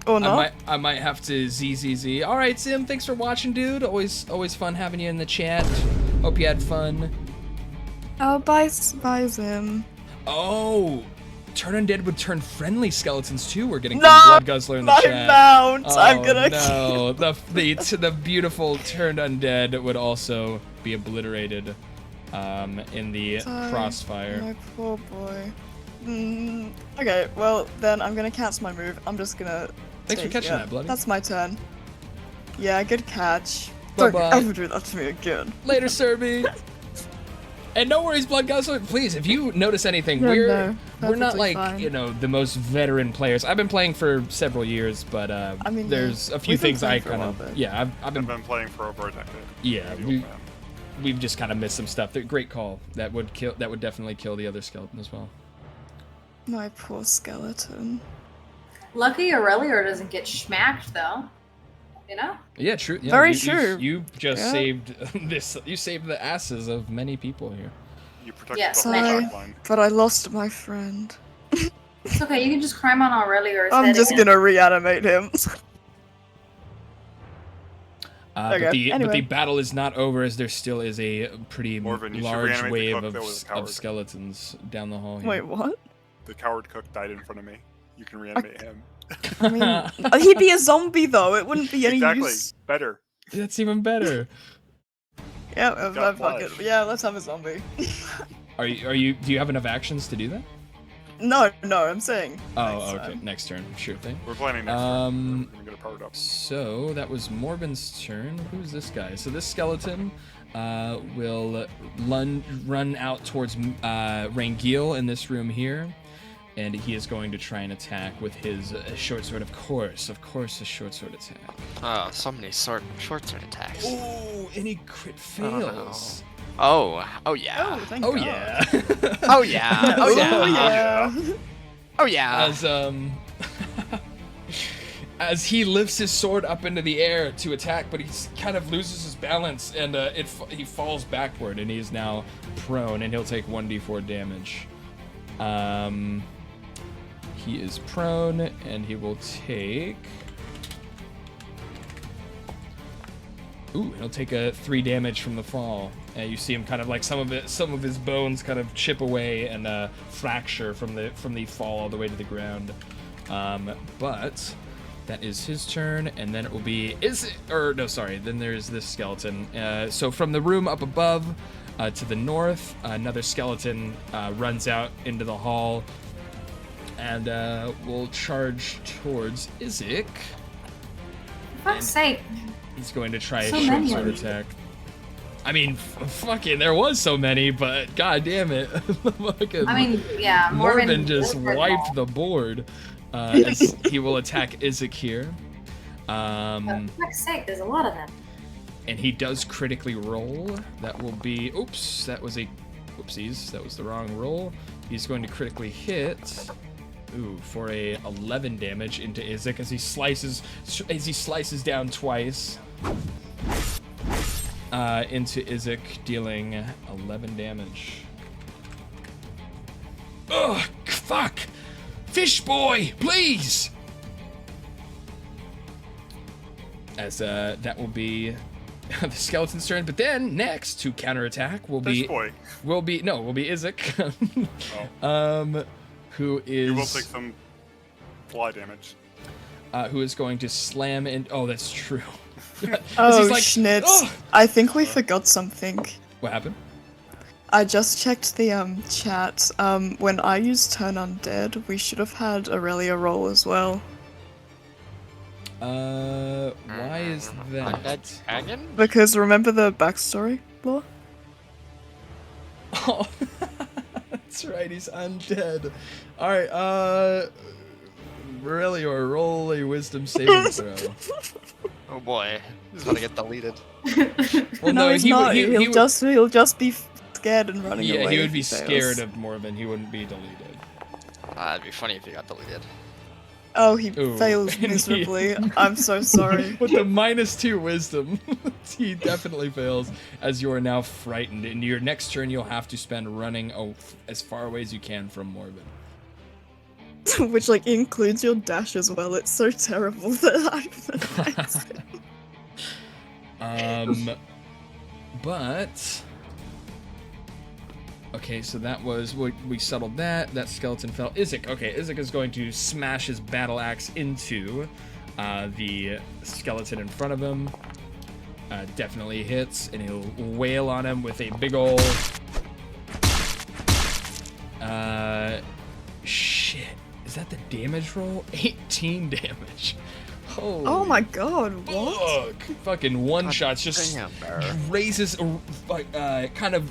Or not? I might have to ZZZ. All right, Sim. Thanks for watching, dude. Always fun having you in the chat. Hope you had fun. Oh, bye, Zim. Oh, turn undead would turn friendly skeletons too. We're getting No, Blood Guzzler in the my chat. mount! Oh, I'm gonna no. The beautiful turned undead would also be obliterated in the Sorry, crossfire. My poor boy. Okay, well, then I'm gonna cancel my move. I'm just gonna. Thanks for take catching it. that, Bloody. That's my turn. Yeah, good catch. Bye-bye. Don't ever do that to me again. Later, Serby. And no worries, Blood Guzzler. Please, if you notice anything, Yeah, we're no, not perfectly like fine. the most veteran players. I've been playing for several years, but I mean, there's a few we've been things I playing for a kind while, of but- yeah. I've I've been been playing for over a decade. yeah. Maybe old man. We've just kind of missed some stuff. Great call. That would definitely kill the other skeleton as well. My poor skeleton. Lucky Aurelior doesn't get smacked though. You know? Yeah, true. Yeah, Very you true. You just Yeah. saved this. You saved the asses of many people here. You protected Yes, the whole Sorry, backline. but I lost my friend. It's okay, you can just climb on Aurelior's I'm head just again. gonna reanimate him. But Okay, the anyway. battle is not over, as there still is a pretty Morven, you should large reanimate the wave cook that was a of coward. skeletons down the hall here. Wait, what? The coward cook died in front of me. You can reanimate him. I mean, he'd be a zombie though. It wouldn't be any Exactly. use. Better. That's even better. Yeah, Got fuck it. flash. Yeah, let's have a zombie. Are you? Do you have enough actions to do that? No, I'm saying. Oh, next okay. time. Next turn, sure thing. We're planning next Um, turn. We're gonna get it powered up. So that was Morbin's turn. Who's this guy? So this skeleton will run out towards Rangil in this room here, and he is going to try and attack with his short sword. Of course, a short sword attack. Oh, so many short sword attacks. Oh, any crit fails. Oh yeah. Oh, thank Oh God. yeah. Oh yeah. Oh yeah. Oh yeah. Oh yeah. As as he lifts his sword up into the air to attack, but he kind of loses his balance, and he falls backward, and he is now prone, and he'll take 1d4 damage. He is prone, and he will take... Ooh, he'll take a 3 damage from the fall. And you see him kind of like some of his bones kind of chip away and fracture from the fall all the way to the ground. But that is his turn, and then it will be then there's this skeleton. So from the room up above to the north, another skeleton runs out into the hall and will charge towards Izek. For fuck's sake. He's going to try So a short many. sword attack. I mean, fucking, there was so many, but god damn it. Fucking I mean, yeah, Morbin just wiped the board. As he will attack Izek here. For fuck's sake, there's a lot of them. And he does critically roll. That will be, oops, that was whoopsies, that was the wrong roll. He's going to critically hit. Ooh, for a 11 damage into Izek as he slices down twice into Izek, dealing 11 damage. Ugh, fuck! Fish boy, please! As that will be the skeleton's turn, but then next to counterattack will be Fish boy. will be Izek. Who is... You will take some fly damage. Who is going to slam in... Oh, that's true. Oh, He's like, Schnitz. "Oh!" I think we forgot something. What happened? I just checked the chat. When I used Turn Undead, we should have had Aurelia roll as well. Why is that? Undead Dragon? Because remember the backstory, Law? Oh, that's right, he's undead. Alright, really, or roll a wisdom saving throw. Oh boy, this is gonna get deleted. Well, no, he's not. he He'll would, just be scared and running away. yeah, he would if be fails. scared of Morbin. He wouldn't be deleted. It'd be funny if he got deleted. Oh, he Ooh. fails And he- miserably. I'm so sorry. With the -2 wisdom, he definitely fails, as you are now frightened. In your next turn, you'll have to spend running as far away as you can from Morbin. Which, like, includes your dash as well. It's so terrible that But... Okay, so that was... We settled that. That skeleton fell. Izek. Okay, Izek is going to smash his battle axe into the skeleton in front of him. Definitely hits, and he'll wail on him with a big ol'... Shit. Is that the damage roll? 18 damage. Holy Oh my god, what? fuck. Fucking one shots, just damn, Bear. raises, kind of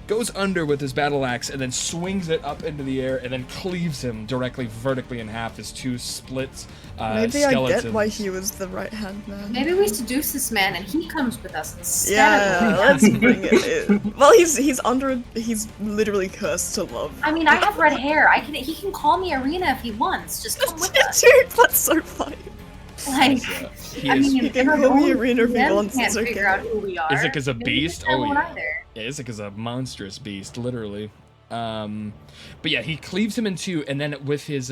goes under with his battle axe and then swings it up into the air and then cleaves him directly vertically in half as two splits Maybe skeletons. I get why he was the right-hand man. Maybe we seduce this man and he comes with us instead Yeah, of let's bring it in. Well, he's literally cursed to love. I mean, I have red hair. He can call me Arena if he wants. Just come with us. Dude, that's so funny. Like, He I is- mean, He can our call me own Arena if he men wants, can't it's okay. figure out who we are. Izek is a Maybe beast. I Oh won't yeah. either. Yeah, Izek is a monstrous beast, literally. But yeah, he cleaves him in two, and then with his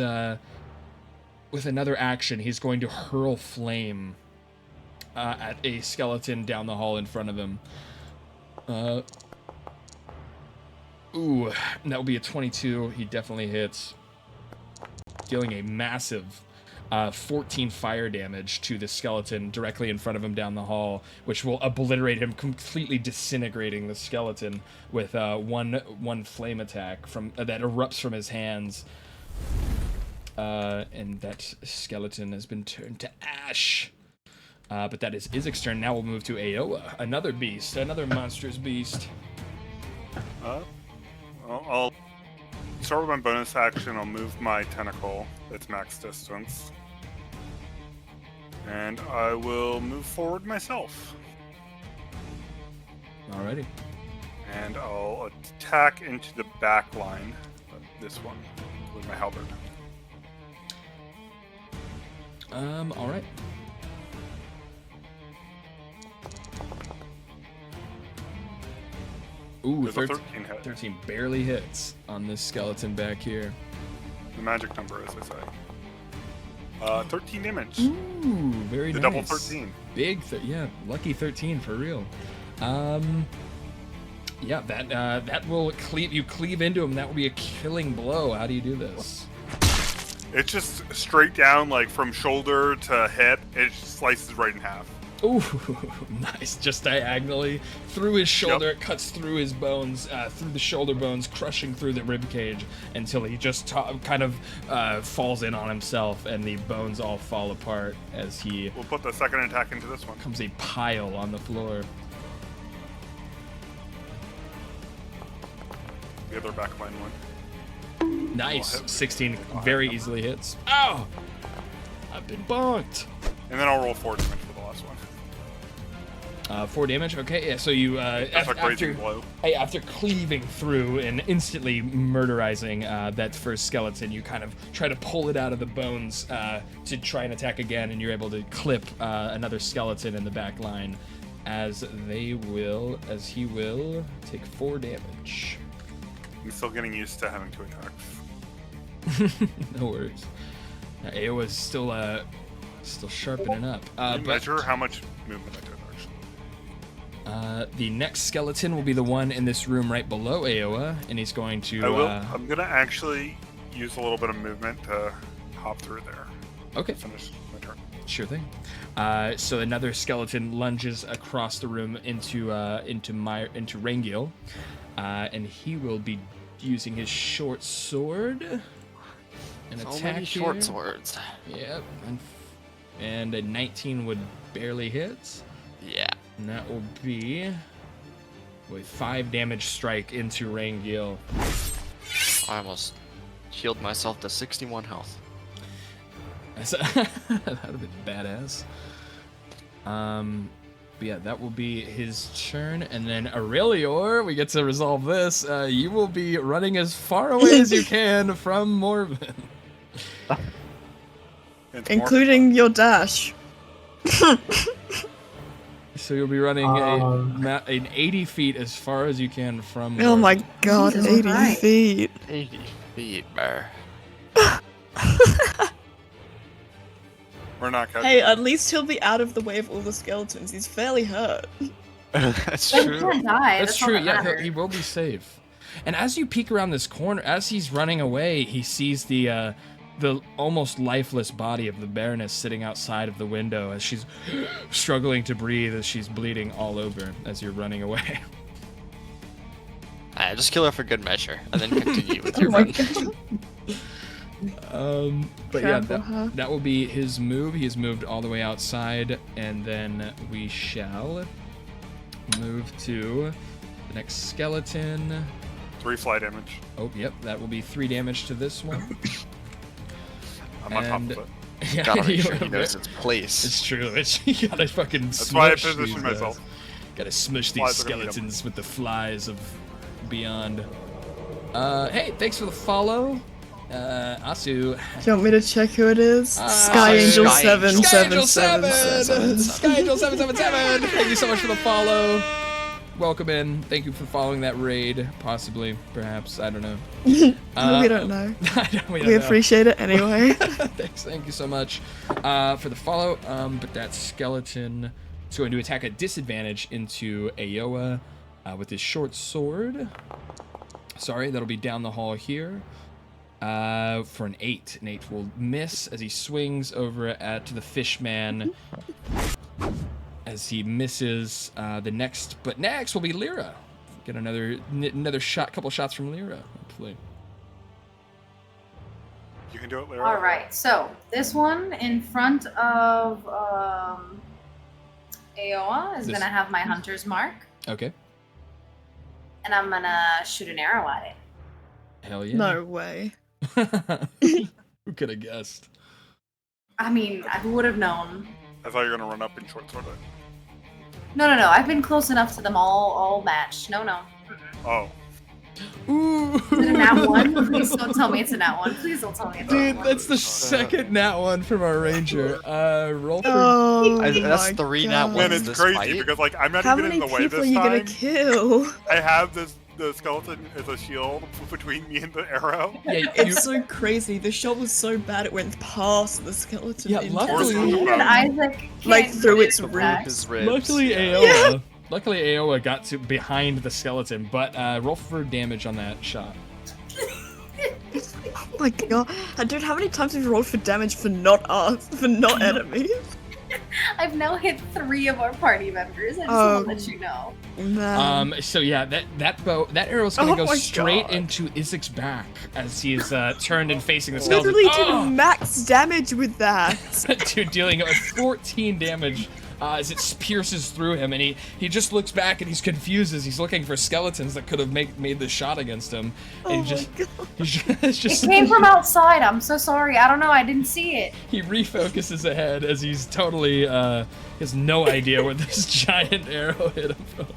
with another action, he's going to hurl flame at a skeleton down the hall in front of him. Ooh, and that will be a 22. He definitely hits, dealing a massive 14 fire damage to the skeleton directly in front of him down the hall, which will obliterate him, completely disintegrating the skeleton with one flame attack that erupts from his hands. And that skeleton has been turned to ash. But that is Izek's turn. Now we'll move to Aoa, another beast, another monstrous beast. I'll start with my bonus action. I'll move my tentacle. It's max distance. And I will move forward myself. Alrighty. And I'll attack into the back line of this one with my halberd. All right. Ooh, There's a 13 hit. 13 barely hits on this skeleton back here. The magic number, as I say. 13 damage. Ooh, very The nice. double 13. Big, yeah, lucky 13 for real. Yeah, that will cleave into him. That will be a killing blow. How do you do this? It's just straight down, like from shoulder to hip. It just slices right in half. Ooh, nice. Just diagonally through his shoulder. It cuts through his bones, through the shoulder bones, crushing through the rib cage until he just kind of falls in on himself, and the bones all fall apart as he We'll put the second attack into this one. becomes a pile on the floor. The other backline one. Nice. Oh, hit. 16 very easily hits. Ow! I've been bonked. And then I'll roll 4 damage for the last one. 4 damage. Okay, yeah. So you That's a grazing blow. after cleaving through and instantly murderizing that first skeleton, you kind of try to pull it out of the bones to try and attack again, and you're able to clip another skeleton in the back line, as he will take 4 damage. I'm still getting used to having 2 attacks. No worries. Aowa's still sharpening up. Can you measure how much movement I did, actually? The next skeleton will be the one in this room right below Aowa, and he's going to. I will. I'm gonna actually use a little bit of movement to hop through there. Okay. Finish my turn. Sure thing. So another skeleton lunges across the room into Rangiel, and he will be using his short sword. An So attack many here. short swords. Yep, and a 19 would barely hit. Yeah. And that will be with 5 damage strike into Rangiel. I almost healed myself to 61 health. That would have been badass. But yeah, that will be his turn, and then Aurelior, we get to resolve this. You will be running as far away as you can from Morven. Including your dash. So you'll be running an 80 feet as far as you can from Oh Morven. my god, Jesus 80 Christ. feet. 80 feet, bear. We're not catching. Hey, at least he'll be out of the way of all the skeletons. He's fairly hurt. That's But he true. can't die. That's all true, that yeah, matters. he will be safe. And as you peek around this corner, as he's running away, he sees the almost lifeless body of the Baroness sitting outside of the window as she's struggling to breathe, as she's bleeding all over as you're running away. Alright, just kill her for good measure, and then continue with Oh your my run. god. But yeah, Trample her. that will be his move. He has moved all the way outside, and then we shall move to the next skeleton. 3 fly damage. Oh, yep, that will be 3 damage to this one. I'm on top And- of it. Yeah, Gotta make sure you- he knows its place. It's true. You gotta fucking That's why I smush positioned these guys. myself. Gotta smush these Flies are gonna eat 'em. skeletons with the flies of beyond. Hey, thanks for the follow. Asu. Do you want me to check who it is? Sky Sky Angel Angel. 77777. Sky Angel 777. Thank you so much for the follow. Welcome in. Thank you for following that raid. Possibly, perhaps. I don't know. We don't know. we don't We know. appreciate it anyway. Thanks. Thank you so much for the follow. But that skeleton is going to attack at disadvantage into Aowa with his short sword. Sorry, that'll be down the hall here. For an 8. An 8 will miss as he swings over to the fishman. As he misses the next, but next will be Lyra. Get another shot, couple shots from Lyra, hopefully. You can do it, Lyra. All right, so this one in front of Aowa is This- gonna have my hunter's mark, Okay. and I'm gonna shoot an arrow at it. Hell yeah. No way. Who could have guessed? I mean, who would have known? I thought you were gonna run up and short sword it. No. I've been close enough to them all matched. No. Oh. Ooh. Is it nat one. Please don't tell me it's a nat one. Please don't tell me it's a nat Dude, one. that's the second nat one from our ranger. Roll for. Oh That's my 3 nat God. ones. Man, it's this crazy fight. because like I'm not How even many in the way people are this you gonna time. kill? I have the skeleton as a shield between me and the arrow. Yeah, you, It's so crazy. The shot was so bad it went past the skeleton. Yeah, into luckily- the- Even Isaac can't Like, through its do Through that. his ribs. luckily yeah. Aoa. Luckily Aoa got to behind the skeleton, but roll for damage on that shot. Oh my god. Dude, how many times have you rolled for damage for not us? For not enemies? I've now hit 3 of our party members. I just want to let you know. Man. So yeah, that arrow's gonna Oh go my straight God. into Isaac's back as he is turned and facing the skeleton. Literally Oh! did max damage with that. Dude, dealing 14 damage as it pierces through him, and he just looks back and he's confused as he's looking for skeletons that could have made the shot against him. And Oh he just, my god. he's just It came from outside. I'm so sorry. I don't know. I didn't see it. he refocuses ahead as he's totally he has no idea where this giant arrow hit him from.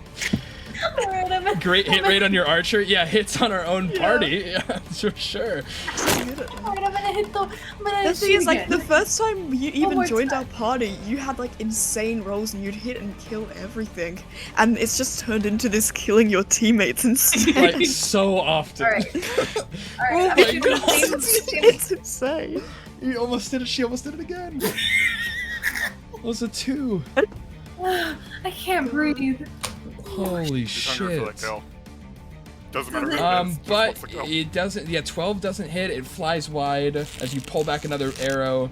Alright, I'm Great hit rate on your archer. Yeah, hits on our own party. Yeah, for sure. Alright, I'm gonna hit the. I'm gonna The thing shoot is, like, again. the first time you even more joined time. our party, you had, like, insane rolls and you'd hit and kill everything. And it's just turned into this killing your teammates instead. Like so often. Alright. Oh Alright, I'm my shooting god, the same. it's insane. He almost did it. She almost did it again. It was a 2. I can't breathe. Holy He's hungry for that shit. kill. Doesn't matter who it is, just But wants the kill. it doesn't. Yeah, 12 doesn't hit. It flies wide. As you pull back another arrow,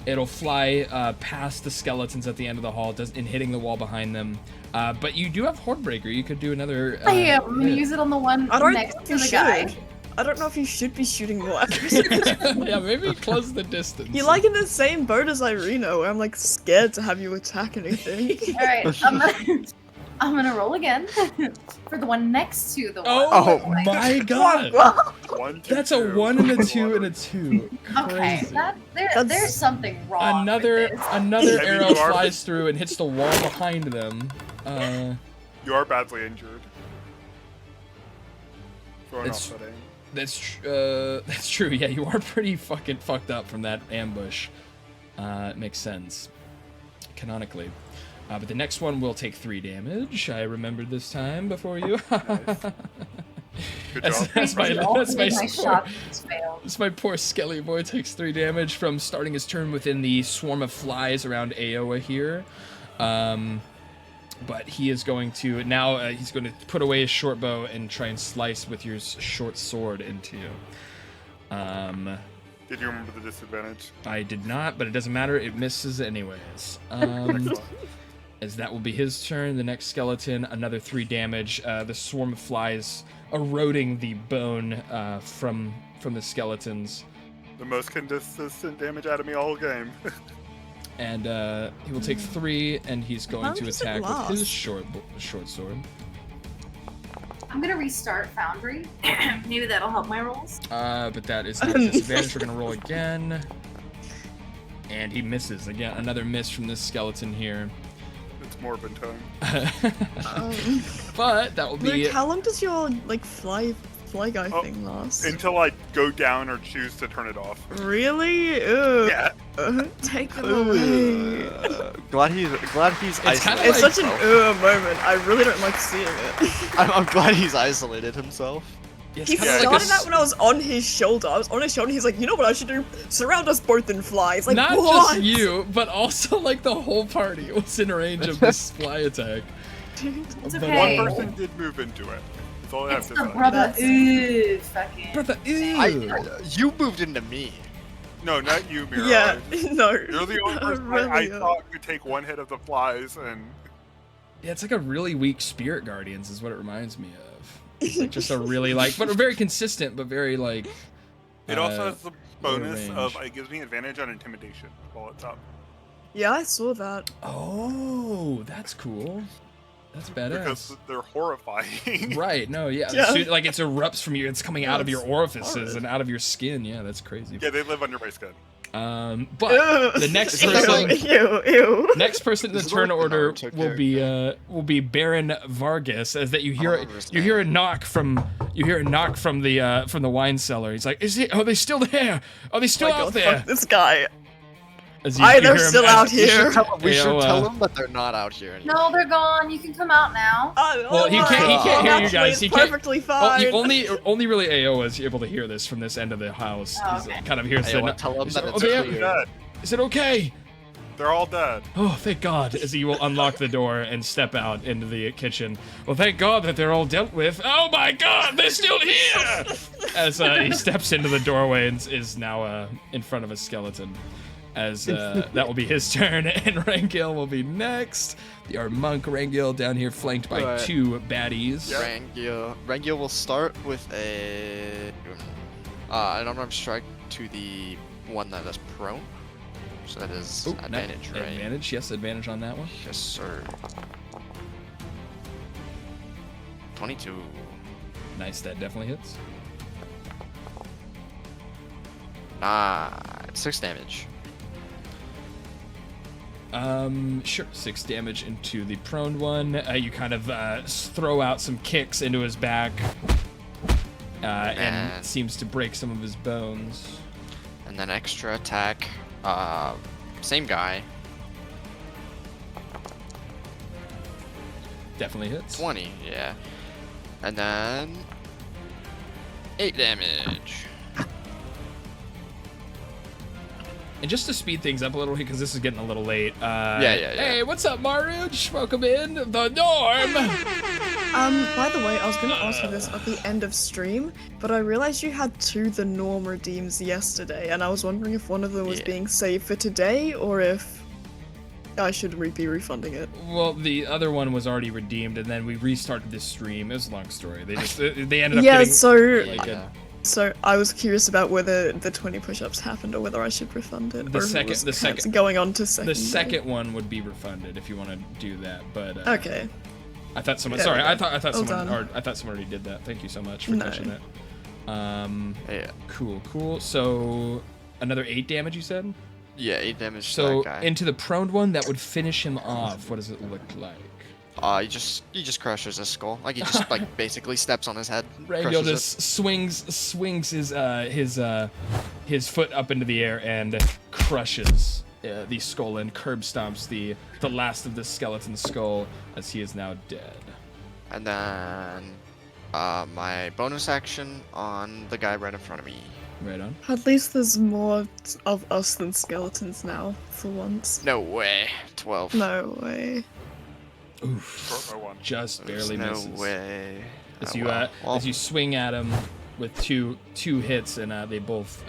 it'll fly past the skeletons at the end of the hall, and hitting the wall behind them. But you do have Hordebreaker. You could do another. I am. I'm gonna hit. use it on the one I don't next think to you the should. guy. I don't know if you should be shooting more. Yeah, maybe close the distance. You're like in the same boat as Irina, where I'm like scared to have you attack anything. Alright, I'm gonna roll again for the one next to the one. Oh, Oh my Oh, god! wow. 1, 2, That's a 2. 1 and a 2 and a 2. Okay, Crazy. there's something wrong. Another with this. another I mean, arrow you are- flies through and hits the wall behind them. You are badly injured. Throwing It's- off that aim. That's true. Yeah, you are pretty fucking fucked up from that ambush. It makes sense, canonically. But the next one will take 3 damage. I remembered this time before you. Good That's- job. that's my- All that's my of my score. shots failed. This my poor Skelly boy takes 3 damage from starting his turn within the swarm of flies around Aoa here. But he is going to now. He's going to put away his short bow and try and slice with your short sword into you. Did you remember the disadvantage? I did not, but it doesn't matter. It misses anyways. Excellent. As that will be his turn. The next skeleton, another 3 damage. The swarm of flies eroding the bone from the skeletons, The most consistent damage out of me all game. and he will take 3, and he's going How to does it attack with his last? short sword. I'm gonna restart Foundry. Maybe that'll help my rolls. But that is not a disadvantage. We're gonna roll again, and he misses again. Another miss from this skeleton here. It's Morbid time. But that will be. Luke, how long does your like fly guy Oh, thing last? Until I go down or choose to turn it off. Really? Ugh. Yeah. Take them away. Glad he's It's kinda isolated. It's like- such an moment. I really don't like seeing it. I'm glad he's isolated himself. It's He kinda Yeah, like a started that when I was on his shoulder. I was on his shoulder. He's like, you know what I should do? Surround us both in flies. Like, not what? just you, but also like the whole party was in range of this fly attack. It's But, okay. One person did move into it. That's all I have It's to the say. brother. That's- Ooh, fucking. Brother, ew. You moved into me. No, not you, Mira. Yeah, no. You're the only person I Really, thought could take one hit of the flies, and Yeah, it's like a really weak Spirit Guardians is what it reminds me of. It's like just a really like, but very consistent, but very like. it also has the bonus range. of it gives me advantage on intimidation while it's up. Yeah, I saw that. Oh, that's cool. That's badass. Because they're horrifying. Right, no, yeah. Yeah. Like it's erupts from you, it's coming out of your It's orifices horrid. and out of your skin. Yeah, that's crazy. Yeah, they live under my skin. But the next person, Ew. next person in the This is turn like order Naruto will be Baron Vargas. As that you hear remember his a knock from the wine cellar. He's like, are they still there? Are they still out there? Fuck this guy. As Aye, you they're hear him- still as- out here. We should Ayo, tell them that they're not out here anymore. No, they're gone. You can come out now. Well, he can't hear you guys. It's He can't. perfectly Oh, fine. only really AO is able to hear this from this end of the house. Oh, He's okay. kind of hears Hey, the. I want to tell them He's that like, it's "Oh, they clear. Dead. Is it okay? They're all dead. Oh, thank God. As he will unlock the door and step out into the kitchen. Well, thank God that they're all dealt with. Oh my God, they're still here! As he steps into the doorway and is now in front of a skeleton. As that will be his turn, and Rangil will be next. Our monk Rangil down here, flanked by Right. 2 baddies. Rangil will start with a an unarmed strike to the one that is prone. So that is Ooh, advantage, right? Advantage, yes, advantage on that one. Yes, sir. 22. Nice, that definitely hits. 6 damage. Sure. 6 damage into the prone one. You kind of throw out some kicks into his back, and And- seems to break some of his bones. And then extra attack. Same guy. Definitely hits. 20, yeah. And then 8 damage. And just to speed things up a little, because this is getting a little late. Yeah. Hey, what's up, Maruj? Welcome in the norm. By the way, I was gonna ask you this at the end of stream, but I realized you had 2 the norm redeems yesterday, and I was wondering if one of them was Yeah. being saved for today, or if I should be refunding it. Well, the other one was already redeemed, and then we restarted this stream. It was a long story. They just they ended up Yeah, getting so like Yeah. so I was curious about whether the 20 push-ups happened or whether I should refund it. The or if it second- was the second- going on to second. the second one would be refunded if you want to do that. But Okay. I thought someone. There Sorry, we go. I thought Well someone. done. I thought someone already did that. Thank you so much for No. catching that. Yeah. Cool. So another 8 damage, you said. Yeah, 8 damage to So that guy. into the prone one, that would finish him off. What does it look like? He just crushes his skull. Like he just like basically steps on his head. Rangel crushes just swings his foot up into the air and crushes the skull and curb stomps the last of the skeleton skull as he is now dead. it. And then my bonus action on the guy right in front of me. Right on. At least there's more of us than skeletons now, for once. No way. 12. No way. Oof. Short by 1. Just There's barely no misses. way. As Oh, you well. Well, as you swing at him with two hits, and they both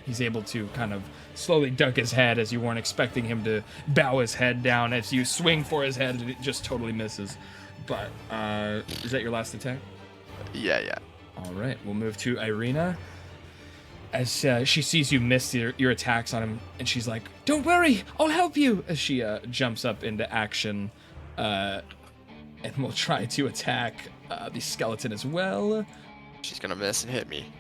he's able to kind of slowly duck his head as you weren't expecting him to bow his head down. As you swing for his head, and it just totally misses. But is that your last attack? yeah. All right, we'll move to Irina. As she sees you miss your attacks on him, and she's like, "Don't worry, I'll help you." As she jumps up into action, and will try to attack the skeleton as well. She's gonna miss and hit me.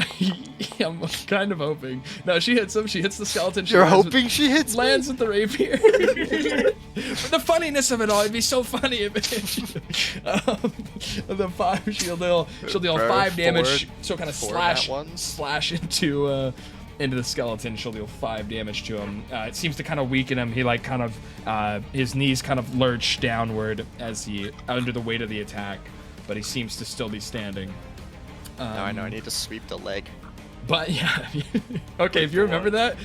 I'm kind of hoping. No, she hits him. She hits the skeleton. She You're lands hoping she hits me? lands with the rapier. But the funniness of it all, it'd be so funny if the 5 she'll deal Bro, 5 damage. forward- So kind of forward that ones. slash into the skeleton. She'll deal 5 damage to him. It seems to kind of weaken him. He like kind of his knees kind of lurch downward as he under the weight of the attack, but he seems to still be standing. No, I know. I need to sweep the leg. But yeah, okay. If you remember that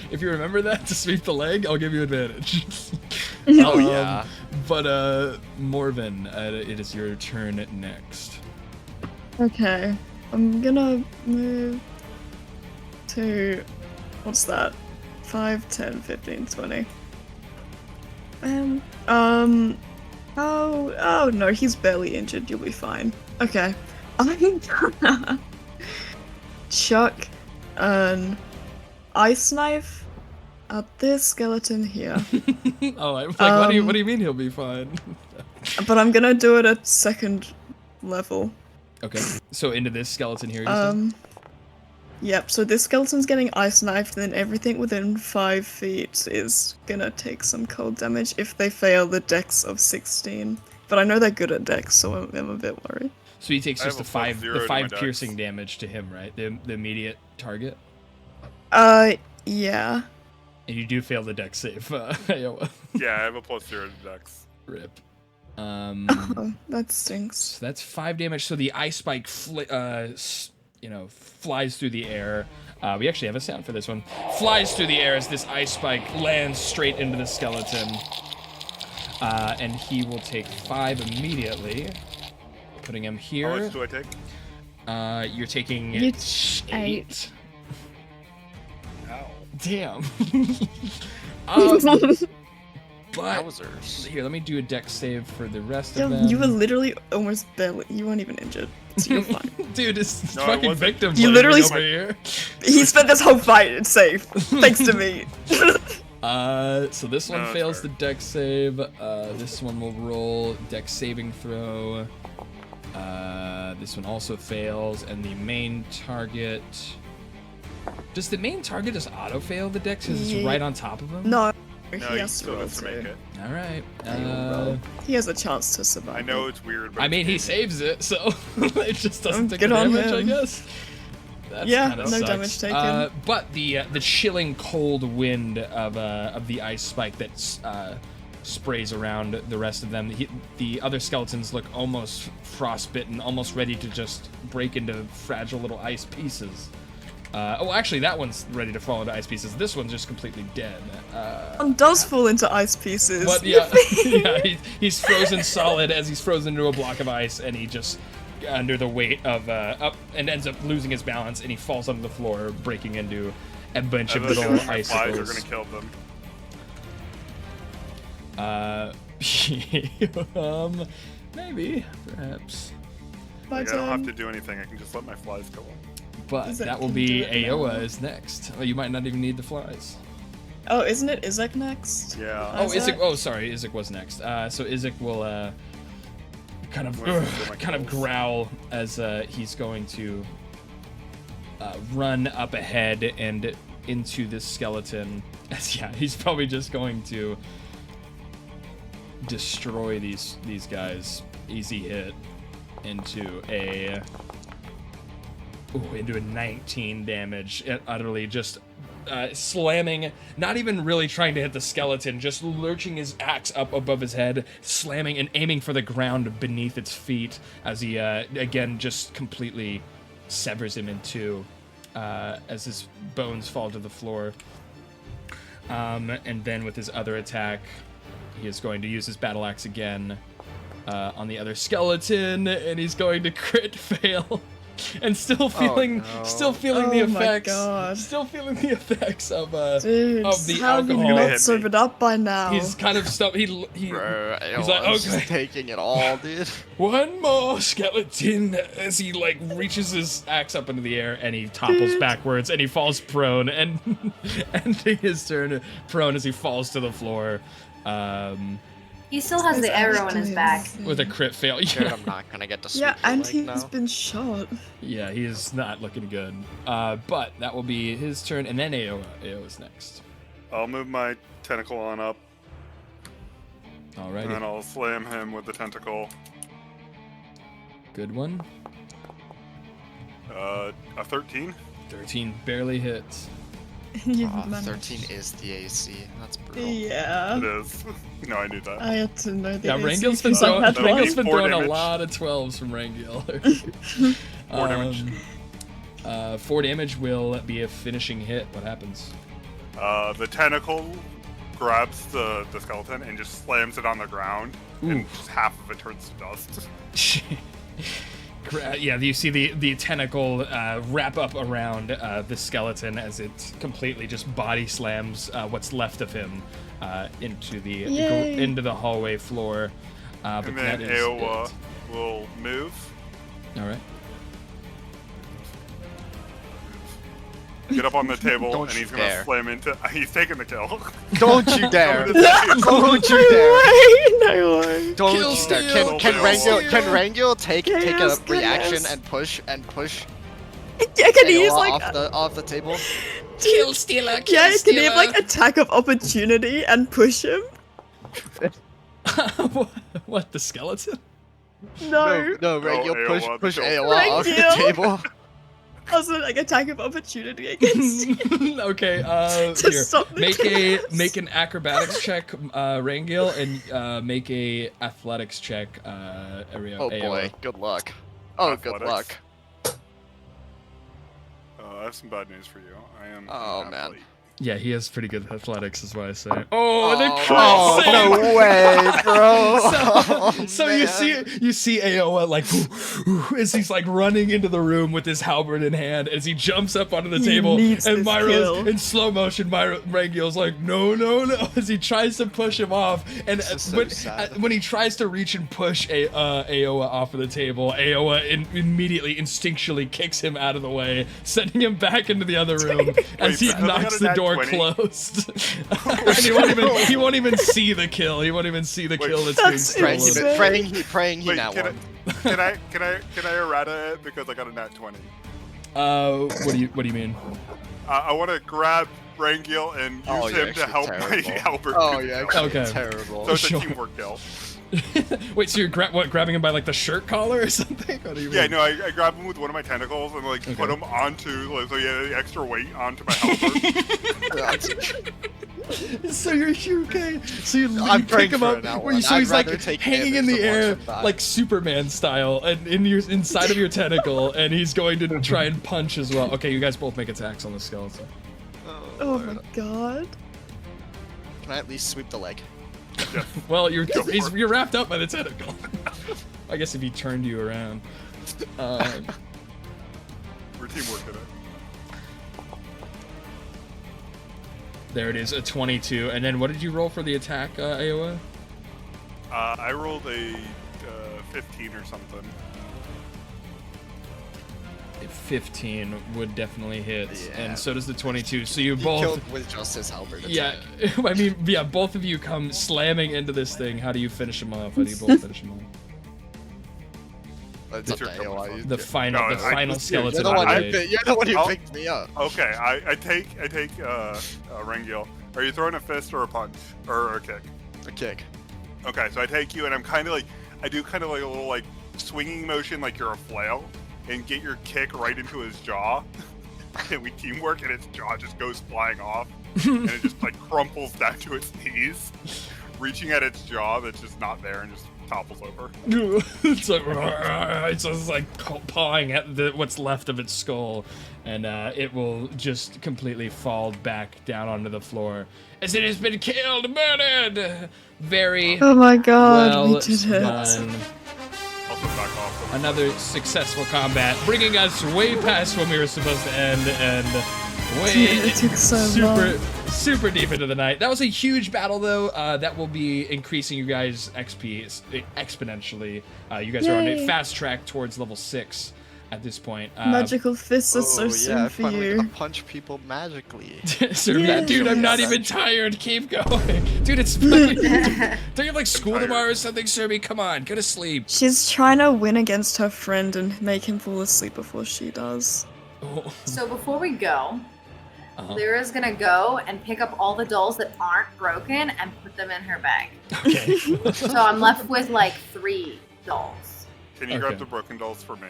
to sweep the leg, I'll give you advantage. Oh yeah. But Morven, it is your turn next. Okay. I'm gonna move to... What's that? 5, 10, 15, 20. Oh no, he's barely injured. You'll be fine. Okay. I'm gonna chuck an ice knife at this skeleton here. Oh, I'm like, what do you mean he'll be fine? But I'm gonna do it at second level. Okay, so into this skeleton here. You said? Yep, so this skeleton's getting ice knifed, and then everything within 5 feet is gonna take some cold damage if they fail the dex of 16. But I know they're good at dex, so I'm a bit worried. So he takes I just have the a plus 5 0 the to 5 my piercing dex. damage to him, right? The immediate target. Yeah. And you do fail the dex save. Iowa. Yeah, I have a plus 0 to dex. Rip. Oh, that stinks. So that's 5 damage. So the ice spike, flies through the air. We actually have a sound for this one. Flies through the air as this ice spike lands straight into the skeleton. And he will take 5 immediately, putting him here. How much do I take? You're taking It's 8. Ow. Damn. But Wowzers. here, let me do a dex save for the rest of Yeah, them. you were literally almost barely. You weren't even injured. So you're fine. Dude, this No, I fucking wasn't. victim You blaming literally over here. He spent this whole fight safe, thanks to me. So this one No, it's fails fair. the dex save. This one will roll dex saving throw. This one also fails, and the main target. Does the main target just auto fail the dex because it's Yeah. right on top of him? No, No, he he has to still roll has to make too. it. All right. He has a chance to survive. I know it's weird, but I mean, he it's saves it, so it just doesn't take the Good on damage, I him. guess. That's Yeah, kinda no sucks. damage taken. But the chilling cold wind of the ice spike that sprays around the rest of them, the other skeletons look almost frostbitten, almost ready to just break into fragile little ice pieces. Actually, that one's ready to fall into ice pieces. This one's just completely dead. One does fall into ice pieces. But yeah, he's frozen solid as he's frozen into a block of ice, and he just under the weight of up and ends up losing his balance, and he falls onto the floor, breaking into a bunch I of have a little feeling my flies are icicles. gonna kill them. Maybe, perhaps, My Like, I don't have turn. to do anything. I can just let my flies kill them. but Isaac that will can be do it now. Aoa is next. Oh, you might not even need the flies. Oh, isn't it Isaac next? Yeah. Oh, Isaac? Isaac. Oh, sorry, Isaac was next. So Isaac will kind of Where's my kills? growl as he's going to run up ahead and into this skeleton. Yeah, he's probably just going to destroy these guys. Easy hit into a 19 damage. Utterly just slamming, not even really trying to hit the skeleton, just lurching his axe up above his head, slamming and aiming for the ground beneath its feet as he again just completely severs him in two as his bones fall to the floor. And then with his other attack, he is going to use his battle axe again on the other skeleton, and he's going to crit fail. And still feeling the Oh my effects. God. Still feeling the effects of Dude, of the how have you alcohol. not sobered up by now? He's kind of He's Bro, he's like, I was just okay, taking it all, dude. one more skeleton, as he like reaches his axe up into the air and he topples backwards and he falls prone and ending his turn prone as he falls to the floor. He still has the arrow in his back. With a crit fail. Dude, Yeah, I'm not gonna get to sleep. Yeah, and he's he's been shot. yeah, he is not looking good. But that will be his turn, and then Aoa is next. I'll move my tentacle on up, and Alrighty, then I'll slam him with the tentacle. good one. A 13. 13 barely hits. You Aw, managed. 13 is the AC. That's brutal. Yeah. It is. No, I knew that. I had to know the Yeah, AC Rangil's been because I've throwing, had That'll one. be Rangil's been 4 throwing a damage. lot of 12s from Rangil. 4 damage. 4 damage will be a finishing hit. What happens? The tentacle grabs the skeleton and just slams it on the ground, and Ooh. just half of it turns to dust. Yeah, you see the tentacle wrap up around the skeleton as it completely just body slams what's left of him into Yay. the hallway floor. But And that then is Aowa it. will move, All right. get up on the table, Don't and he's you gonna dare. slam into. He's taking the kill. Don't you dare! I'm gonna say- Don't you dare! No way. Don't Kill you steal, dare! Can kill Rangil steal. can Rangil take a Chaos, reaction chaos. and push Yeah, can he use AOA like off the table? Kill stealer, kill yeah? Can stealer. he have like attack of opportunity and push him? What, the skeleton? No. No, Regiel, AOA, push the AOA off the Regiel. table. Also, like attack of opportunity against you. Okay, To here. stop the Make an acrobatics check, Rangil, and make a athletics check, Ario. Oh boy, good luck. Oh, good Athletics. luck. I have some bad news for you. I am. Oh, an man. athlete. Yeah, he has pretty good athletics, is what I say. Oh, the crit Oh, save! no way, bro. So Oh, you see Aoa like as he's like running into the room with his halberd in hand as he jumps up onto the He table, needs and this Myro's kill. in slow motion. Rangil's like no as he tries to push him off, and This is so sad. when he tries to reach and push Aoa off of the table, Aoa immediately instinctually kicks him out of the way, sending him back into the other room as he so they knocks got a the nat door 20? closed. And he won't even see the kill. He won't even see the Wait, kill that's that's being stolen. insane. Praying he Wait, not can one. I errata it because I got a nat 20? What do you mean? I want to grab Rangil and use Oh, you're him to actually help terrible. my Albert. Oh, yeah, Okay. terrible. So it's Sure. a teamwork kill. Wait, so you're grabbing him by like the shirt collar or something? What do you mean? Yeah, no, I grab him with one of my tentacles and like put him onto, like, so he had the extra weight onto my Albert. So you're okay. So you I'm pick praying him for up. it now, Where you, one. so I'd he's like rather take hanging in damage the than watch air, him die. like Superman style, and inside of your tentacle, and he's going to try and punch as well. Okay, you guys both make attacks on the skeleton. Oh my god. Can I at least sweep the leg? Well, you're Go for it. you're wrapped up by the tentacle. I guess if he turned you around. We're teamwork in it. There it is, a 22. And then what did you roll for the attack, Aoa? I rolled a 15 or something. 15 would definitely hit, Yeah. and so does the 22. So you He both, killed with just his halberd. yeah. I mean, yeah. Both of you come slamming into this thing. How do you finish him off? How do you both finish him off? It's up to It's your AOI. turn. The final, No, the I- final you're skeleton. You're the one blade. you're the one who I'll- picked me up. Okay, I take Rangil. Are you throwing a fist or a punch or a kick? A kick. Okay, so I take you and I'm kind of like, I do kind of like a little like swinging motion like you're a flail and get your kick right into his jaw. And we teamwork and its jaw just goes flying off and it just like crumples down to its knees, reaching at its jaw that's just not there and just topples over. It's like it's just like pawing at what's left of its skull, and it will just completely fall back down onto the floor as it has been killed, murdered. Very Oh my god, well we did it. done. Also back off. Another successful combat, bringing us way past when we were supposed to end, and way Dude, it took so long. super deep into the night. That was a huge battle, though. That will be increasing you guys' XP exponentially. You guys are on a Yay. fast track towards level 6 at this point. Magical fists are so Oh, soon yeah, I for finally you. got to punch people magically. Sir, Yeah. dude, I'm not even tired. Keep going, dude. It's don't you have like school tired. tomorrow or something, Serby? Come on, go to sleep. She's trying to win against her friend and make him fall asleep before she does. Oh, So before we go, uh-huh. Lyra's gonna go and pick up all the dolls that aren't broken and put them in her bag. Okay. So I'm left with like 3 dolls. Can you Okay. grab the broken dolls for me?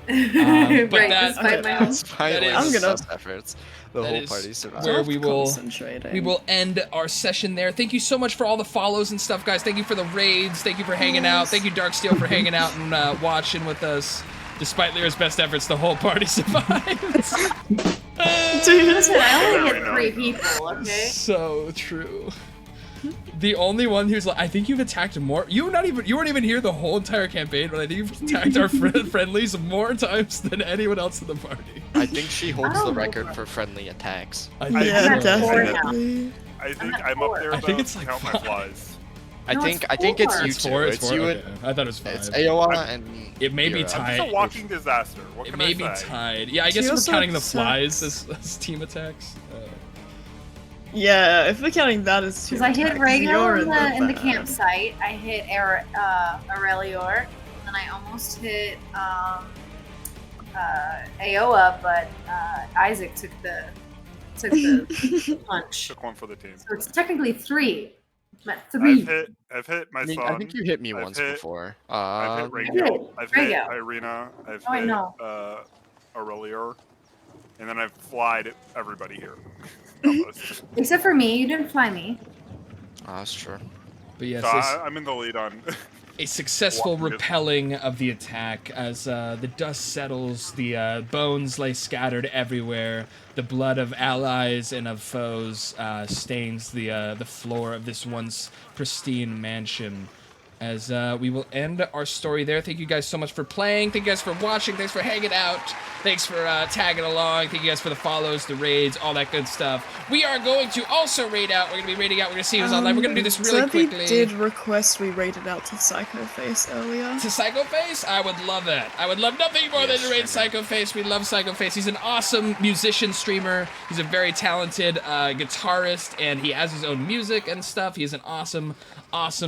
But right, that- despite my own. Despite is- my I'm gonna- best efforts, the That whole is party survived. where we will Concentrating. we will end our session there. Thank you so much for all the follows and stuff, guys. Thank you for the raids. Thank you for hanging out. Thank you, Darksteel, for hanging out and watching with us. Despite Lyra's best efforts, the whole party survived. Dude, Listen, I only Yeah, hit we 3 know. people, okay? So true. The only one who's like, I think you've attacked more. You weren't even here the whole entire campaign, but I think you've attacked our friendlies more times than anyone else in the party. I think she holds I the don't know. record for friendly attacks. I yeah, I'm at 4 now. definitely. I think at I'm four. up there I about think it's like count my 5. flies. I No, think it's it's 4. you It's two. 4. It's you Okay. and I thought it was 5. it's Aowa and It may be Lyra. tied. It's a walking disaster. What It can may I be say? tied. Yeah, I guess She we're also counting the flies sucks. as team attacks. Yeah, if we're counting that as two Because I hit attacks, you're Rhaegal in the bad. campsite, I hit Aurelior, and then I almost hit Aoa, but Isaac took the punch. Took one for the team. So it's technically 3. I'm at 3. I've hit my I mean, son. I think you hit me I've once hit- before. I've hit You Rachel. did. I've hit Rhaegar. Irina. I've Oh, I hit know. Aurelior. And then I've flied everybody here. Almost. Except for me, you didn't fly me. Oh, that's true. But yes, So I'm in the lead on. a successful Walking it. repelling of the attack as the dust settles, the bones lay scattered everywhere, the blood of allies and of foes stains the floor of this once pristine mansion. As we will end our story there. Thank you guys so much for playing. Thank you guys for watching. Thanks for hanging out. Thanks for tagging along. Thank you guys for the follows, the raids, all that good stuff. We are going to also raid out. We're going to be raiding out. We're going to see who's online. We're going to do this really Zebby quickly. did request we raided out to Psycho Face earlier. To Psycho Face? I would love that. I would love nothing more than to raid Psycho Face. We love Psycho Face. He's an awesome musician streamer. He's a very talented guitarist, and he has his own music and stuff. He's an awesome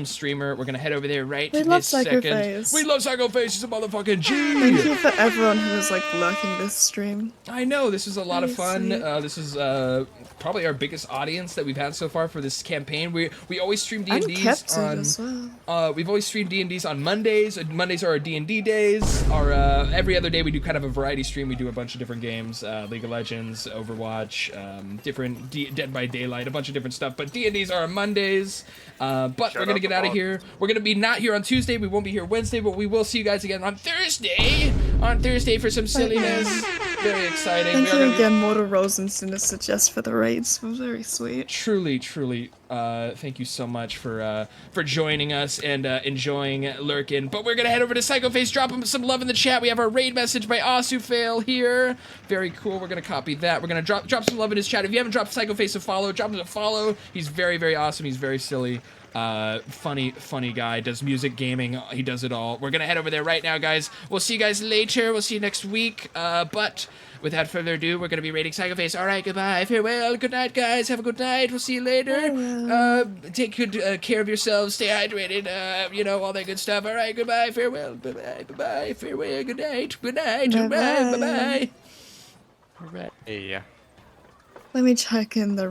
streamer. We're gonna head over there right We love this Psycho second. Face. We love Psycho Face. He's a motherfucking G. Thank you for everyone who was like lurking this stream. I know, this is a lot of fun. Sweet. This is probably our biggest audience that we've had so far for this campaign. We always stream And D&Ds kept it on as well. we've always streamed D&Ds on Mondays. Mondays are our D&D days. Our every other day we do kind of a variety stream. We do a bunch of different games, League of Legends, Overwatch, different Dead by Daylight, a bunch of different stuff. But D&Ds are on Mondays. But we're gonna get out of here. We're gonna be not here on Tuesday. We won't be here Wednesday, but we will see you guys again on Thursday. On Thursday for some silliness. Very exciting. Thank We are you gonna be- again, Mortal Rose and Sinister, just for the raids. It was very sweet. Truly, thank you so much for joining us and enjoying Lurkin. But we're gonna head over to Psychoface, drop him some love in the chat. We have our raid message by Asufail here. Very cool. We're gonna copy that. We're gonna drop some love in his chat. If you haven't dropped Psychoface a follow, drop him a follow. He's very, very awesome. He's very silly. Funny guy, does music, gaming, he does it all. We're gonna head over there right now, guys. We'll see you guys later. We'll see you next week. But without further ado, we're gonna be raiding Psychoface. All right, goodbye, farewell, good night, guys. Have a good night. We'll see you later. Take good care of yourselves. Stay hydrated. All that good stuff. All right, goodbye, farewell, bye-bye, farewell, good night, Bye-bye. bye-bye. All right. Hey. Let me check in the